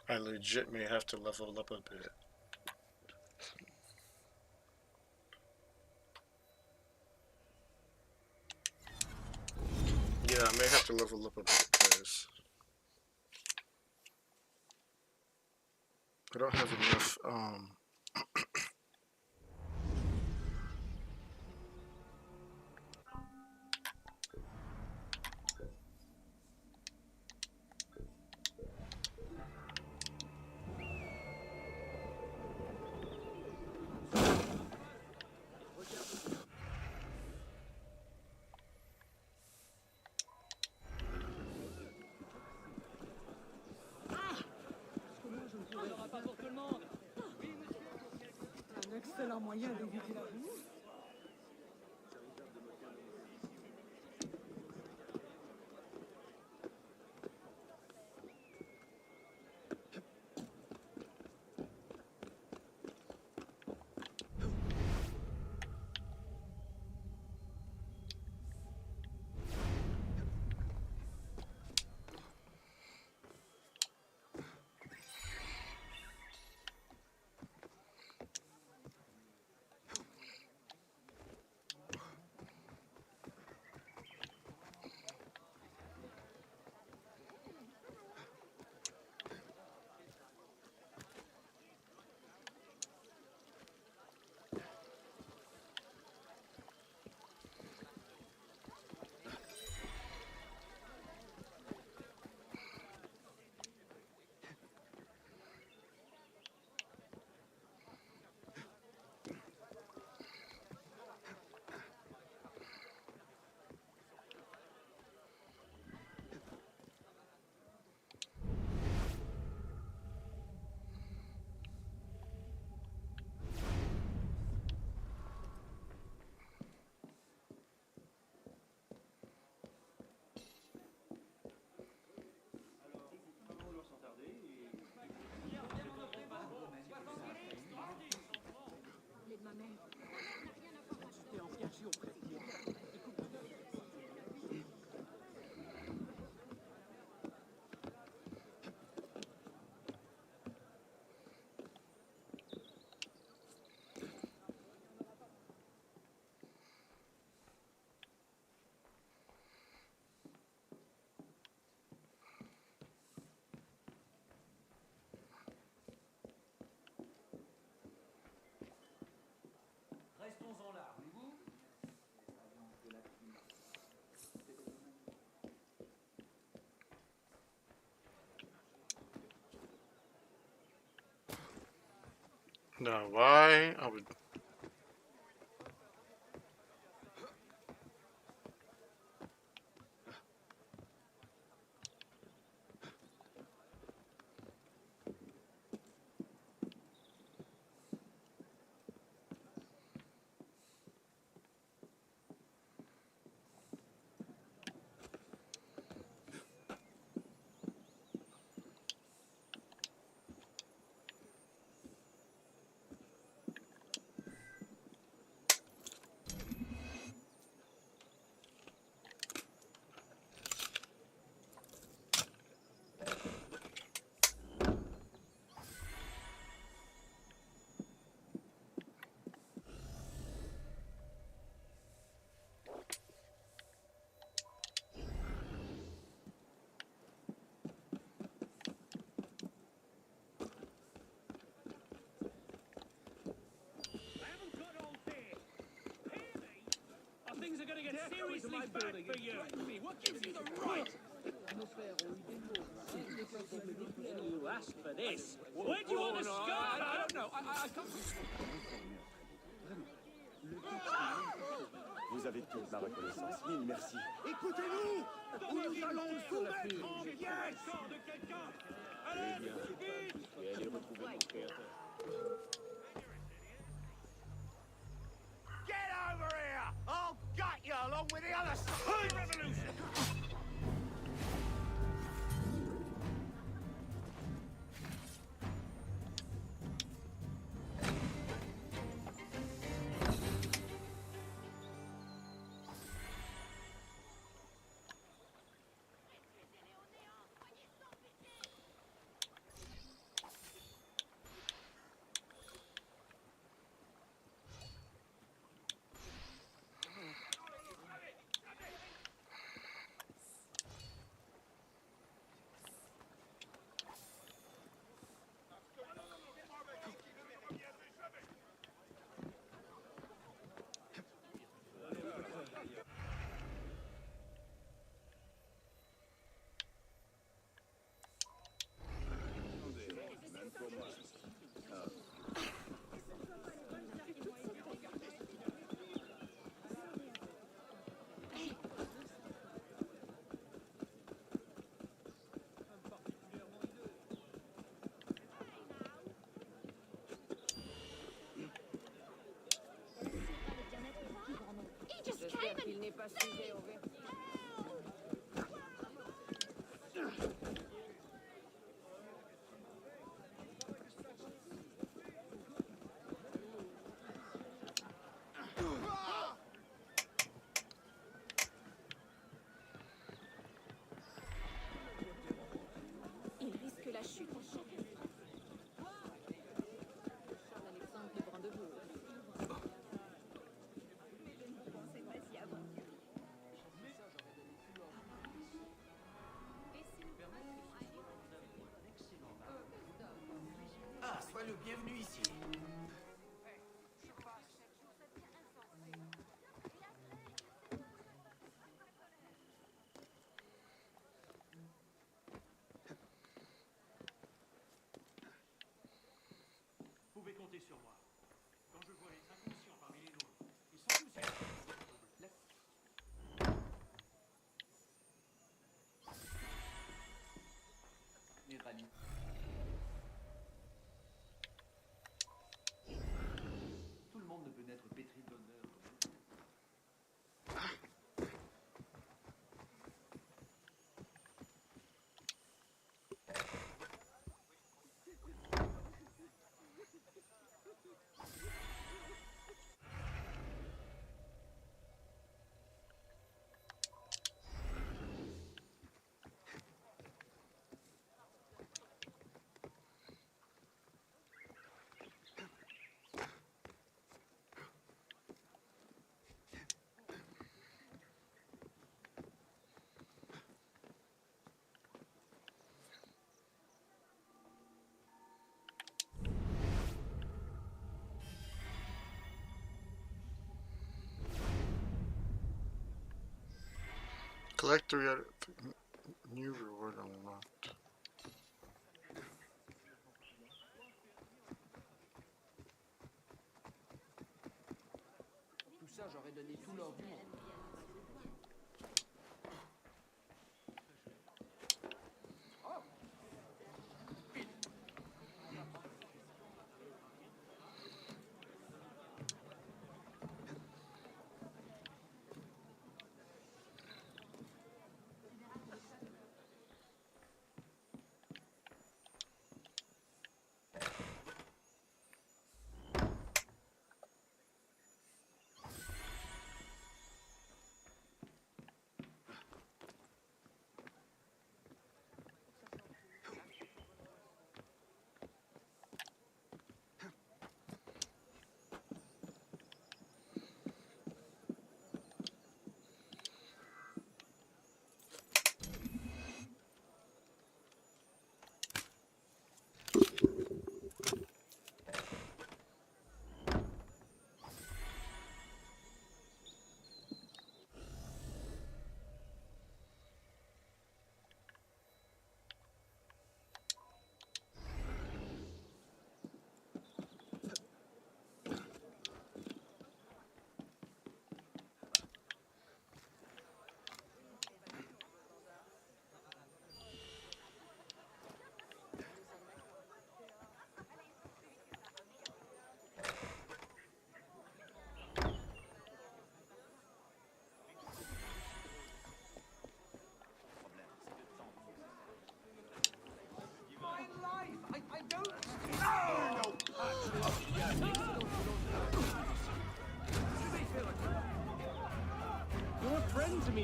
I legit may have to level up a bit. Yeah, I may have to level up a bit because I don't have enough moyen d'éviter la boue? Restons-en là, voulez-vous? Now, why I would. Things are going to get seriously bad for you. What gives you the right? You asked for this. Where do you want to start? I don't know. I can't. Vous avez toute ma reconnaissance. Mille merci. Écoutez-nous! Nous allons vous mettre en pièces! Allez, bien. et allez retrouver mon créateur. Get over here! I'll gut you along with the other side! Revolution! pas sujet au verre. Il risque la chute en champion. Charles-Alexandre de Brandebourg. Mais je ne pensais pas si avant. Ah, sois le bienvenu ici. Vous pouvez compter sur moi. Quand je vois les inconscients parmi les nôtres, ils sont tous Les rallyes. Tout le monde ne peut n'être pétri d'honneur. Collect 3 out of new reward unlocked. Tout ça, j'aurais donné tout l'or du monde.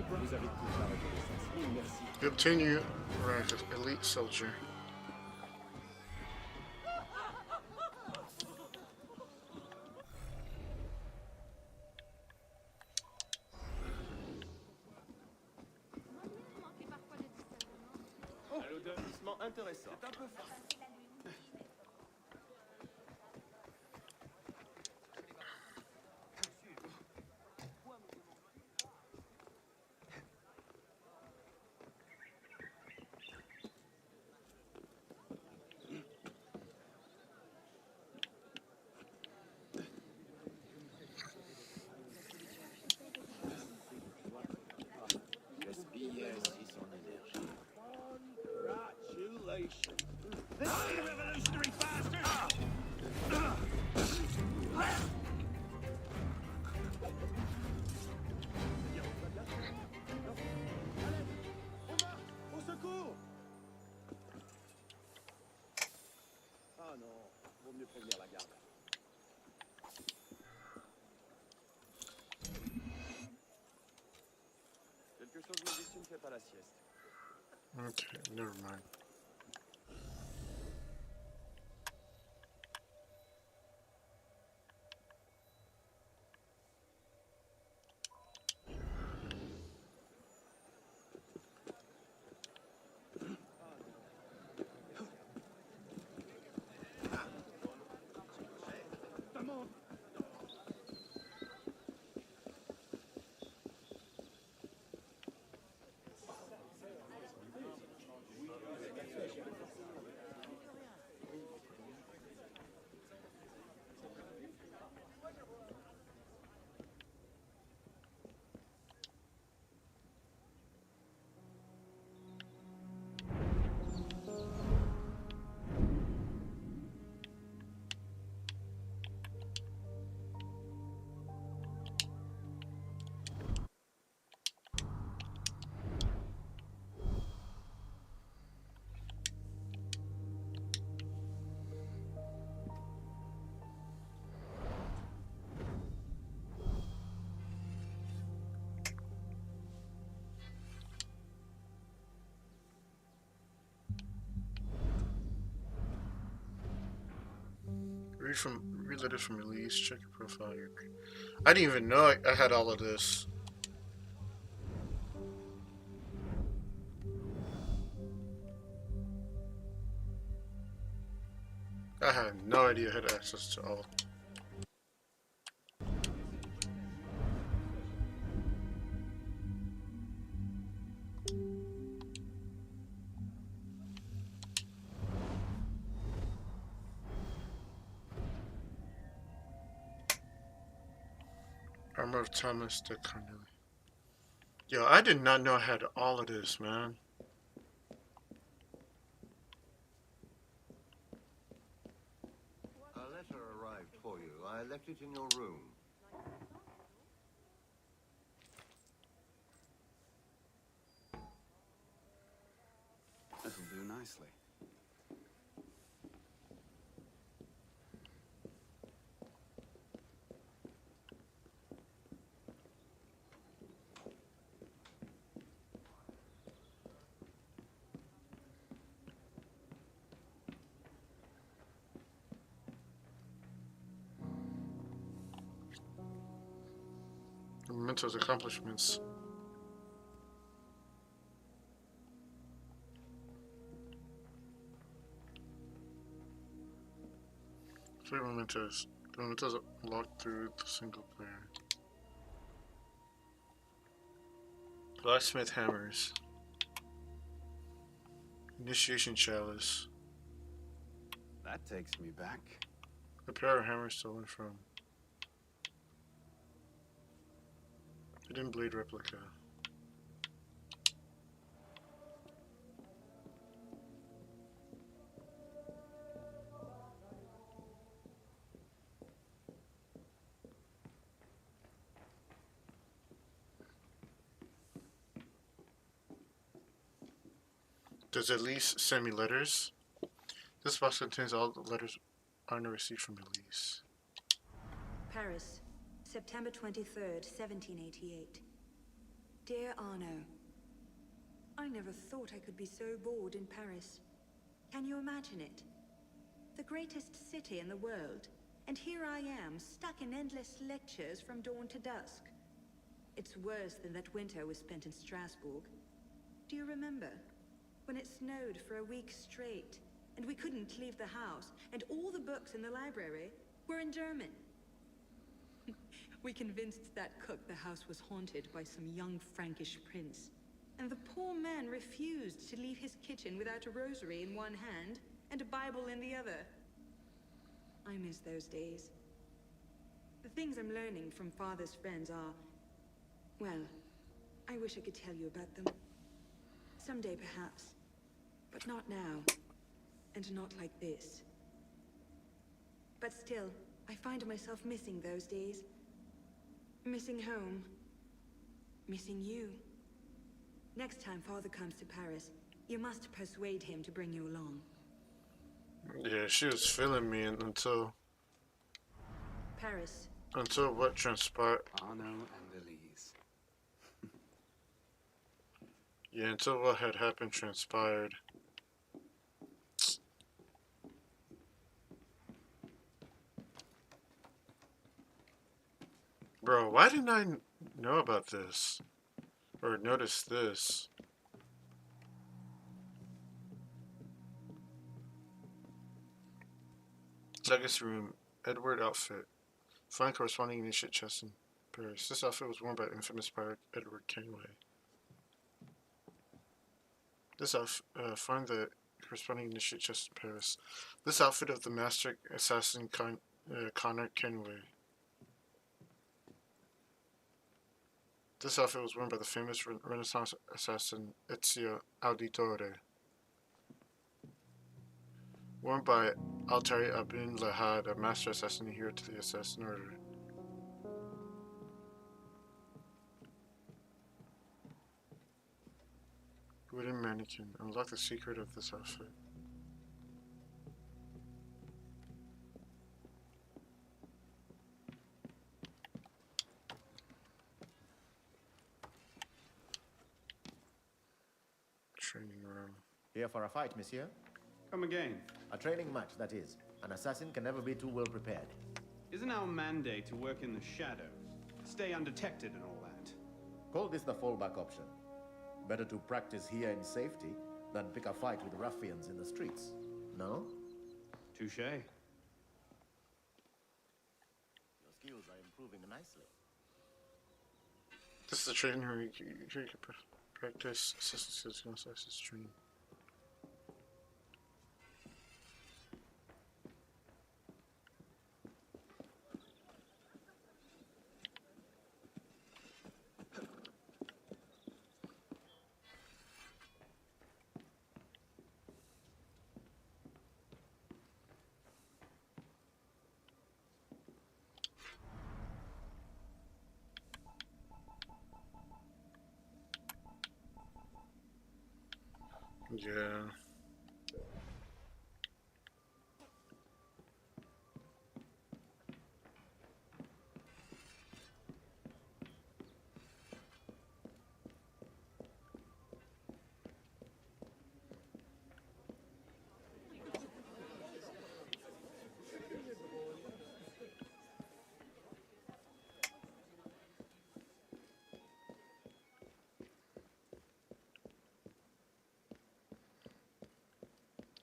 Vous avez toute la reconnaissance. Mille merci. Continue rank as elite soldier. Un lotissement intéressant. C'est un peu fort. Gaspillait ainsi son énergie. Congratulations. This revolutionary bastard! secours! Ah non, vaut mieux prévenir la garde. Quelque chose me dit que tu ne fais pas la sieste. Okay, never mind. Read letters from release. Check your profile. I didn't even know I had all of this. I had no idea I had access to all. Armor of Thomas de Cornelia. Yo, I did not know I had all of this, man. A letter arrived for you. I left it in your room. That'll do nicely. Mementos accomplishments. Three mementos. The mementos locked through the single player. Blacksmith hammers. Initiation chalice. That takes me back. A pair of hammers stolen from. Hidden blade replica. Does Elise send me letters? This box contains all the letters Arno received from Elise. Paris, September 23rd, 1788. Dear Arno, I never thought I could be so bored in Paris. Can you imagine it? The greatest city in the world, and here I am, stuck in endless lectures from dawn to dusk. It's worse than that winter we spent in Strasbourg. Do you remember? When it snowed for a week straight, and we couldn't leave the house, and all the books in the library were in German. We convinced that cook the house was haunted by some young Frankish prince, and the poor man refused to leave his kitchen without a rosary in one hand and a Bible in the other. I miss those days. The things I'm learning from Father's friends are... well, I wish I could tell you about them. Someday, perhaps. But not now. And not like this. But still, I find myself missing those days. Missing home. Missing you. Next time Father comes to Paris, You must persuade him to bring you along. Yeah, she was feeling me until Paris. what transpired. Arno and Elise. Yeah, until what had happened transpired. Bro, why didn't I know about this? Or notice this? Legacy room. Edward outfit. Find corresponding initiate chest in Paris. This outfit was worn by infamous pirate Edward Kenway. This outfit, find the corresponding initiate chest in Paris. This outfit of the master assassin Connor Kenway. This outfit was worn by the famous Renaissance assassin Ezio Auditore. Worn by Altari Abin Lahad, a master assassin adherent to the assassin order. Wooden mannequin. Unlock the secret of this outfit. Training room. Here for a fight, monsieur? Come again. A training match, that is. An assassin can never be too well prepared. Isn't our mandate to work in the shadows? Stay undetected and all that? Call this the fallback option. Better to practice here in safety than pick a fight with ruffians in the streets. No? Touche. Your skills are improving nicely. This is the training room. You can practice assassin skills against access stream. Yeah.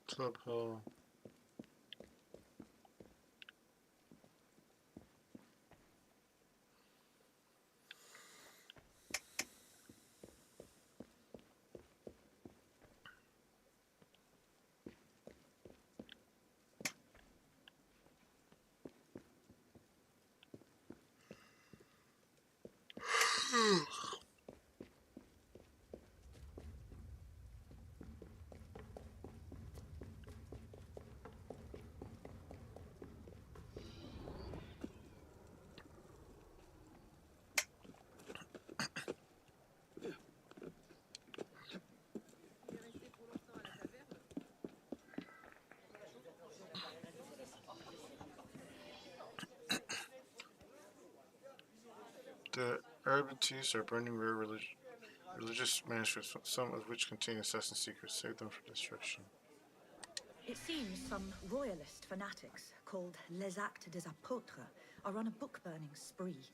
Club hall. The Arabites are burning rare religious manuscripts, some of which contain assassin secrets. Save them from destruction. It seems some royalist fanatics called Les Actes des Apôtres are on a book-burning spree.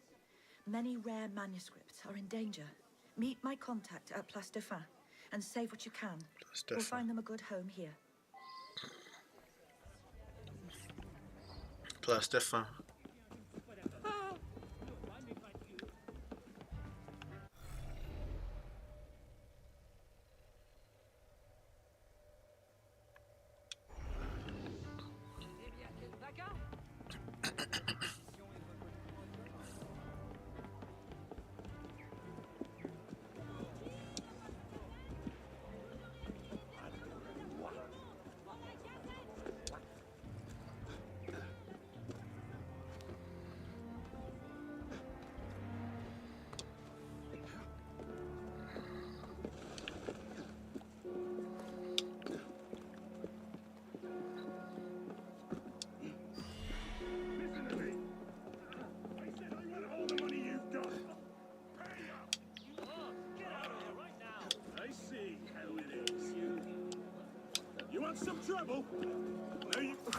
Many rare manuscripts are in danger. Meet my contact at Place de Fin and save what you can. We'll find them a good home here. Place de Fin. trouble? No, you... Oh,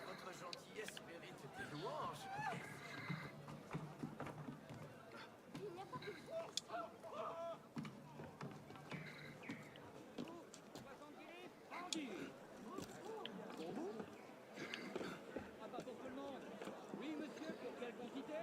votre gentillesse mérite des louanges. Il n'y a pas plus de Ah, pas pour tout le monde. Oui, monsieur, pour quelle quantité?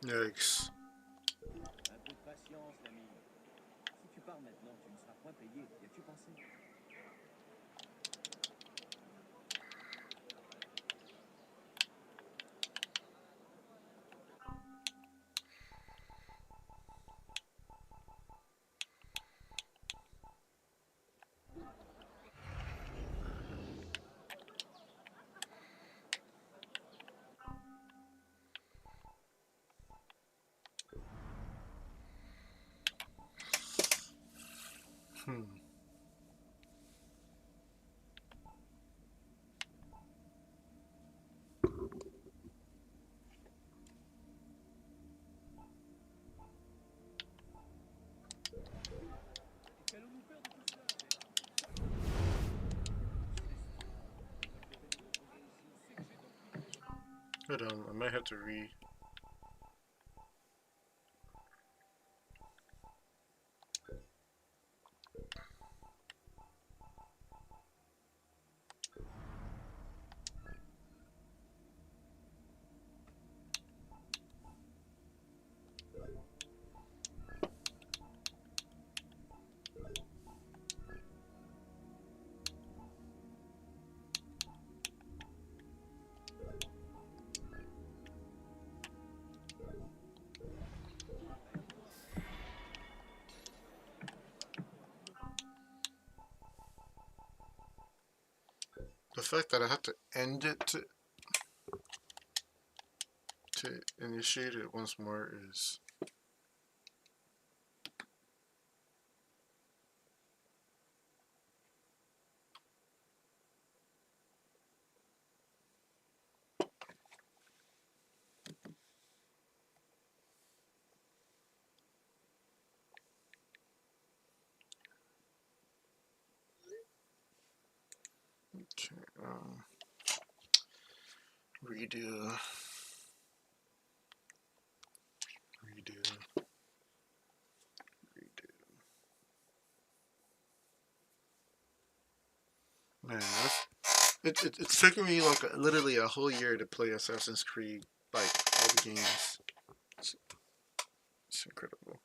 Yikes. Un peu de patience, l'ami. Si tu pars maintenant, tu ne seras point payé. Y as-tu pensé? Qu'allons-nous faire de tout cela? Hold on, I might have to re. The fact that I have to end it to initiate it once more is... Okay, redo. Man, it's taken me like literally a whole year to play Assassin's Creed, like all the games. It's incredible.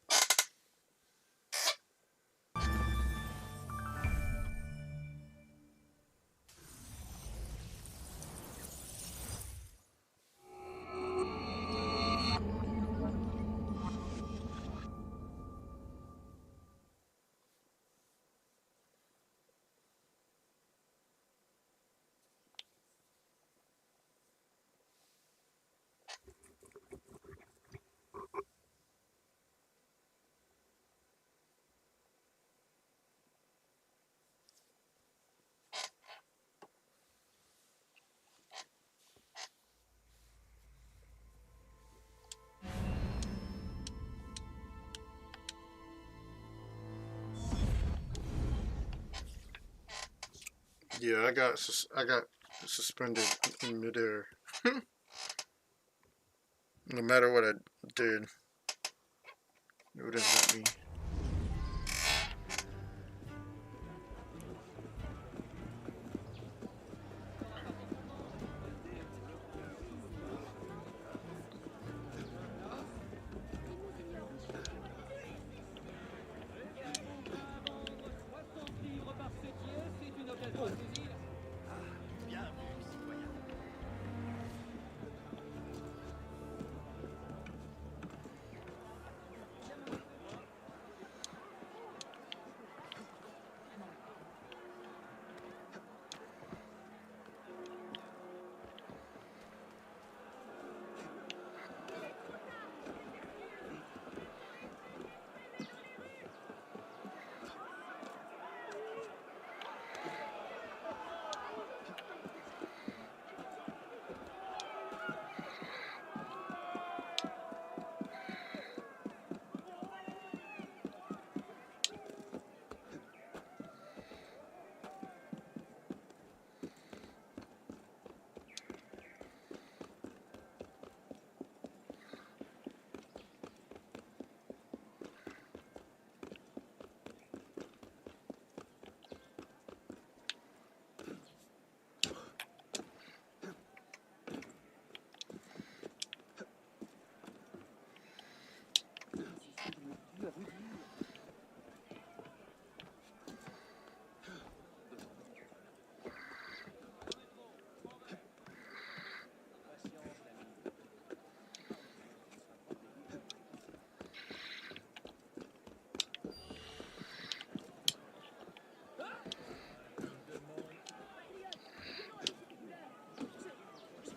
Yeah, I got suspended in midair. No matter what I did, it wouldn't let me.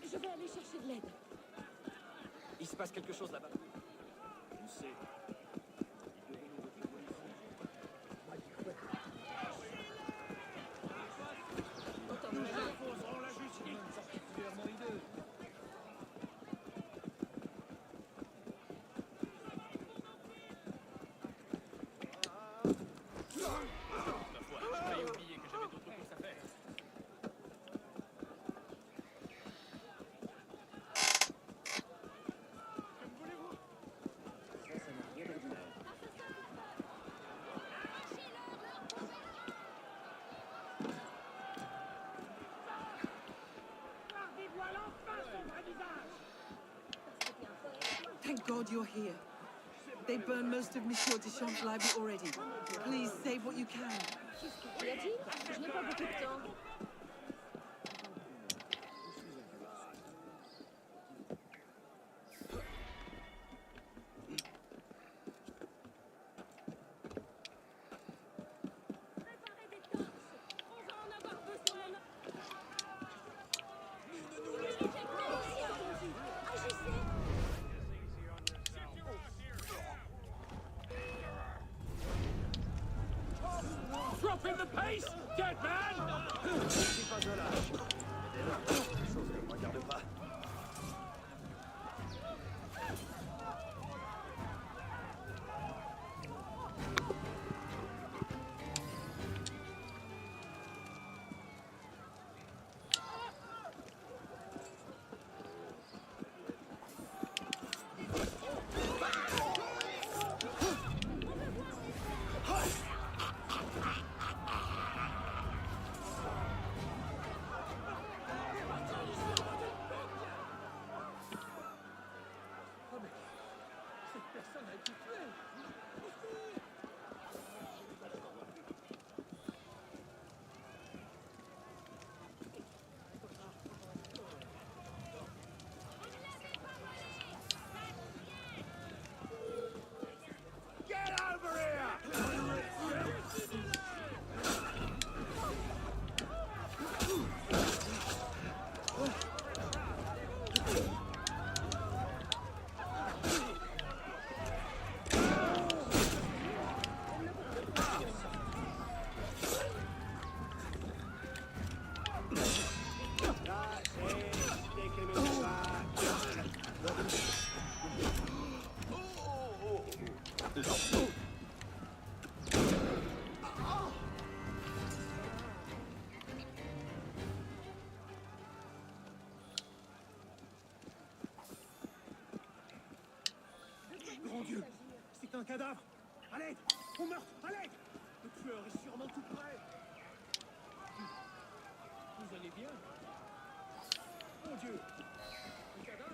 Je vais aller chercher de l'aide. Il se passe quelque chose là-bas. On sait. Thank God you're here. They burned most of Monsieur Deschamps' library already. Please save what you can. Y a-t-il? Je n'ai pas beaucoup de temps. Dropping the pace, dead man! cadavre. Allez, au meurtre, allez. Le tueur est sûrement tout près. Vous allez bien? Mon Dieu. Le cadavre.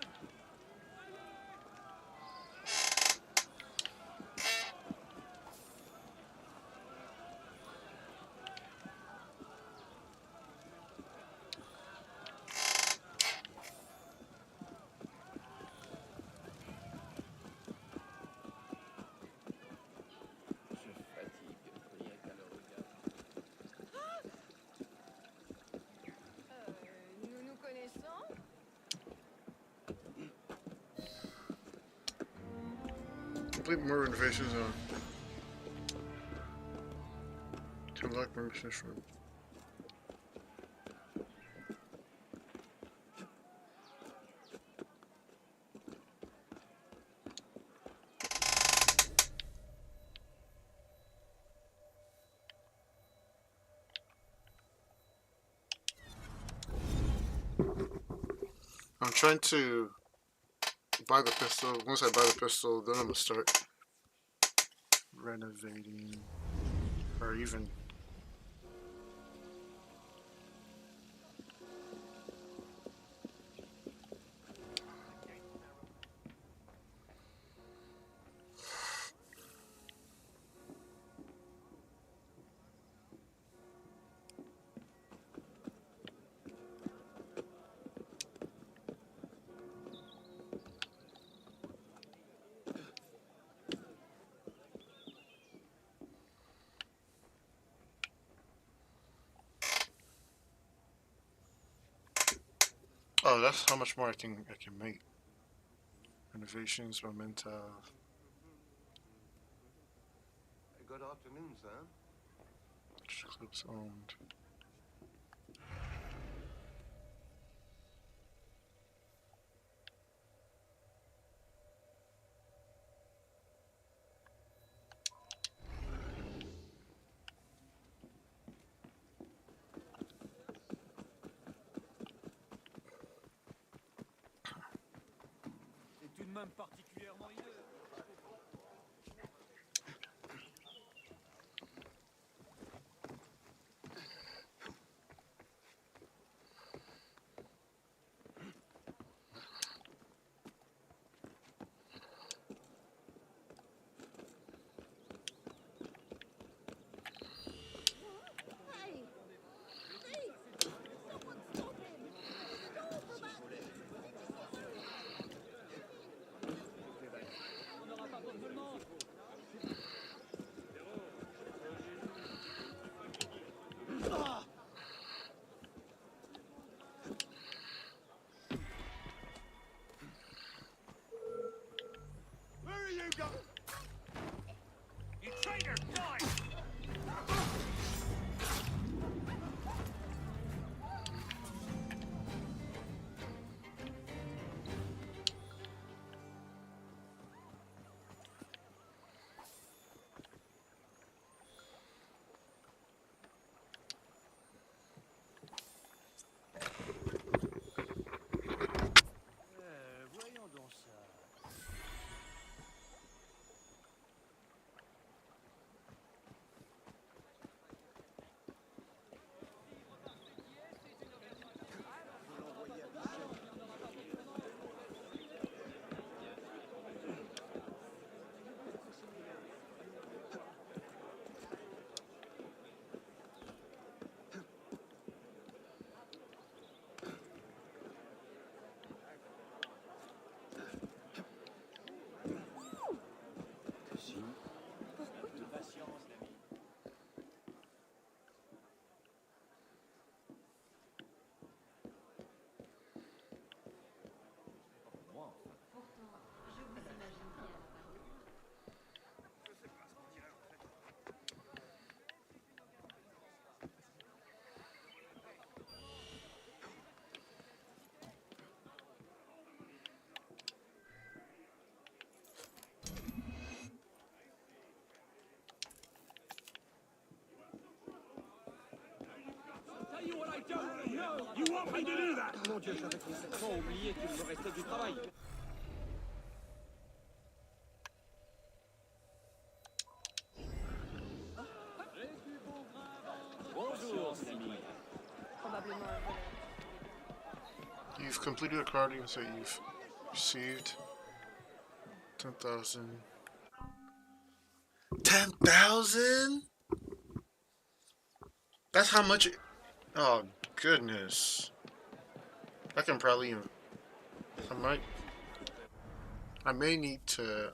Nous nous connaissons? Complete more renovations on. To unlock permission from. I'm trying to buy the pistol. Once I buy the pistol, then I'm gonna start renovating, or even. Oh, that's how much more I can make. Renovations, memento. Good afternoon, sir. Clips owned. C'est tout de même particulièrement hideux. Hey! Hey! Someone stop him! Stop for that! On n'aura pas pour tout le monde. Ah! Where are you going? You traitor! Die! Voyons donc ça. Tell you what I don't know. You want me to do that? Mon Dieu, j'avais complètement oublié qu'il me restait du travail. You've completed a card, even so you've received 10,000. 10,000? That's how much it... Oh, goodness. I can probably... I may need to,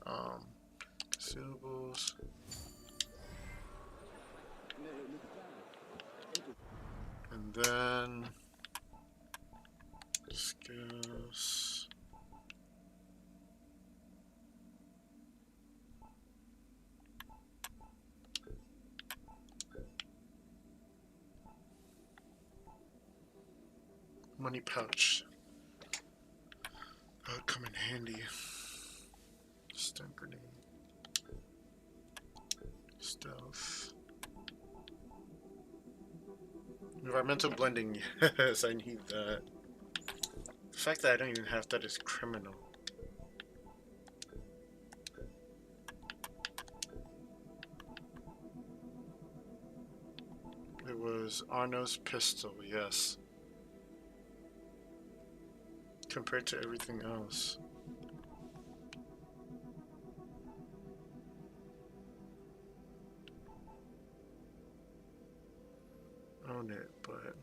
consumables. And then... skills... money pouch. That would come in handy. Stun grenade. Stealth. Environmental blending. Yes, I need that. The fact that I don't even have that is criminal. It was Arno's pistol, yes. Compared to everything else. Own it, but...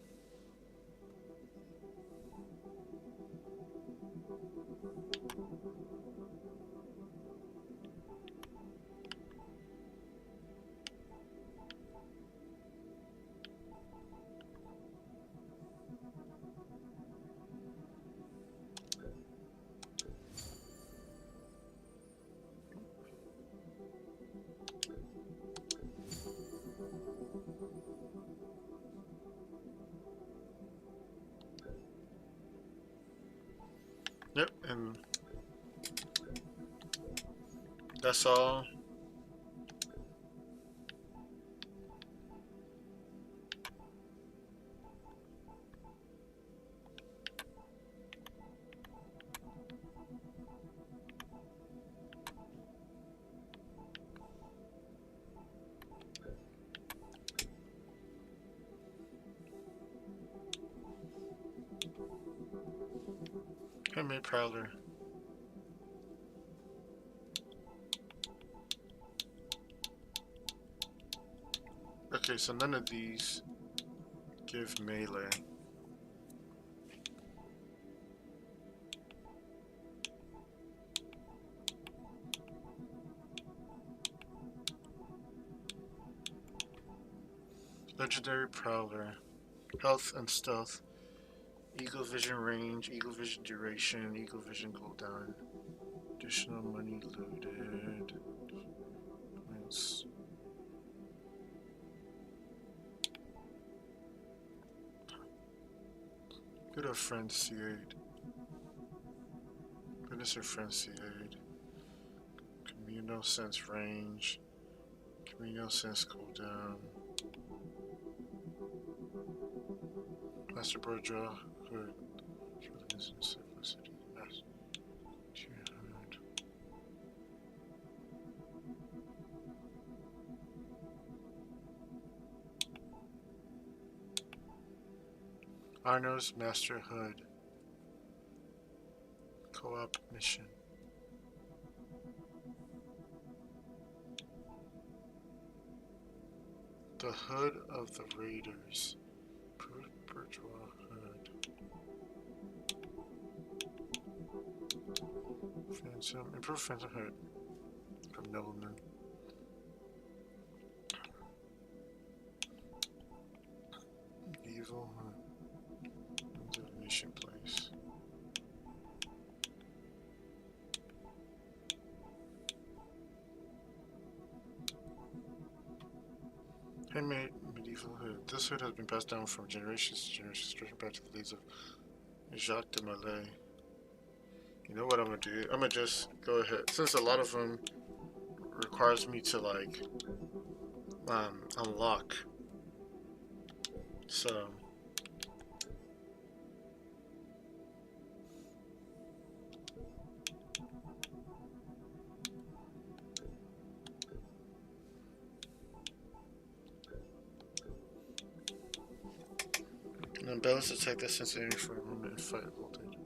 Yep, and that's all. Handmade Prowler. Okay, so none of these give melee. Legendary Prowler. Health and stealth. Eagle vision range, eagle vision duration, eagle vision cooldown. Additional money looted. Points. Good old friend C8. Goodness, her friend C8. Communal sense range. Communal sense cooldown. Master Bro draw. Hood. Simplicity. Master. 200. Arno's Master Hood. Co-op mission. The Hood of the Raiders. Bourgeois Hood. Phantom. Improved Phantom Hood. From Nobleman. Evil Hood. Divination Place. Handmade medieval hood. This hood has been passed down from generations to generations, stretching back to the days of Jacques de Malay. You know what I'm gonna do? I'm gonna just go ahead, since a lot of them requires me to like unlock. So let's detect this sensitivity for a moment and fight voltage.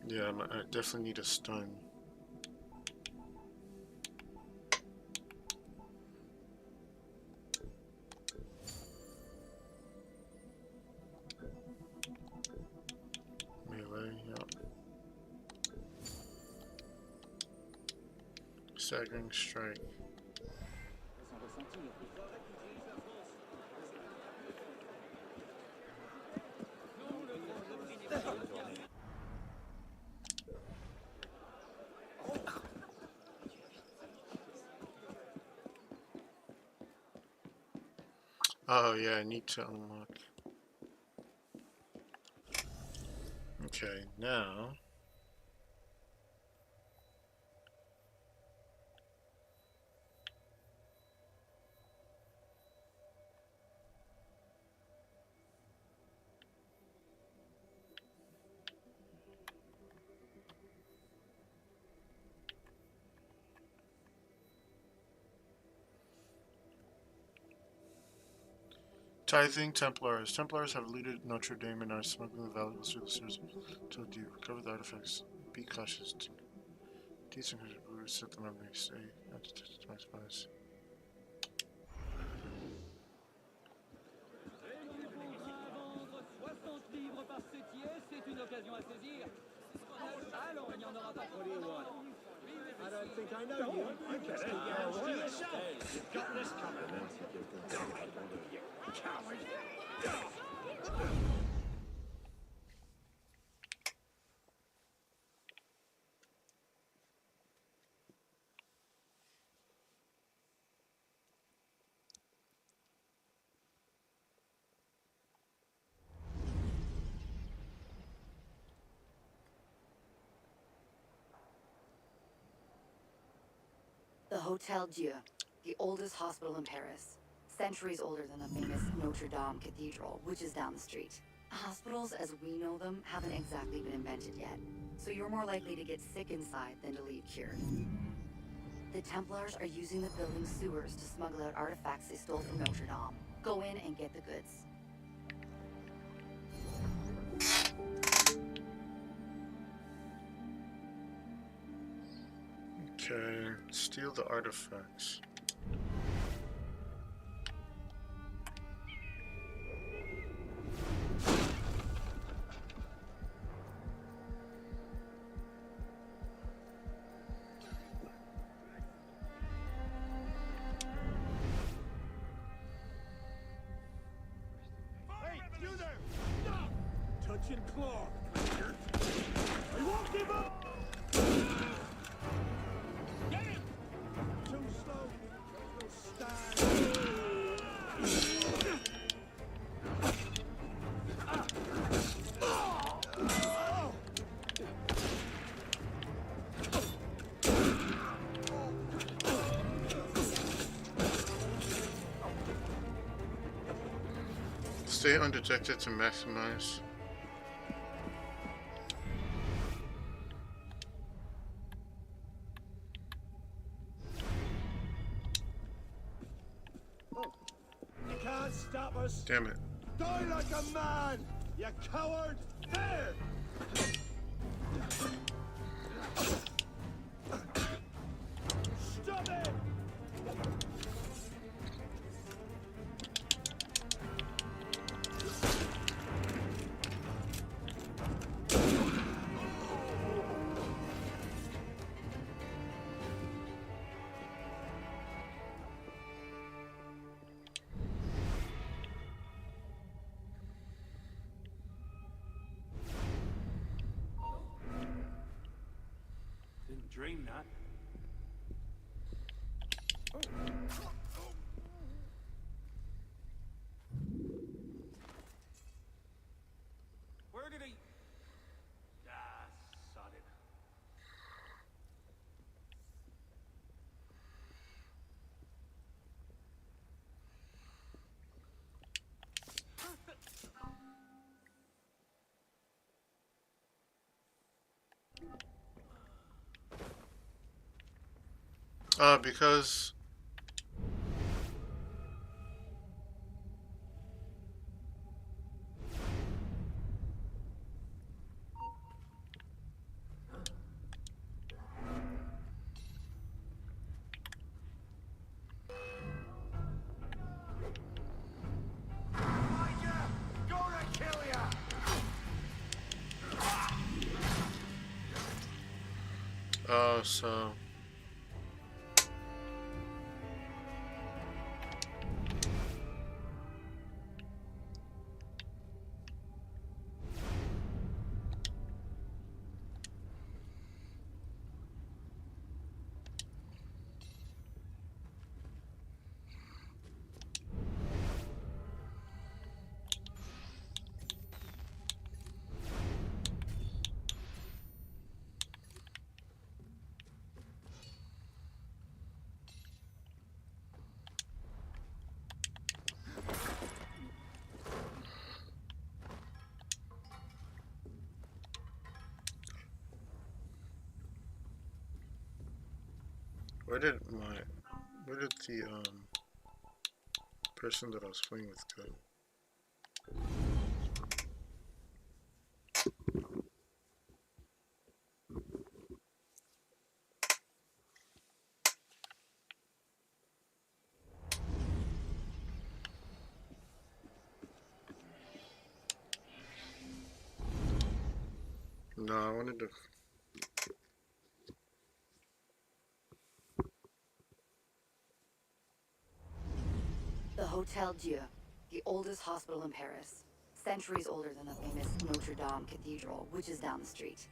Yeah, I definitely need a stun. Melee, yep. Staggering strike. Oh yeah, I need to unlock. Okay, now. Tithing Templars. Templars have looted Notre Dame and are smuggling the valuables through the sewers. Till you recover the artifacts. Be cautious. Decent brewers set them up next day. Not to touch my spies. I don't think I know you. I guess you've got this coming. Coward! The Hotel Dieu, the oldest hospital in Paris. Centuries older than the famous Notre Dame Cathedral, which is down the street. Hospitals, as we know them, haven't exactly been invented yet. So you're more likely to get sick inside than to leave cured. The Templars are using the building's sewers to smuggle out artifacts they stole from Notre Dame. Go in and get the goods. Okay, steal the artifacts. Hey, you there! Stop! Touch and claw, creature. I won't give up! Get him! Too slow. Stand. Stay undetected to maximize. You can't stop us. Damn it. Die like a man, you coward! There! Stop it! Didn't dream that. Where did he? Ah, sod it. Because Gonna kill ya! so where did the person that I was playing with go? No, I wanted to. The Hotel Dieu, the oldest hospital in Paris. Centuries older than the famous Notre Dame Cathedral, which is down the street.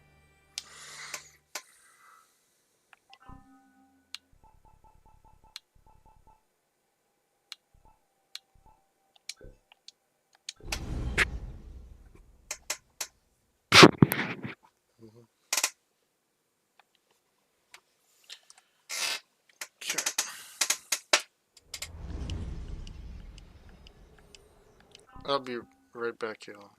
I'll be right back, y'all.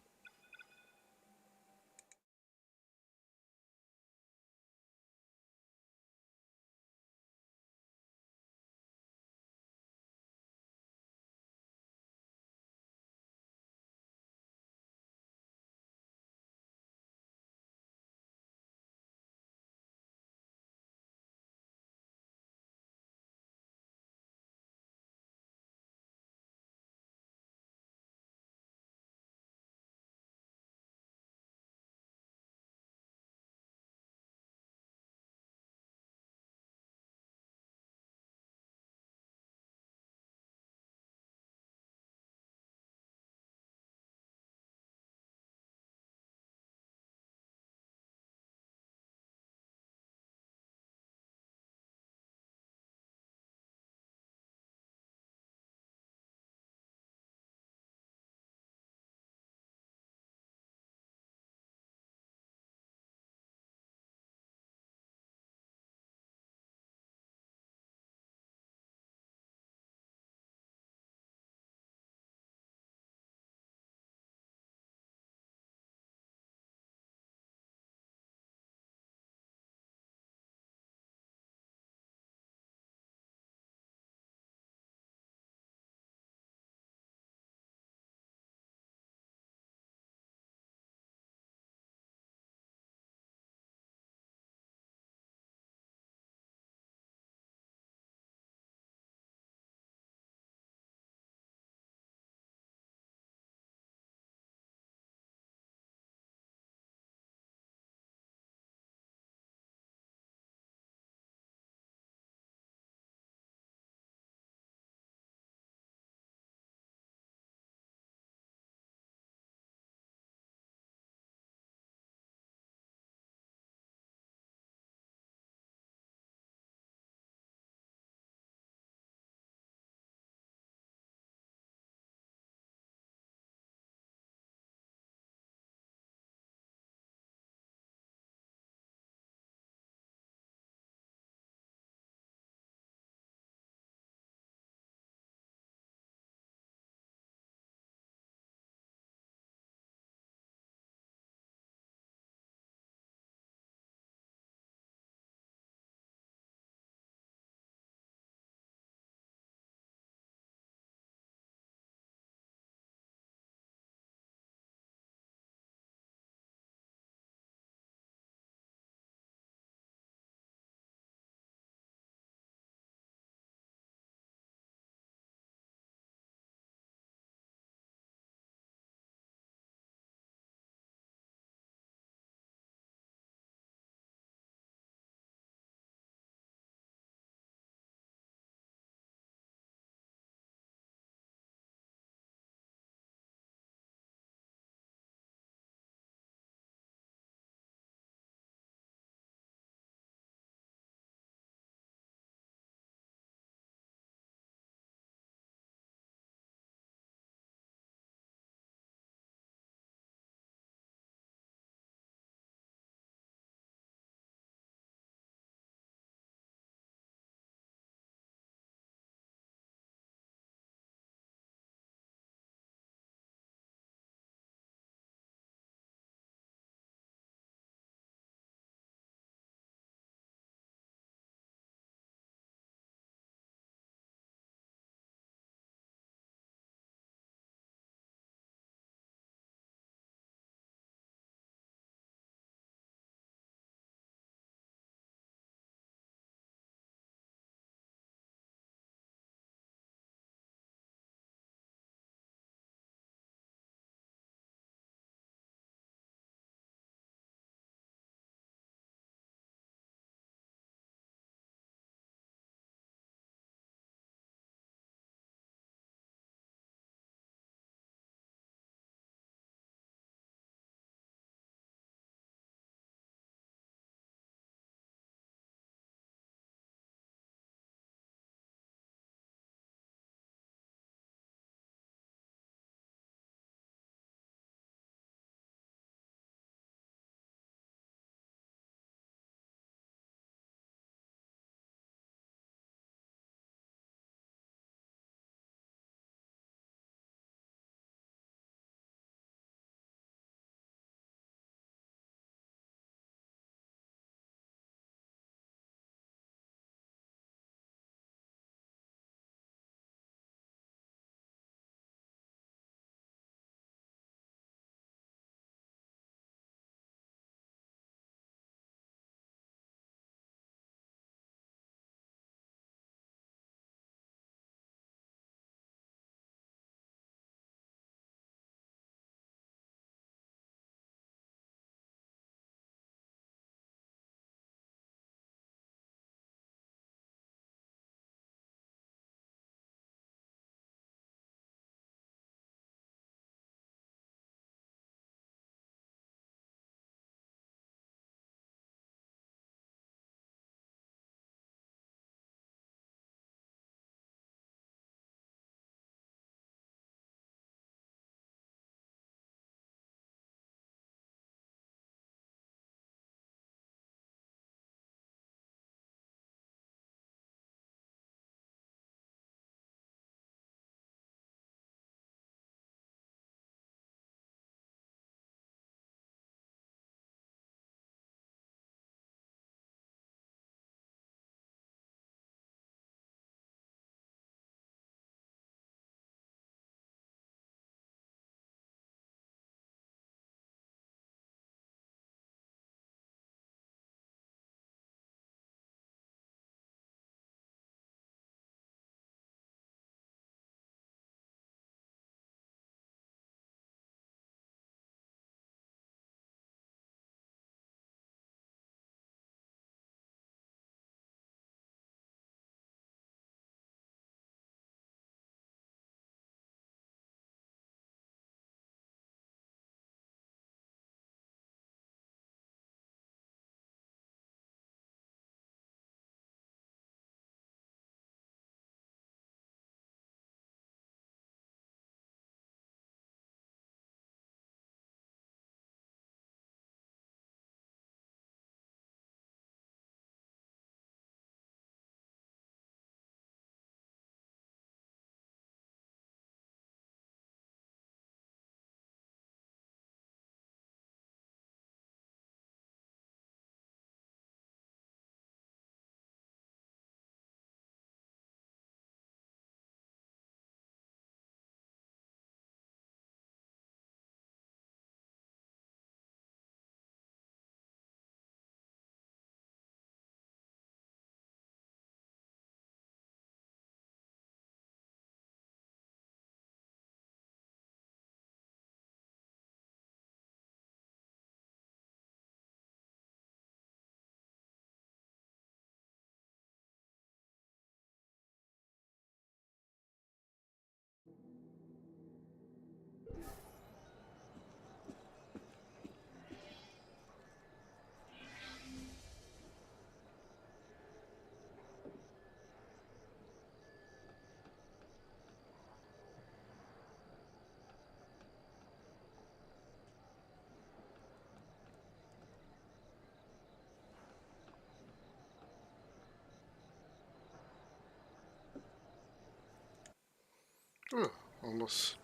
Ooh, almost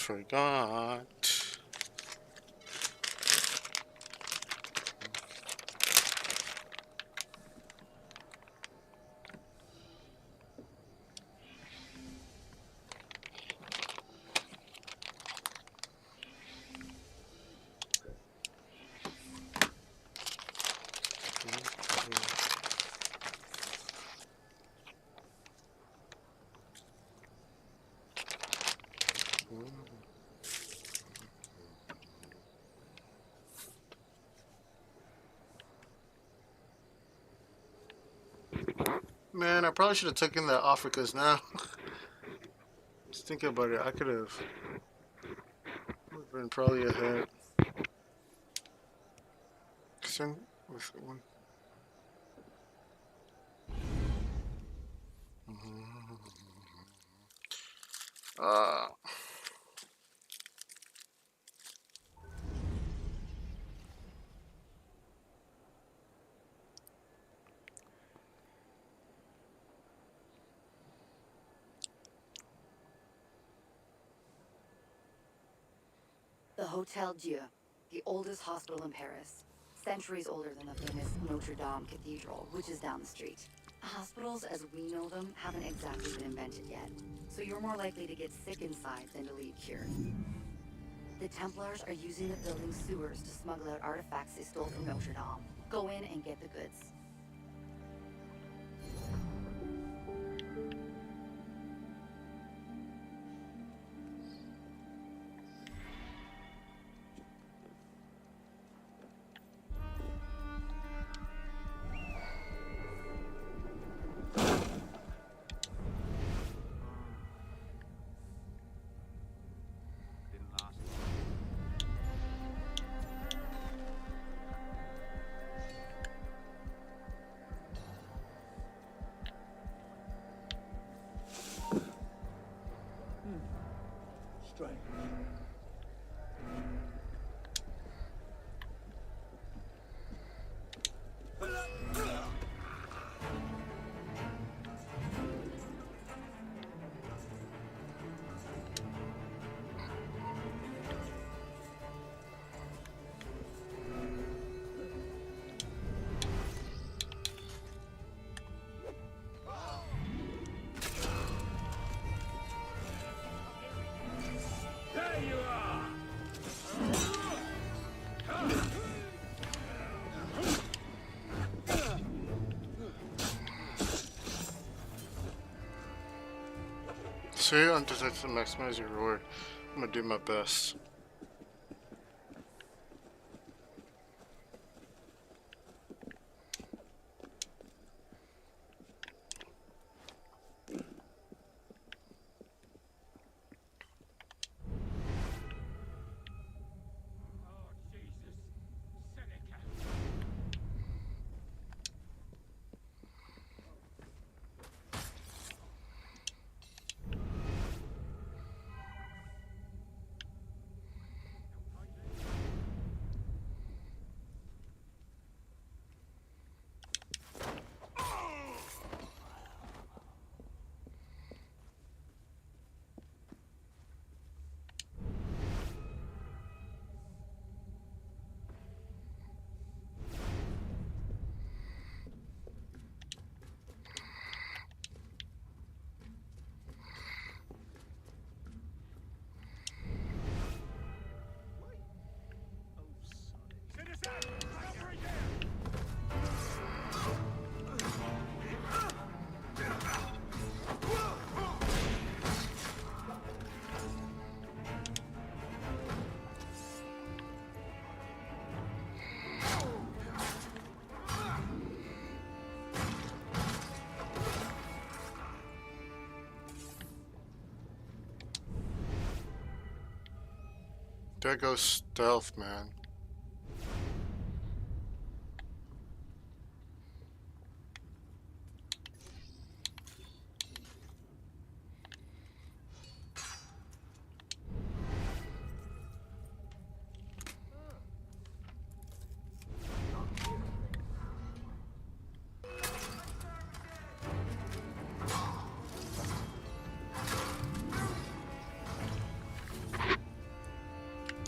forgot. Man, I probably should have taken that off because now, just thinking about it, I could have been probably ahead. Same with one. The Hotel Dieu, the oldest hospital in Paris. Centuries older than the famous Notre Dame Cathedral, which is down the street. Hospitals, as we know them, haven't exactly been invented yet. So you're more likely to get sick inside than to leave cured. The Templars are using the building's sewers to smuggle out artifacts they stole from Notre Dame. Go in and get the goods. Strange. There you are! See, undetected to maximize your reward. I'm gonna do my best. There goes stealth, man.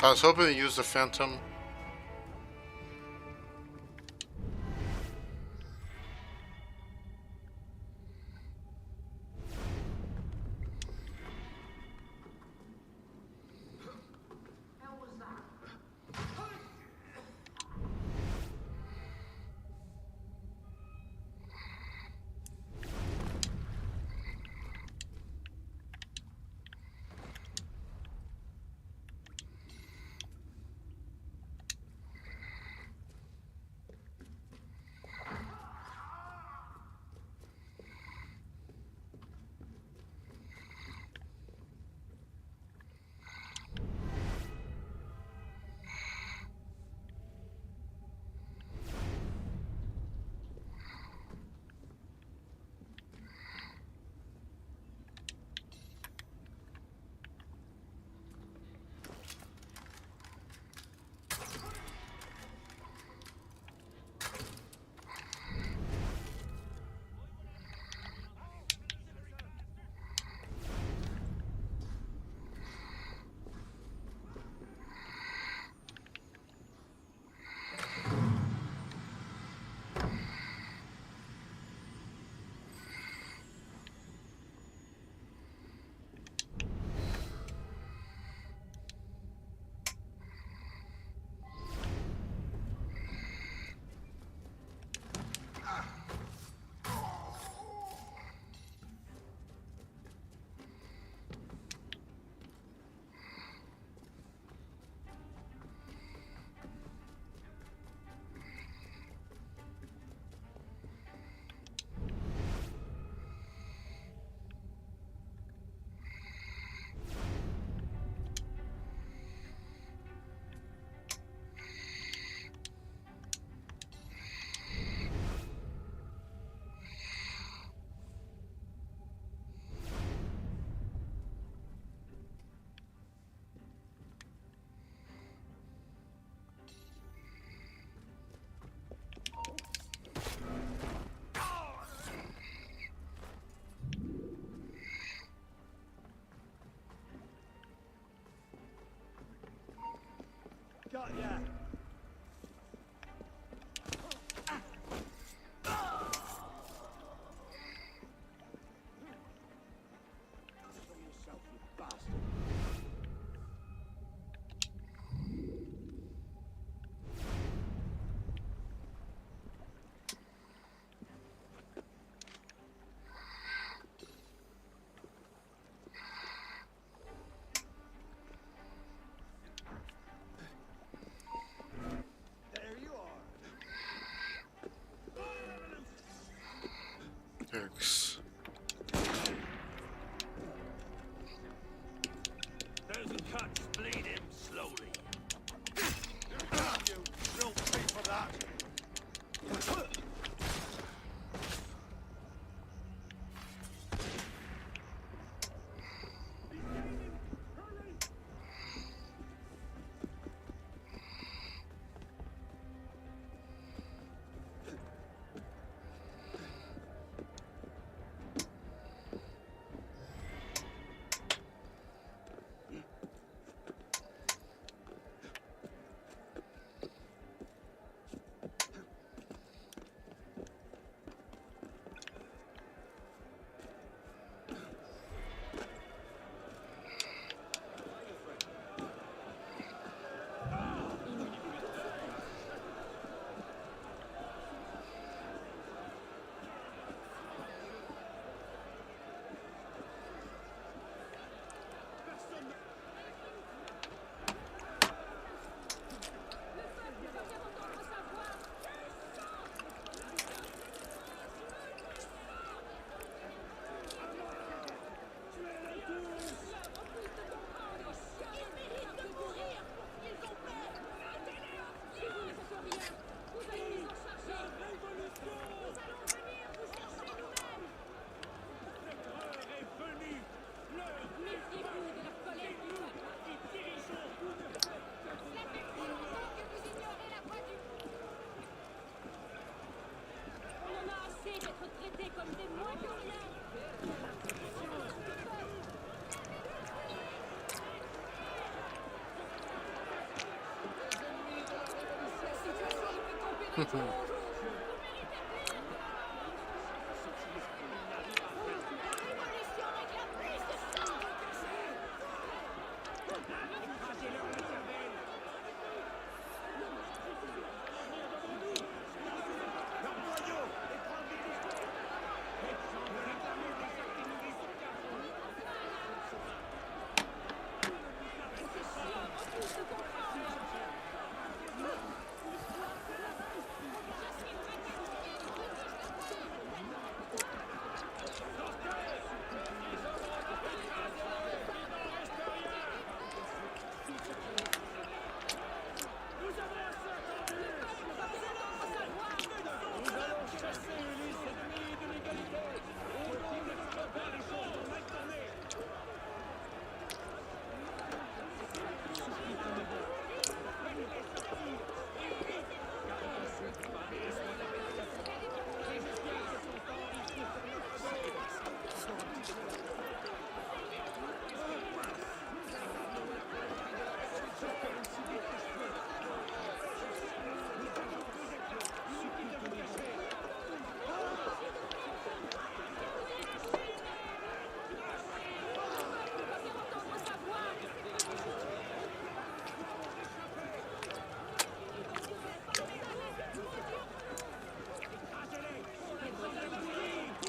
I was hoping to use the Phantom. Got ya. Show yourself, you bastard. Thanks. Those who cuts bleed him slowly. You don't pay for that.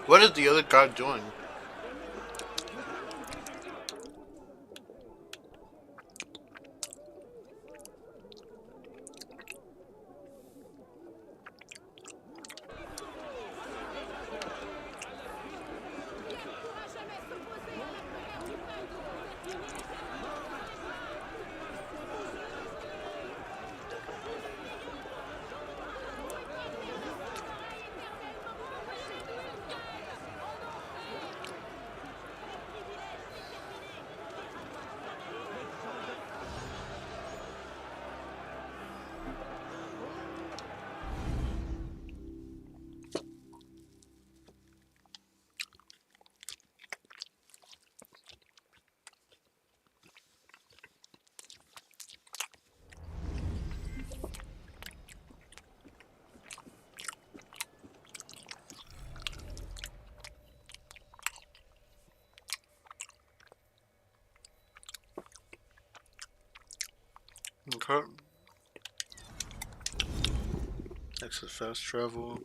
What is the other guy doing? Okay. Next is fast travel.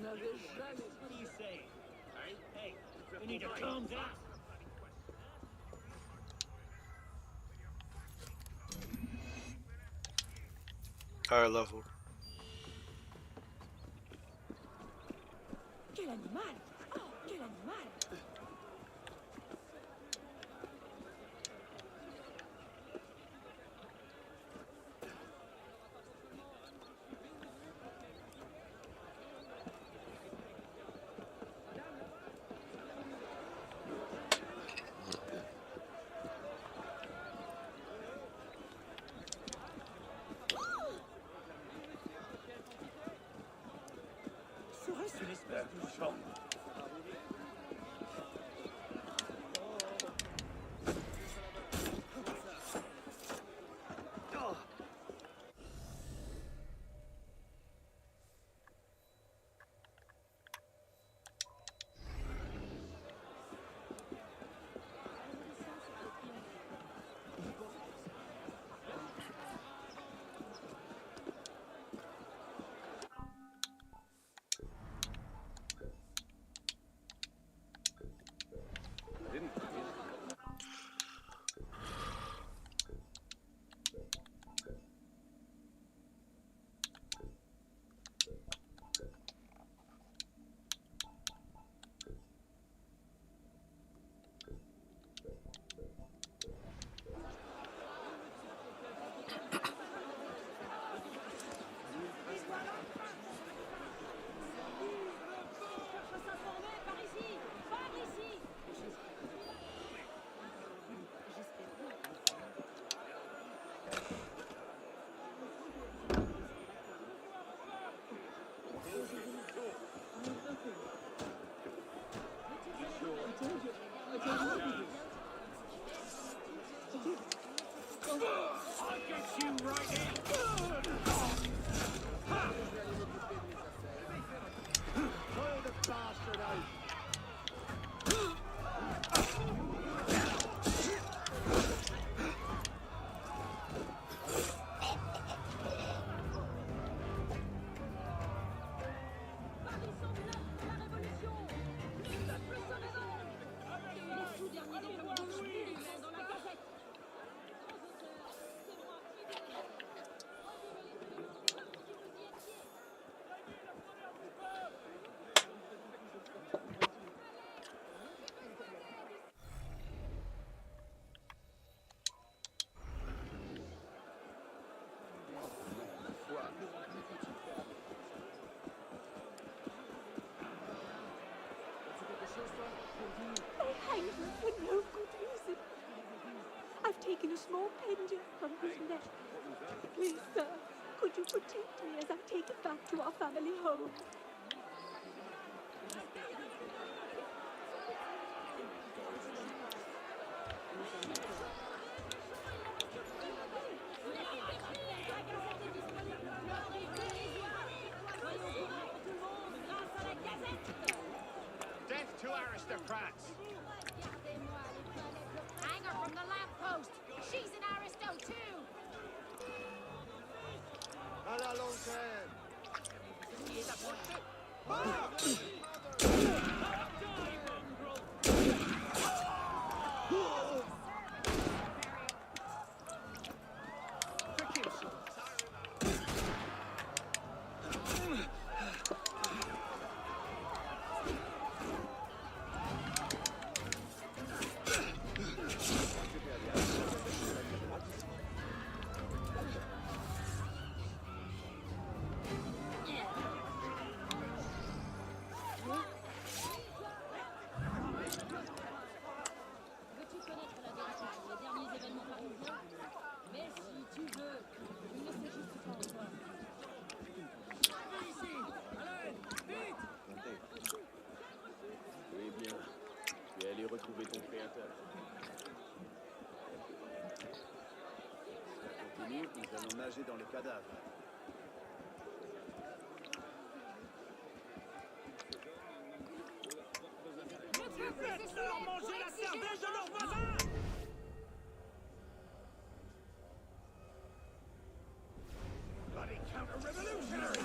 What do you say? Hey, we need to calm down. Higher level. Quel animal! Oh, quel animal! Serait-ce une espèce de chambre? small pendant from his neck. Please, sir, could you protect me as I take it back to our family home? Death to aristocrats! Hang her from the lamppost! She's an aristo too! À la lanterne! Veux-tu connaître la vérité sur les derniers événements parisiens? Mais si tu veux, il ne s'agit juste pas encore. Ici! Allez, vite! Oui, bien. Tu es allé retrouver ton créateur. Continue, nous allons nager dans les cadavres. Faites-leur manger la cervelle de leurs voisins! Bloody counter-revolutionary!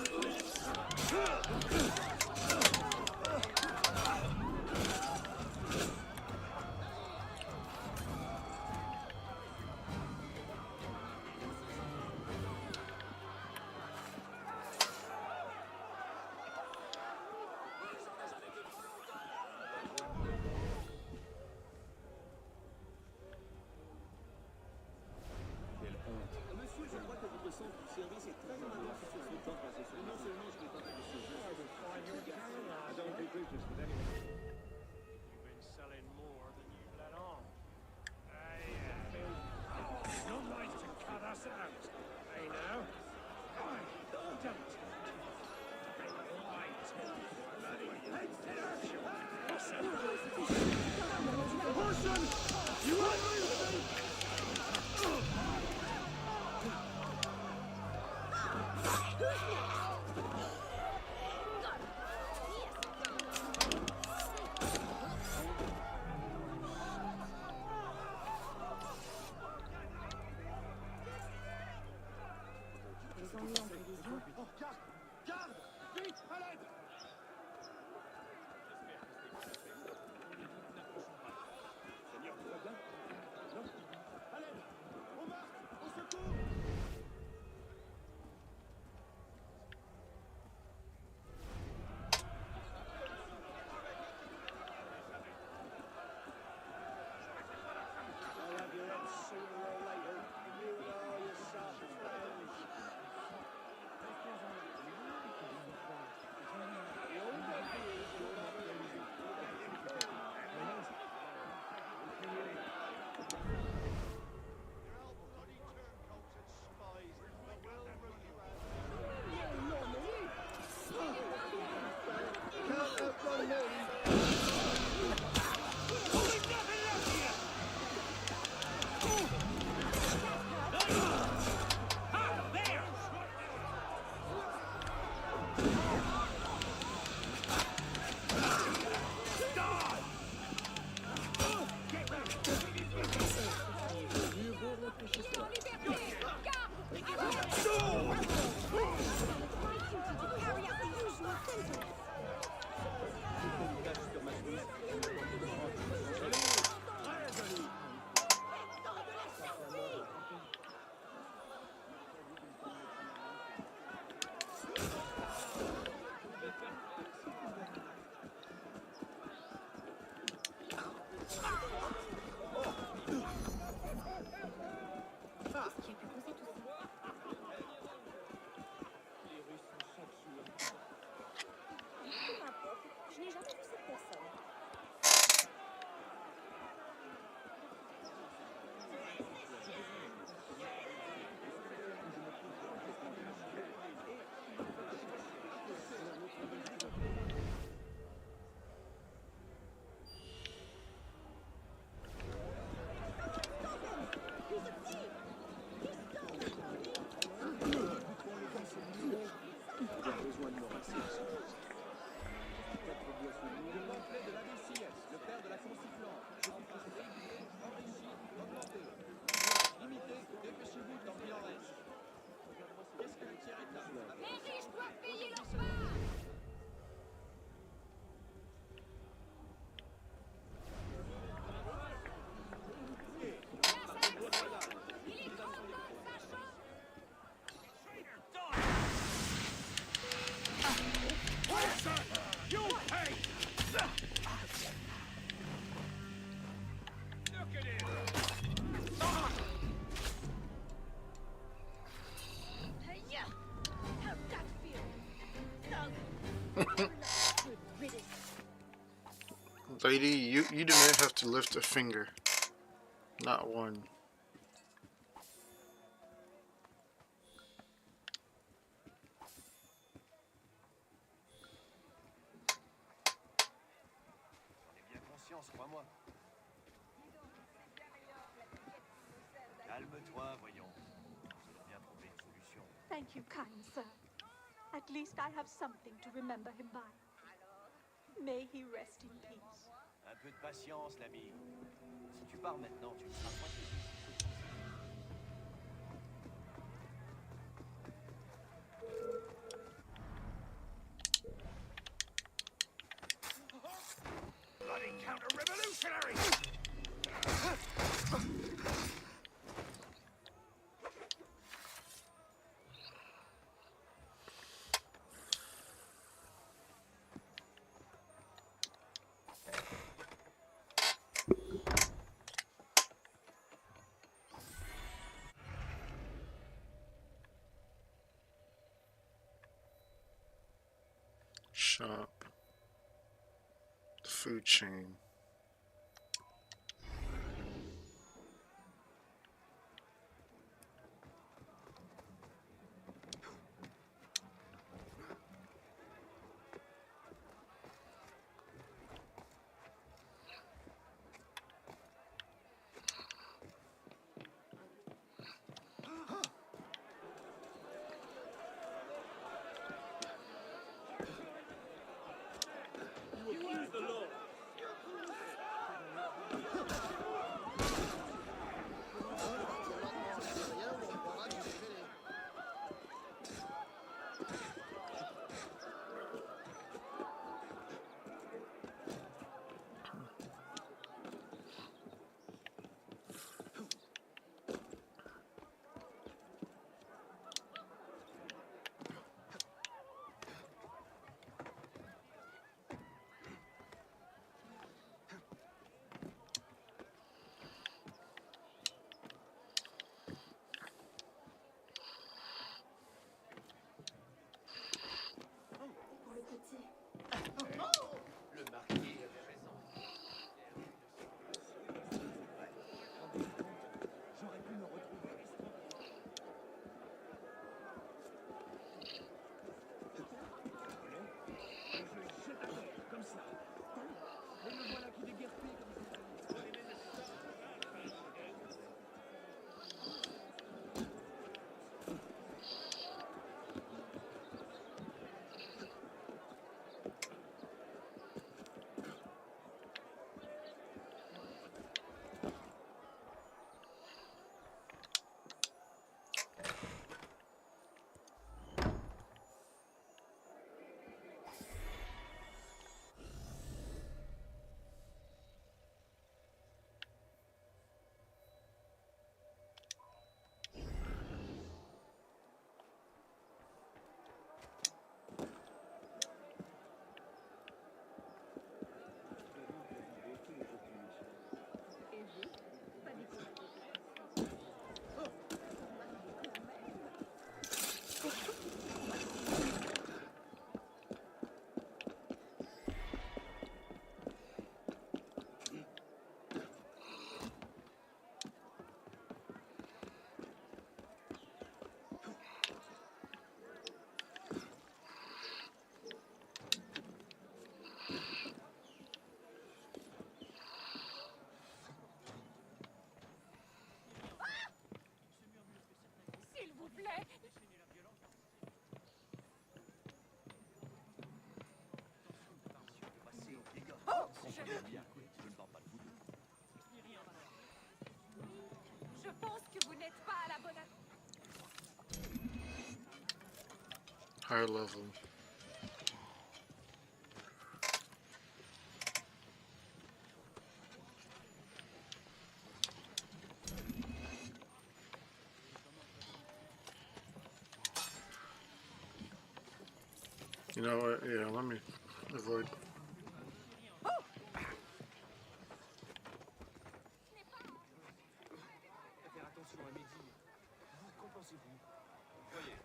Lady, you do not have to lift a finger. Not one. Crois-moi. Calme-toi, voyons. Nous allons bien trouver une solution. Thank you, kind sir. At least I have something to remember him by. May he rest in peace. Un peu de patience, l'ami. Si tu pars maintenant, tu ne seras pas payé. Bloody counter-revolutionary! Shop. The food chain. Le marquis avait raison. J'aurais pu me retrouver. Je jette à terre, comme ça. Et me voilà qui déguerpit comme ça. S'il vous plaît. Je pense que vous n'êtes pas à la bonne Higher level. You know what? Yeah, let me avoid. Faire attention à midi. Qu'en pensez-vous? Voyez.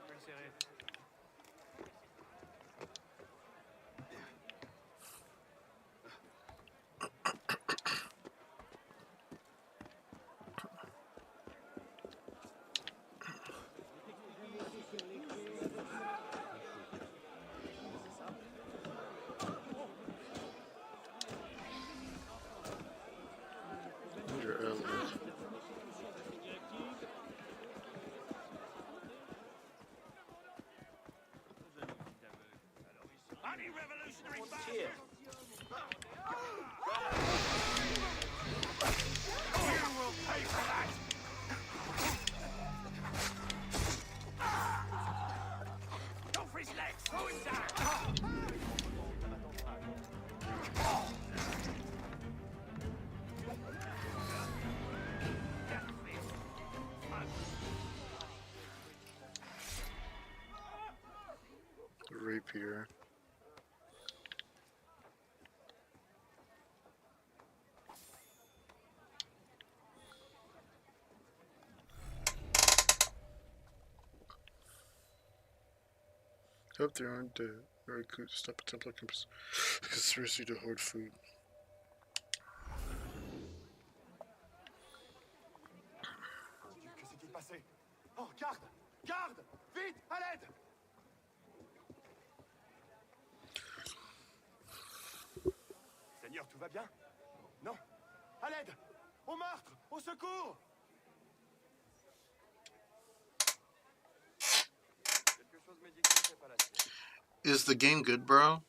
Plus serré. rapier. Hope they aren't dead. Very cool to stop a Templar conspiracy to hoard food. Qu'est-ce qui est passé? Oh, garde! Garde! Vite, à l'aide! Seigneur, tout va bien? Non? À l'aide! Au meurtre! Au secours! Quelque chose me dit que c'est pas la sienne. Is the game good, bro?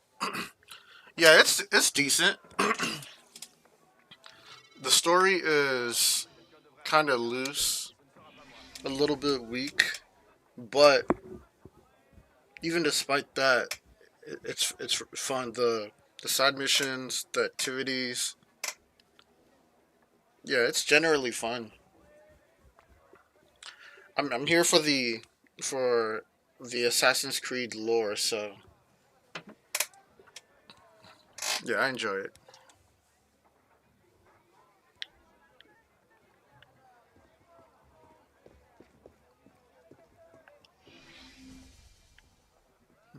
Yeah, it's decent. The story is kind of loose, a little bit weak, but even despite that, it's fun. The side missions, the activities, yeah, it's generally fun. I'm here for the Assassin's Creed lore, so yeah, I enjoy it.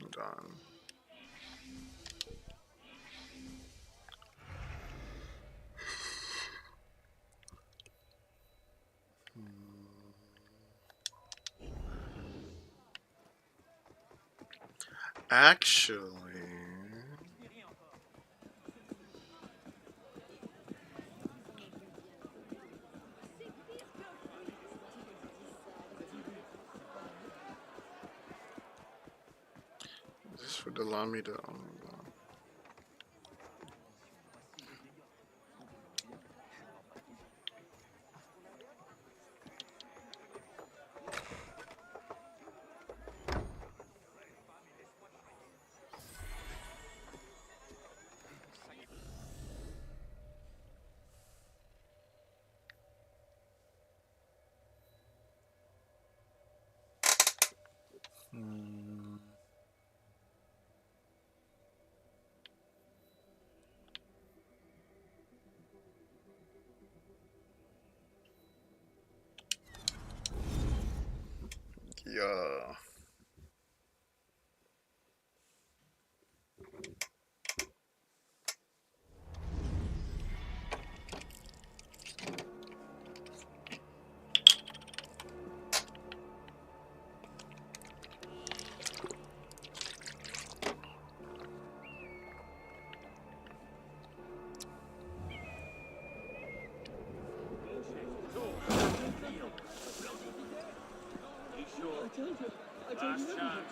Hold on. Actually, this would allow me to. Yeah. Last chance.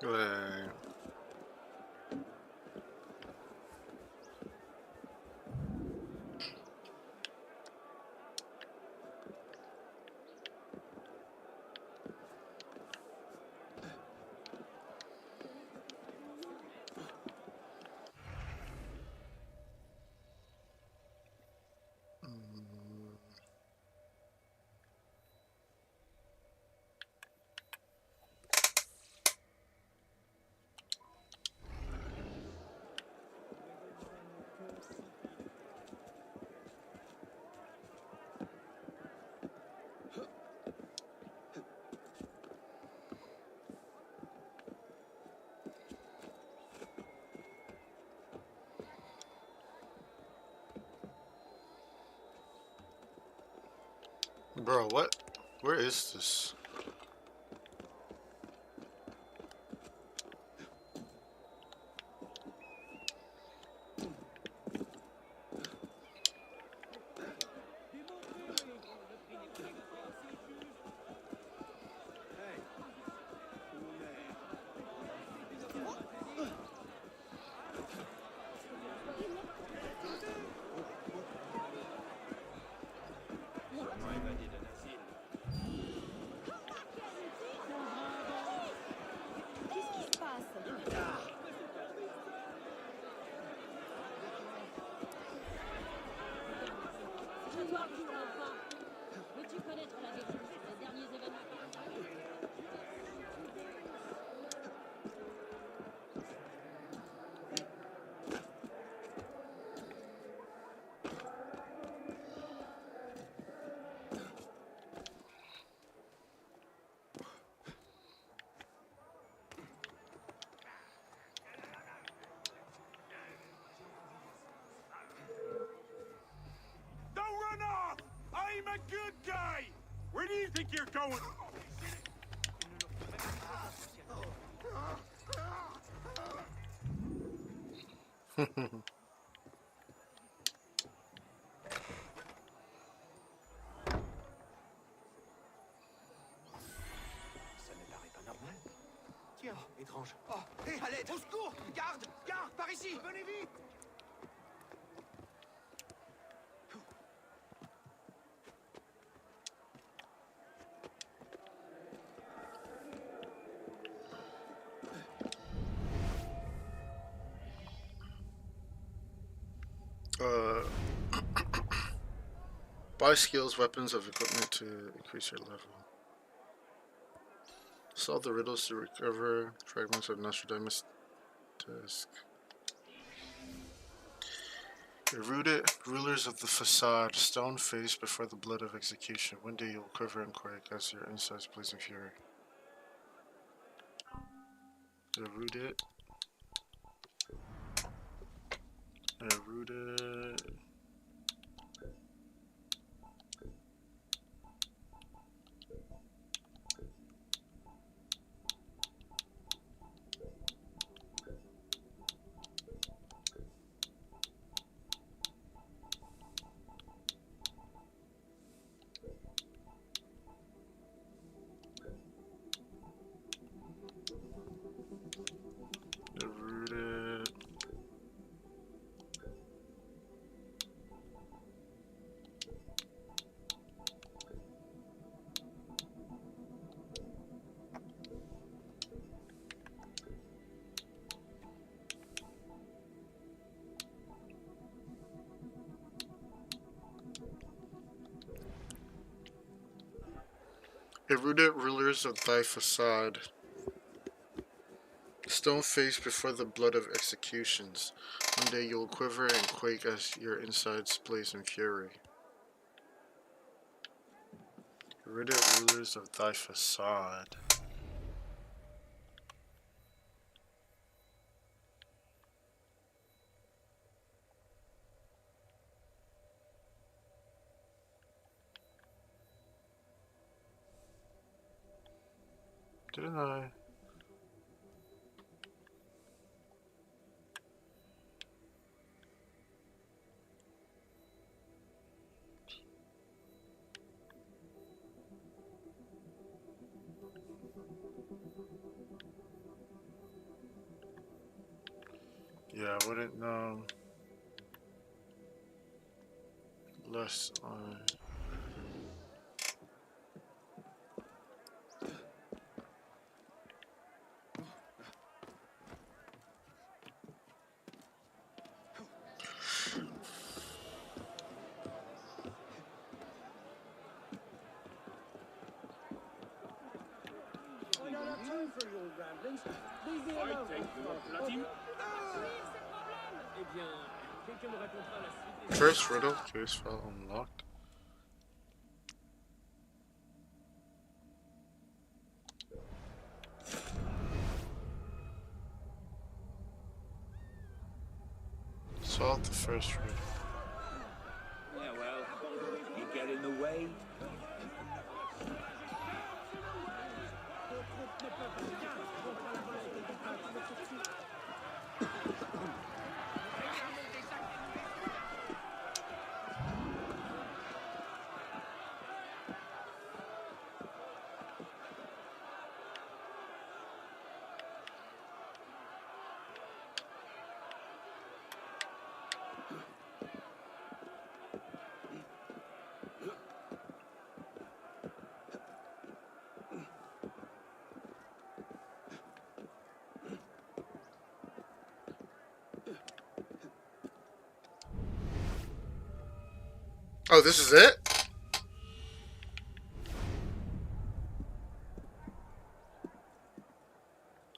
Right. Bro, what? Where is this? Good guy! Where do you think you're going? Ça ne paraît pas normal. Tiens, étrange. Oh, hé, à l'aide! Au secours! Garde! Garde! Par ici! Venez vite! Buy skills, weapons, of equipment to increase your level. Solve the riddles to recover fragments of Nostradamus' disc. Eroded rulers of the facade, stone faced before the blood of execution. One day you'll quiver and quake as your insides blaze in fury. Eroded. Eroded. Eroded. Eroded rulers of thy facade, stone faced before the blood of executions. One day you'll quiver and quake as your insides blaze in fury. Eroded rulers of thy facade. Didn't I? Yeah, I wouldn't know. Less on. I don't have time for your ramblings. Leave me alone. Eh bien, quelqu'un me racontera la suite des... First riddle, case file unlocked. Solve the first riddle. Yeah, well, you get in the way. Oh, this is it?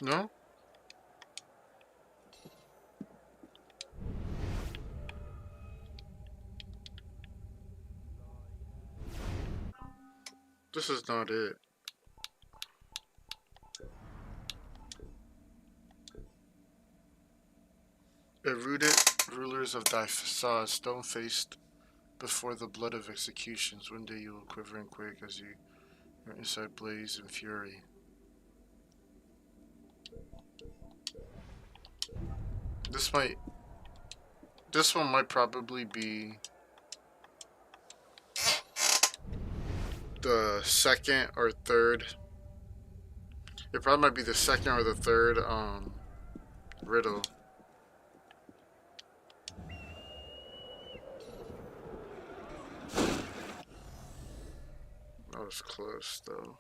No? This is not it. Eroded rulers of thy facade, stone-faced before the blood of executions. One day you will quiver and quake as your inside blaze in fury. This one might probably be the second or third. It probably might be the second or the third riddle. That was close though.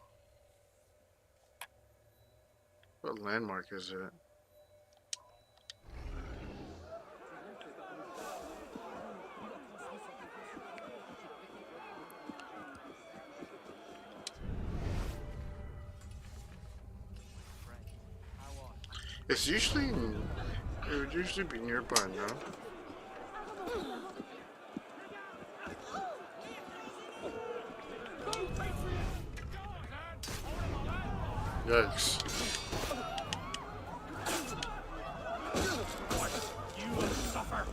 What landmark is it? It would usually be nearby, no? Yikes. You will suffer.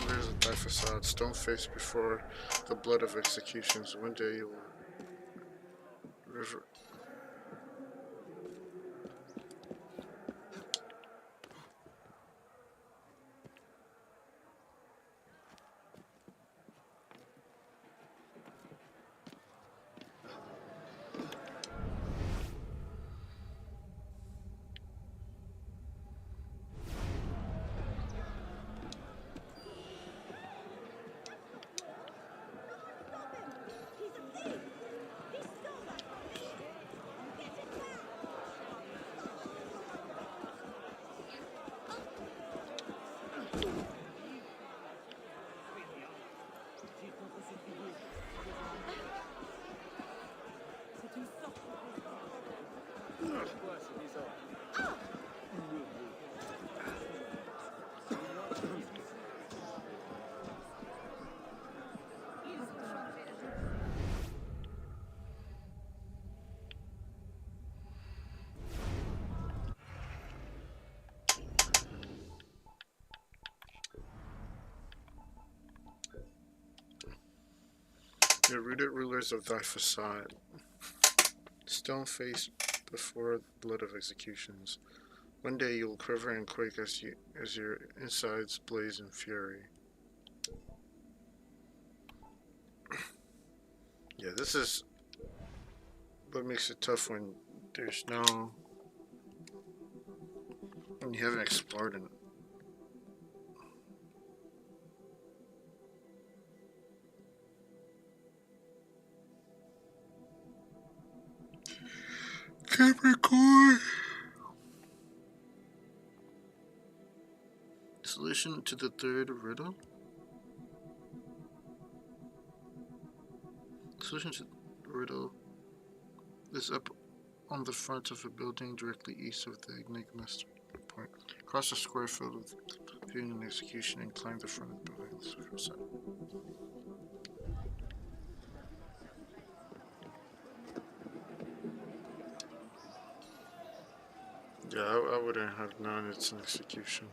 Rulers of thy facade, stone faced before the blood of executions. One day you will river. The rooted rulers of thy facade, stone faced before the blood of executions. One day you will quiver and quake as your insides blaze in fury. Yeah, this is what makes it tough when there's when you haven't explored it. Capricorn. Solution to the third riddle. Solution to the riddle is up on the front of a building directly east of the Enigma point. Cross a square filled with viewing and execution and climb the front of the building. Yeah, I wouldn't have known it's an execution.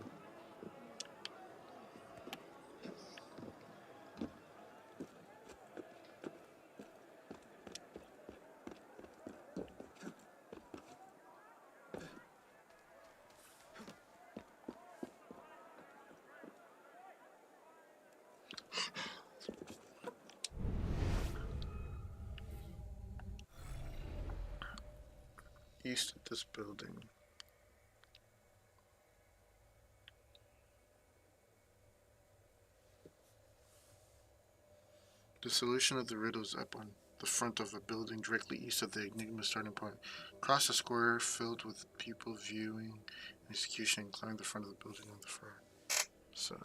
East of this building. The solution of the riddle is up on the front of a building directly east of the Enigma starting point. Cross a square filled with people viewing execution and climb the front of the building on the far side.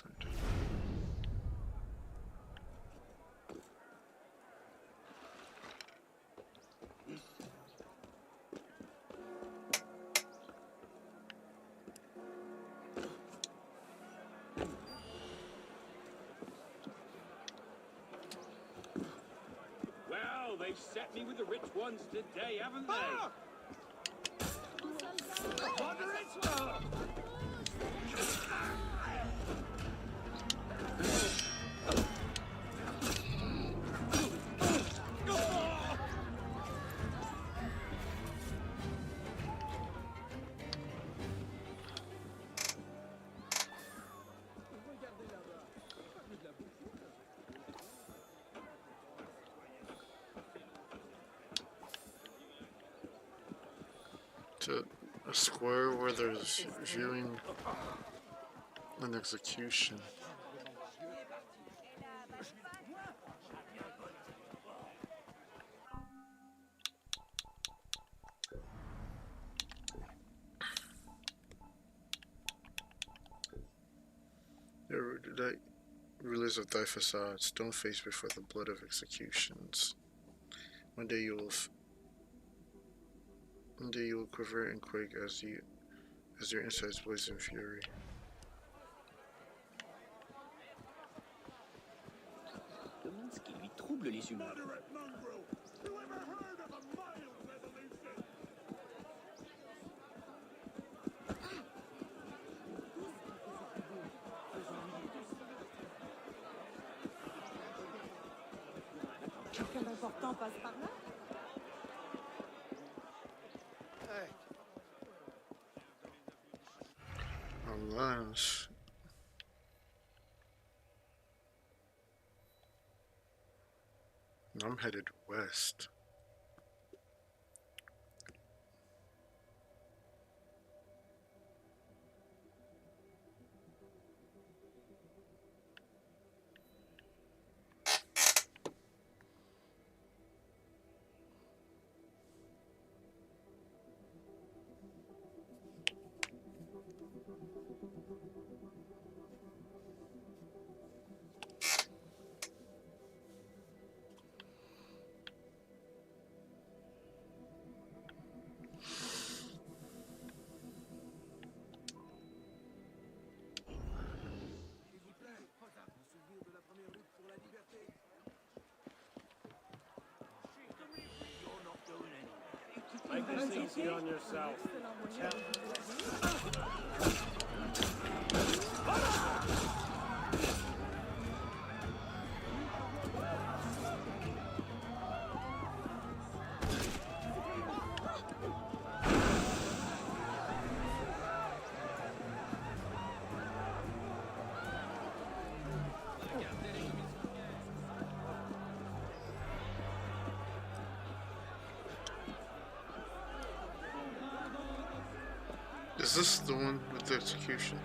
Well, they've set me with the rich ones today, haven't they? Ah! To a square where there's viewing an execution. The rulers of thy facade, stone faced before the blood of executions. One day you will quiver and quake as your insides blaze in fury. Demande ce qui lui trouble les humains. Quelqu'un d'important passe par là? Unless I'm headed west. Make this easy on yourself. Is this the one with the execution?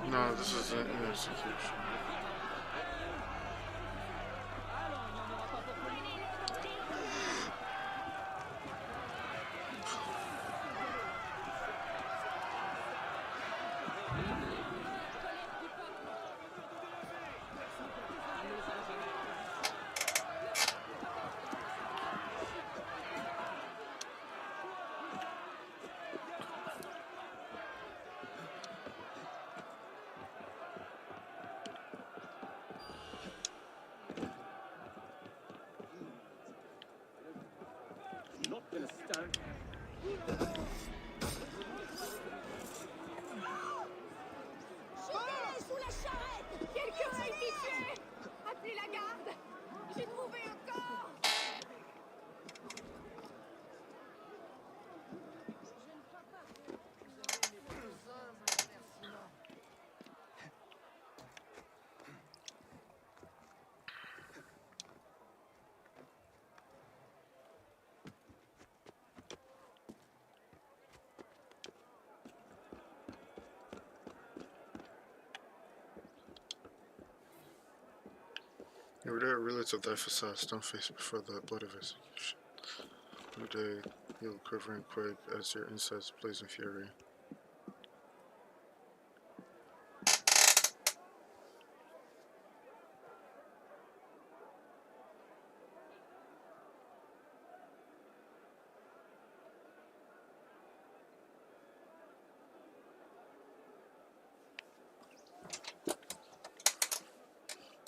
No, this is an execution. Not gonna stand. Jetez-les sous la charrette! Quelqu'un a été tué! Appelez la garde! J'ai trouvé un corps! Every day relates of thy facade, stone face before the blood of execution. Every day you'll quiver and quake as your insides blaze in fury.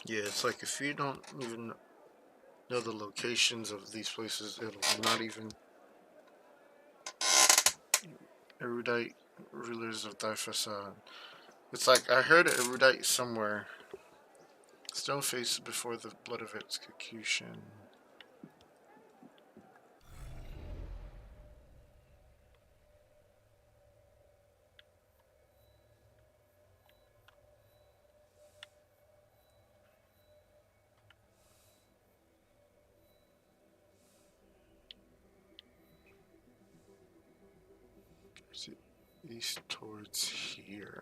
Yeah, it's like if you don't even know the locations of these places, it'll not even. Erudite rulers of thy facade. It's like I heard erudite somewhere. Stone face before the blood of execution. East towards here.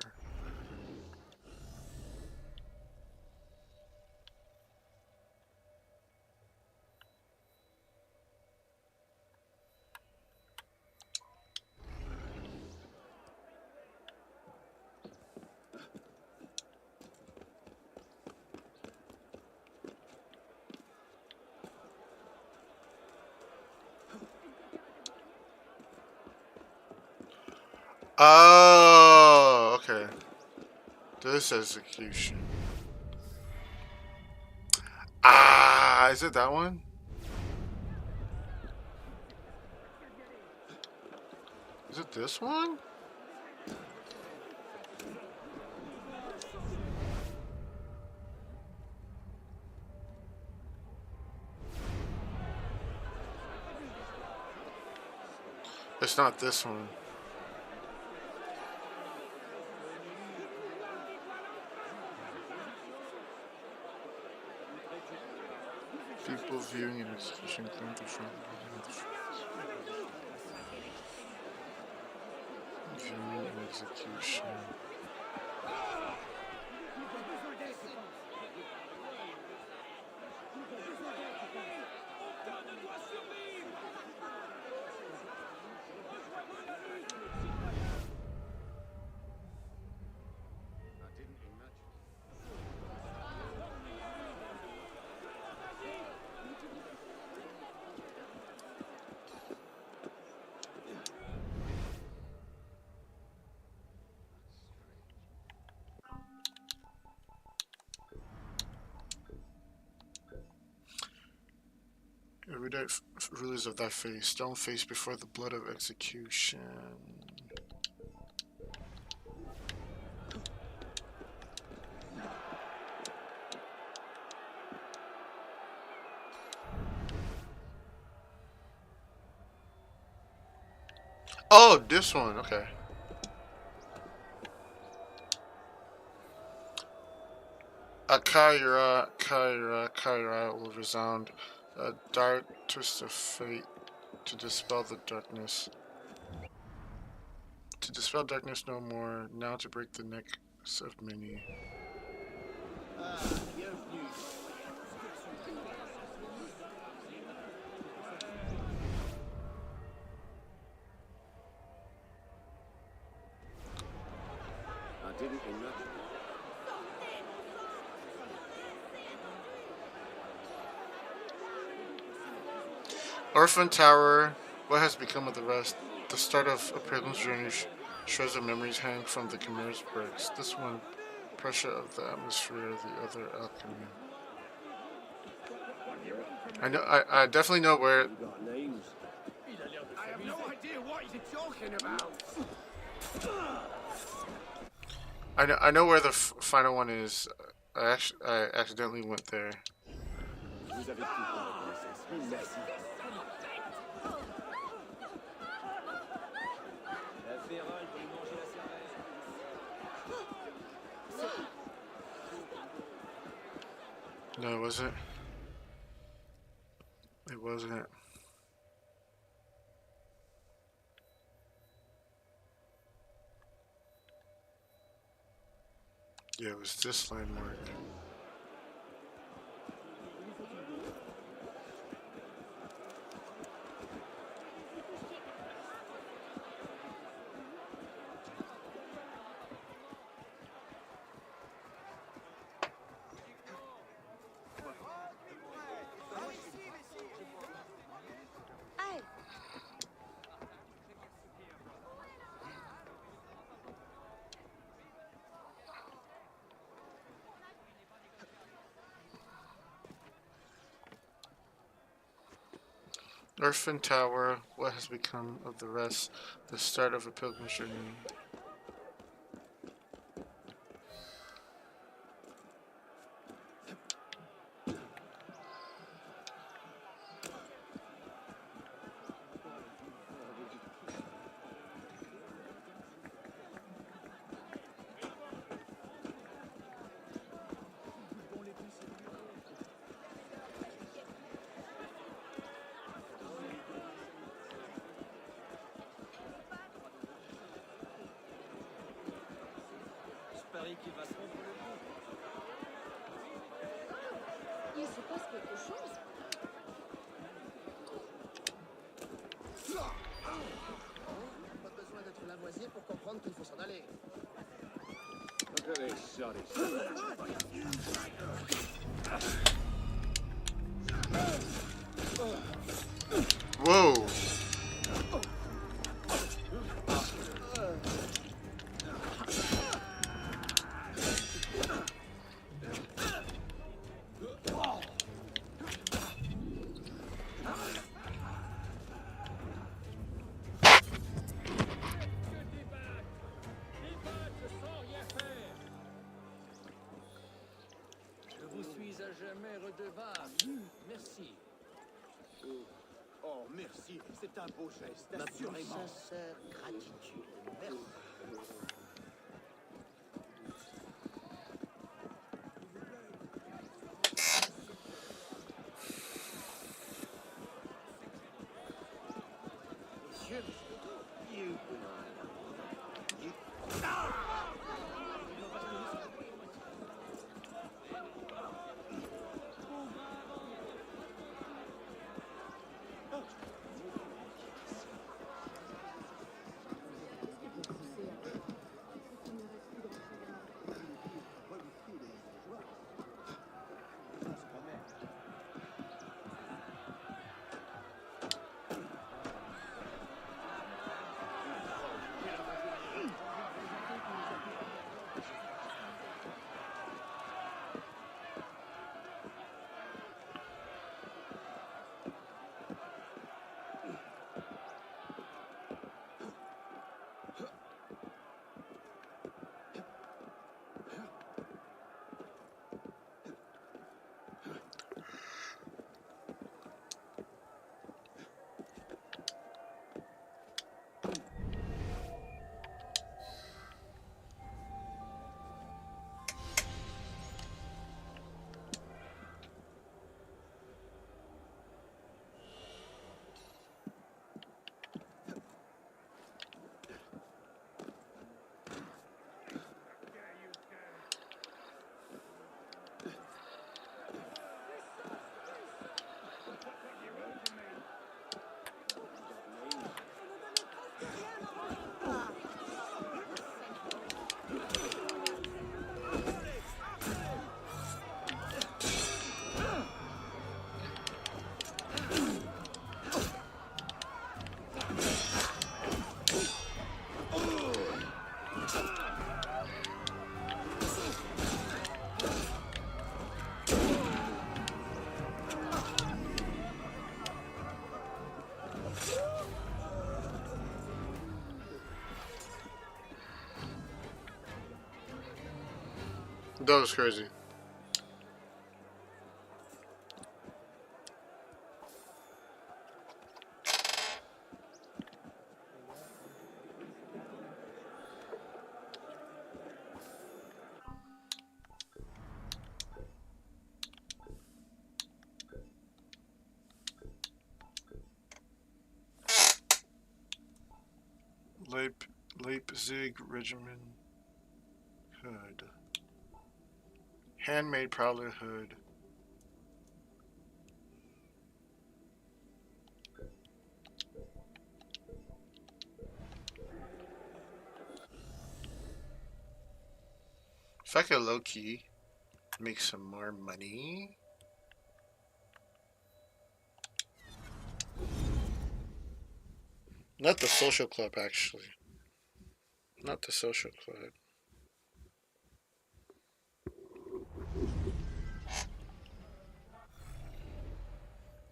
Oh, okay. This execution. Ah, is it that one? Is it this one? It's not this one. People viewing an execution claim to front viewing an execution. Erudite rulers of thy face, stone face before the blood of execution. Oh, this one, okay. A Kaira will resound. A dark twist of fate to dispel the darkness. To dispel darkness no more, now to break the necks of many. I didn't imagine. Orphan Tower, what has become of the rest? The start of a pilgrim's journey, shreds of memories hang from the Chimera's bricks. This one, pressure of the atmosphere, the other alchemy. I know, I definitely know where. I have no idea what you're talking about. I know where the final one is. I accidentally went there. No, it wasn't. It wasn't. Yeah, it was this landmark. Orphan Tower, what has become of the rest? The start of a pilgrimage journey. Qu'il va se rompre le cou. Il se passe quelque chose. Pas besoin d'être Lavoisier pour comprendre qu'il faut s'en aller. Okay, shut it. Whoa. Je vous suis à jamais redevable. Merci. Oh, merci. C'est un beau geste, Ma plus assurément. sincère gratitude. Merci. Monsieur, you That was crazy. Leipzig Regiment hood. Handmade Prowler hood. If I could low-key make some more money. Not the social club, actually. Not the social club.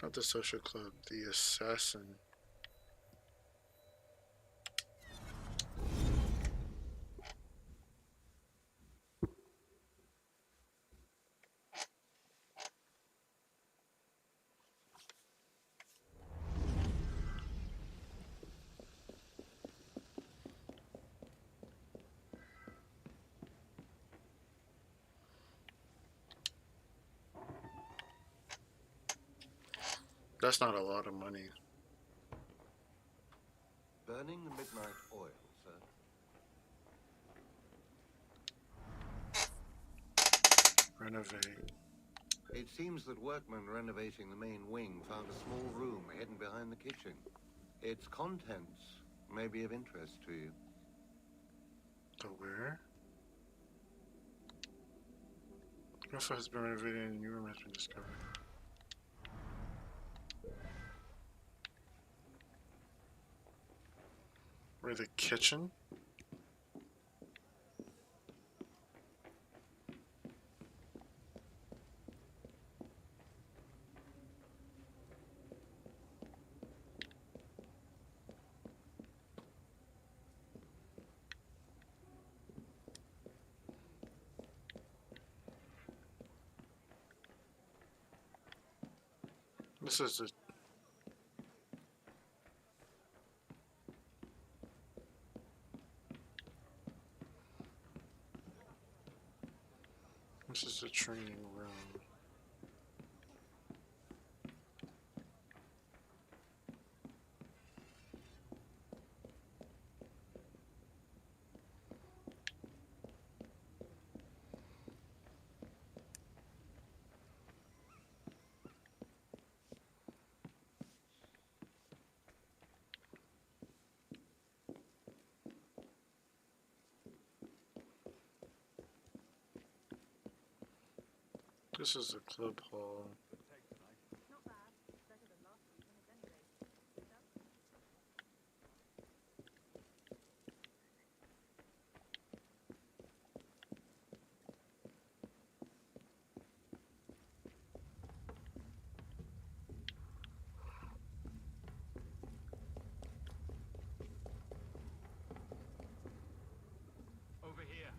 Not the social club, the assassin. That's not a lot of money. Burning the midnight oil, sir. Renovate. It seems that workmen renovating the main wing found a small room hidden behind the kitchen. Its contents may be of interest to you. The where? The roof has been renovated and a new room has been discovered. Where the kitchen? This is the training room. This is the club hall. Over here.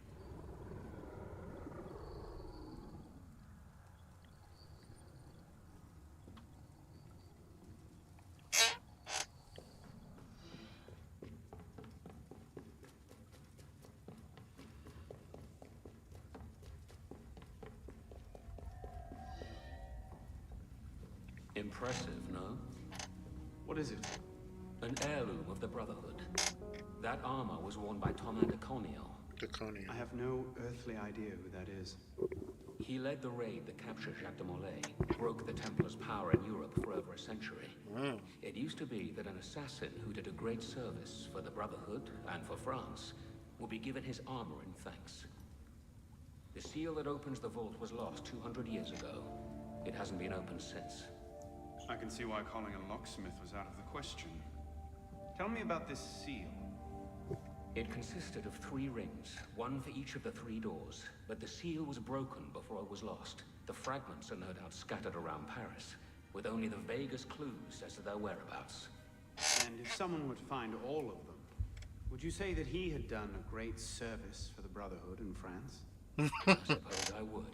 Impressive, no? What is it? An heirloom of the Brotherhood. That armor was worn by Thomas de Corniel. I have no earthly idea who that is. He led the raid that captured Jacques de Molay, broke the Templars' power in Europe for over a century. It used to be that an assassin who did a great service for the Brotherhood and for France would be given his armor in thanks. The seal that opens the vault was lost 200 years ago. It hasn't been opened since. I can see why calling a locksmith was out of the question. Tell me about this seal. It consisted of 3 rings, one for each of the 3 doors, but the seal was broken before it was lost. The fragments are no doubt scattered around Paris, with only the vaguest clues as to their whereabouts. And if someone would find all of them, would you say that he had done a great service for the Brotherhood in France? I suppose I would.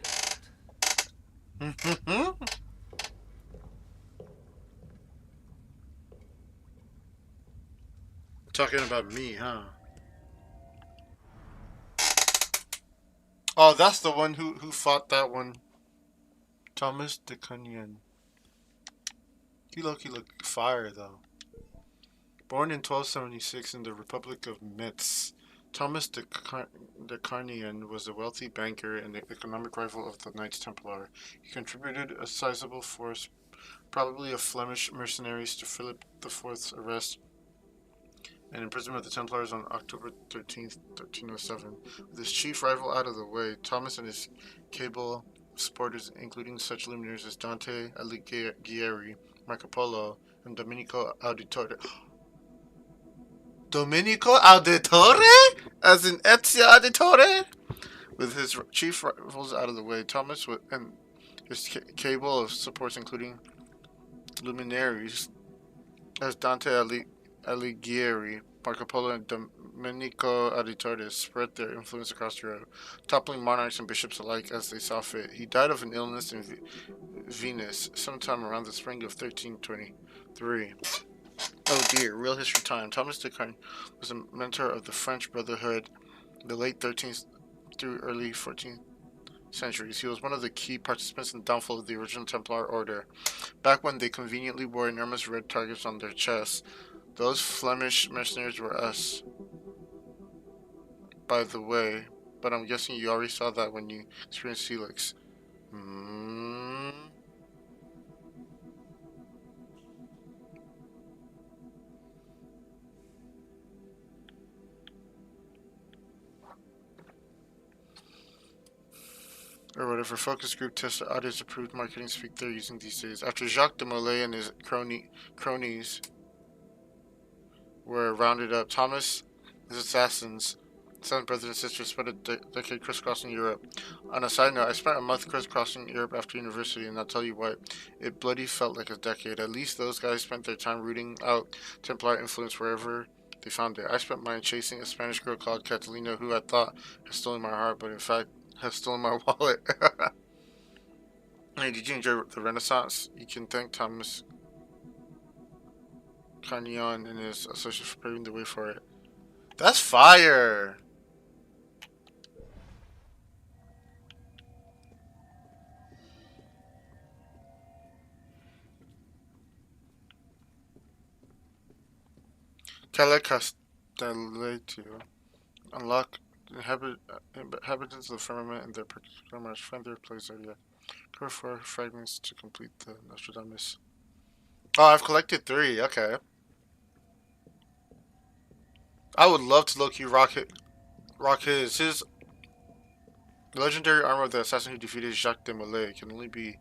Talking about me, huh? Oh, that's the one who fought that one. Thomas de Corniel. He look fire though. Born in 1276 in the Republic of Metz, Thomas de Corniel was a wealthy banker and the economic rival of the Knights Templar. He contributed a sizable force, probably of Flemish mercenaries, to Philip IV's arrest and imprisonment of the Templars on October 13th, 1307. With his chief rival out of the way, Thomas and his cable supporters, including such luminaries as Dante Alighieri, Marco Polo, and Domenico Auditore. Domenico Auditore? As in Ezio Auditore? With his chief rivals out of the way, Thomas and his cable of supports, including luminaries as Dante Alighieri, Marco Polo, and Domenico Auditore spread their influence across Europe, toppling monarchs and bishops alike as they saw fit. He died of an illness in Venice sometime around the spring of 1323. Oh dear, real history time. Thomas de Carne was a mentor of the French Brotherhood in the late 13th through early 14th centuries. He was one of the key participants in the downfall of the original Templar Order. Back when they conveniently wore enormous red targets on their chests, those Flemish mercenaries were us, by the way. But I'm guessing you already saw that when you experienced Felix. Or whatever focus group test or audience approved marketing speak they're using these days. After Jacques de Molay and his cronies were rounded up, Thomas, his assassins, seven brothers and sisters, spent a decade crisscrossing Europe. On a side note, I spent a month crisscrossing Europe after university, and I'll tell you what, it bloody felt like a decade. At least those guys spent their time rooting out Templar influence wherever they found it. I spent mine chasing a Spanish girl called Catalina, who I thought had stolen my heart, but in fact has stolen my wallet. Hey, did you enjoy the Renaissance? You can thank Thomas Carnion and his associates for paving the way for it. That's fire! Cala Castelletto. Unlock inhabitants of the firmament and their particular find their place area. Cour 4 fragments to complete the Nostradamus. Oh, I've collected 3. Okay. I would love to low-key rock his legendary armor of the assassin who defeated Jacques de Molay can only be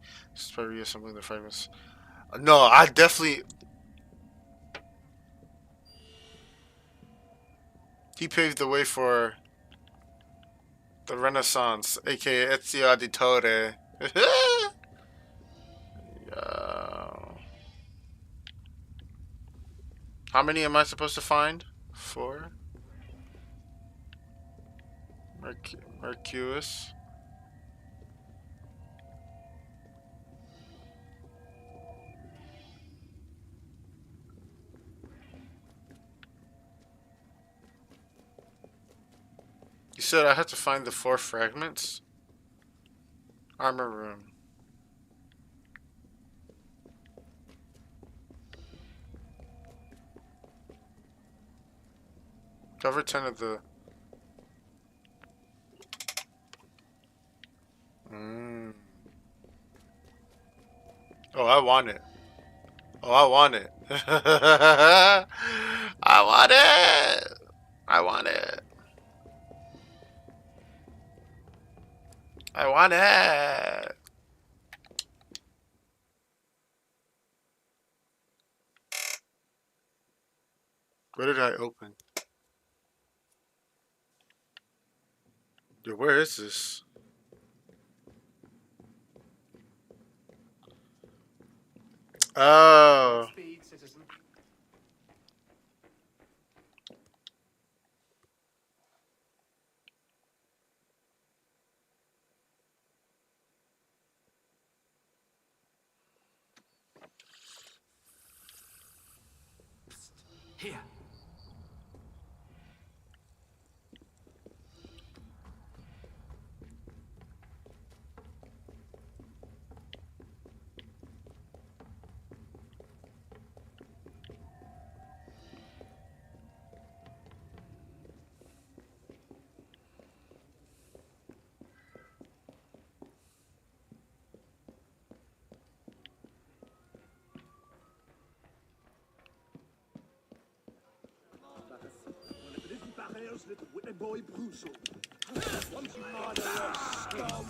by reassembling the fragments. No, I definitely. He paved the way for the Renaissance, aka Ezio Auditore. How many am I supposed to find? 4. Mercurius. You said I had to find the 4 fragments? Armor room. Cover 10 of the... Oh, I want it. Oh, I want it. I want it. I want it. I want it. Where did I open? Yo, where is this? Oh. Speed, citizen. Here. Little witty boy Brusso. Once you murderer scum!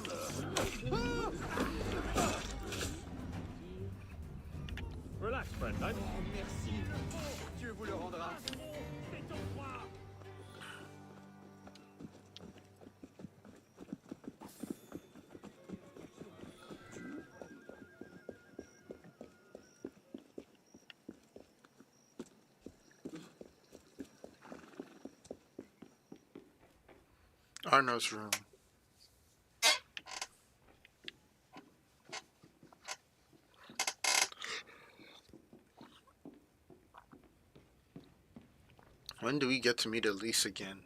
Relax, friend. I'm... Oh, merci. Dieu vous le rendra. Arno's room. When do we get to meet Elise again?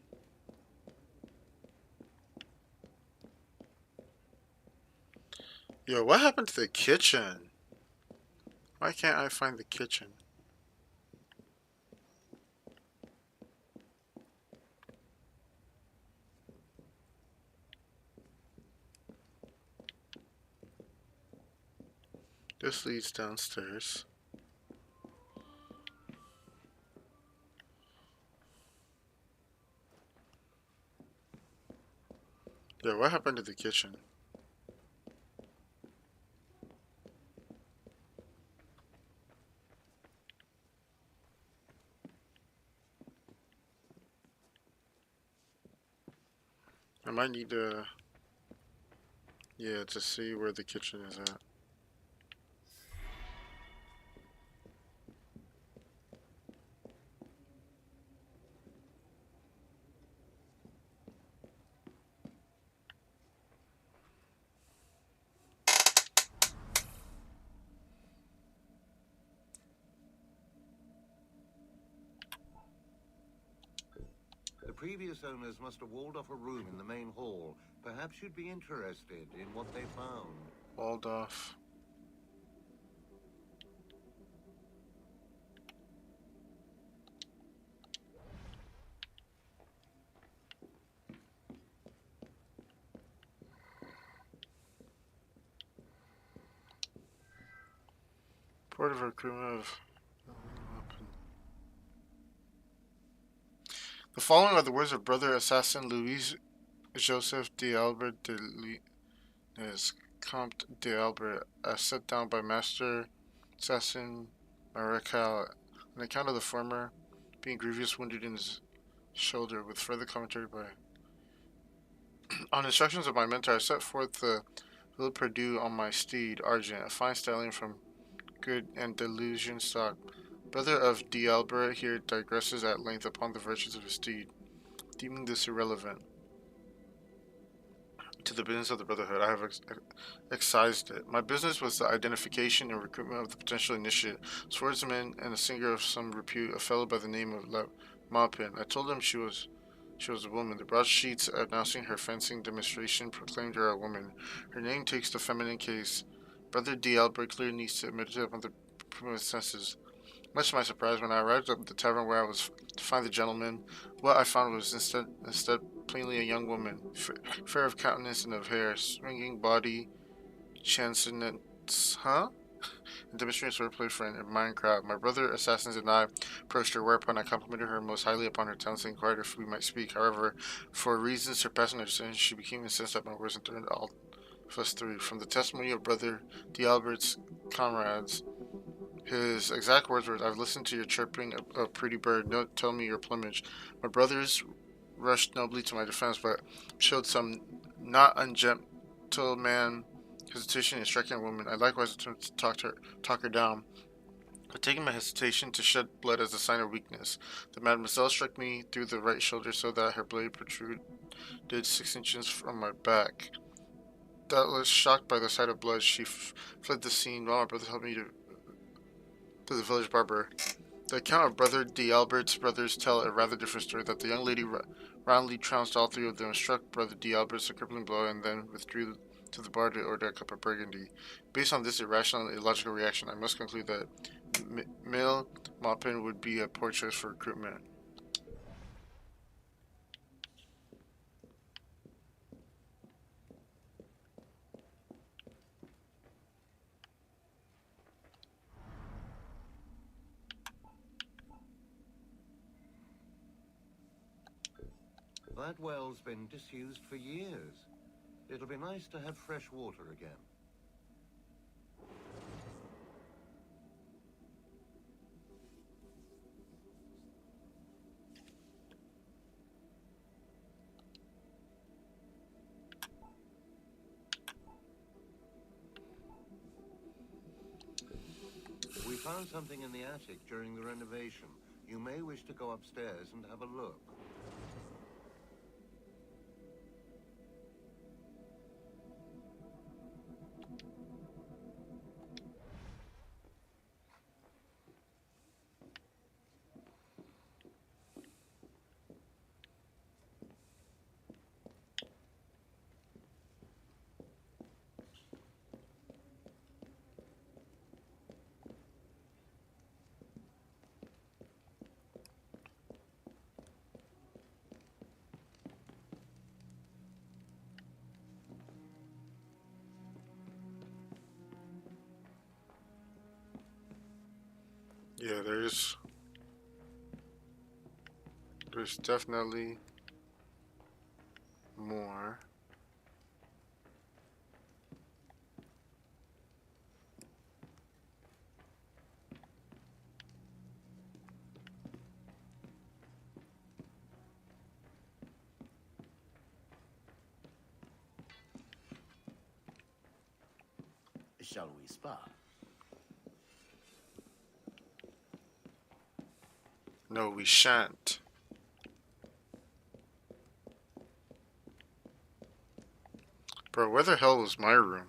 Yo, what happened to the kitchen? Why can't I find the kitchen? This leads downstairs. Yo, what happened to the kitchen? I might need to, yeah, to see where the kitchen is at. The previous owners must have walled off a room in the main hall. Perhaps you'd be interested in what they found. Walled off. Port of recruitment of... The following are the words of Brother Assassin Louis Joseph d'Albert de Lines, Comte d'Albert, as set down by Master Assassin Marechal, on account of the former being grievously wounded in his shoulder, with further commentary by... On instructions of my mentor, I set forth the Ville Perdue on my steed, Argent, a fine stallion from good and delusion stock. Brother of d'Albert here digresses at length upon the virtues of his steed, deeming this irrelevant to the business of the Brotherhood. I have excised it. My business was the identification and recruitment of the potential initiate, swordsman, and a singer of some repute, a fellow by the name of Maupin. I told him she was a woman. The broadsheets announcing her fencing demonstration proclaimed her a woman. Her name takes the feminine case. Brother d'Albert clearly needs to meditate upon the primitive senses. Much to my surprise, when I arrived at the tavern where I was to find the gentleman, what I found was instead plainly a young woman, fair of countenance and of hair, swinging body, chansonnets, and demonstrating swordplay for an admiring crowd. My brother assassins and I approached her, whereupon I complimented her most highly upon her talents and inquired if we might speak. However, for reasons surpassing understanding, she became incensed at my words and threatened all of us three. From the testimony of Brother d'Albert's comrades, his exact words were, "I've listened to your chirping, a pretty bird. No, tell me your plumage." My brothers rushed nobly to my defense, but showed some not ungentleman hesitation in striking a woman. I likewise attempted to talk her down, but taking my hesitation to shed blood as a sign of weakness. The mademoiselle struck me through the right shoulder so that her blade protruded 6 inches from my back. Doubtless shocked by the sight of blood, she fled the scene while my brother helped me to the village barber. The account of Brother d'Albert's brothers tell a rather different story, that the young lady roundly trounced all three of them, struck Brother d'Albert a crippling blow, and then withdrew to the bar to order a cup of burgundy. Based on this irrational and illogical reaction, I must conclude that male Maupin would be a poor choice for recruitment. That well's been disused for years. It'll be nice to have fresh water again. We found something in the attic during the renovation. You may wish to go upstairs and have a look. Yeah, there's definitely more. Shall we spar? No, we shan't. Bro, where the hell was my room?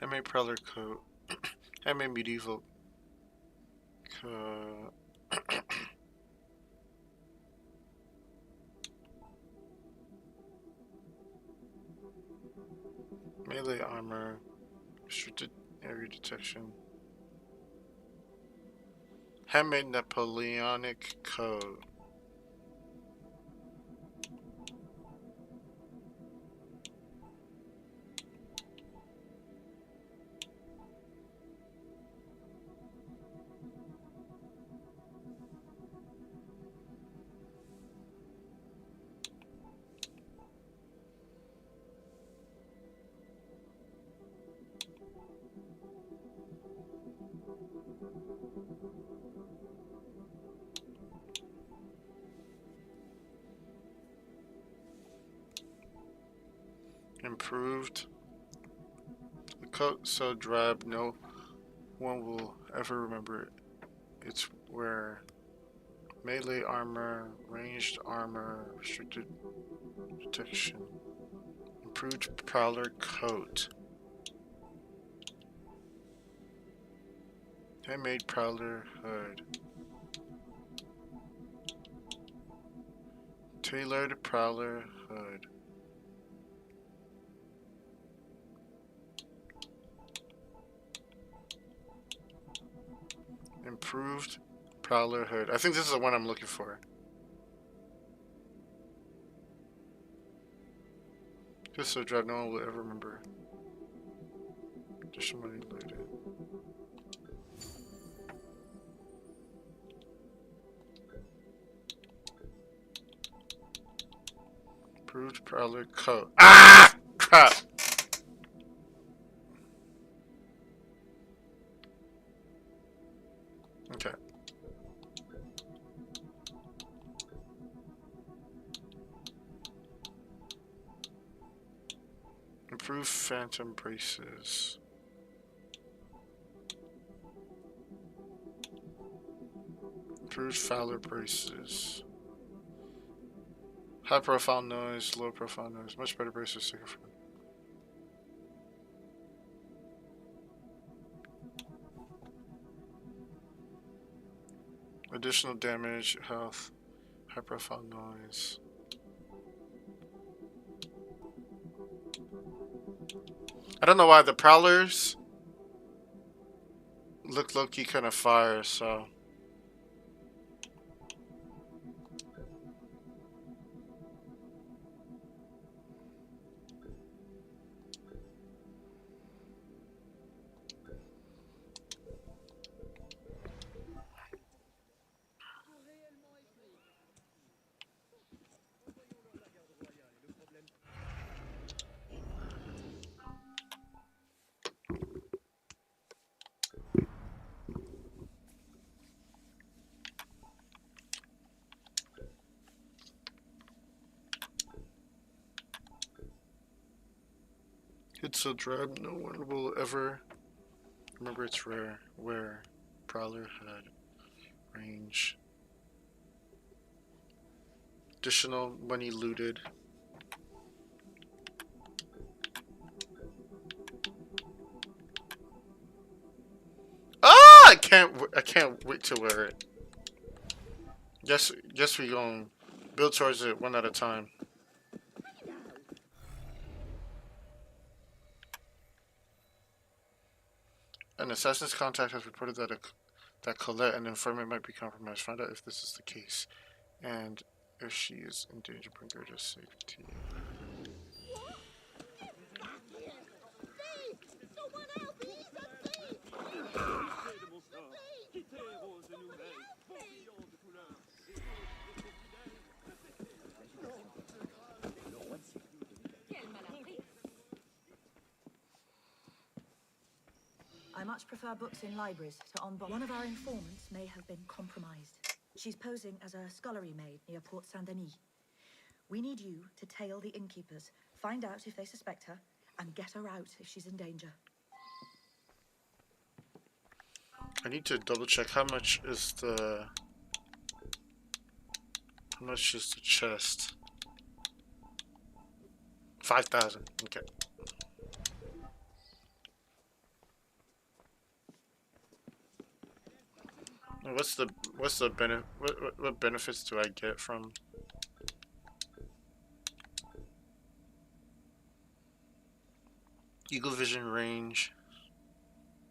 Handmade Prowler coat. Handmade medieval coat. Melee armor. Restricted area detection. Handmade Napoleonic coat. Improved. The coat so drab no one will ever remember it. It's where melee armor, ranged armor, restricted detection. Improved Prowler coat. Handmade Prowler hood. Tailored Prowler hood. Improved Prowler hood. I think this is the one I'm looking for. Just so drab no one will ever remember. Additional money loaded. Improved Prowler coat. Ah! Crap! Okay. Improved Phantom braces. Improved Fowler braces. High profile noise, low profile noise. Much better braces. Second for additional damage, health, high profile noise. I don't know why the Prowlers look low-key kind of fire, so. It's so dread, no one will ever remember it's rare. Where Prowler had range. Additional money looted. Ah! I can't wait to wear it. Guess we gonna build towards it one at a time. An assassin's contact has reported that Colette, an informant, might be compromised. Find out if this is the case, and if she is in danger, bring her to safety. I much prefer books in libraries to unboxed. One of our informants may have been compromised. She's posing as a scullery maid near Port Saint-Denis. We need you to tail the innkeepers, find out if they suspect her, and get her out if she's in danger. I need to double check how much is the chest. 5,000. Okay. What's the benefit? What benefits do I get from? Eagle vision range,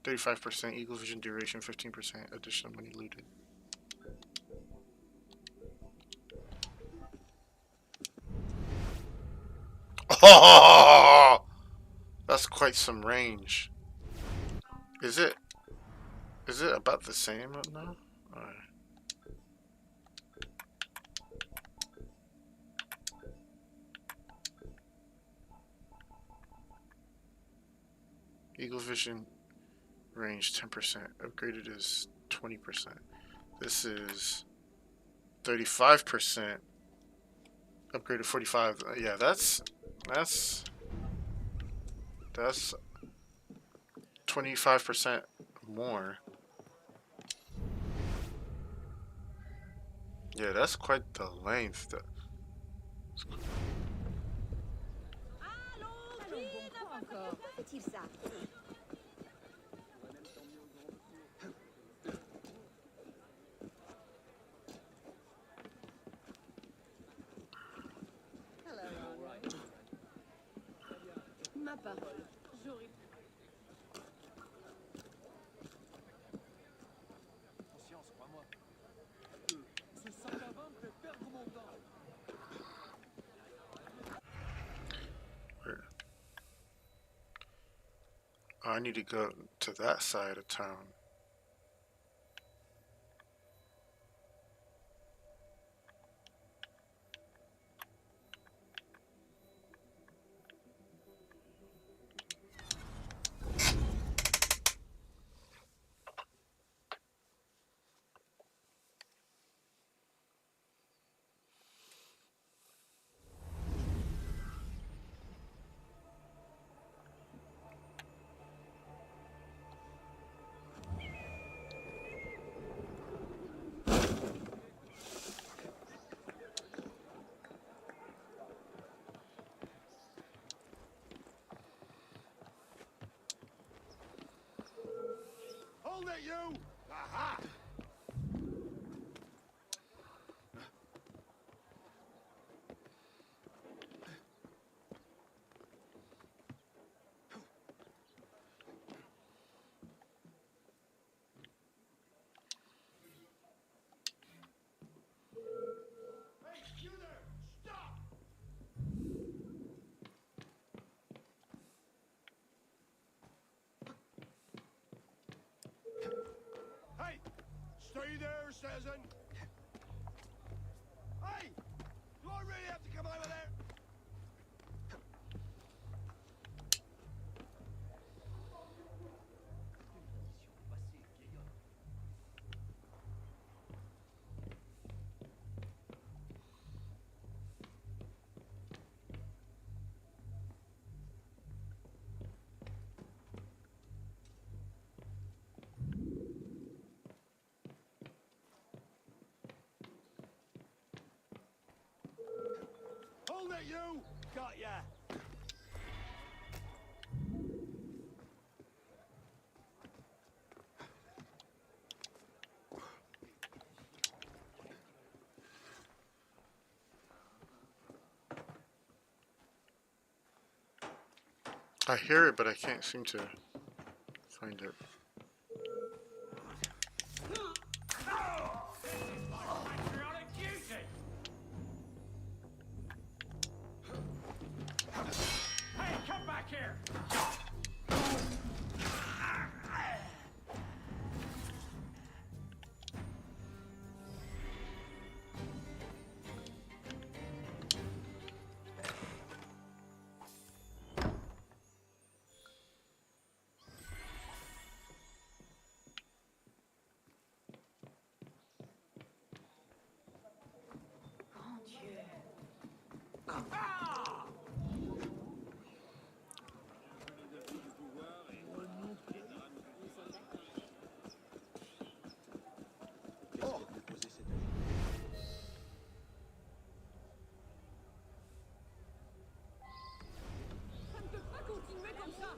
35%. Eagle vision duration, 15%. Additional money looted. Oh, that's quite some range. Is it about the same now? Alright. Eagle vision range 10%. Upgraded is 20%. This is 35%. Upgraded 45. Yeah, that's 25% more. Yeah, that's quite the length. Ma parole, j'aurais... Conscience, crois-moi. Ce sac à vin me fait perdre mon temps. I need to go to that side of town. Hold it, you! Aha! Hey, you there! Stop! Hey! Stay there, citizen! Hey! Do I really have to come over there? it, you! Got ya! I hear it, but I can't seem to find it. Hey, come back here! Ça ne peut pas continuer comme ça.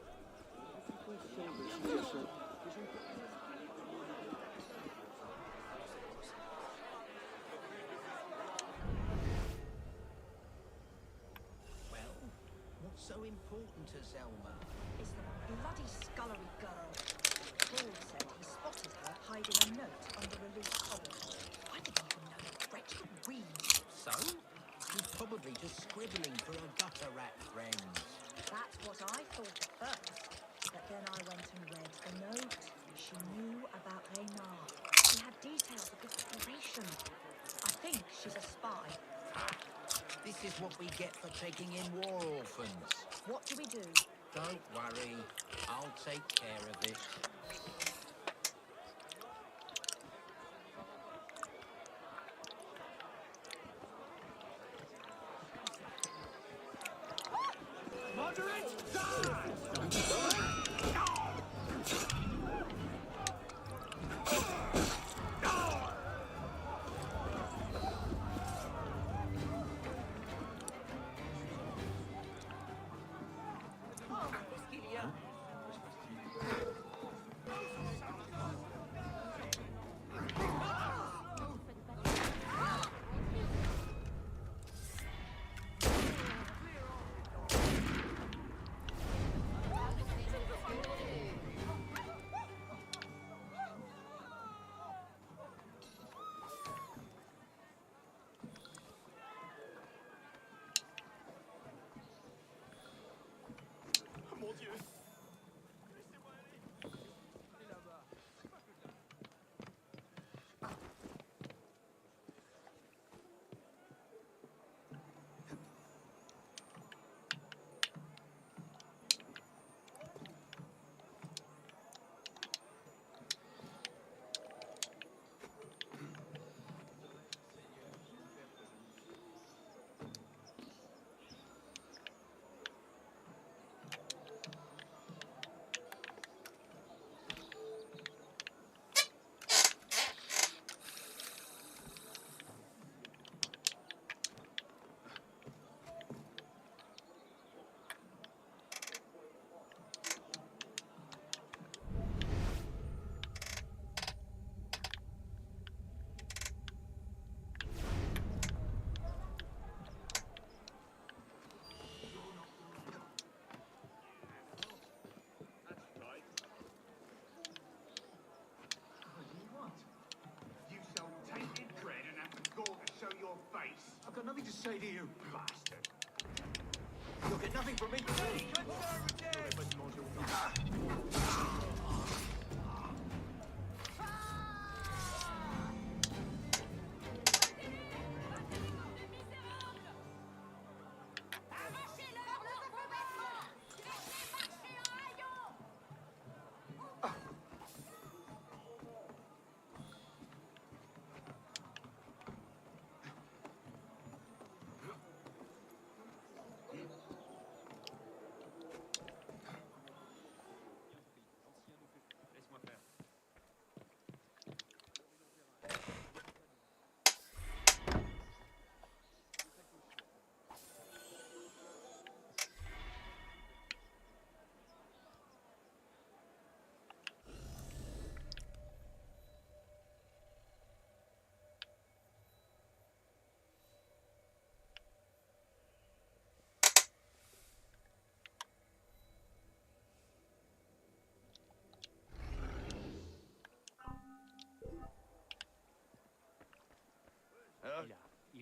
Well, what's so important to Zelma? It's the bloody scullery girl. Paul said he spotted her hiding a note under a loose cobble. I didn't even know the wretch could read. So? She's probably just scribbling for her gutter rat friends. That's what I thought at first. But then I went and read the note. She knew about Reynard. She had details of his operation. I think she's a spy. This is what we get for taking in war orphans. What do we do? Don't worry, I'll take care of it. Moderate, die! Qu'est-ce qu'il y a? Mon Dieu! You shall tainted bread and have the gall to show your face. I've got nothing to say to you, bastard. You'll get nothing from me today.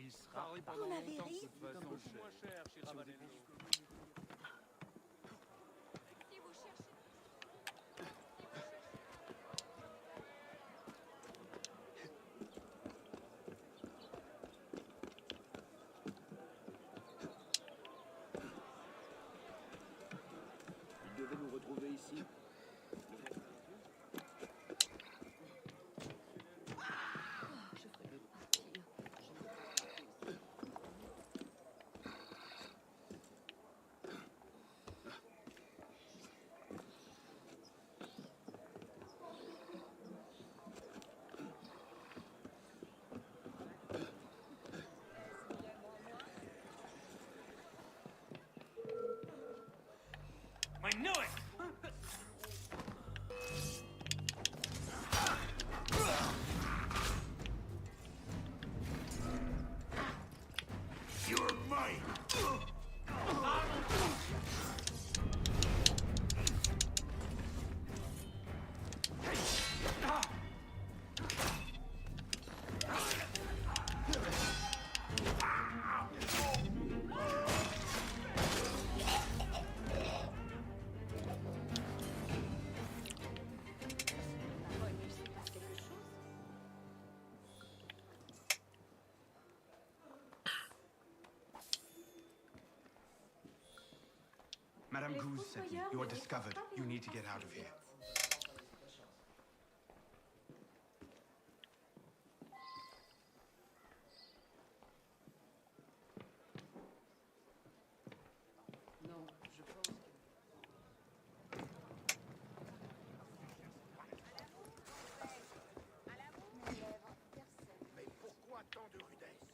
Il sera Vous pendant m'avez longtemps, ri de toute façon. Beaucoup moins cher chez Ravanello. Si vous cherchez... Il devait nous retrouver ici. I knew it! You're mine! Madame Goose sent me. You are discovered. You need to get out of here. Non, je pense que... Mais pourquoi tant de rudesse?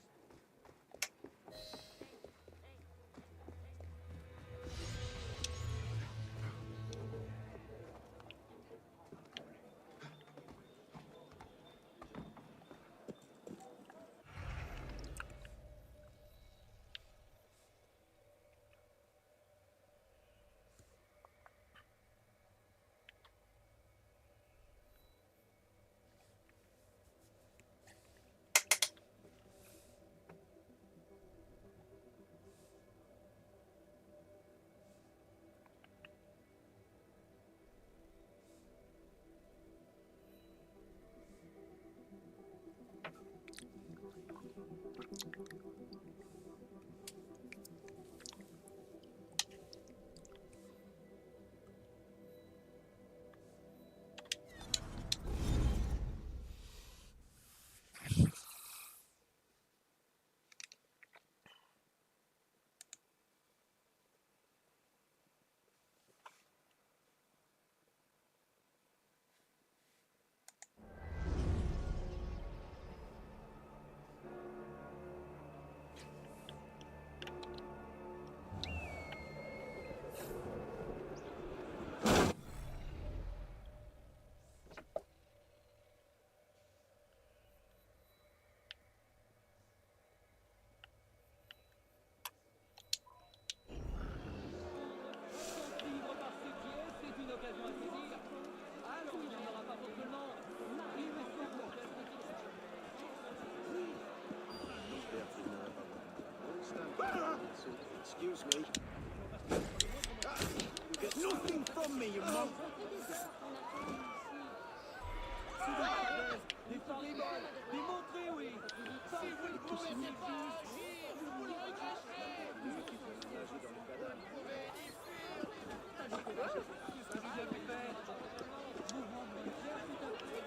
Vivre par ses pieds, c'est une occasion à saisir. Alors il n'y en aura pas autrement. Marie me sauve. Excuse me. You get nothing from me, you monk! Des bonnes, démontrez, oui. Si vous ne pouvez pas agir, vous le regretterez. Ce que je viens de faire, vous rendre bien tout à fait.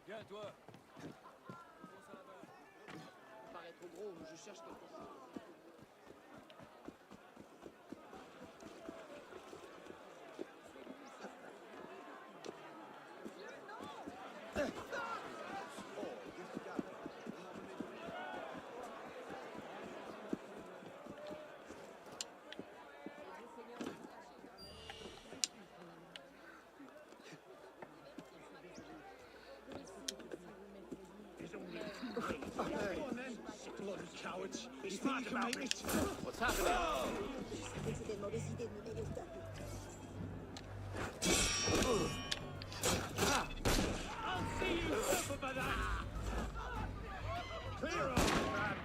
Viens, toi. Ça paraît trop gros, je cherche quelque chose. smart about it. What's happening? Je savais que c'était une mauvaise idée de me mêler au tableau. I'll see you suffer for that! Clear off, man!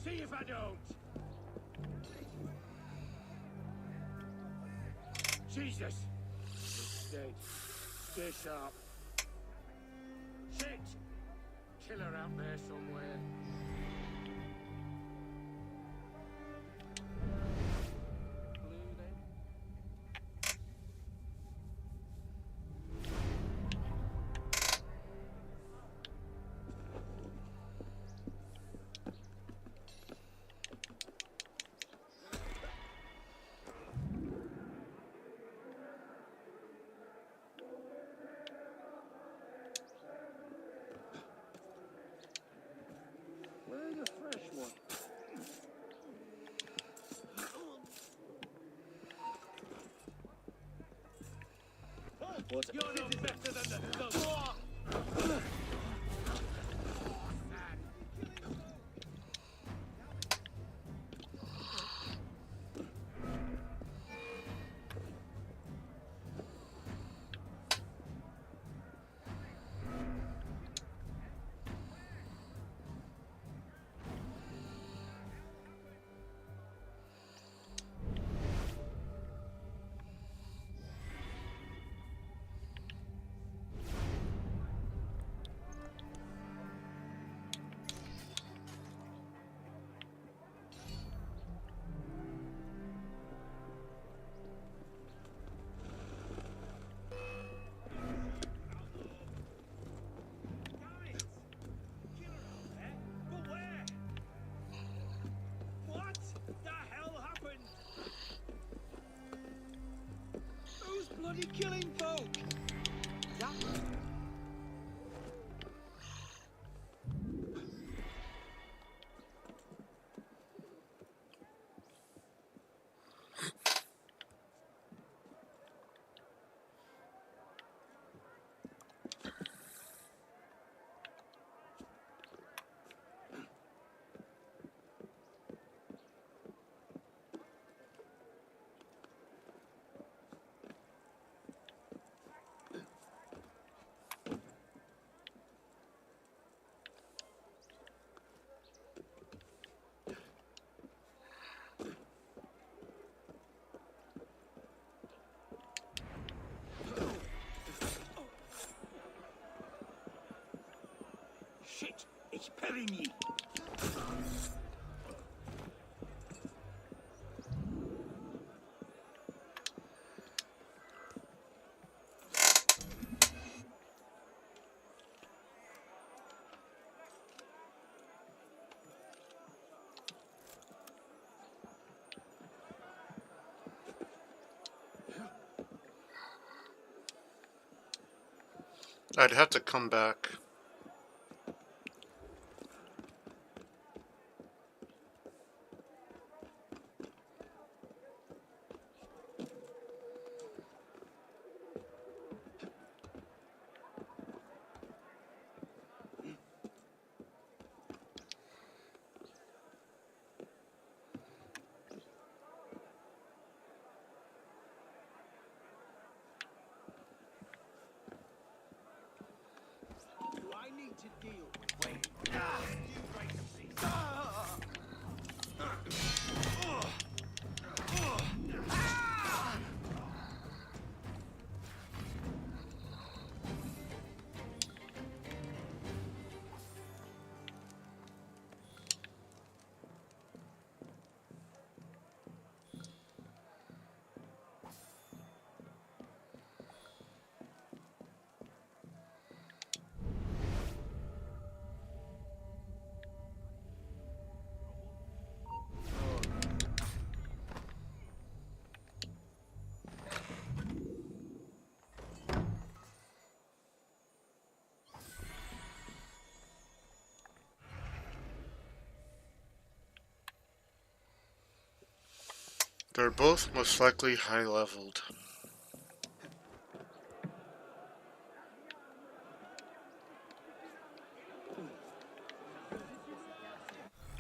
See if I don't. Jesus. It's dead. Stay sharp. Shit. Killer out there somewhere. Blue then. Where's the fresh one? You're no better than the thug. bloody killing folk. Shit, it's Perigny. I'd have to come back. I need to deal with. Wait. You break the peace. They're both most likely high leveled.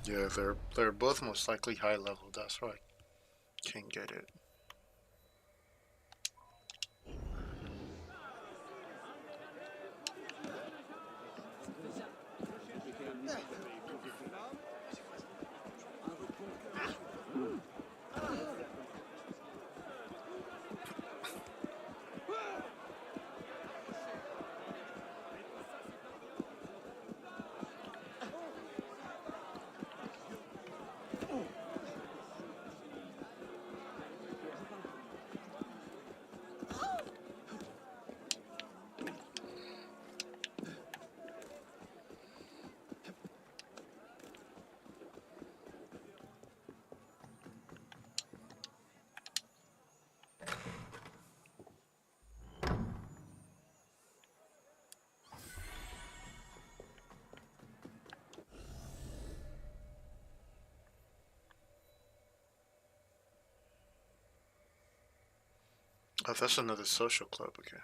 Yeah, they're both most likely high leveled, that's why I can't get it. Oh, that's another social club again.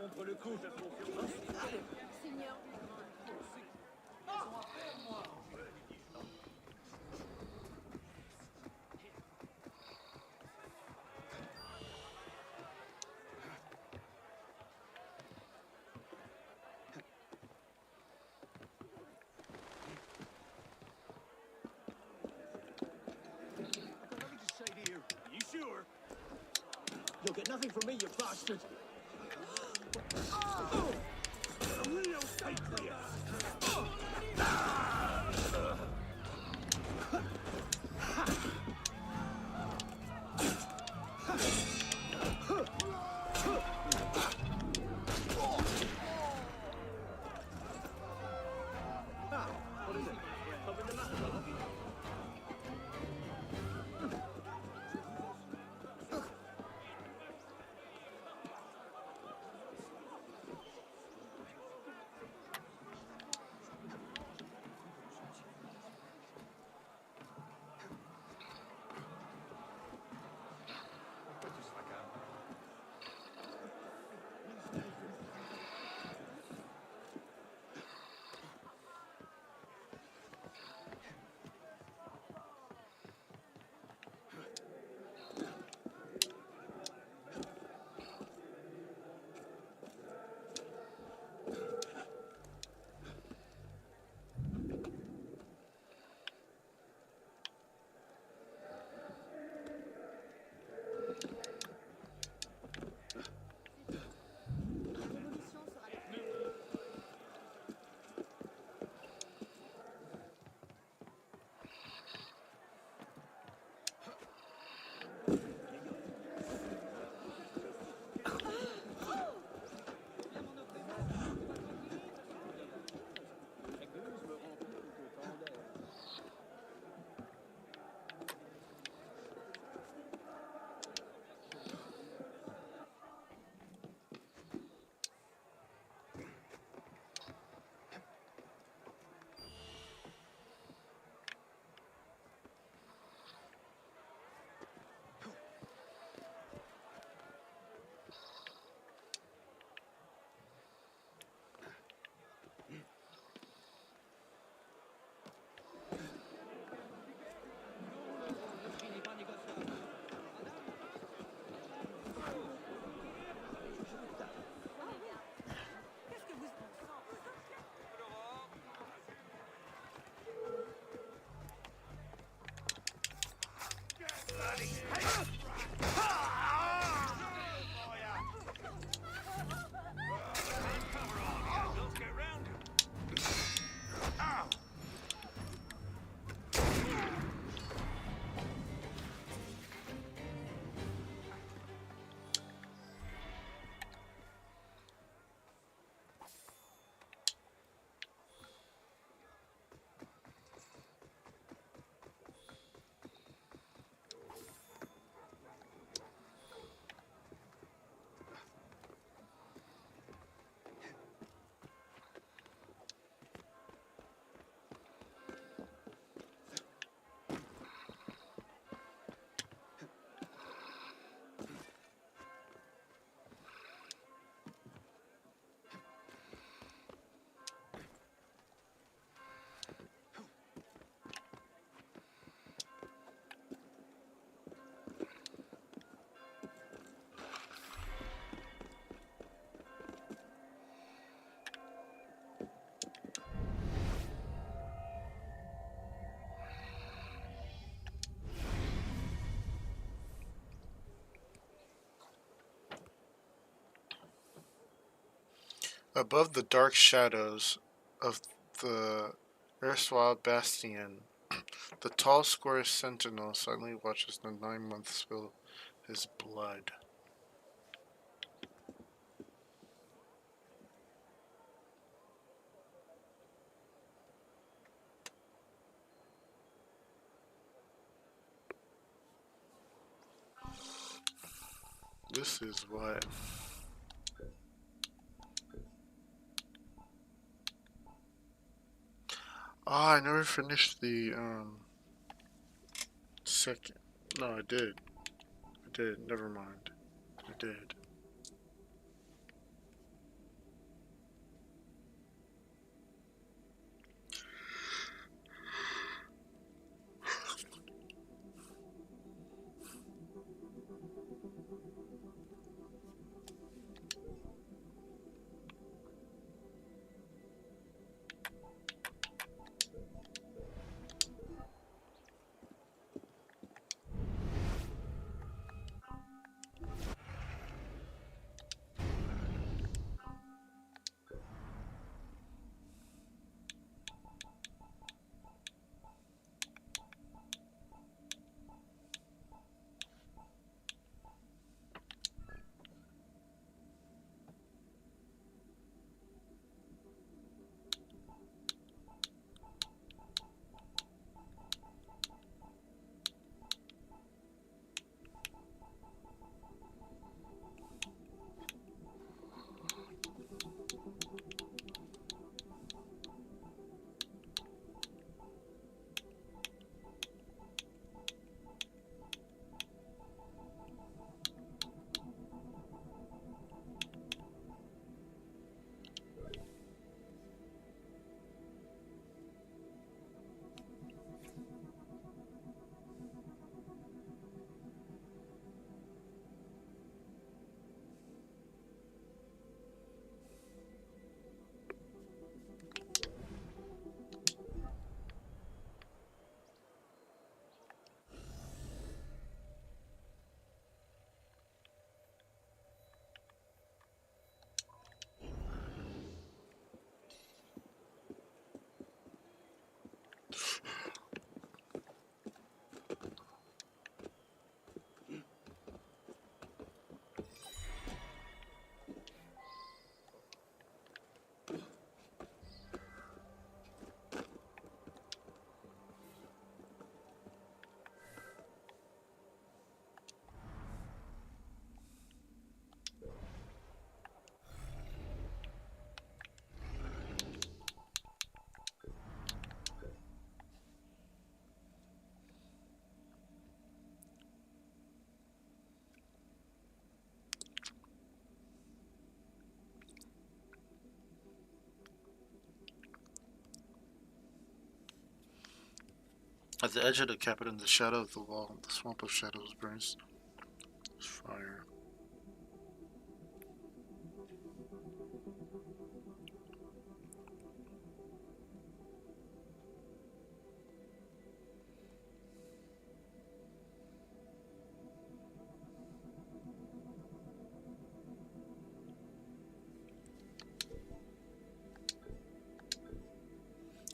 Contre le coup. Seigneur. nothing from me, you bastard! Oh! A real patriot! What is it? Something the matter, brother? Above the dark shadows of the erstwhile bastion, the tall, square sentinel silently watches the 9 months spill his blood. This is what... Ah, I never finished the, second... No, I did. I did. Never mind. I did. At the edge of the cabin, in the shadow of the wall, the swamp of shadows burns fire.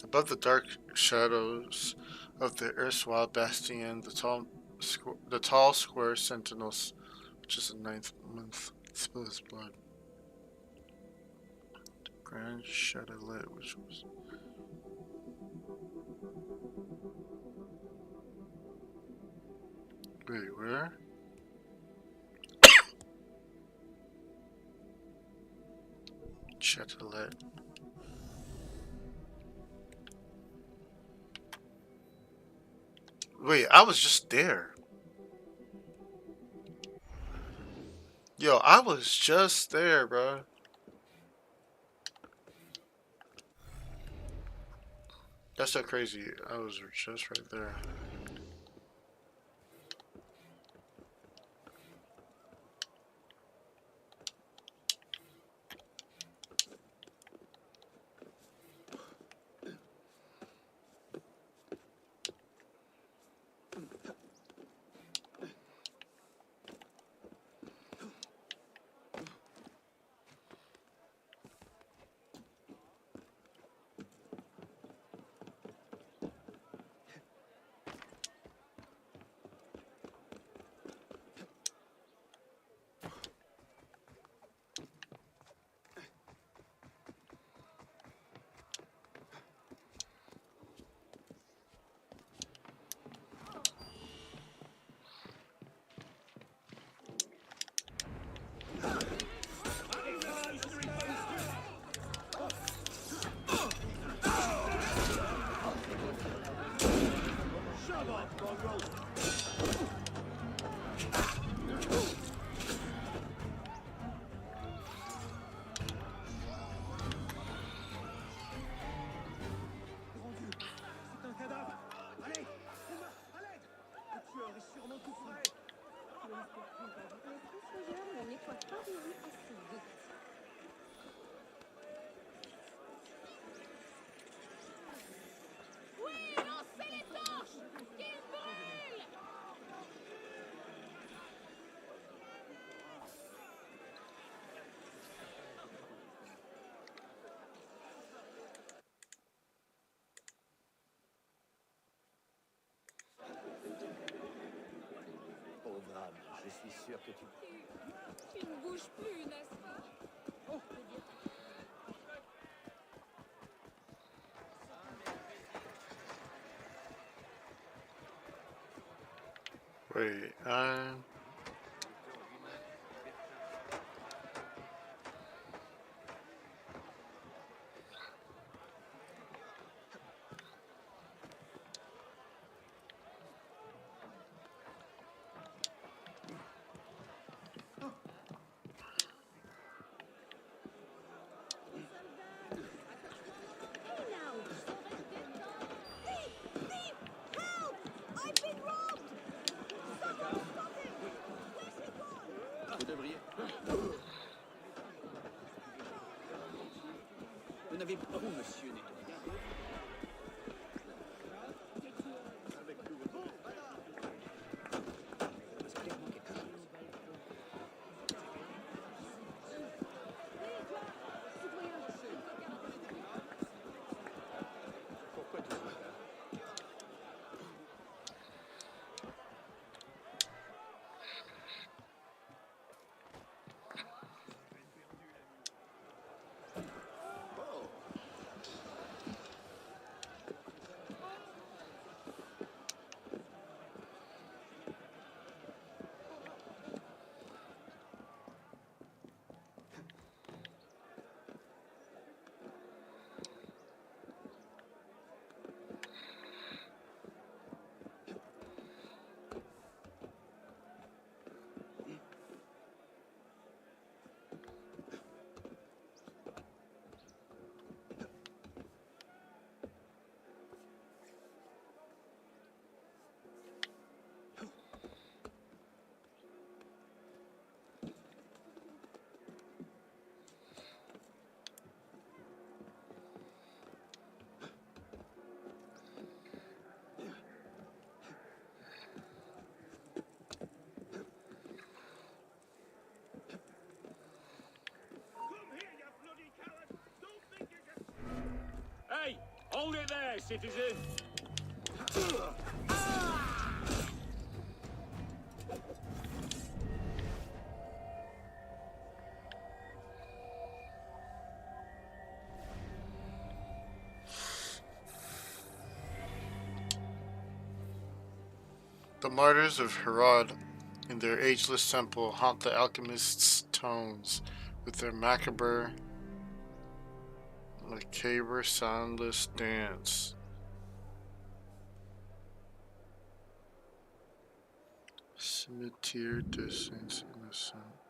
Above the dark shadows of the erstwhile bastion, the tall square sentinels, which is the 9th month, spill his blood. The grand Chatelet, which was... Wait, where? Chatelet. Wait, I was just there. Yo, I was just there, bro. That's so crazy. I was just right there. Pauvre âme, je suis sûr que tu... Tu ne bouges plus, n'est-ce pas? Oh. Wait, Vous devriez... Vous n'avez pas... Oh, monsieur n'est rien. Pourquoi tout cela? citizen. The martyrs of Herod in their ageless temple haunt the alchemist's tones with their macabre, soundless dance. Cimetière des Saints Innocents.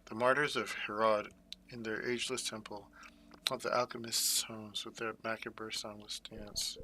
The martyrs of Herod in their ageless temple haunt the alchemist's homes with their macabre soundless dance.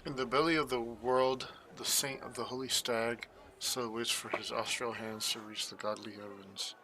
In the belly of the world, the saint of the holy stag still waits for his austral hands to reach the godly heavens.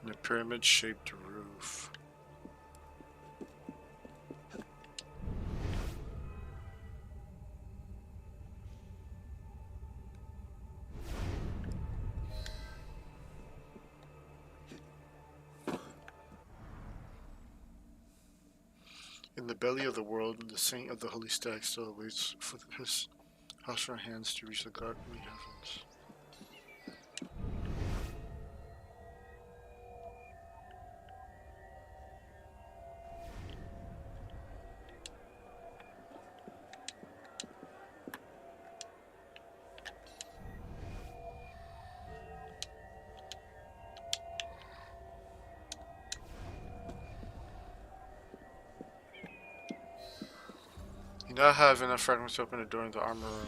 And a pyramid-shaped roof. In the belly of the world, the saint of the holy stag still waits for his austral hands to reach the godly heavens. You now have enough fragments to open a door in the armor room.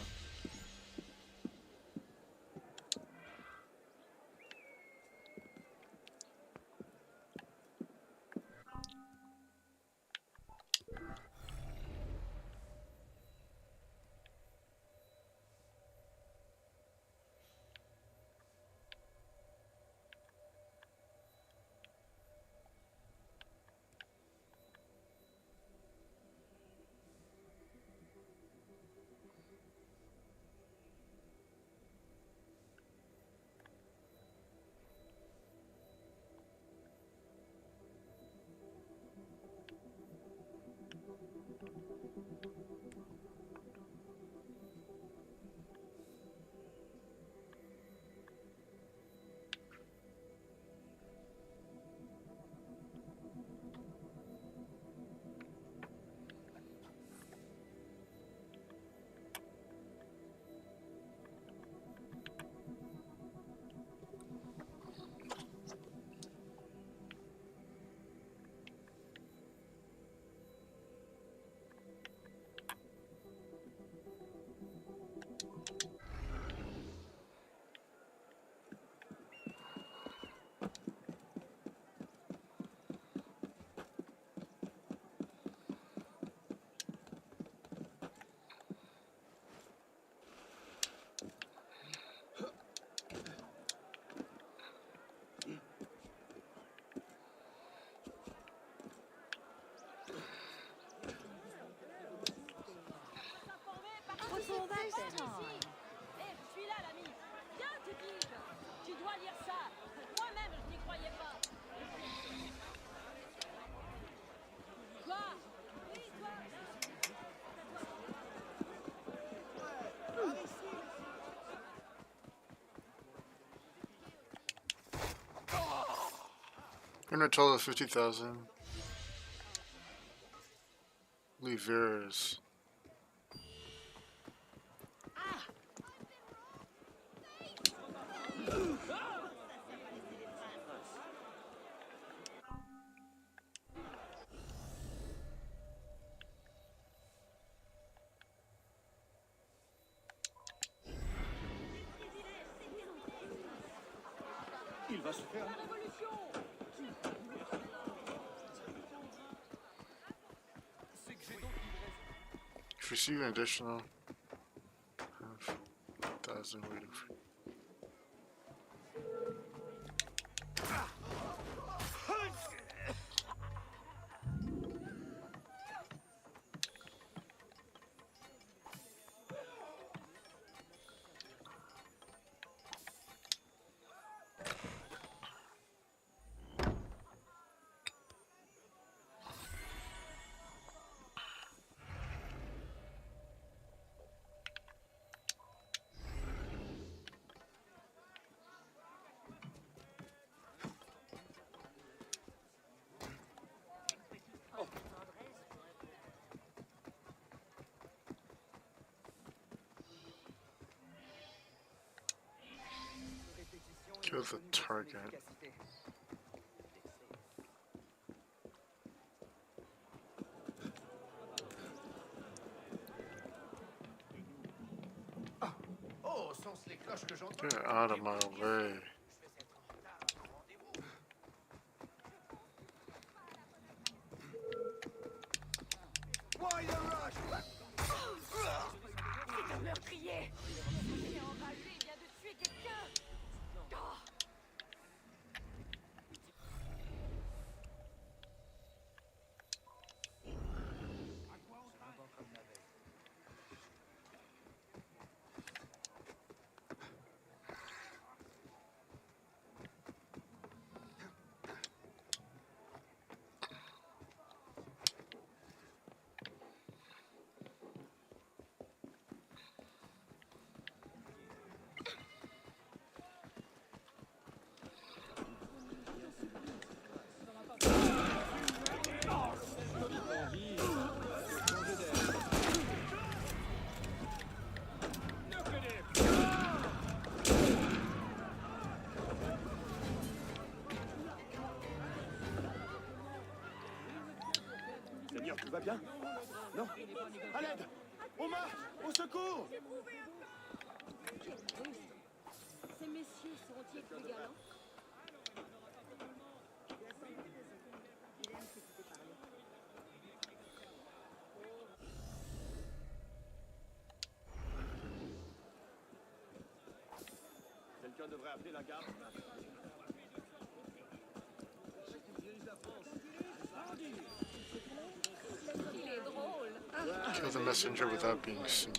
What's all that time? Eh, je suis là, l'ami. Viens, te dis-je. Tu dois lire ça. Moi-même, je n'y croyais pas. Quoi? Oui, toi. In a total of 50,000 livres. Il va se faire. If you see an additional 1,000 waiting for. Kill the target. Oh, sans les cloches que j'entends. Get out of my way. Why the rush? C'est un meurtrier. Il est enragé, il vient de tuer quelqu'un. Oh. Seigneur, tout va bien? Non? À l'aide! Aux marches! Au secours! Ces messieurs seront-ils plus galants? Quelqu'un devrait appeler la garde. Il est drôle. Kill the messenger without being seen.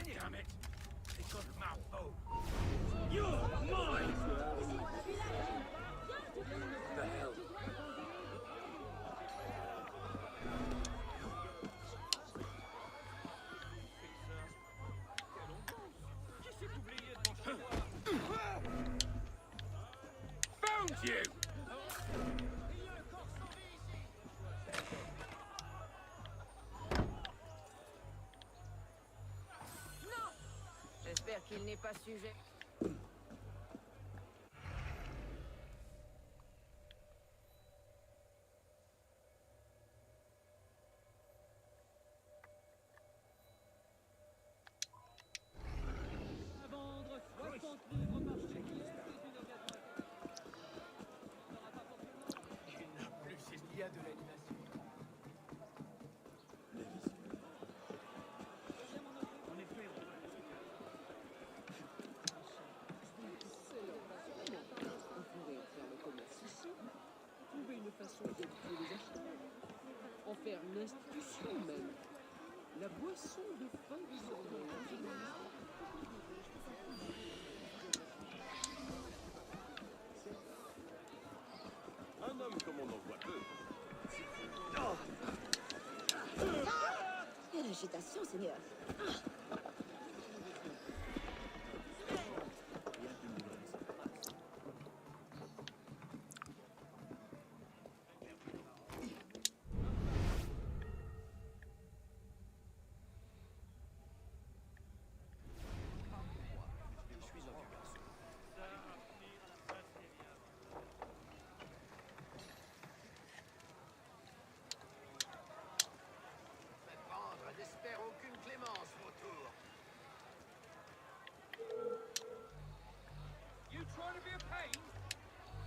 Damn it! It's got my boat. You're mine! The hell? Found you! J'espère qu'il n'est pas sujet. À vendre 60 livres par chèque. Il n'a plus, il y a de l'animation. On pourrait faire le commerce ici, trouver une façon d'éviter les acheteurs, en faire une institution même. La boisson de fin du journée. Un homme comme on en voit peu. Quelle agitation, Seigneur. N'espère aucune clémence, vautour. You trying to be a pain?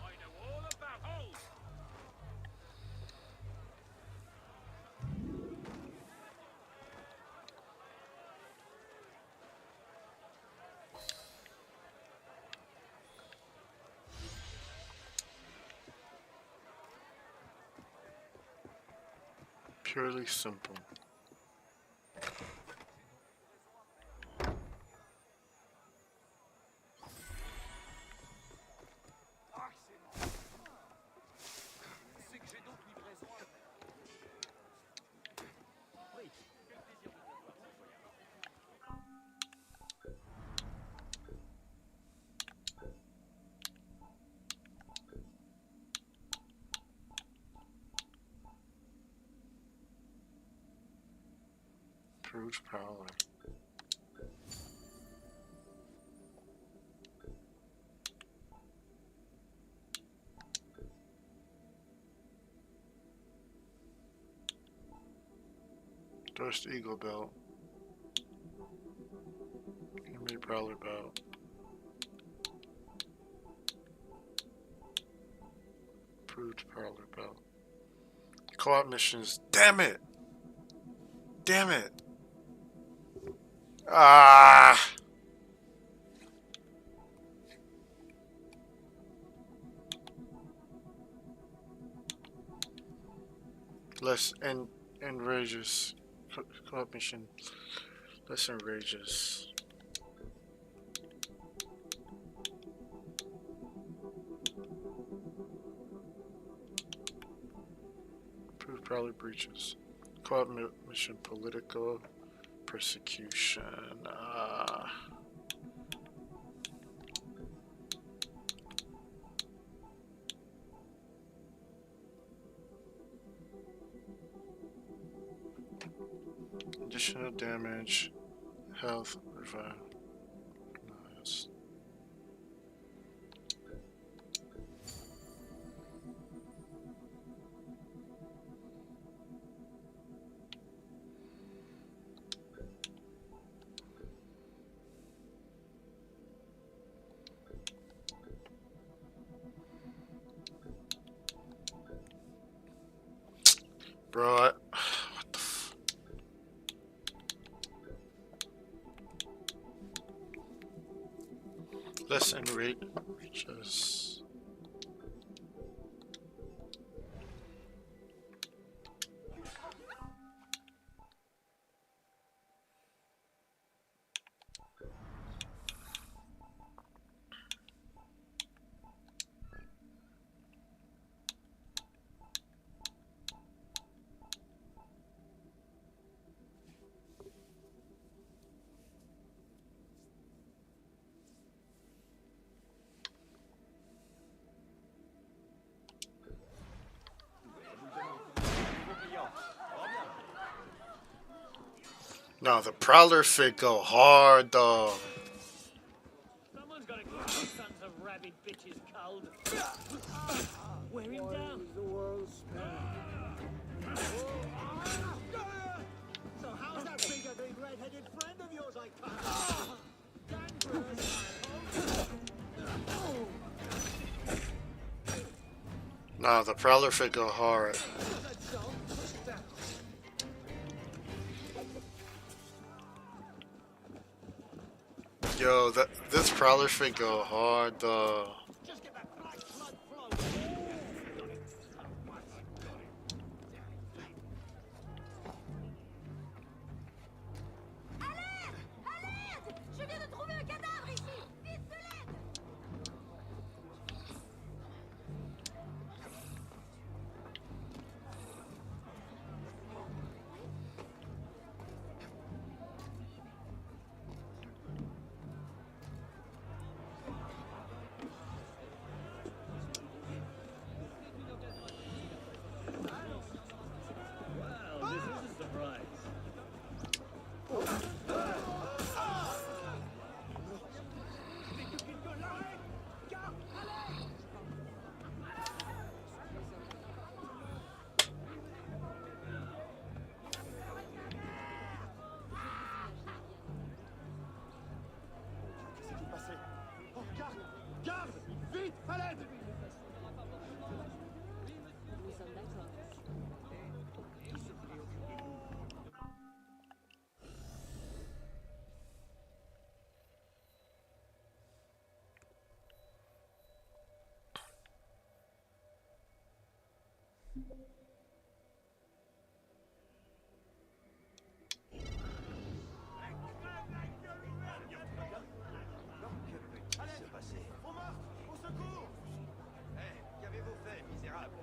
I know all about holes. Purely simple. C'est que j'ai d'autres livraisons à faire. Oui. Quel plaisir de te voir, Fruit Prowler. Durst Eagle Belt. Enemy Prowler Belt. Fruit Prowler Belt. Co-op missions. Damn it! Damn it! Ah! Less enrages. Co-op mission. Less enrages. Prove Prowler breaches. Co-op mission. Political persecution. Additional damage, health, revive. Nice. Bro, what the f... Less enrages. No, the Prowler fit go hard though. Someone's got to keep those sons of rabid bitches cold. Wear him down. The world spare. So how's that big ugly red-headed friend of yours I can't? No, the Prowler fit go hard. Yo, this Prowler fit go hard though. Je viens de trouver un cadavre ici. Vite, de l'aide. Wow, this is a surprise. Qu'est-ce qui est passé? Oh, garde! Garde! Vite, à l'aide! Nous sommes d'accord. Allez, au meurtre! Au secours! Qu'avez-vous fait, misérable?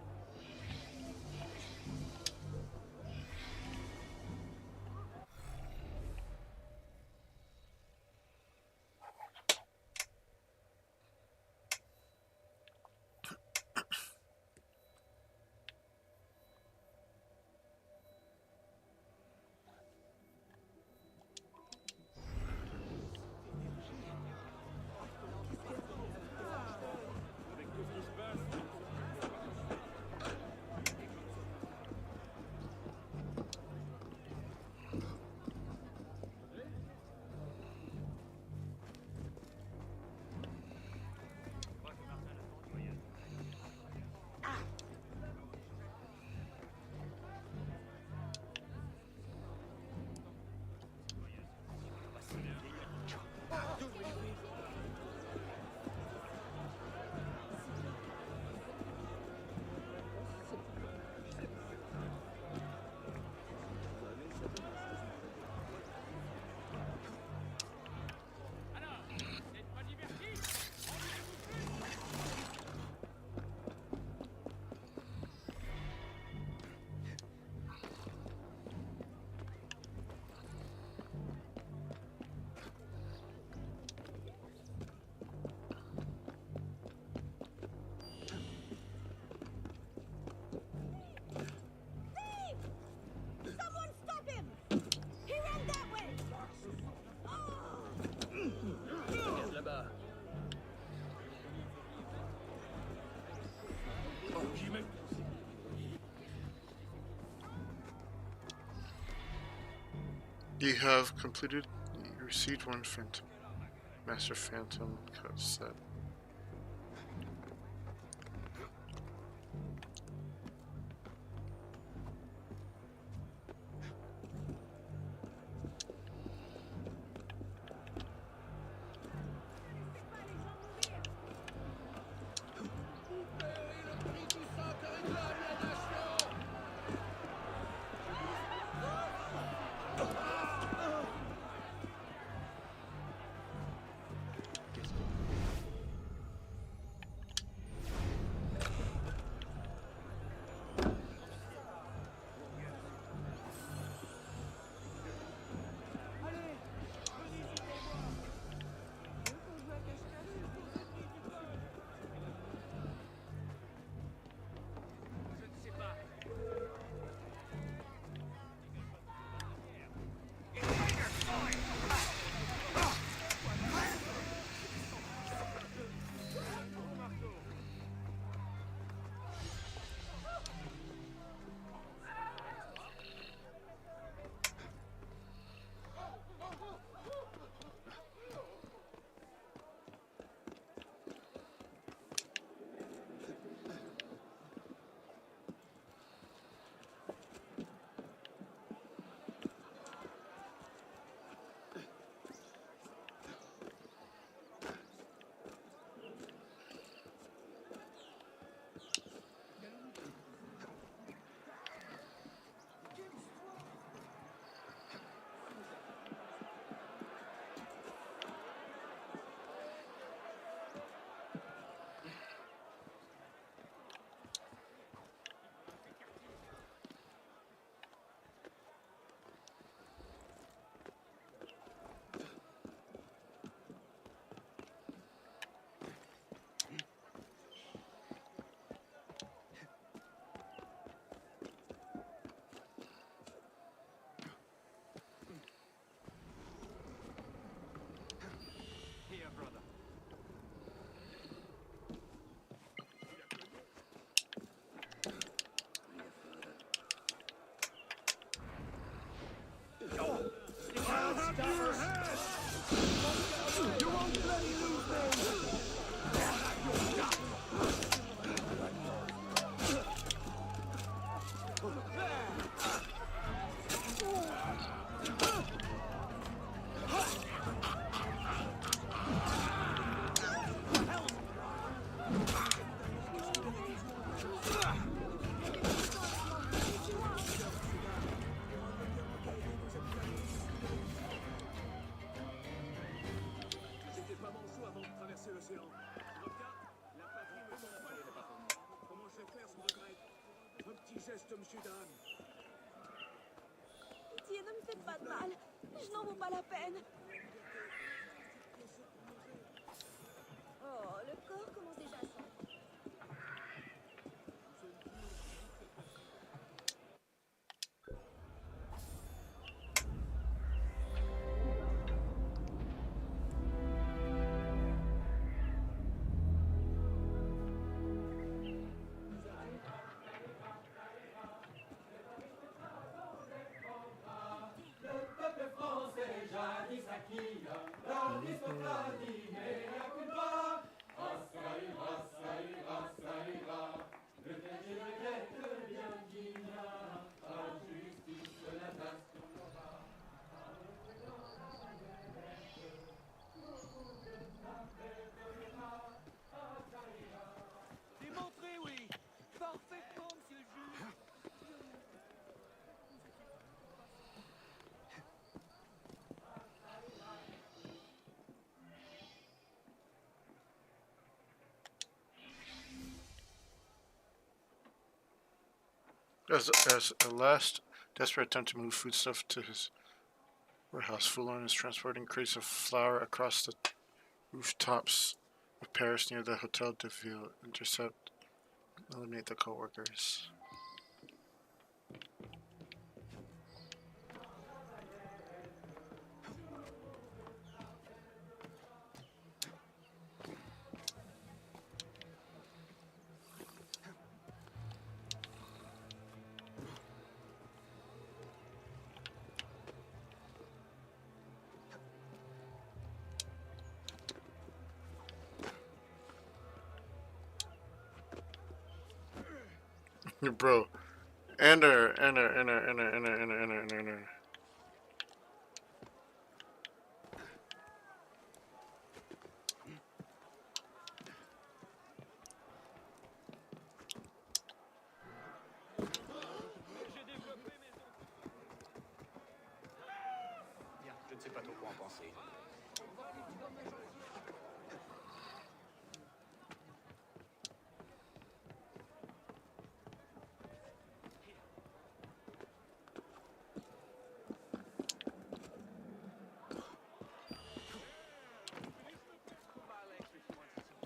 You have completed. You received one Phantom Master Phantom cut set. Pitié, ne me faites pas de mal. Je n'en vaux pas la peine. Oh, le corps commence déjà à sentir. Démontrez, oui. Parfaitement, monsieur le juge. As a last desperate attempt to move foodstuff to his warehouse, Foulon is transporting crates of flour across the rooftops of Paris near the Hotel de Ville. Intercept, eliminate the co-workers. Bro. Enter. Je ne sais pas trop quoi en penser.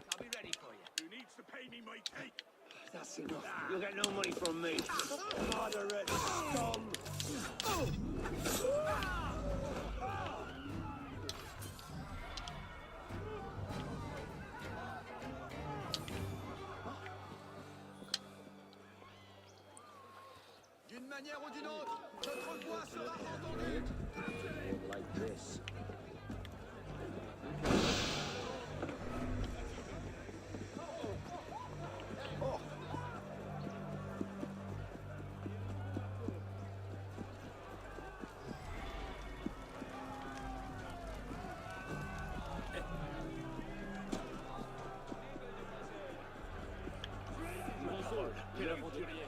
I'll be ready for you. Who needs to pay me my cake? That's enough. You'll get no money from me. Moderate scum. D'une manière ou d'une autre, notre voix sera entendue. Like this. Quel aventurier!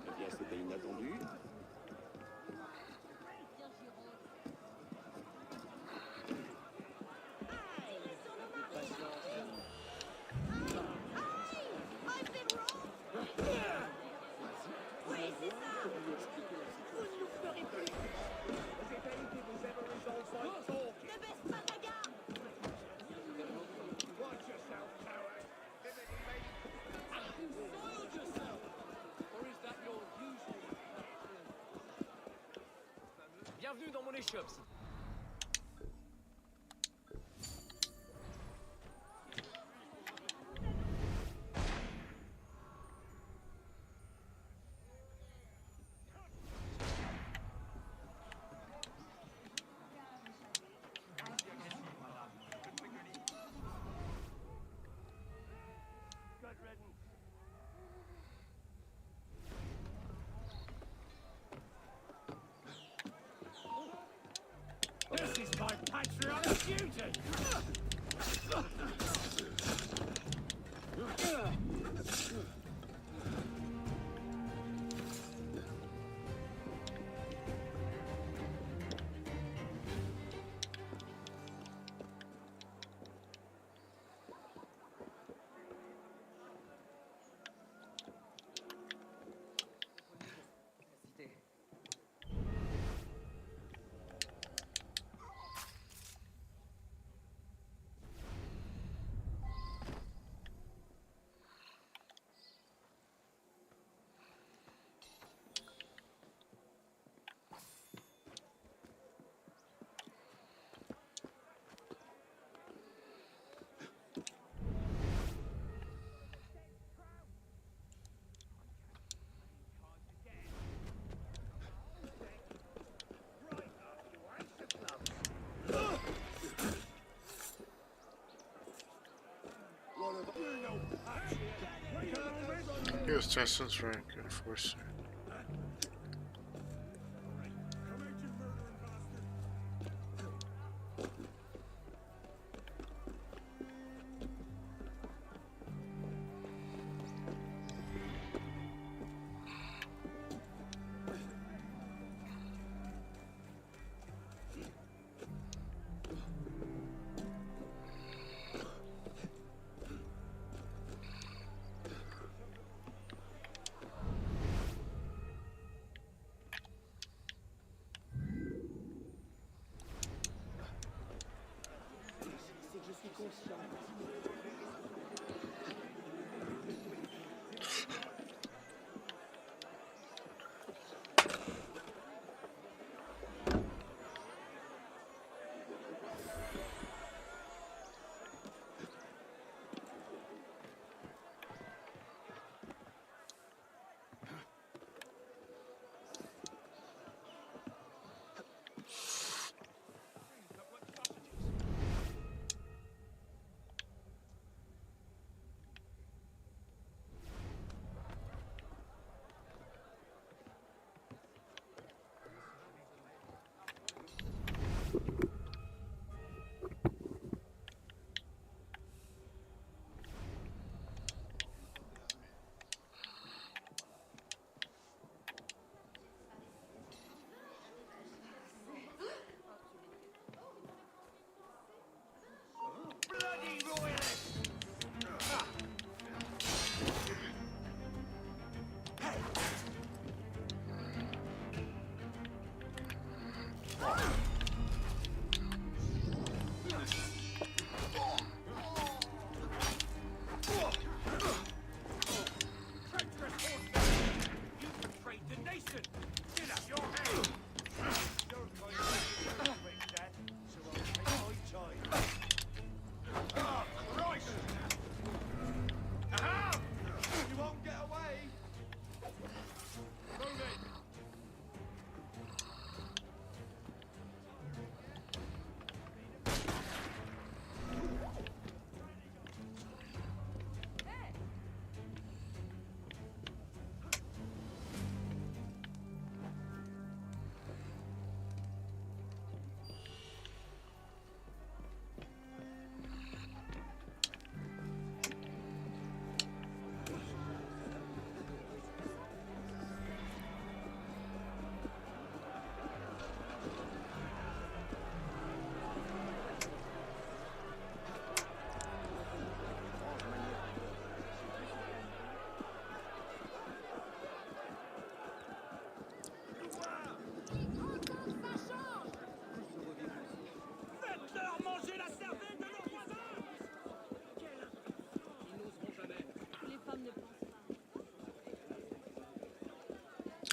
Eh bien, c'était inattendu. Bienvenue dans mon échoppe. This is my patriotic duty! He was Tesson's rank enforcer.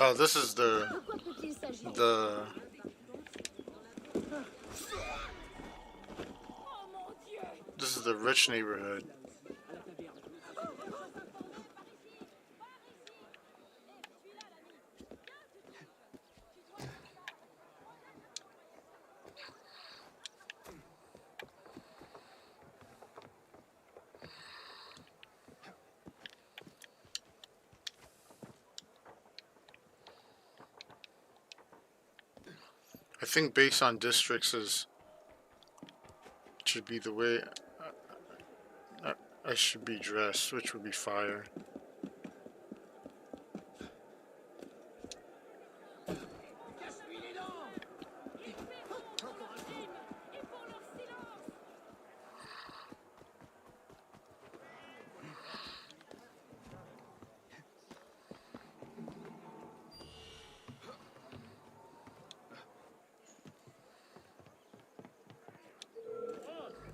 Oh, this is the this is the rich neighborhood. I think based on districts should be the way I should be dressed, which would be fire.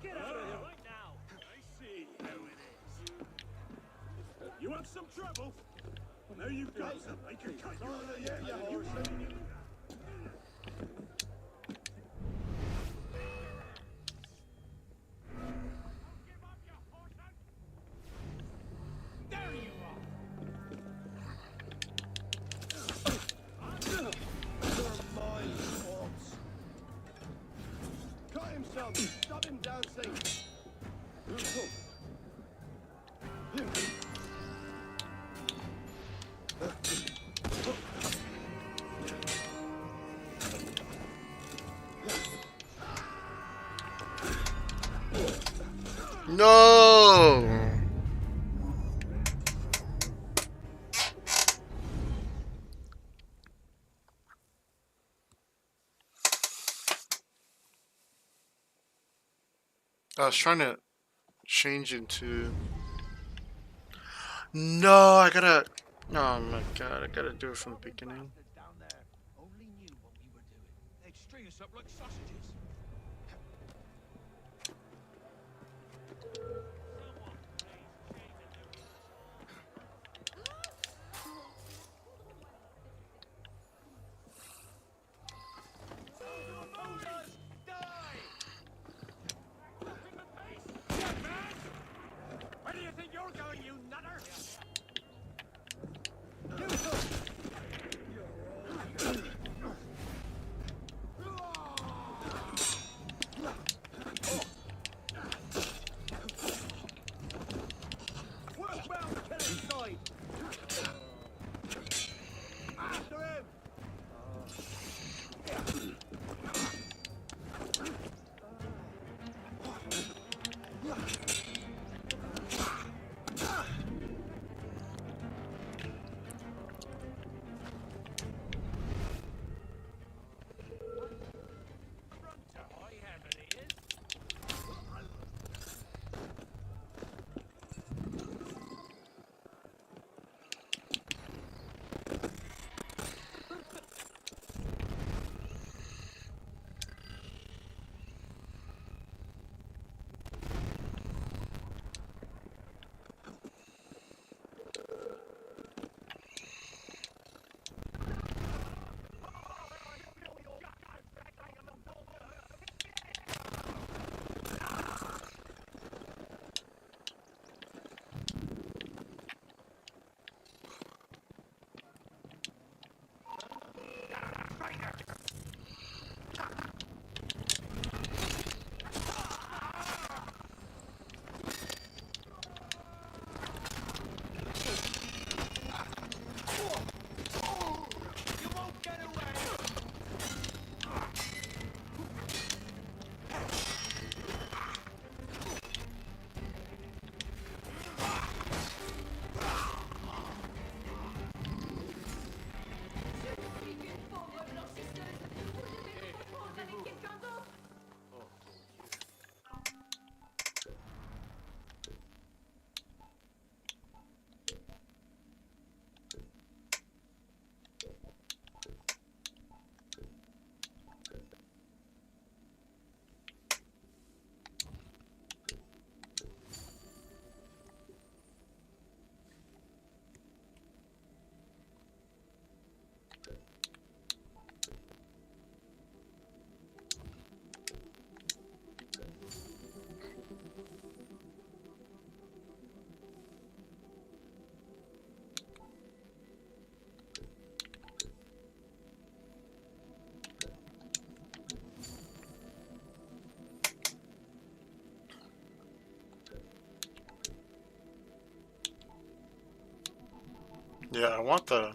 Get out of here right now. I see how it is. You want some trouble? Well, now you've got some. I can cut you out of here. There you are. You're my faults. Cut him some. Stop him dancing. No! I was trying to change into... No, I gotta... Oh my god, I gotta do it from the beginning. Only knew what we were doing. They'd string us up like sausages. Where do you think you're going, you nutter? Yeah, I want the...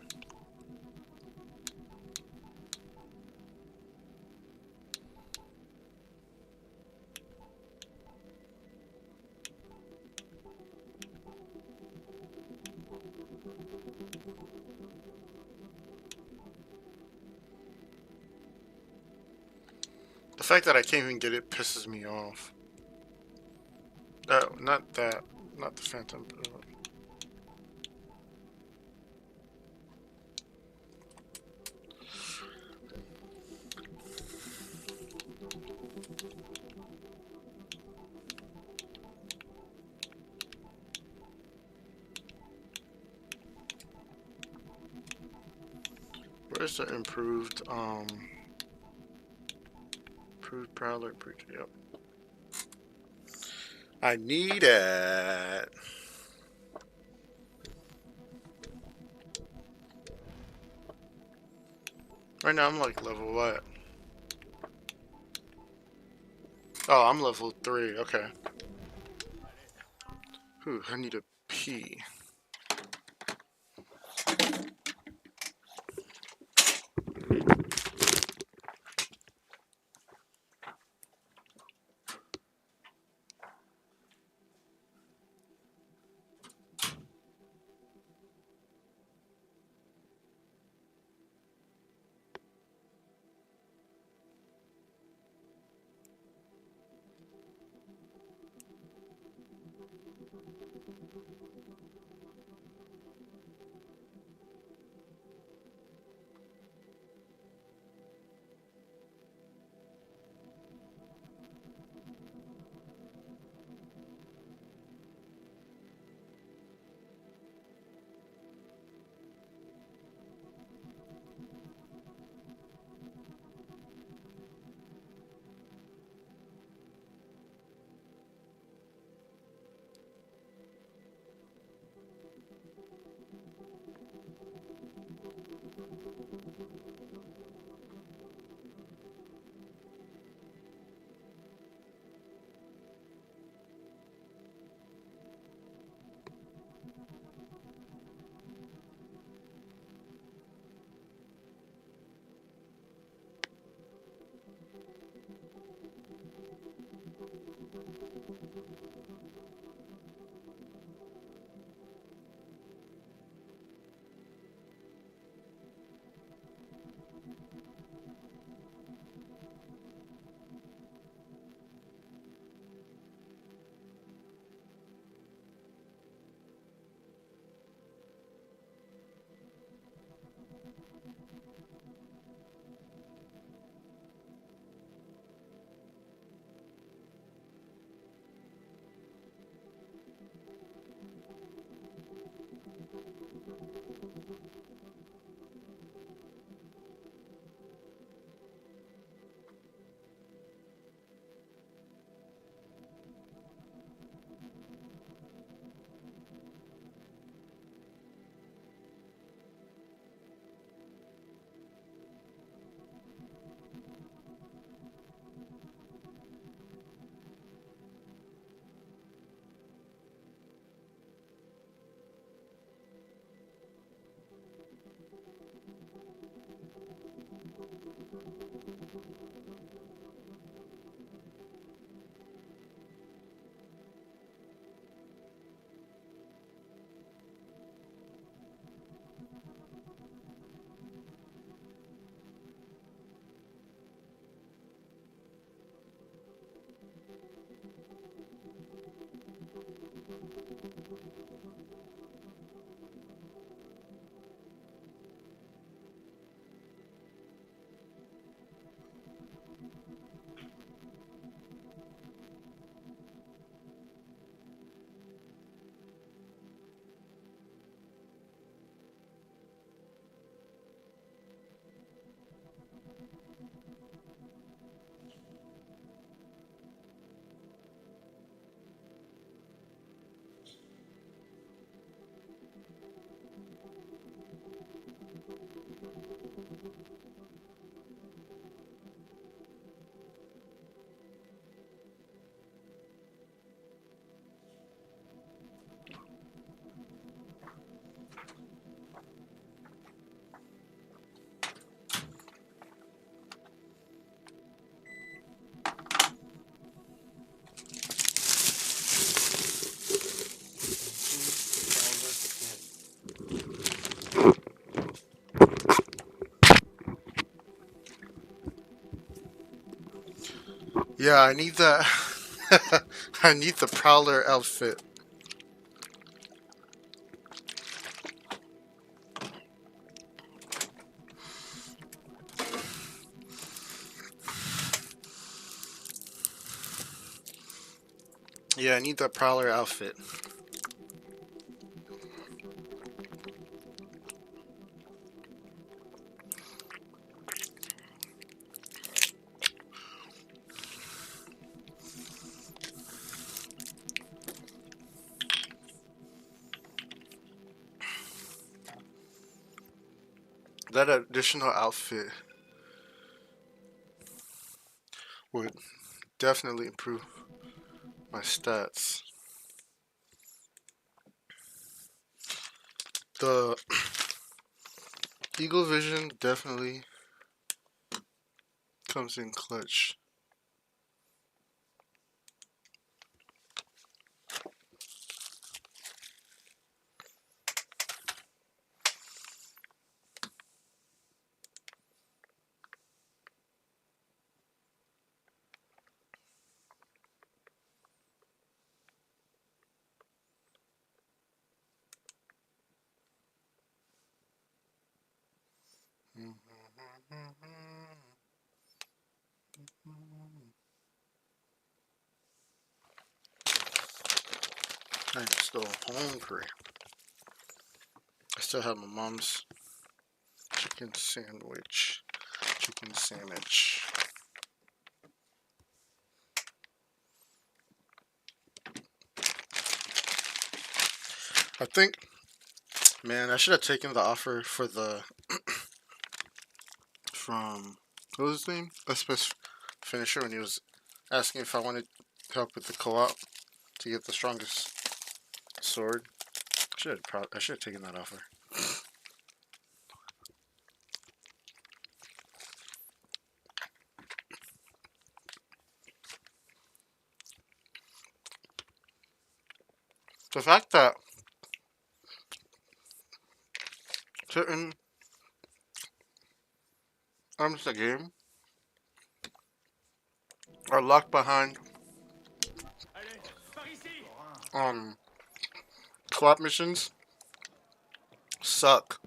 The fact that I can't even get it pisses me off. Not that. Not the Phantom. Where's the improved, improved Prowler Breach? Yep. I need it. Right now I'm like level what? Oh, I'm level 3, okay. Ooh, I need a pee. Yeah, I need that. I need the Prowler outfit. Yeah, I need that Prowler outfit. That additional outfit would definitely improve my stats. The Eagle Vision definitely comes in clutch. I'm still hungry. I still have my mom's chicken sandwich. Chicken sandwich. I think, man, I should have taken the offer for the from what was his name? Especially Finisher when he was asking if I wanted help with the co-op to get the strongest sword. I should have taken that offer. The fact that certain arms of the game are locked behind co-op missions suck.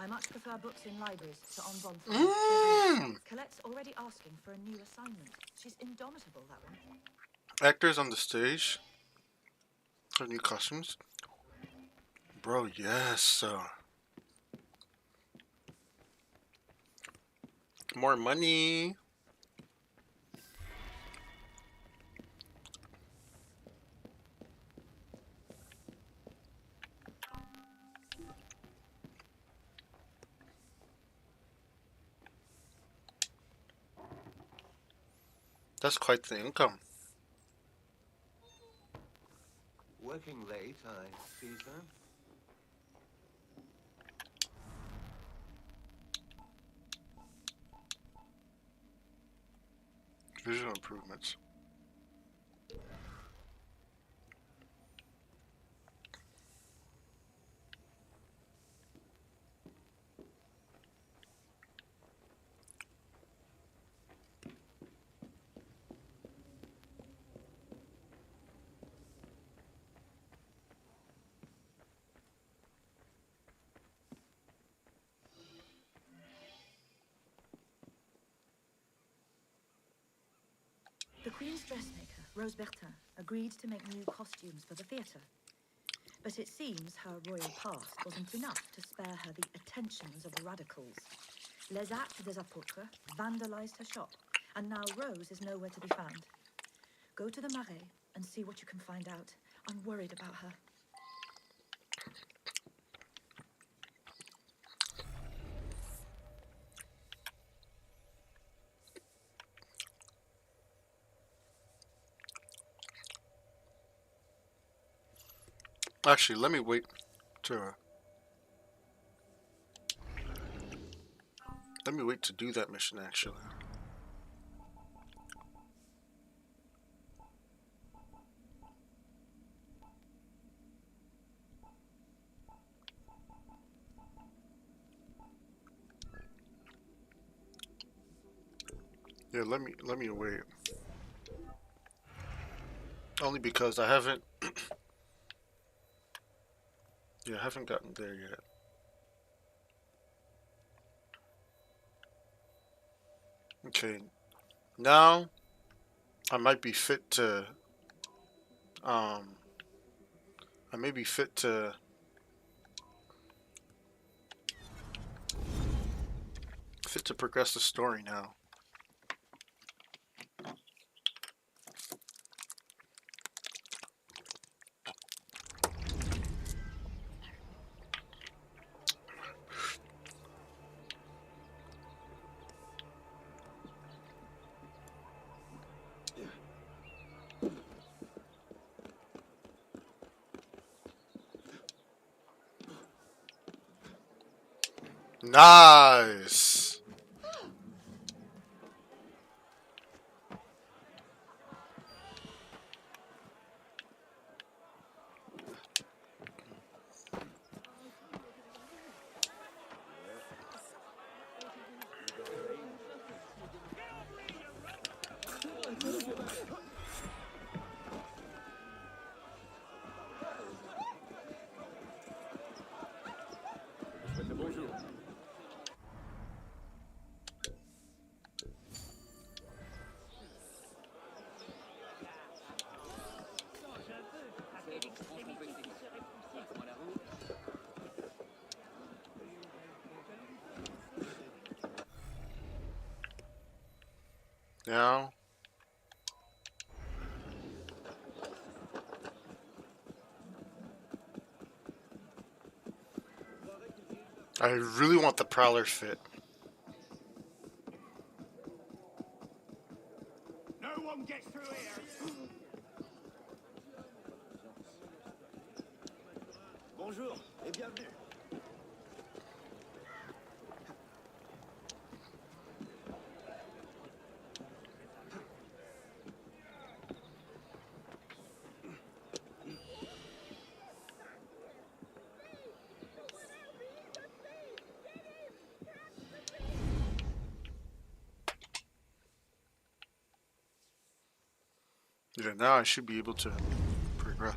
I much prefer books in libraries to unbroken. Colette's already asking for a new assignment. She's indomitable, that one. Actors on the stage for new costumes. Bro, yes. More money. That's quite the income. Working late, I see, sir. Visual improvements. The Queen's dressmaker, Rose Bertin, agreed to make new costumes for the theatre. But it seems her royal past wasn't enough to spare her the attentions of the radicals. Les Actes des Apôtres vandalized her shop, and now Rose is nowhere to be found. Go to the Marais and see what you can find out. I'm worried about her. Actually, let me wait to do that mission. Actually, yeah, let me wait. Only because I haven't. Yeah, I haven't gotten there yet. Okay, now I might be fit to. I may be fit to. Fit to progress the story now. Nice. Now, I really want the Prowler fit. No one gets through here. Bonjour et bienvenue. Yeah, now I should be able to progress.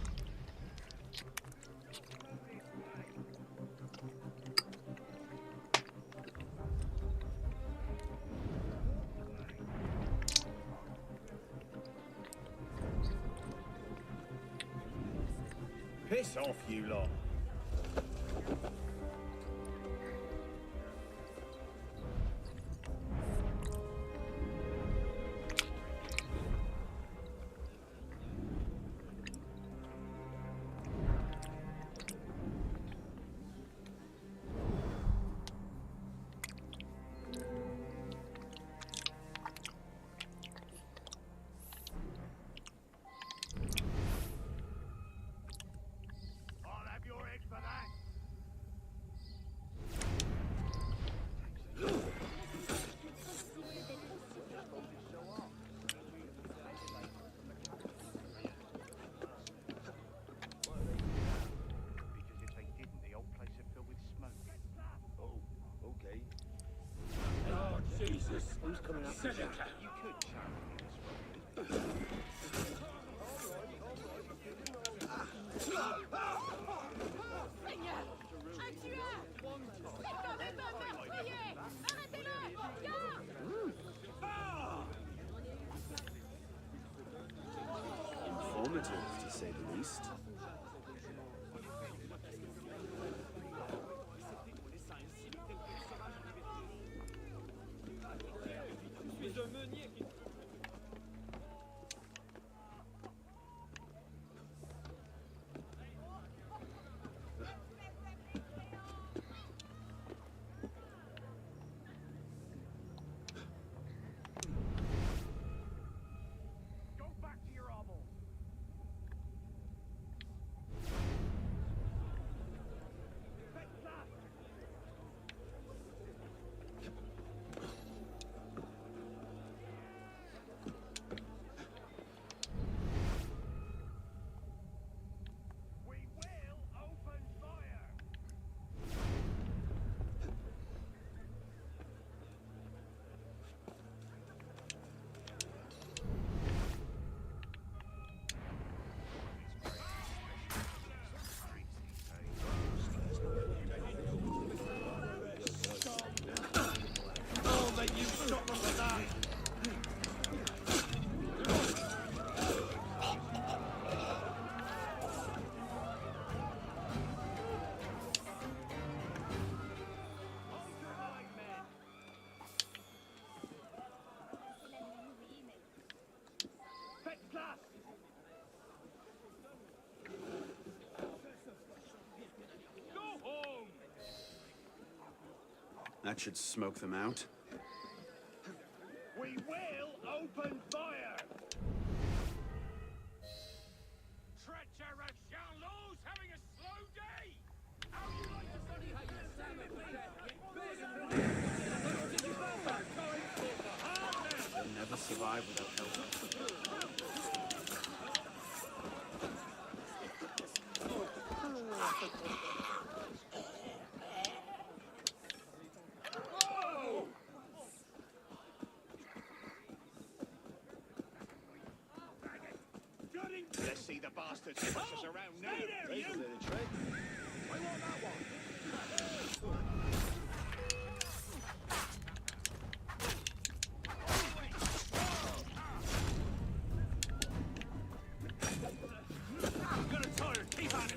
Piss off, you lot. I'll have your Who's coming up? You could charity Seigneur, un tueur! Les forêts peuvent meurtrier! Arrêtez-le! Garde! Informative, to say the least. Je suis un meunier qui... Go back to your hovel. We will open fire. Oh, that you stop them with that! Faites place. Go home. That should smoke them out. We will open fire. Treacherous Jean-Lou's having a slow day. How you like to study how you They'll never survive without help. Let's see the bastards push us around now. There's a little trick. I want that one. I'm gonna tire. Keep on it.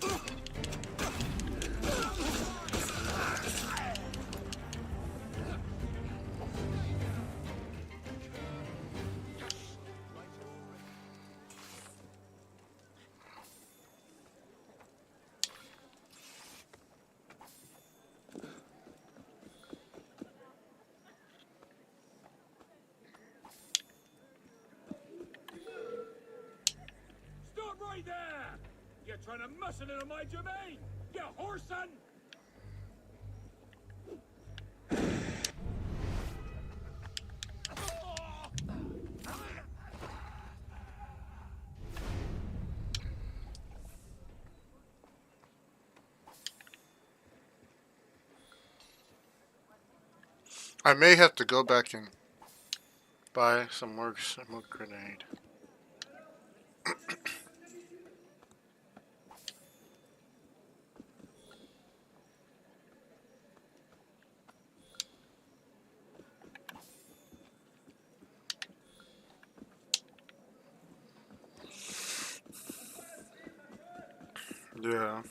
Stop right there! You're trying to muscle into my domain, you whoreson! I may have to go back and buy some more smoke grenade. Yeah.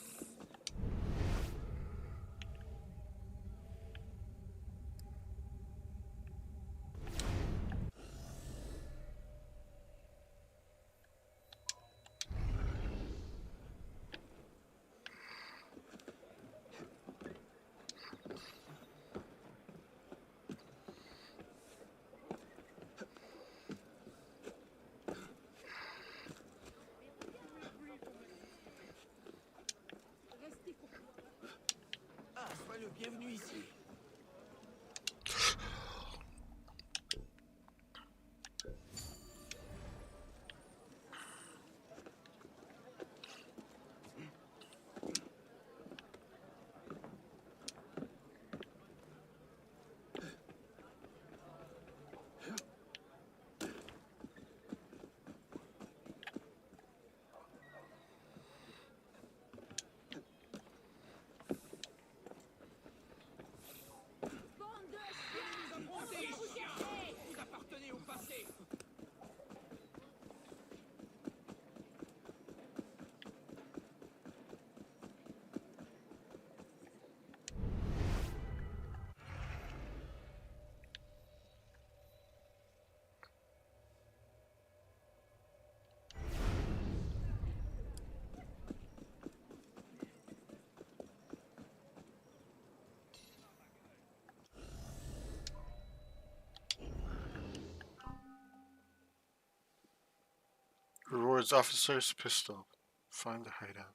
towards officer's pistol. Find the hideout.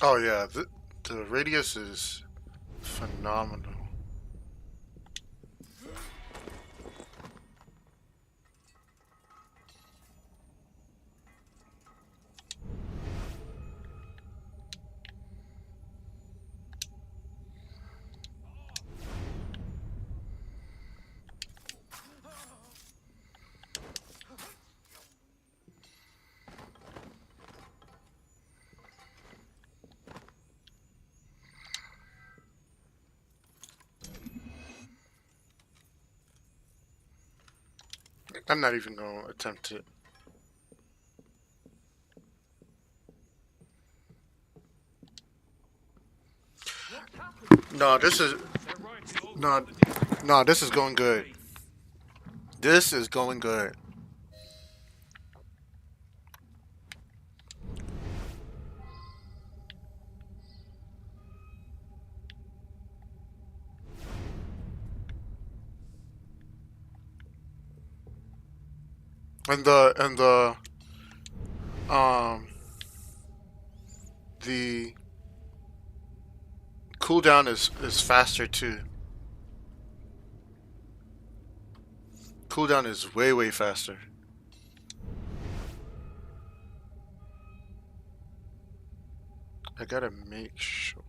Oh yeah, the radius is phenomenal. I'm not even gonna attempt it. No, this is no, this is going good. This is going good. And the cooldown is faster too. Cooldown is way faster. I gotta make sure.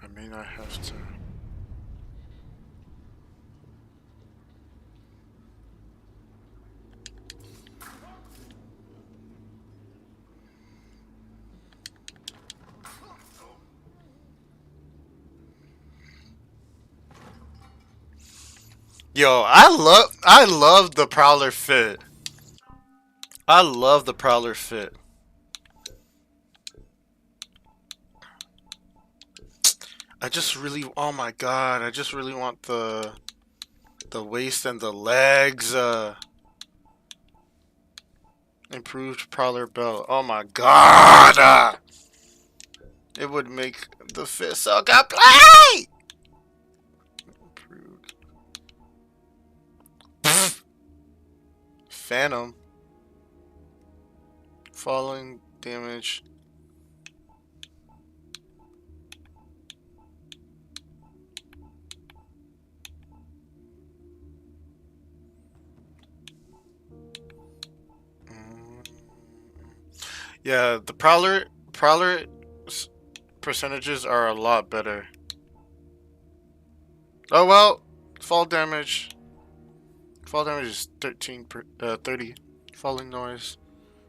I may not have to. Yo, I love the Prowler fit. I love the Prowler fit. I just really, oh my god, I just really want the waist and the legs. Improved Prowler belt. Oh my god! It would make the fit so complete! Improved. Phantom. Falling damage. Yeah, the Prowler percentages are a lot better. Oh well, fall damage. Fall damage is 30. Falling noise,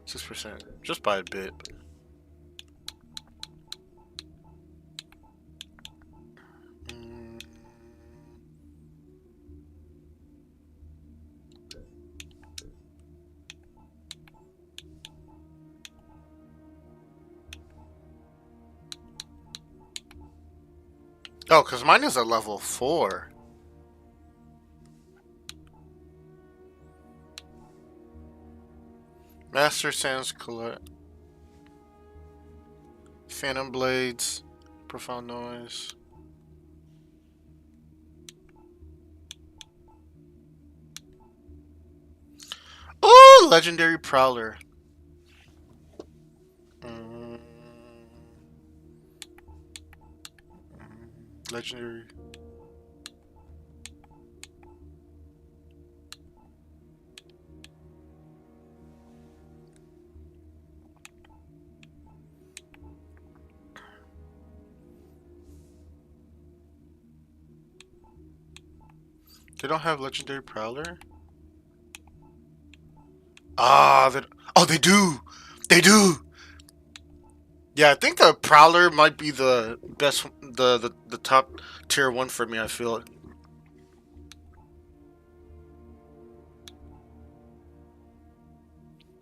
6%. Just by a bit. Oh, because mine is a level 4. Master Sans Colette. Phantom Blades. Profound Noise. Oh, Legendary Prowler. Legendary. They don't have legendary prowler? Ah, oh, they do! They do! Yeah, I think the prowler might be the best, the top tier one for me, I feel.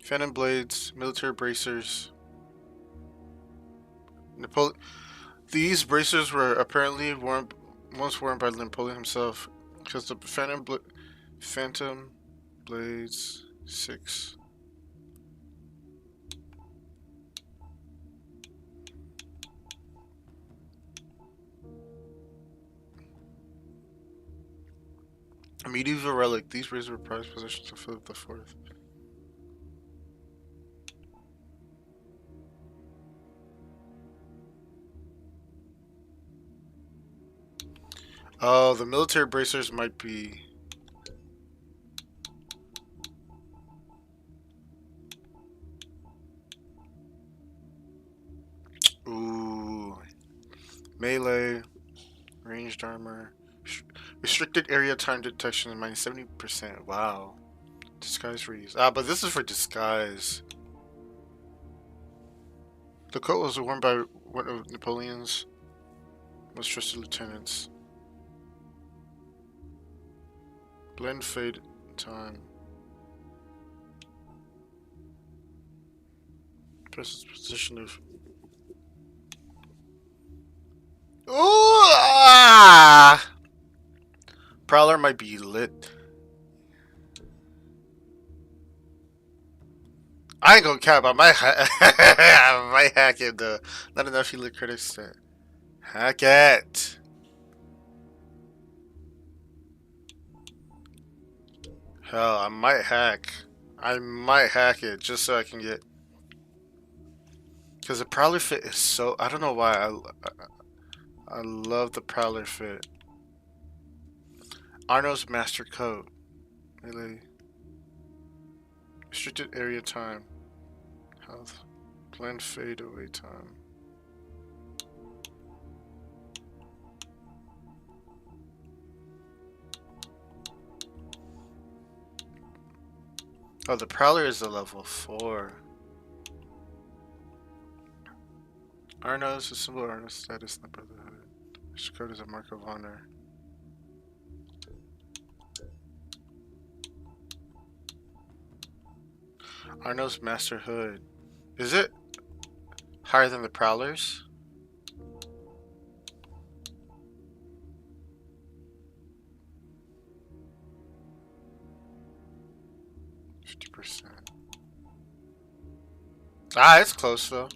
Phantom blades, military bracers. These bracers were apparently once worn by Napoleon himself, because the Phantom blades 6. A medieval relic. These bracers were prized possessions of Philip IV. Oh, the military bracers might be. Ooh. Melee. Ranged armor. Restricted area time detection minus 70%. Wow. Disguise reuse. Ah, but this is for disguise. The coat was worn by one of Napoleon's most trusted lieutenants. Blend fade time. Press position of. Ooh! Ah! Prowler might be lit. I ain't gonna cap. I might, I might hack it though. Not enough elite critics to hack it. Hell, I might hack. I might hack it just so I can get. Because the Prowler fit is so. I don't know why. I love the Prowler fit. Arno's Master Coat. Melee. Restricted area time. Health. Blend fade away time. Oh, the Prowler is a level 4. Arno is a symbol of Arno's status in the Brotherhood. This code is a mark of honor. Arno's Master Hood. Is it higher than the Prowlers? %. Ah, it's close though.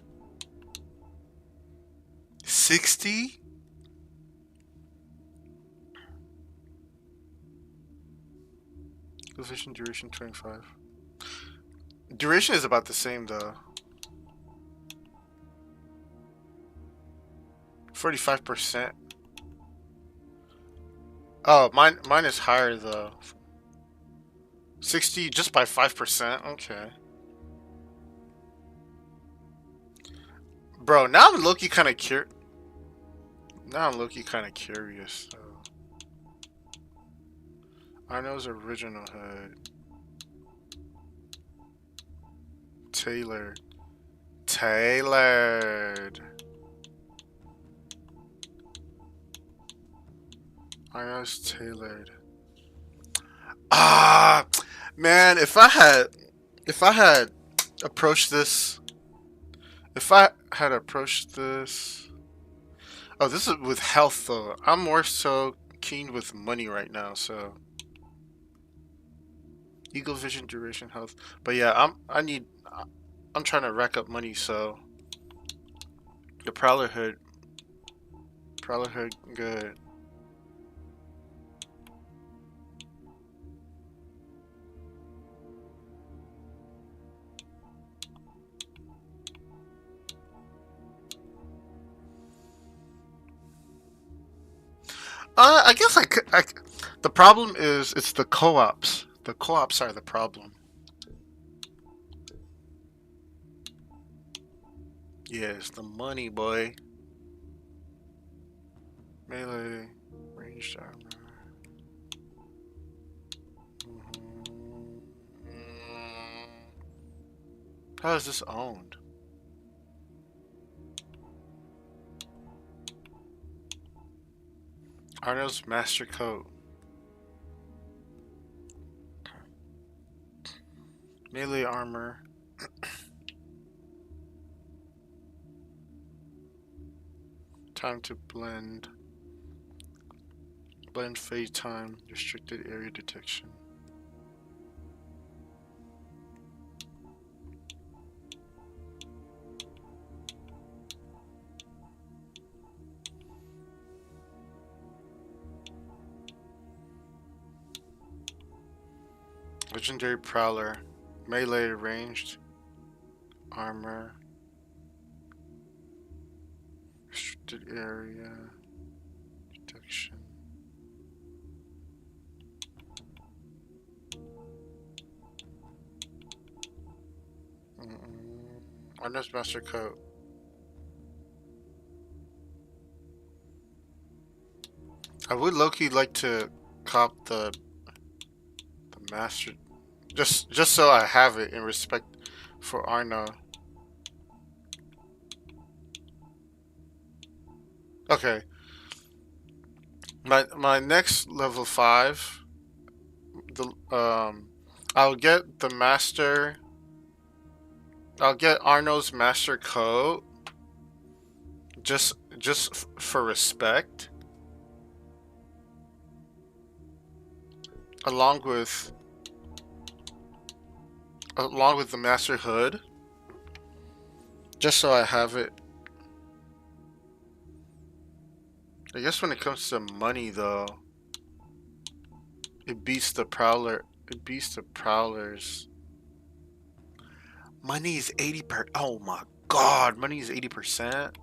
60? Position duration 25. Duration is about the same though. 45%. Oh, mine is higher though. 60 just by 5%. Okay. Bro, now I'm low-key kind of curious. Now I'm low-key kind of curious though. Arno's original hood. Tailored. Arno's tailored. Ah, man, if I had approached this, oh, this is with health though. I'm more so keen with money right now, so Eagle vision, duration, health. But yeah, I'm trying to rack up money, so the Prowler hood, good. I guess the problem is it's the co-ops. The co-ops are the problem. Yes, the money, boy. Melee, ranged armor. How is this owned? Arno's Master Coat. Melee armor. Time to blend. Blend fade time. Restricted area detection. Legendary Prowler. Melee ranged. Armor. Restricted area. Detection. Arno's Master Coat. I would low-key like to cop the master, just so I have it in respect for Arno. Okay. My next level 5, I'll get the master. I'll get Arno's Master Coat. Just for respect. Along with the Master Hood, just so I have it. I guess when it comes to money, though, it beats the Prowler. It beats the Prowlers. Money is 80%. Oh my God, money is 80%.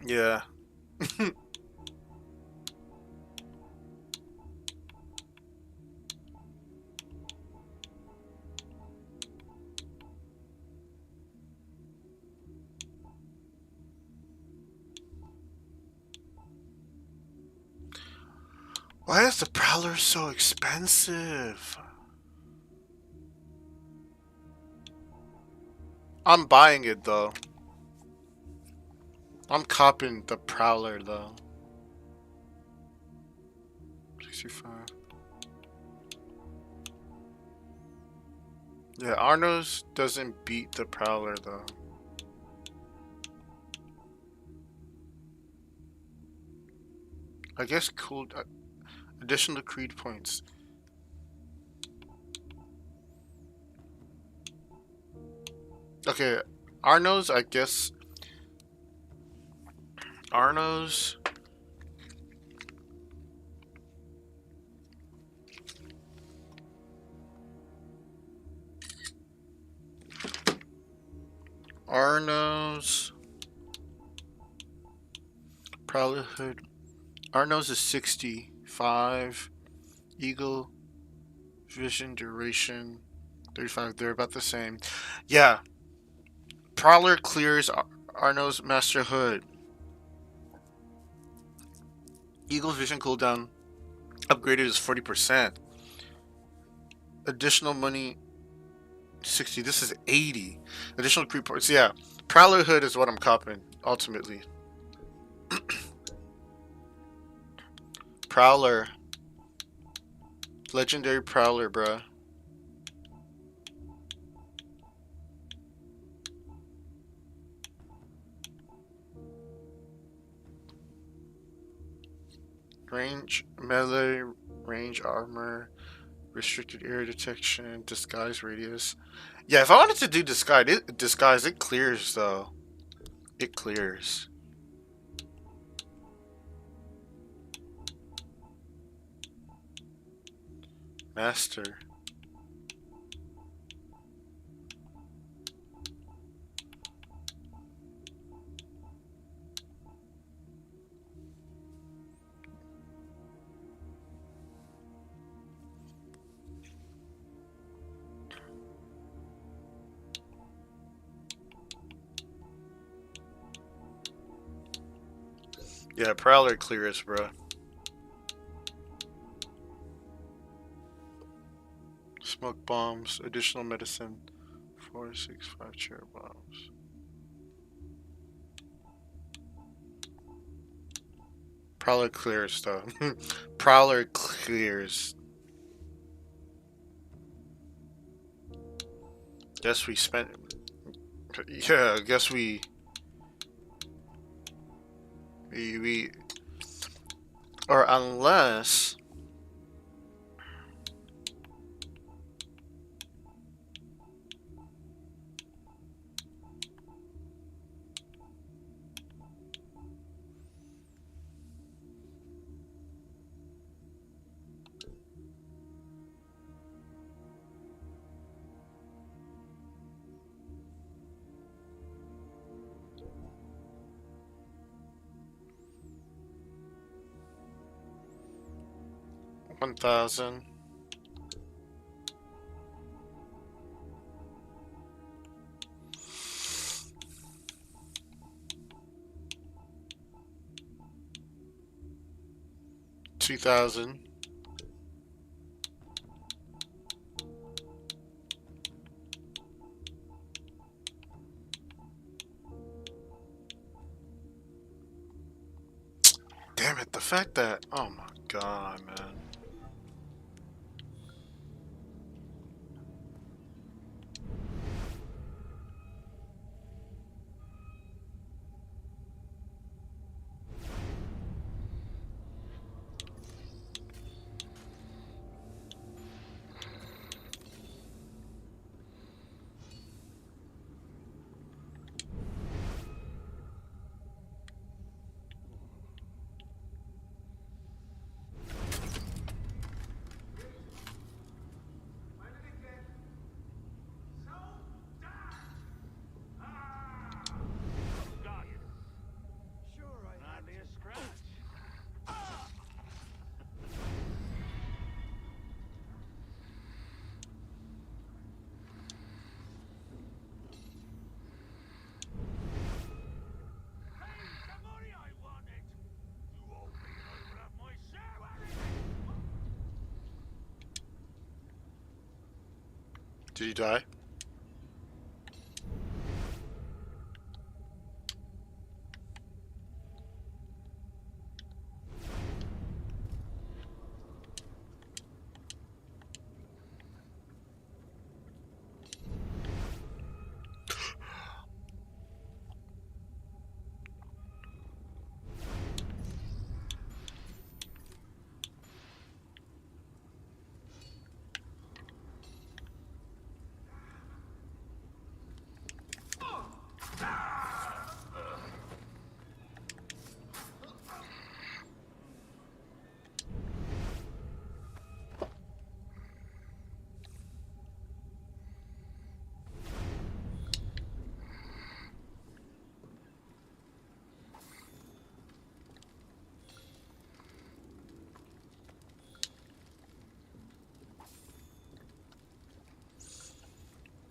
Yeah. Why is the Prowler so expensive? I'm buying it though. I'm copping the Prowler though. 65. Yeah, Arno's doesn't beat the Prowler though. I guess cool. Additional creed points. Okay, Arno's, I guess. Arno's. Arno's. Prowler Hood. Arno's is 65. Eagle vision duration 35. They're about the same. Yeah. Prowler clears Arno's Master Hood. Eagle vision cooldown upgraded is 40%. Additional money 60. This is 80. Additional creep points. Yeah. Prowler Hood is what I'm copping ultimately. Prowler. Legendary Prowler, bruh. Range, melee, range armor, restricted area detection, disguise radius. Yeah, if I wanted to do disguise, it clears though. It clears. Master. Yeah, Prowler clears, bro. smoke bombs, additional medicine, 4, 6, 5 chair bombs. Prowler clears though. Prowler clears. Guess we spent. Yeah, I guess we. Or unless. $1,000. $2,000. Damn it, the fact that, oh my god, man. Did he die?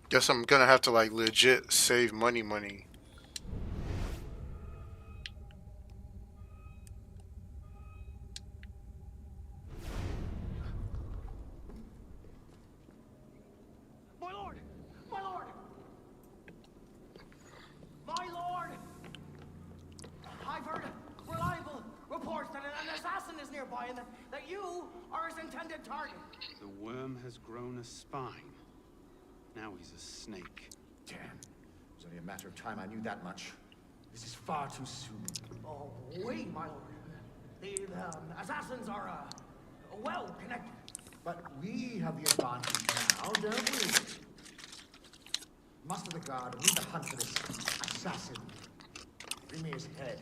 Guess I'm gonna have to like legit save money. My lord! My lord! My lord! I've heard reliable reports that an assassin is nearby and that you are his intended target. The worm has grown a spine. Now he's a snake. Damn. It was only a matter of time I knew that much. This is far too soon. Oh, wait, my lord. The assassins are, well connected. But we have the advantage now, don't we? Muster the guard and lead the hunt for this assassin. Bring me his head.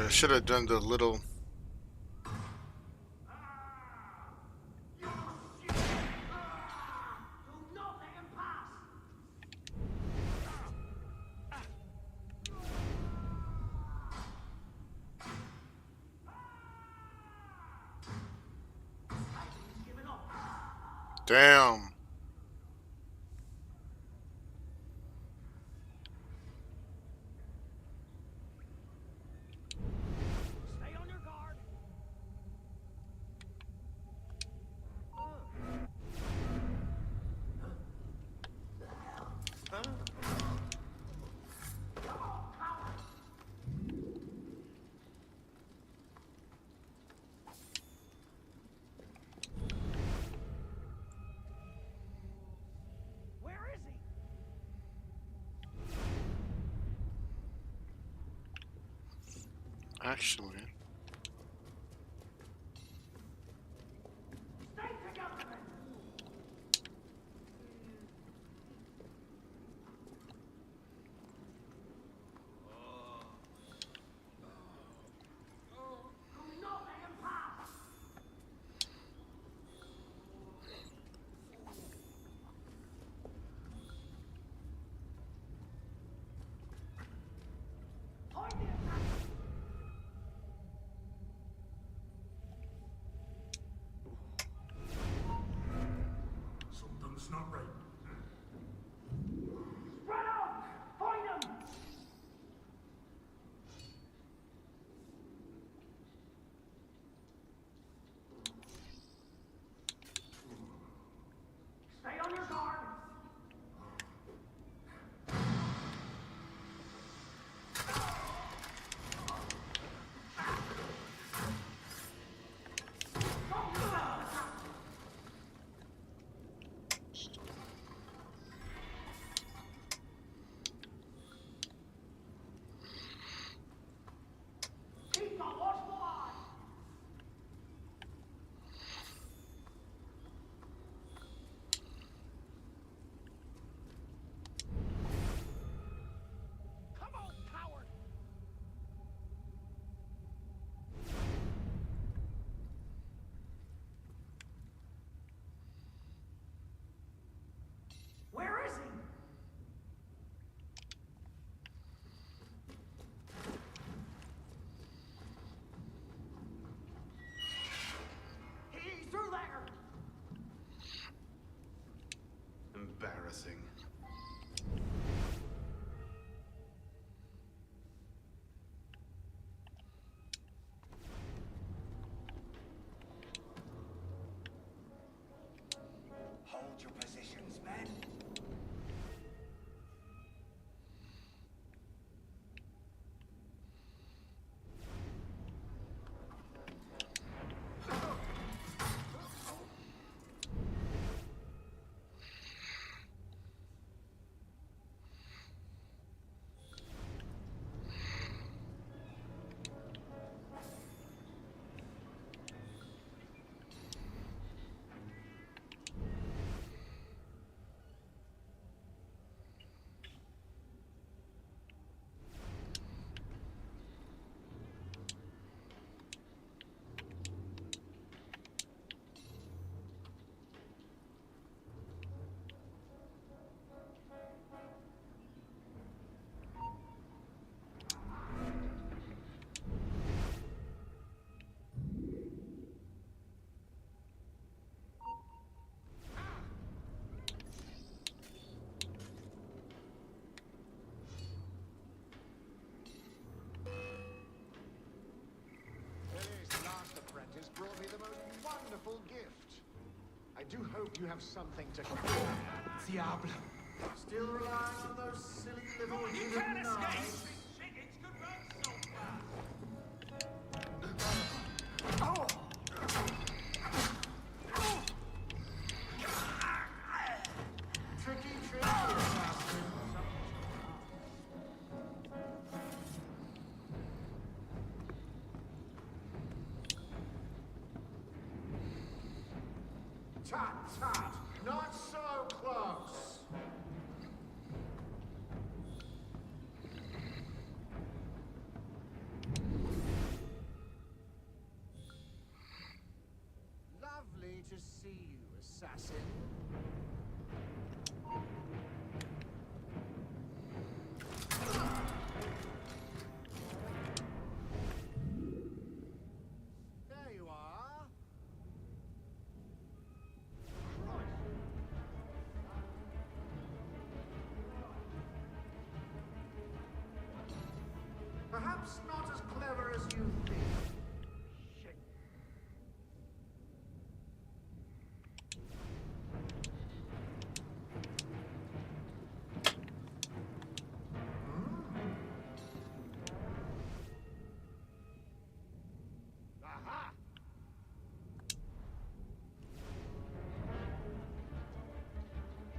I should have done the little. Damn. Stay on your guard. Where is he? Actually. Stay together. Do not let him pass. Point the attack. Something's not right. Spread out. Find him. Stay on your guard. Keep a watchful eye. Come on, coward. Where is he? He's through there. Embarrassing. Hold your positions, men. This last apprentice brought me the most wonderful gift. I do hope you have something to compare. Diable. Still relying on those silly little hidden knives? Tricky, assassin. Tut, tut. Not so close. assassin. There you are. Perhaps not as clever as you think. Shit. Aha!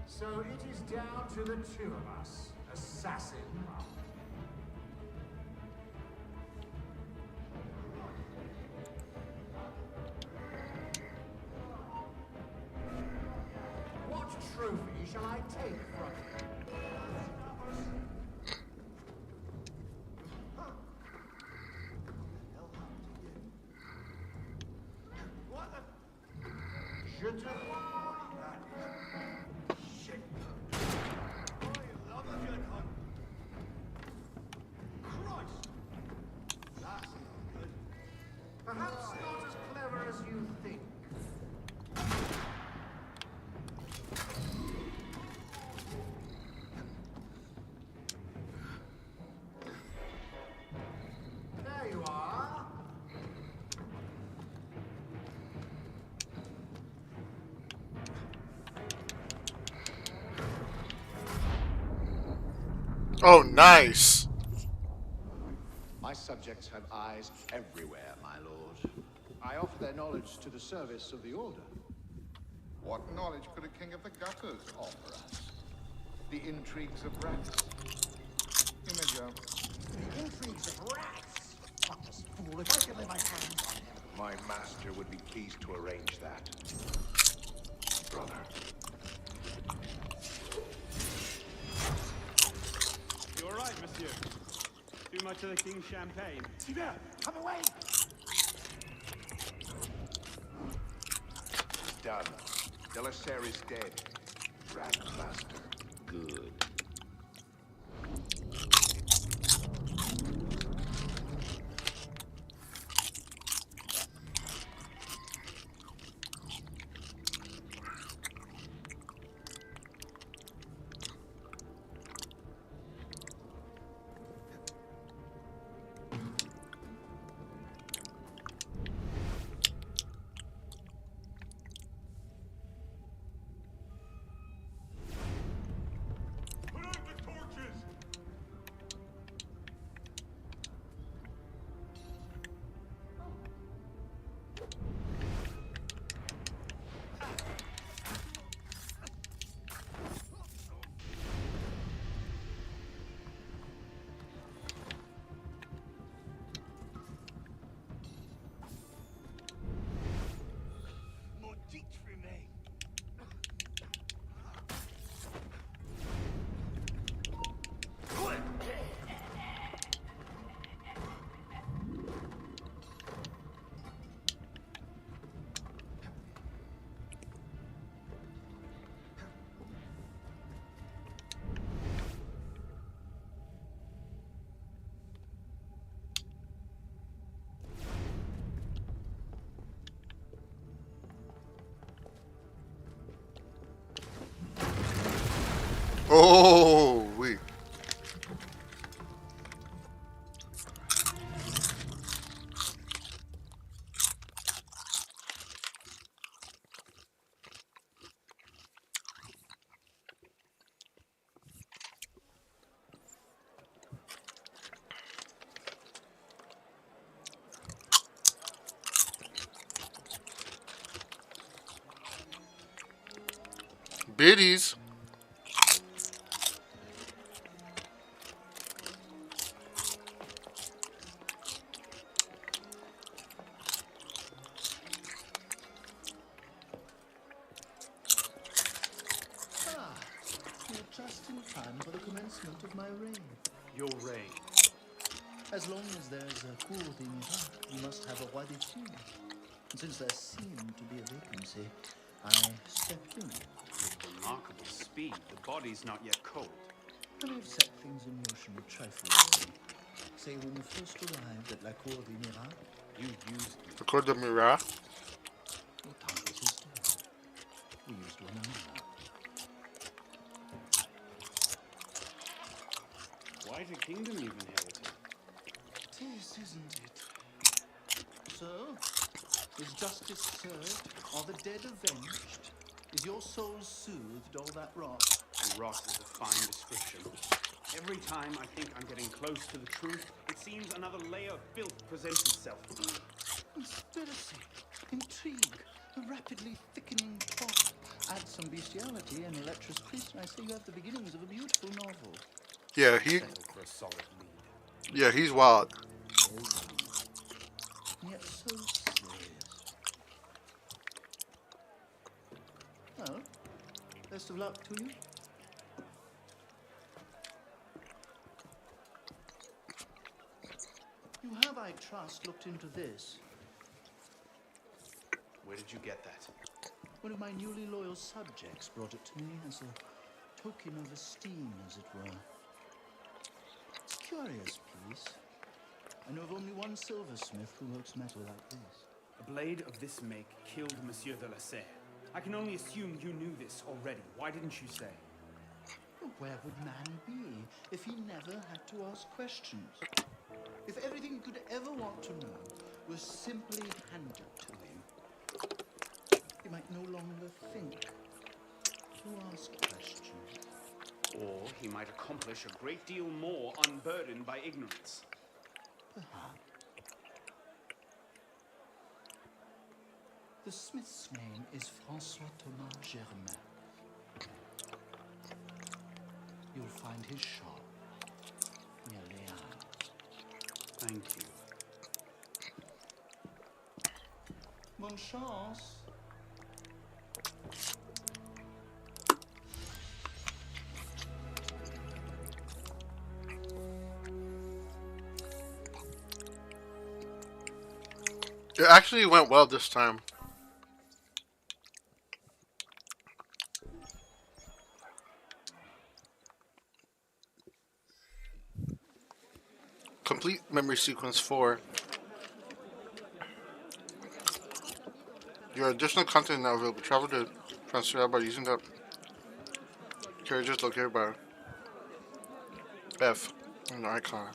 So it is down to the two of us, assassin. What trophy shall I take from you? What the? Je te vois. Shit. I love a good hunt. Christ. That's not good. Perhaps not as clever as you think. There you are. Oh, nice. My subjects have eyes everywhere, my lord. I offer their knowledge to the service of the Order. What knowledge could a king of the gutters offer us? The intrigues of rats? You may go. The intrigues of rats! Fuckless fool, if I could lay my hands on him. My master would be pleased to arrange that. Brother. You all right, monsieur? Too much of the king's champagne? Sylvain, come away! It's done. Delaserre is dead. Rat master. Good. Oh, wait. Biddies. You're just in time for the commencement of my reign. Your reign. As long as there's a Cour in Iraq, you must have a roi des Thunes. And since there seemed to be a vacancy, I stepped in. With remarkable speed, the body's not yet cold. I may have set things in motion a trifle early. Say, when you first arrived at La Cour des Miracles, you used The Cour des Miracles? your target is dead. We used one another. Quite a kingdom you've inherited. This isn't it. So, is justice served? Are the dead avenged? Is your soul soothed, all that rot? Rot is a fine description. Every time I think I'm getting close to the truth, it seems another layer of filth presents itself. Conspiracy, intrigue, a rapidly thickening plot. Add some bestiality and a lecherous priest, and I say you have the beginnings of a beautiful novel. Yeah, For a solid lead. Yeah, he's wild. Yet so serious. Well, best of luck to you. You have, I trust, looked into this. Where did you get that? One of my newly loyal subjects brought it to me as a token of esteem, as it were. It's a curious piece. I know of only one silversmith who works metal like this. A blade of this make killed Monsieur de la Serre. I can only assume you knew this already. Why didn't you say? Well, where would man be if he never had to ask questions? If everything he could ever want to know was simply handed to him, he might no longer think to ask questions. Or he might accomplish a great deal more unburdened by ignorance. Perhaps. The smith's name is François Thomas Germain. You'll find his shop near Les Halles. Thank you. Bonne chance. It actually went well this time. Complete memory sequence 4. Your additional content now available. Travel to transfer by using the carriages located by F in the icon.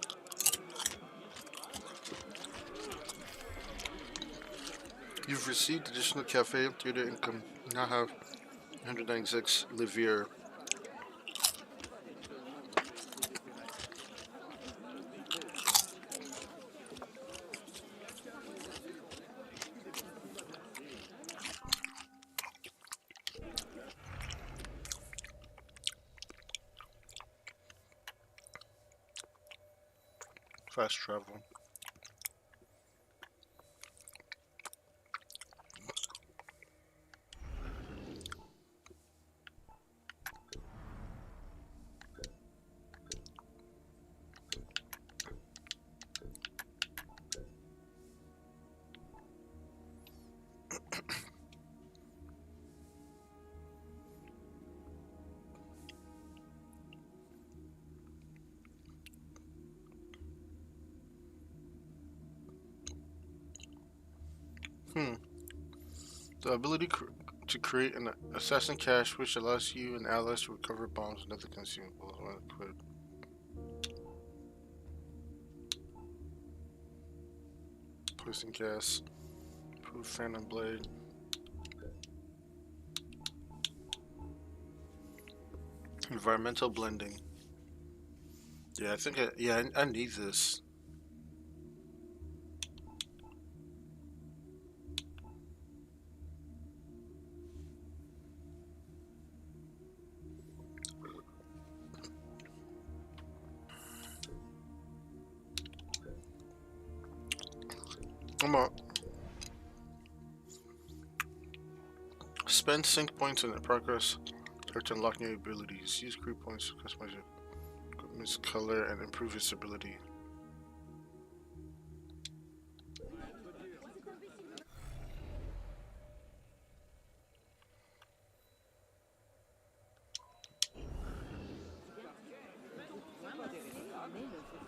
You've received additional cafe and theater income. You now have 196 Livier. Fast travel. The ability to create an assassin cache, which allows you and allies to recover bombs and other consumables when equipped. Poison gas, proof phantom blade. Environmental blending. Yeah, I think I need this. Come on. Spend sync points in the progress to unlock new abilities. Use creep points to customize your equipment's color and improve its ability.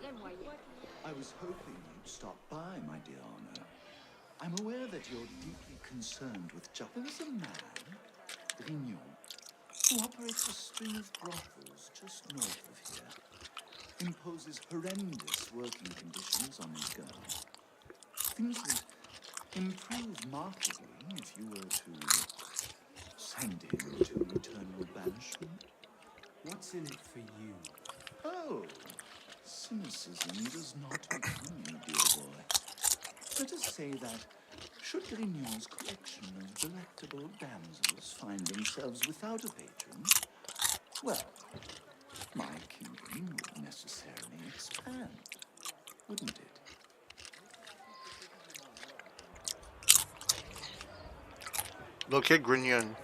I was hoping you'd stop by, my dear Arno. I'm aware that you're deeply concerned with justice. There is a man, Grignon, who operates a string of brothels just north of here. Imposes horrendous working conditions on his girls. Things would improve markedly if you were to send him to eternal banishment. What's in it for you? Oh, cynicism does not become you, dear boy. Let us say that should Grignon's collection of delectable damsels find themselves without a patron, well, my kingdom would necessarily expand, wouldn't it? Locate Grignon.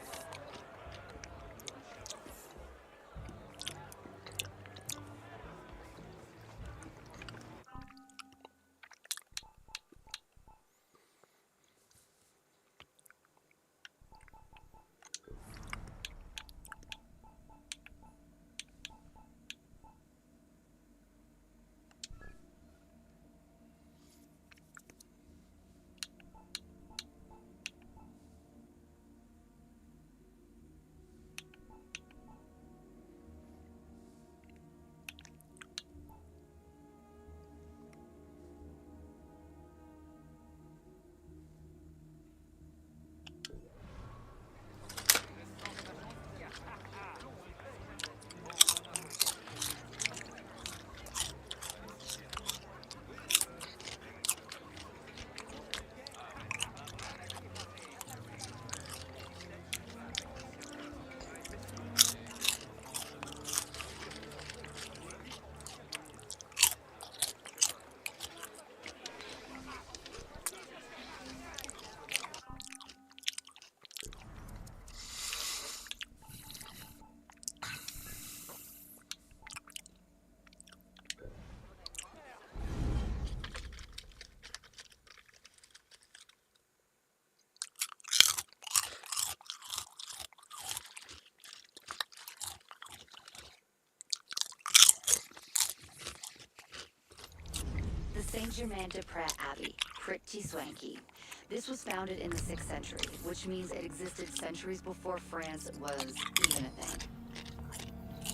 Saint-Germain-des-Prés Abbey, pretty swanky. This was founded in the 6th century, which means it existed centuries before France was even a thing.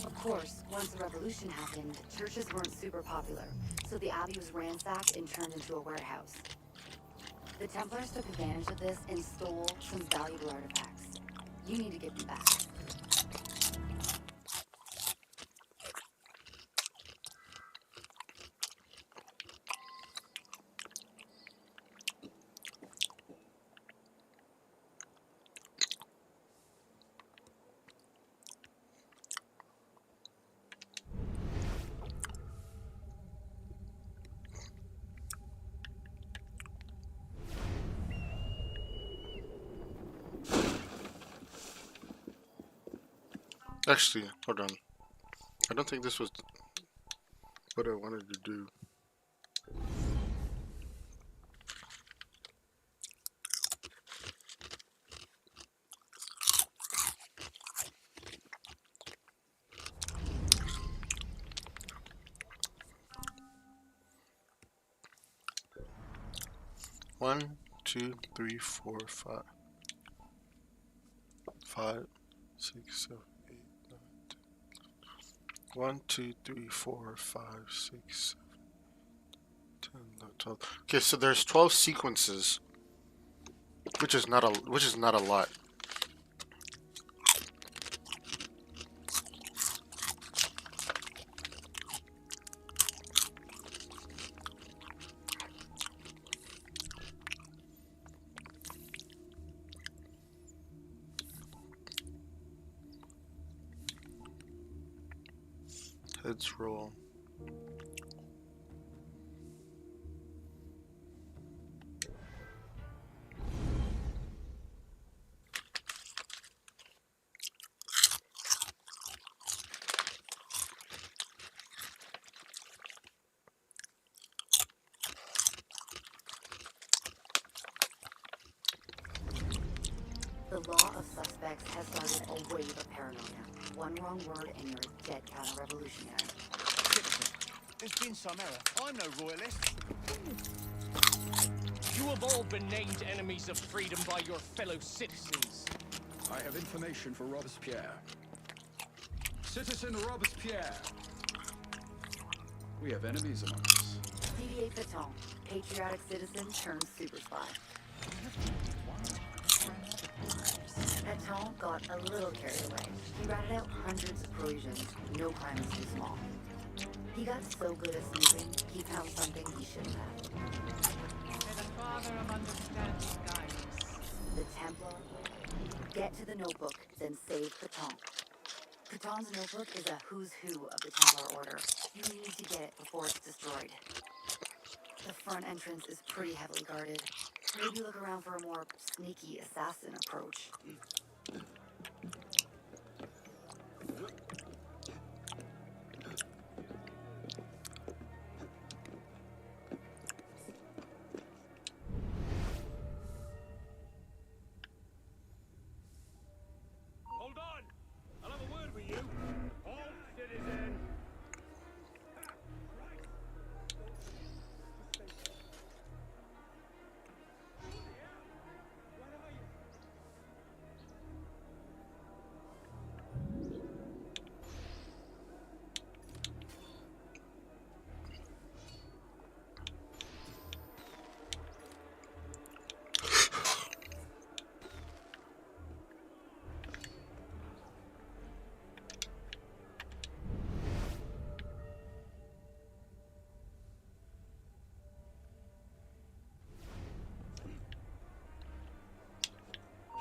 Of course, once the revolution happened, churches weren't super popular, so the abbey was ransacked and turned into a warehouse. The Templars took advantage of this and stole some valuable artifacts. You need to get them back. Actually, hold on. I don't think this was what I wanted to do. One, two, three, four, five, 5, 6, 7, 8, 9, 10. 1, 2, 3, 4, 5, 6, 7, 10, 12. Okay, so there's 12 sequences, which is not a lot. Heads roll. The law of suspects has started a wave of paranoia. One wrong word and you're a dead counter-revolutionary. There's been some error. I'm no royalist. You have all been named enemies of freedom by your fellow citizens. I have information for Robespierre. Citizen Robespierre. We have enemies among us. DVA Paton, patriotic citizen turned super spy. Paton got a little carried away. He ratted out hundreds of Parisians. No crime is too small. He got so good at snooping, he found something he shouldn't have. May the Father of Understanding guide us. The Templar. Get to the notebook, then save Paton. Paton's notebook is a who's who of the Templar Order. You need to get it before it's destroyed. The front entrance is pretty heavily guarded. Maybe look around for a more sneaky assassin approach. Hold on! I'll have a word with you. Hold, citizen!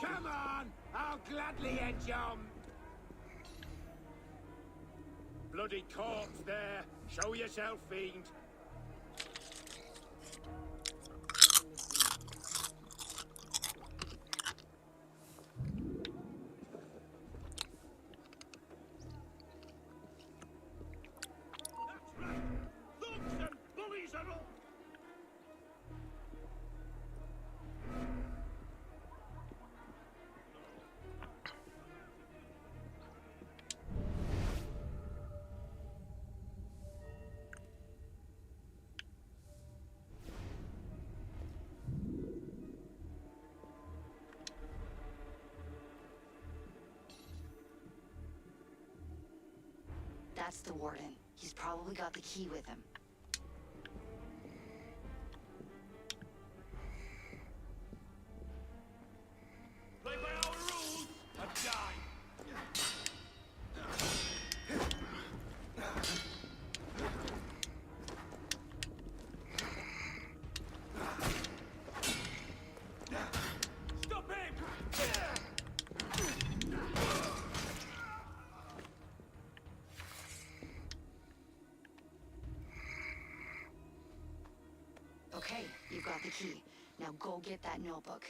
Come on! I'll gladly end you. Bloody corpse there! Show yourself, fiend! That's right! Thugs and bullies are all! That's the warden. He's probably got the key with him. Play by our rules and die! Stop him! Okay, you've got the key. Now go get that notebook.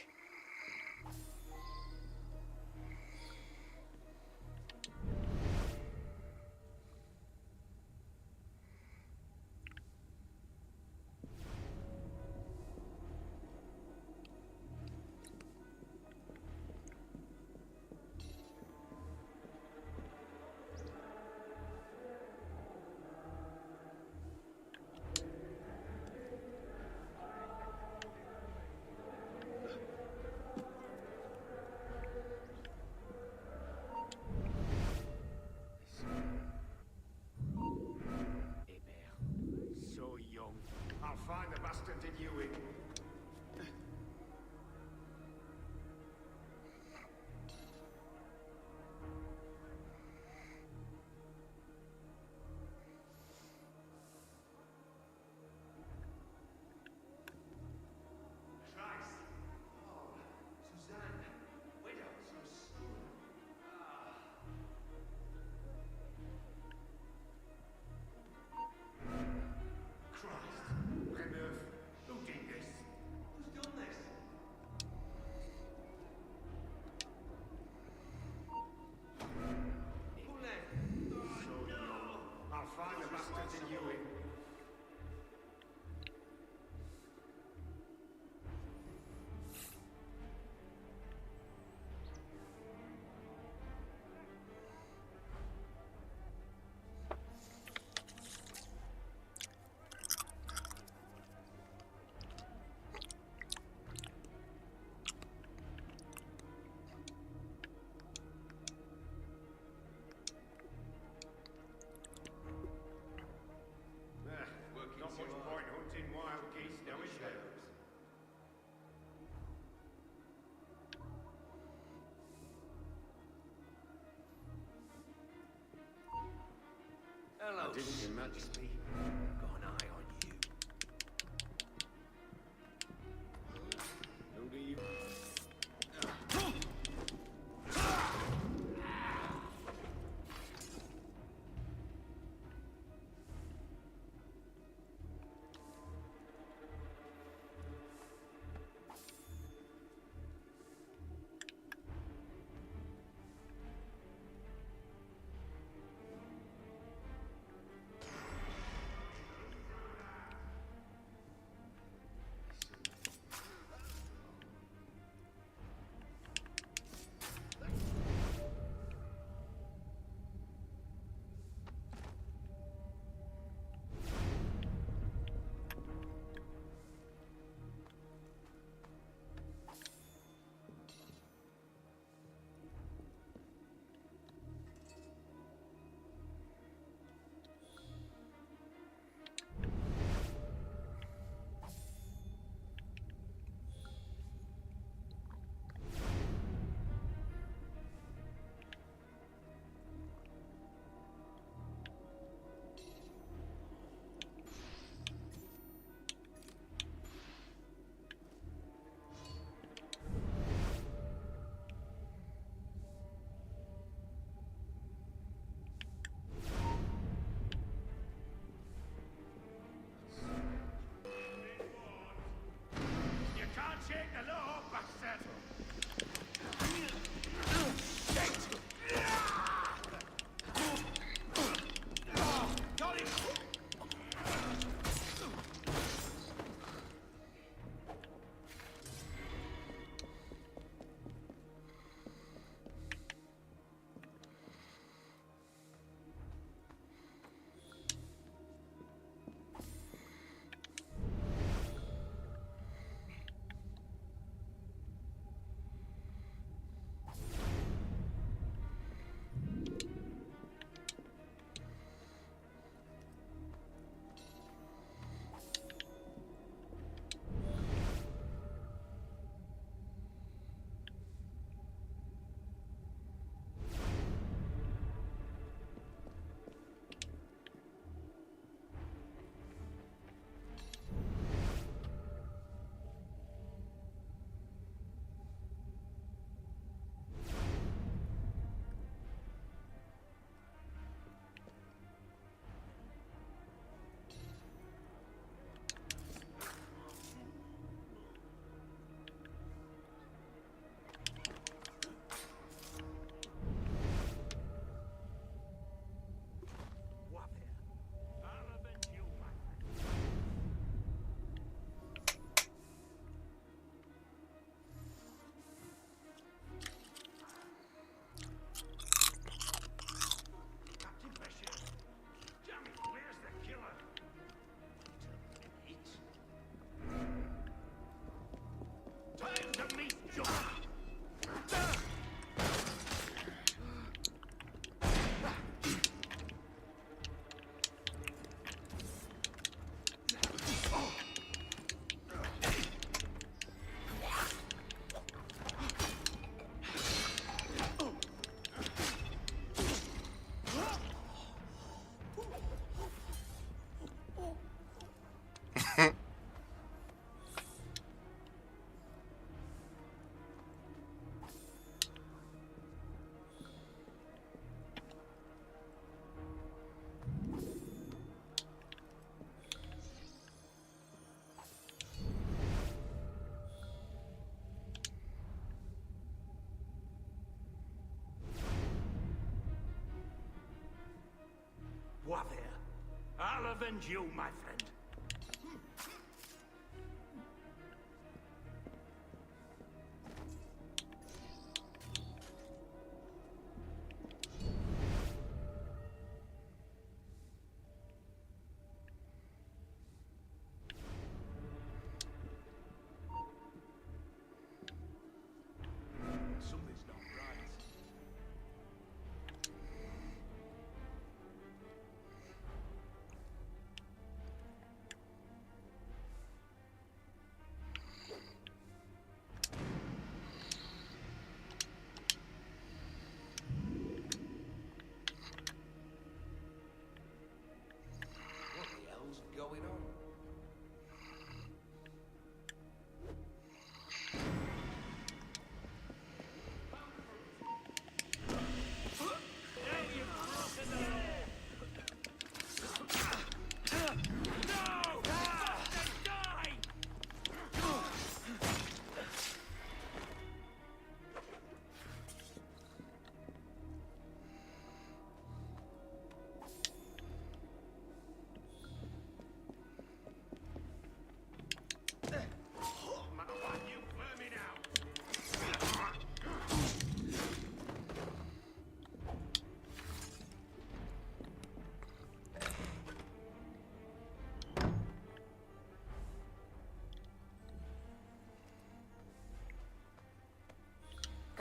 didn't Your Majesty? Got an eye on you. Who do you? What there? I'll avenge you, my friend. Something's not right.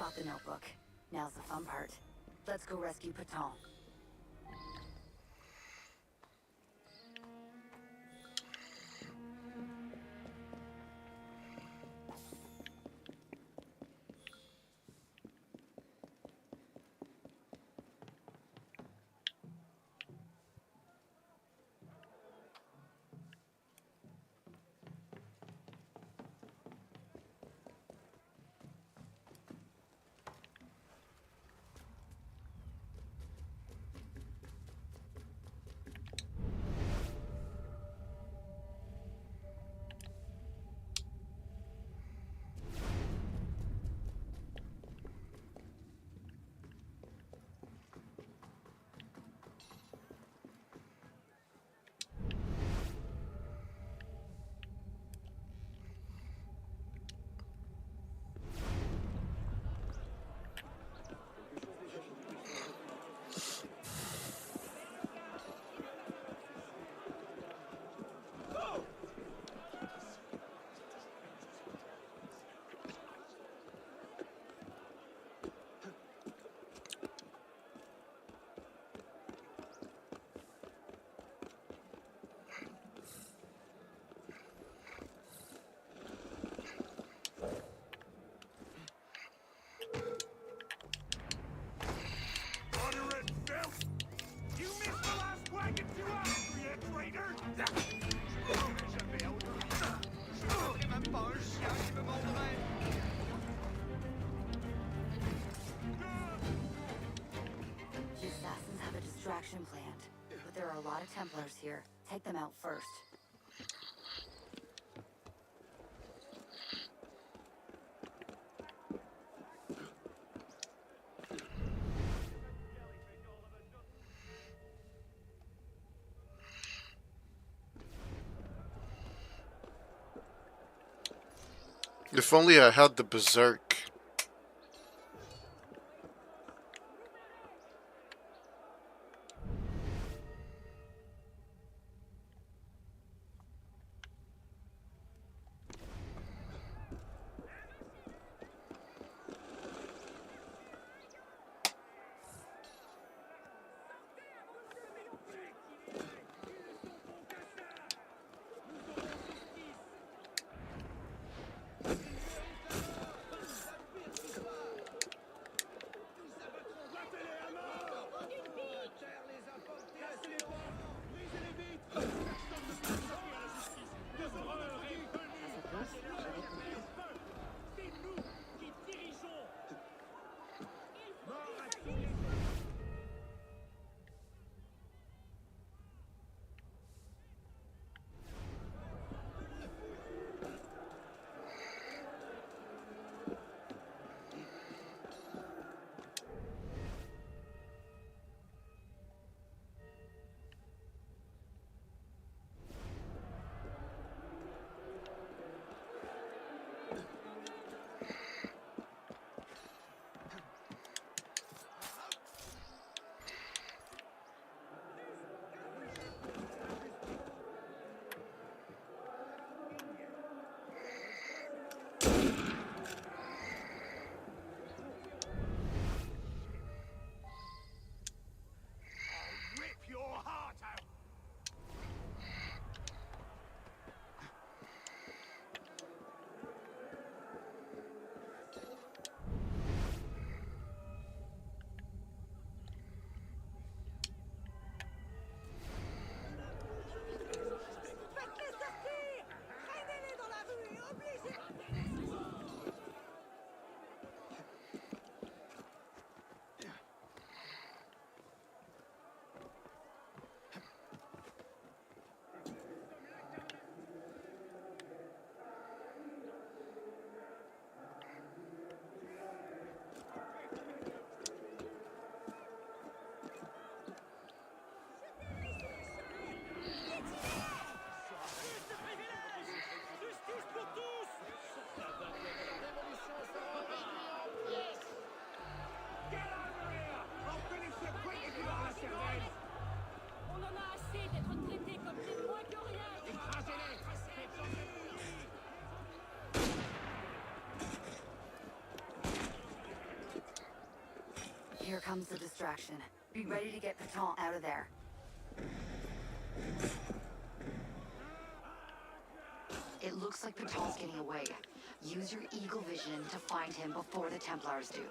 Got the notebook. Now's the fun part. Let's go rescue Paton. The assassins have a distraction planned, but there are a lot of Templars here. Take them out first. If only I had the berserk. comes the distraction. Be ready to get Patron out of there. It looks like Patron's getting away. Use your eagle vision to find him before the Templars do.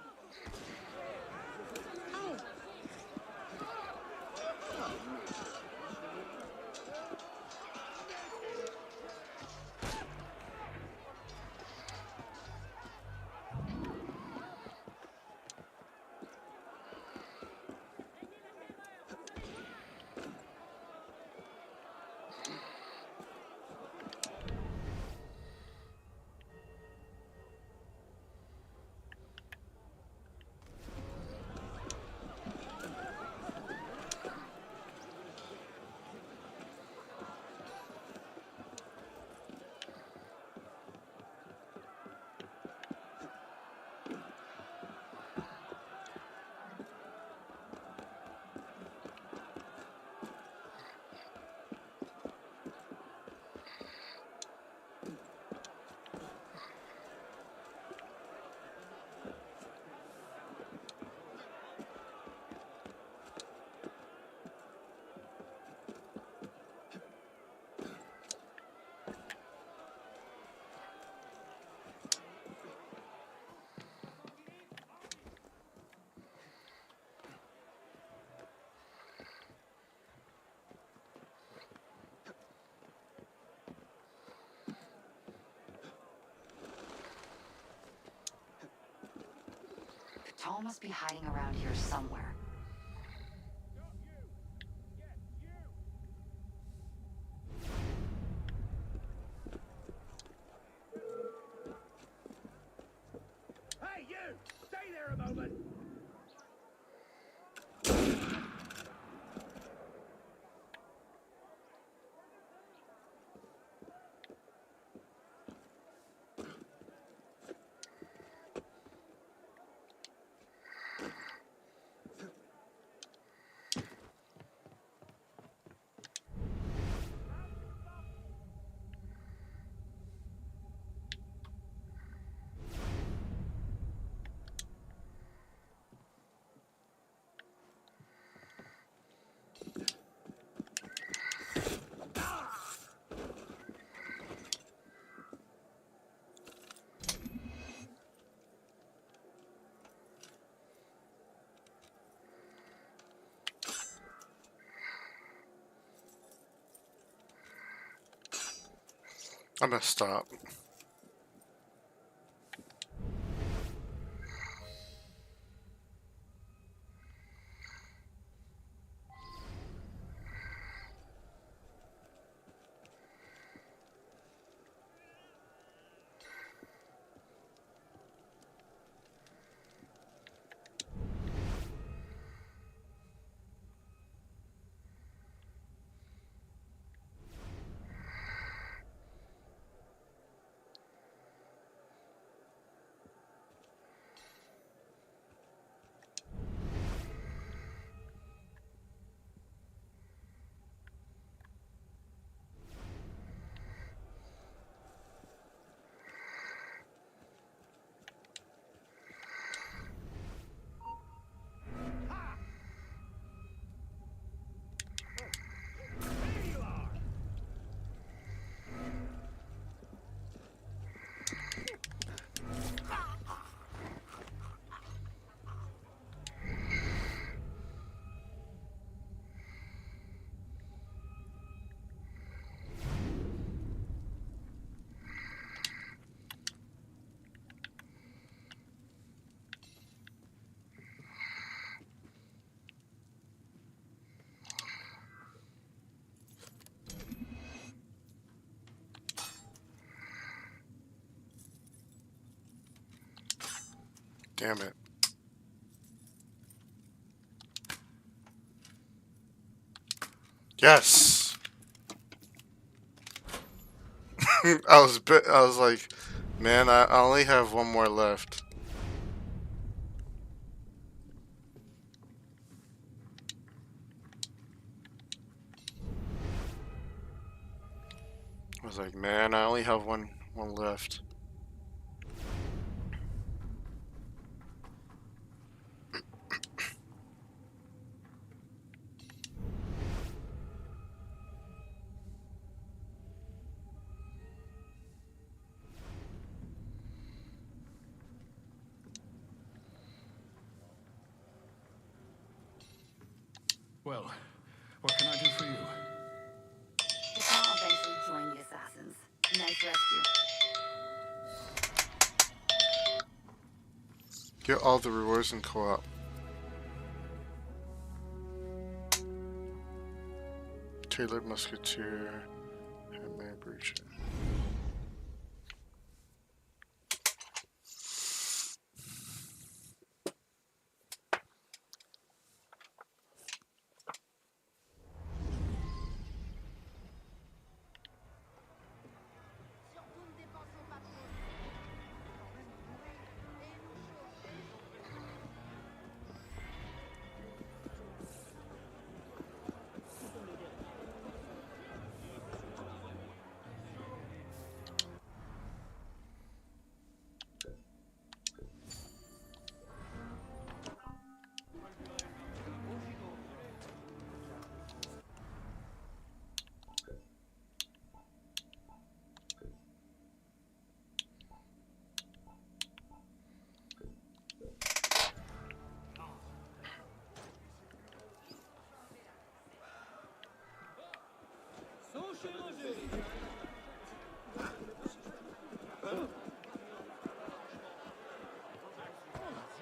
Tom must be hiding around here somewhere. Hey, you! Stay there a moment! I'm gonna stop. Damn it. Yes. I was like, man, I only have one more left. I was like, man, I only have one left. Well, what can I do for you? I'll eventually join the assassins. Nice rescue. Get all the rewards in co-op. Tailored musketeer, handmade breacher.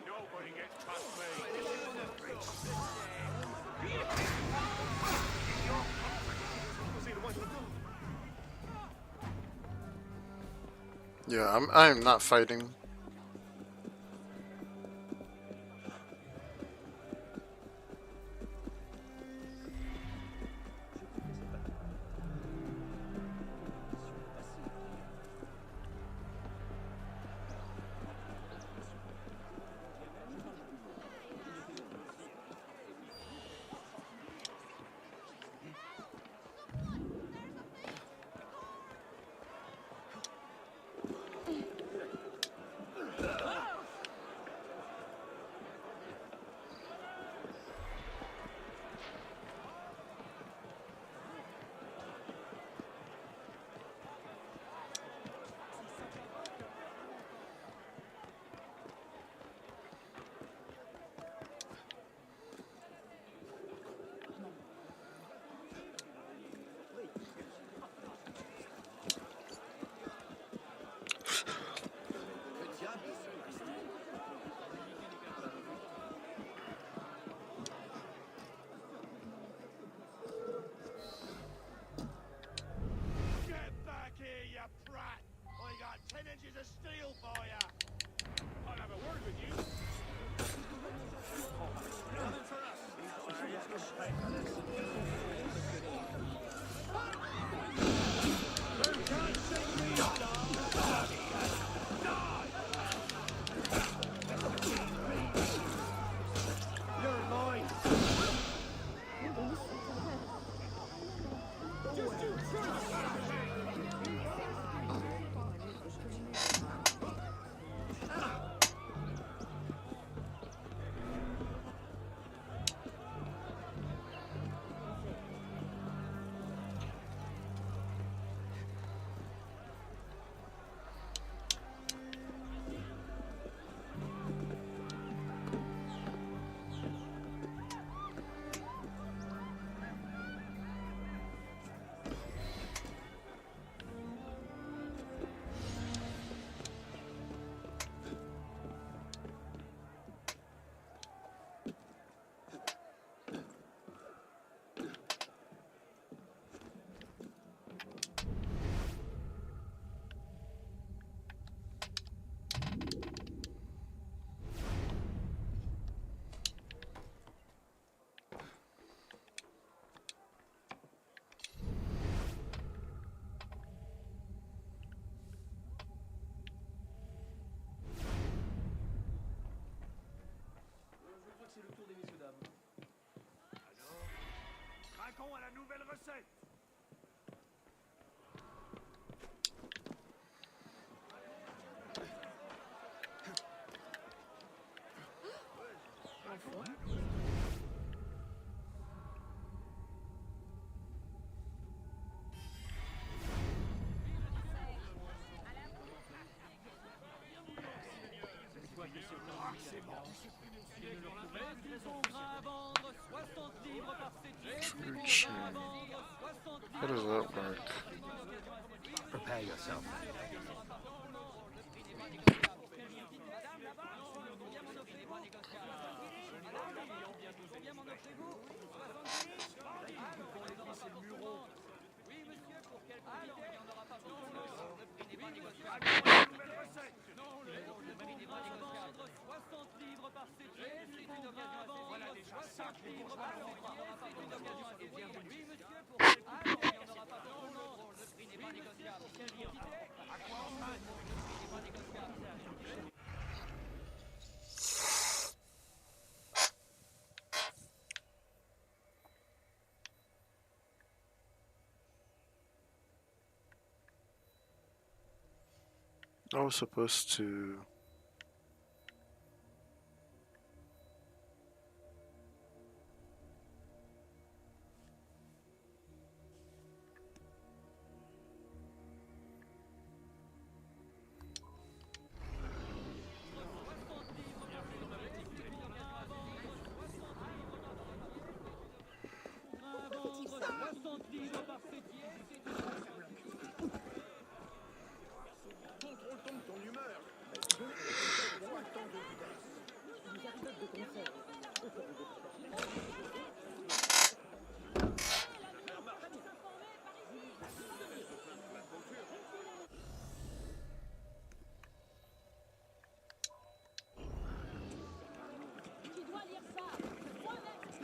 Nobody gets past me. Yeah, I'm not fighting. Get back here, you prat! I got 10 inches of steel for ya! I'll have a word with you. Coming for us. You can't see me, you're mine! Just you try! Craquons à la nouvelle recette. Ils sont prêts à vendre 60 livres par immersion. How does that work? Prepare yourself. I was supposed to.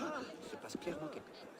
Ah, il se passe clairement quelque chose.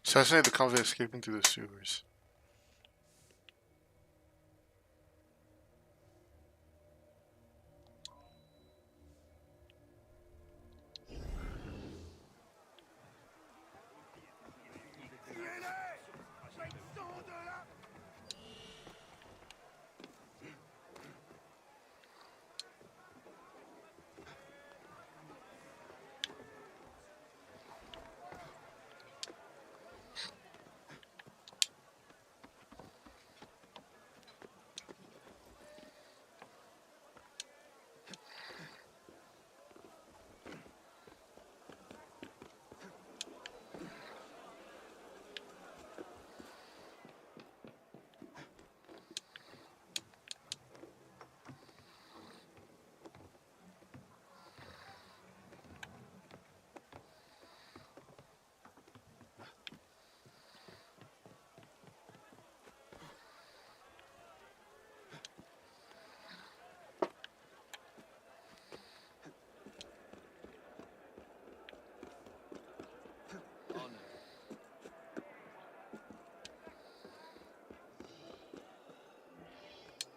Assassinate the convict escaping through the sewers.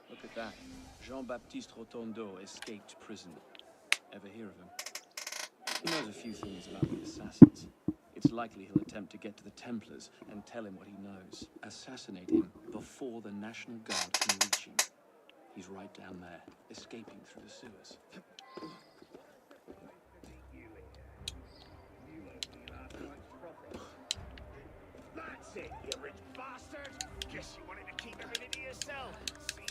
Look at that. Jean-Baptiste Rotondo escaped prison. Ever hear of him? He knows a few things about the assassins. It's likely he'll attempt to get to the Templars and tell him what he knows. Assassinate him before the National Guard can reach him. He's right down there, escaping through the sewers. That's it, you rich bastard! Guess you wanted to keep everything to yourself. See?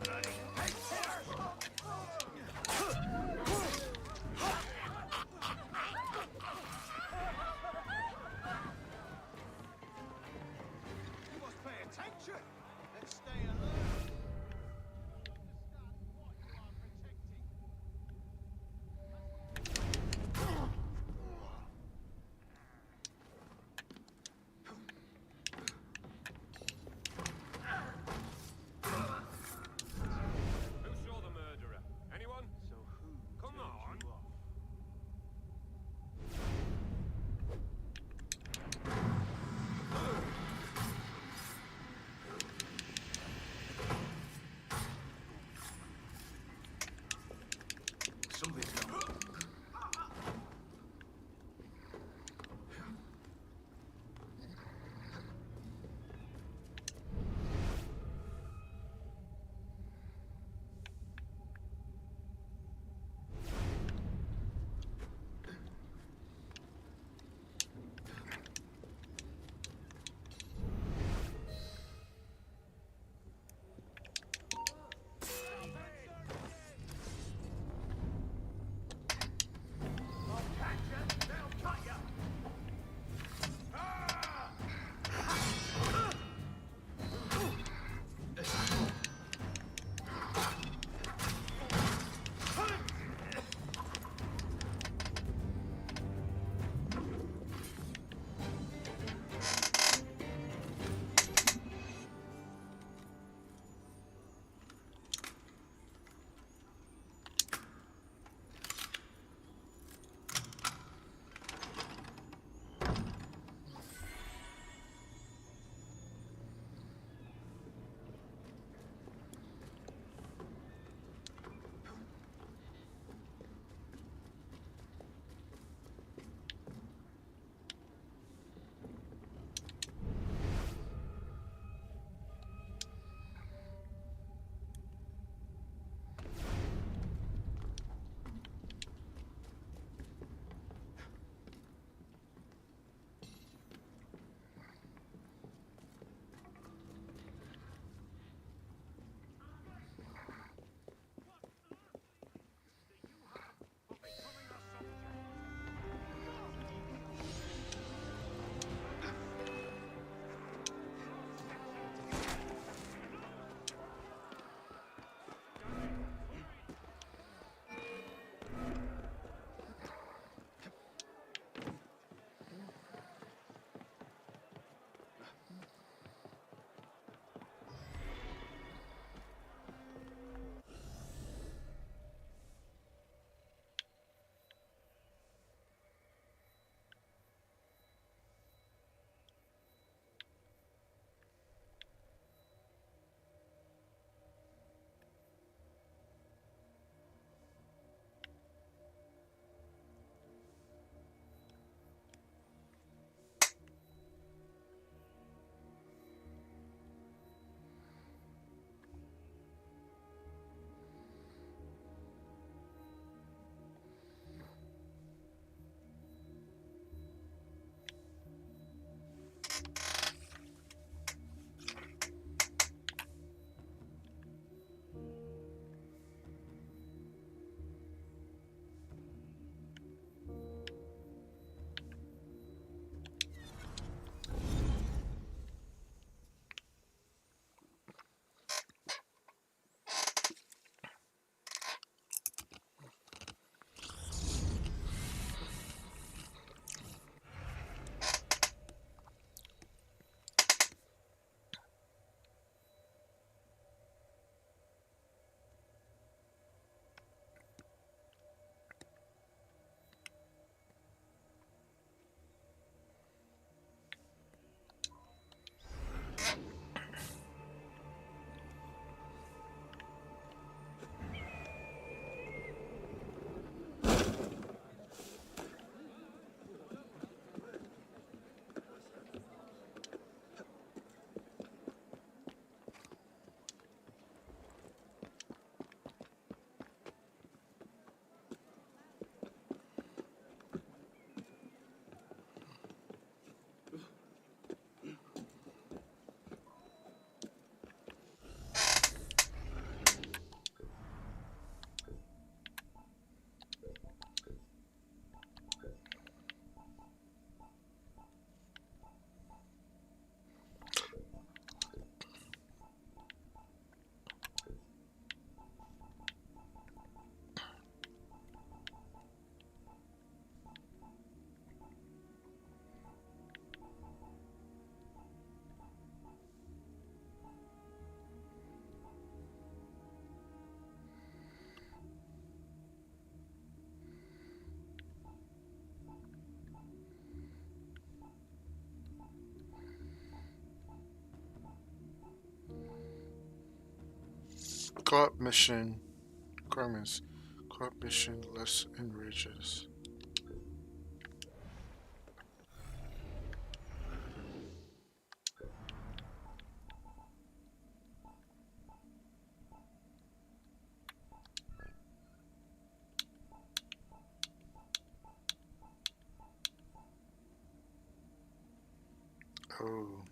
Bloody You must pay attention. Let's stay alert. Who saw the murderer? Anyone? So who? Come Co-op mission. Requirements. Co-op mission less enrages. Oh.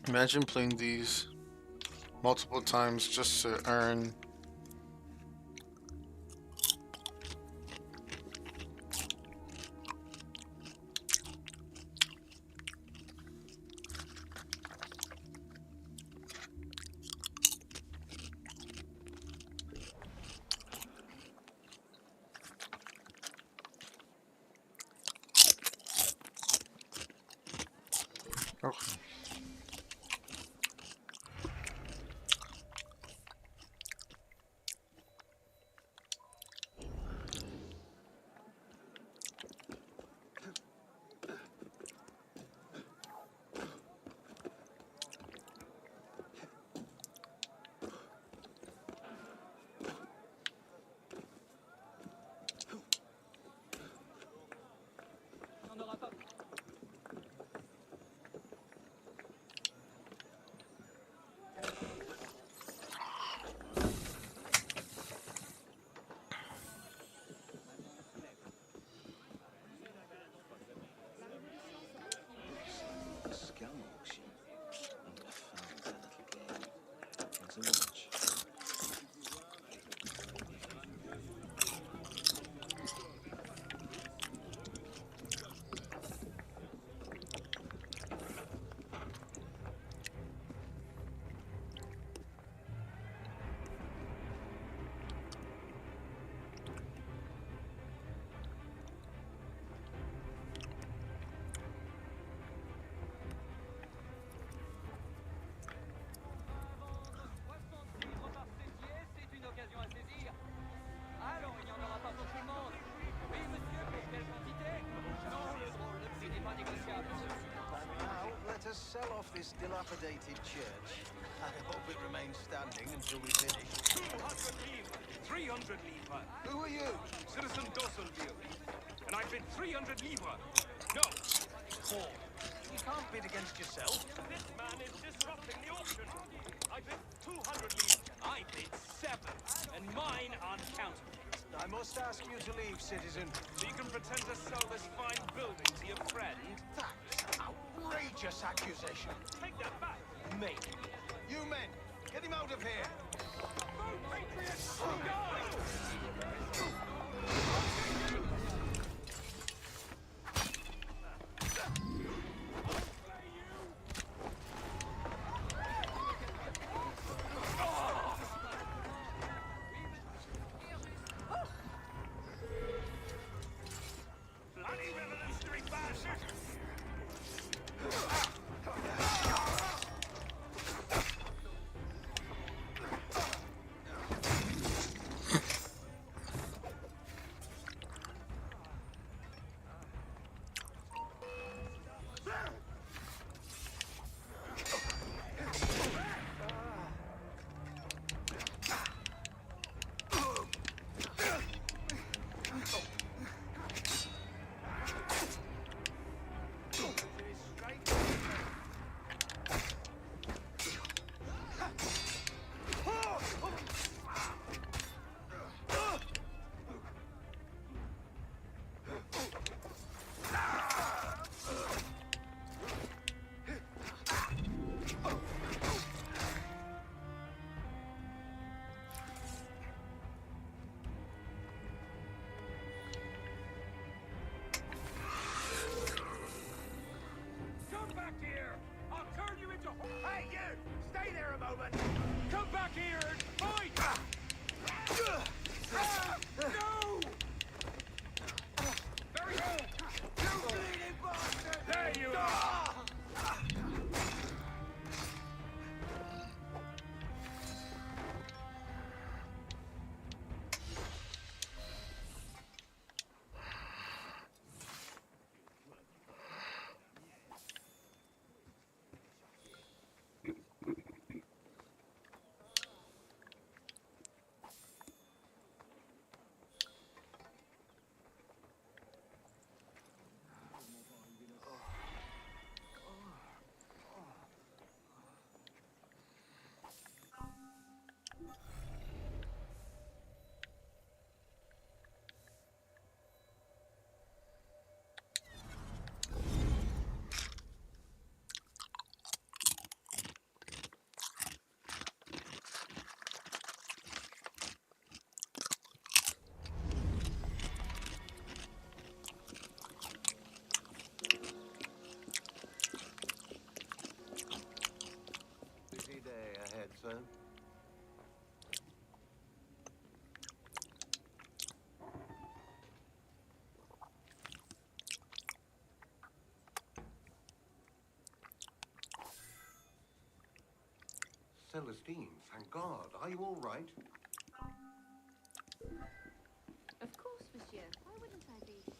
Imagine playing these multiple times just to earn okay. Let us sell off this dilapidated church. I hope it remains standing until we finish. 200 livres, 300 livres. Who are you? Citizen Dosselville. And I bid 300 livres. No, 4. You can't bid against yourself. This man is disrupting the auction. I bid 200 livres. I bid 7. And mine aren't counted. I must ask you to leave, citizen. So you can pretend to sell this fine building to your friend? That's an outrageous accusation. Take that back. Mate. You men, get him out of here. Vote Patriots! Die! Bloody revolutionary bastard! Celestine, thank God. Are you all right? Of course, monsieur. Why wouldn't I be?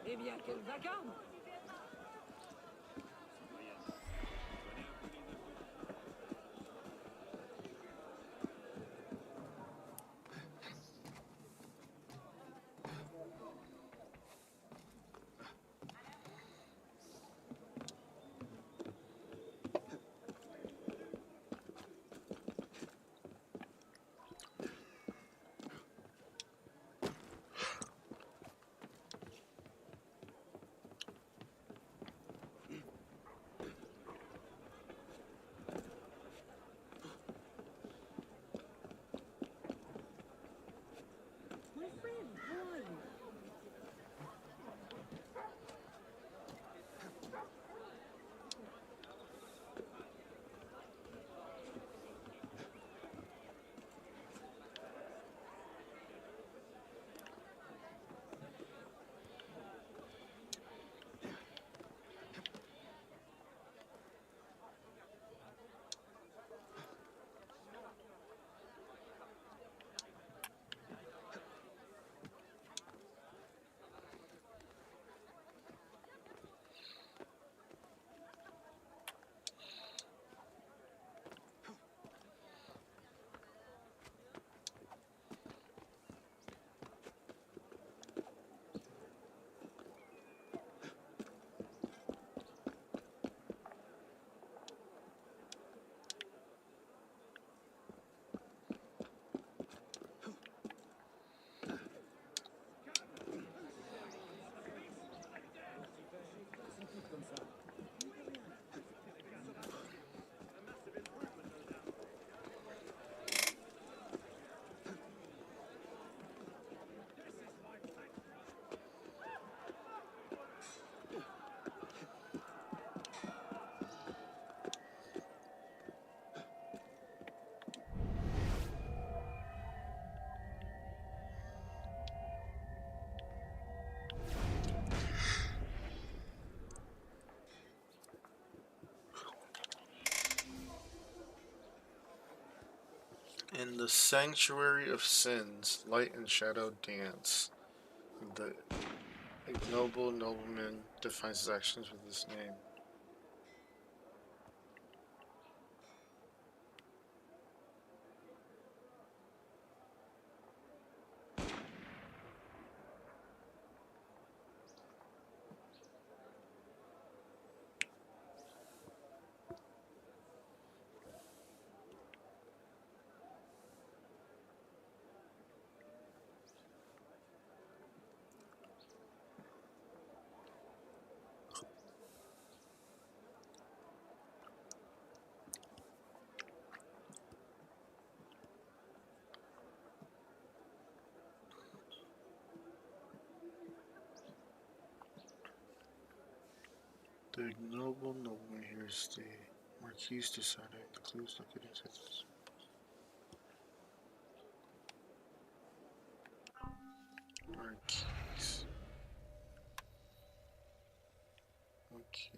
Eh bien, quel vacarme! In the sanctuary of sins, light and shadow dance. The ignoble nobleman defines his actions with his name. The ignoble nobleman hears the Marquis deciding the clues located inside this. Marquis. Marquis.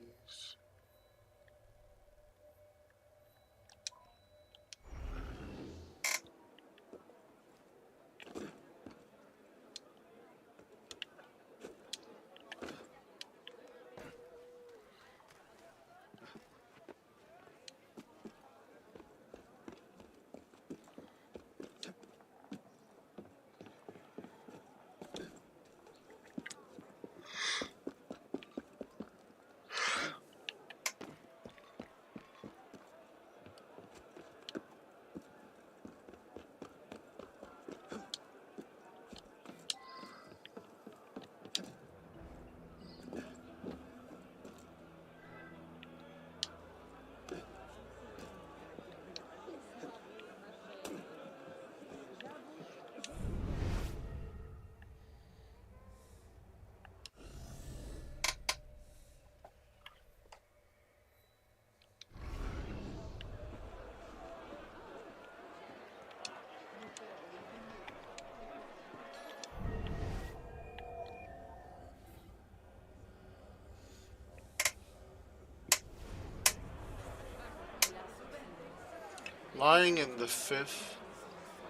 Lying in the filth,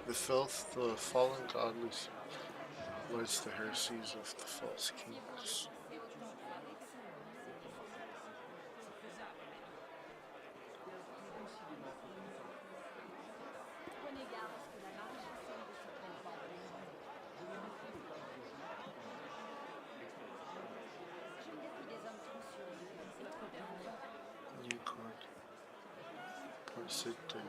the fallen godly lights the heresies of the false kings. New card. Parsittony.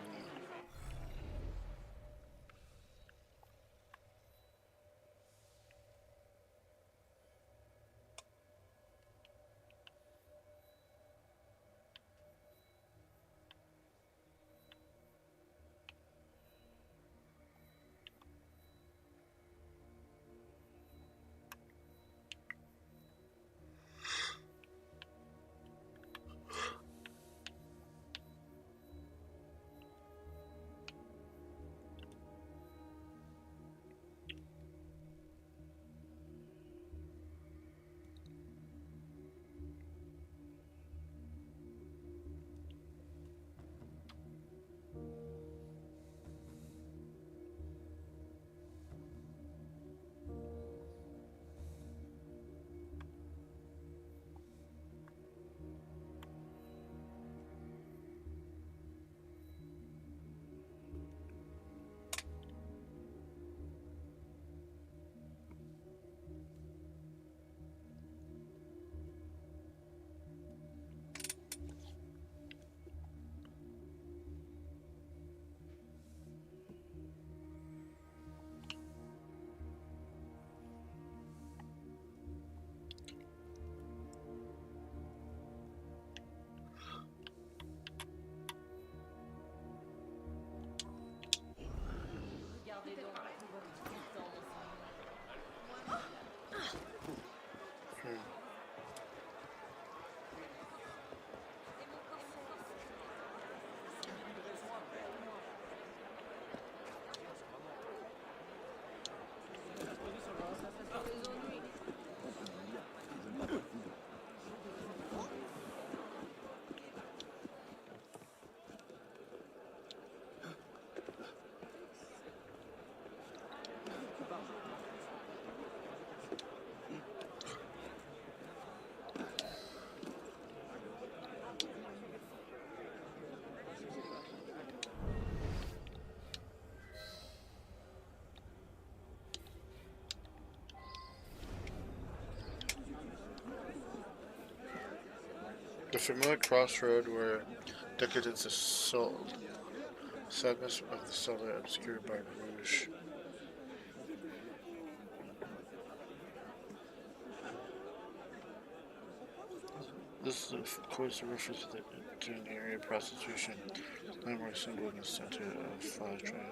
The familiar crossroad where decadence is sold. Sadness of the cellar obscured by rouge. This is of course a reference to an area of prostitution. Landmark symbol in the center of 5 triangular.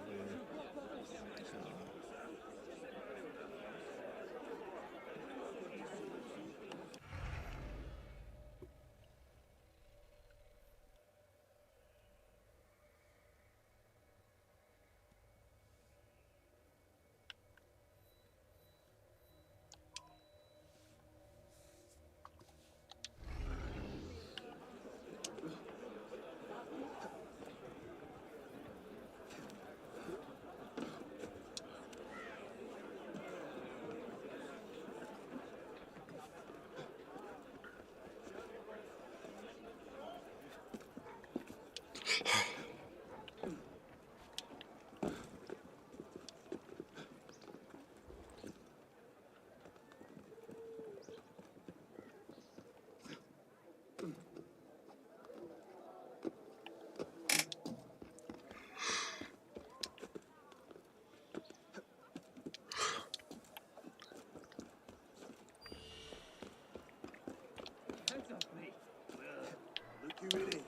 Look who it is.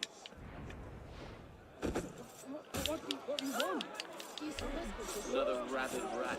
What do you want? Another rabid rat.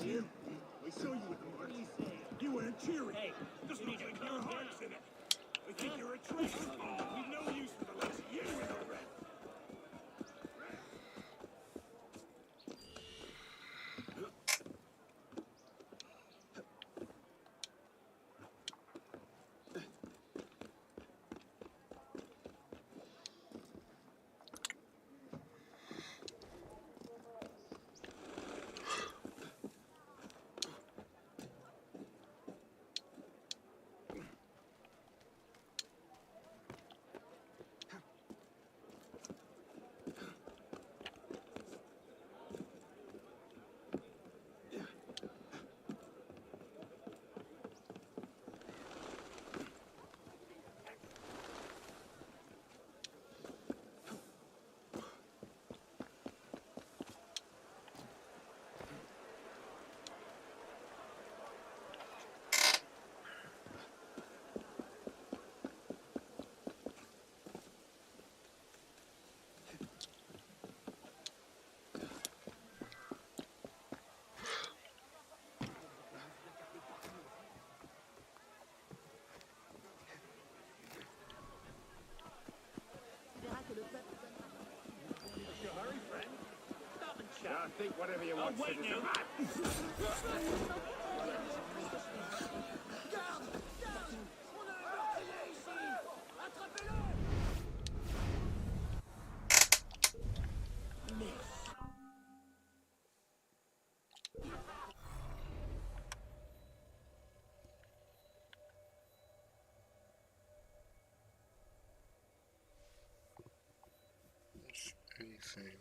You. We saw you at the march. You weren't cheering. Hey, this looks like your heart's in it. We think you're a traitor. We've no use for the likes of you in the red. Think whatever you want, citizen. Anything.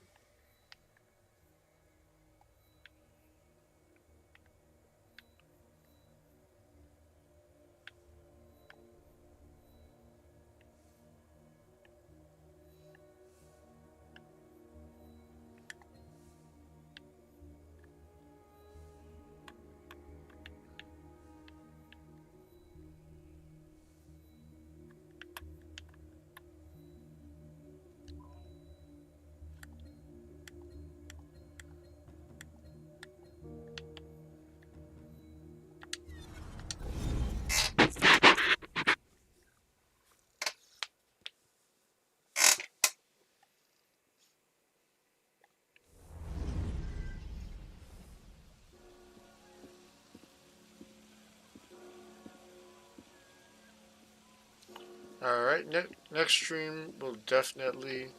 Alright, next stream will definitely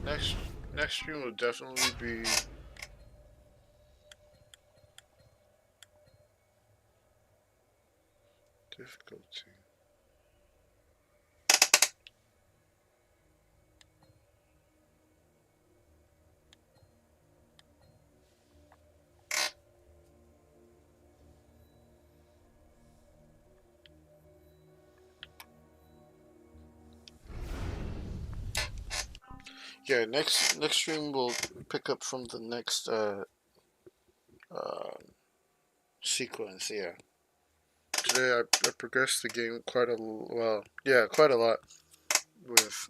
next stream will definitely be difficulty. Yeah, next stream will pick up from the next sequence. Yeah, today I progressed the game quite a quite a lot with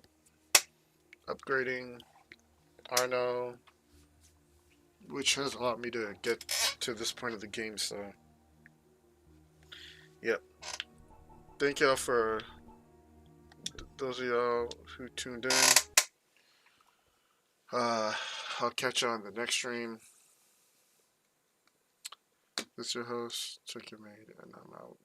upgrading Arno, which has allowed me to get to this point of the game. So, yep. Thank y'all for those of y'all who tuned in. I'll catch you on the next stream. This is your host, Check Your Maid, and I'm out.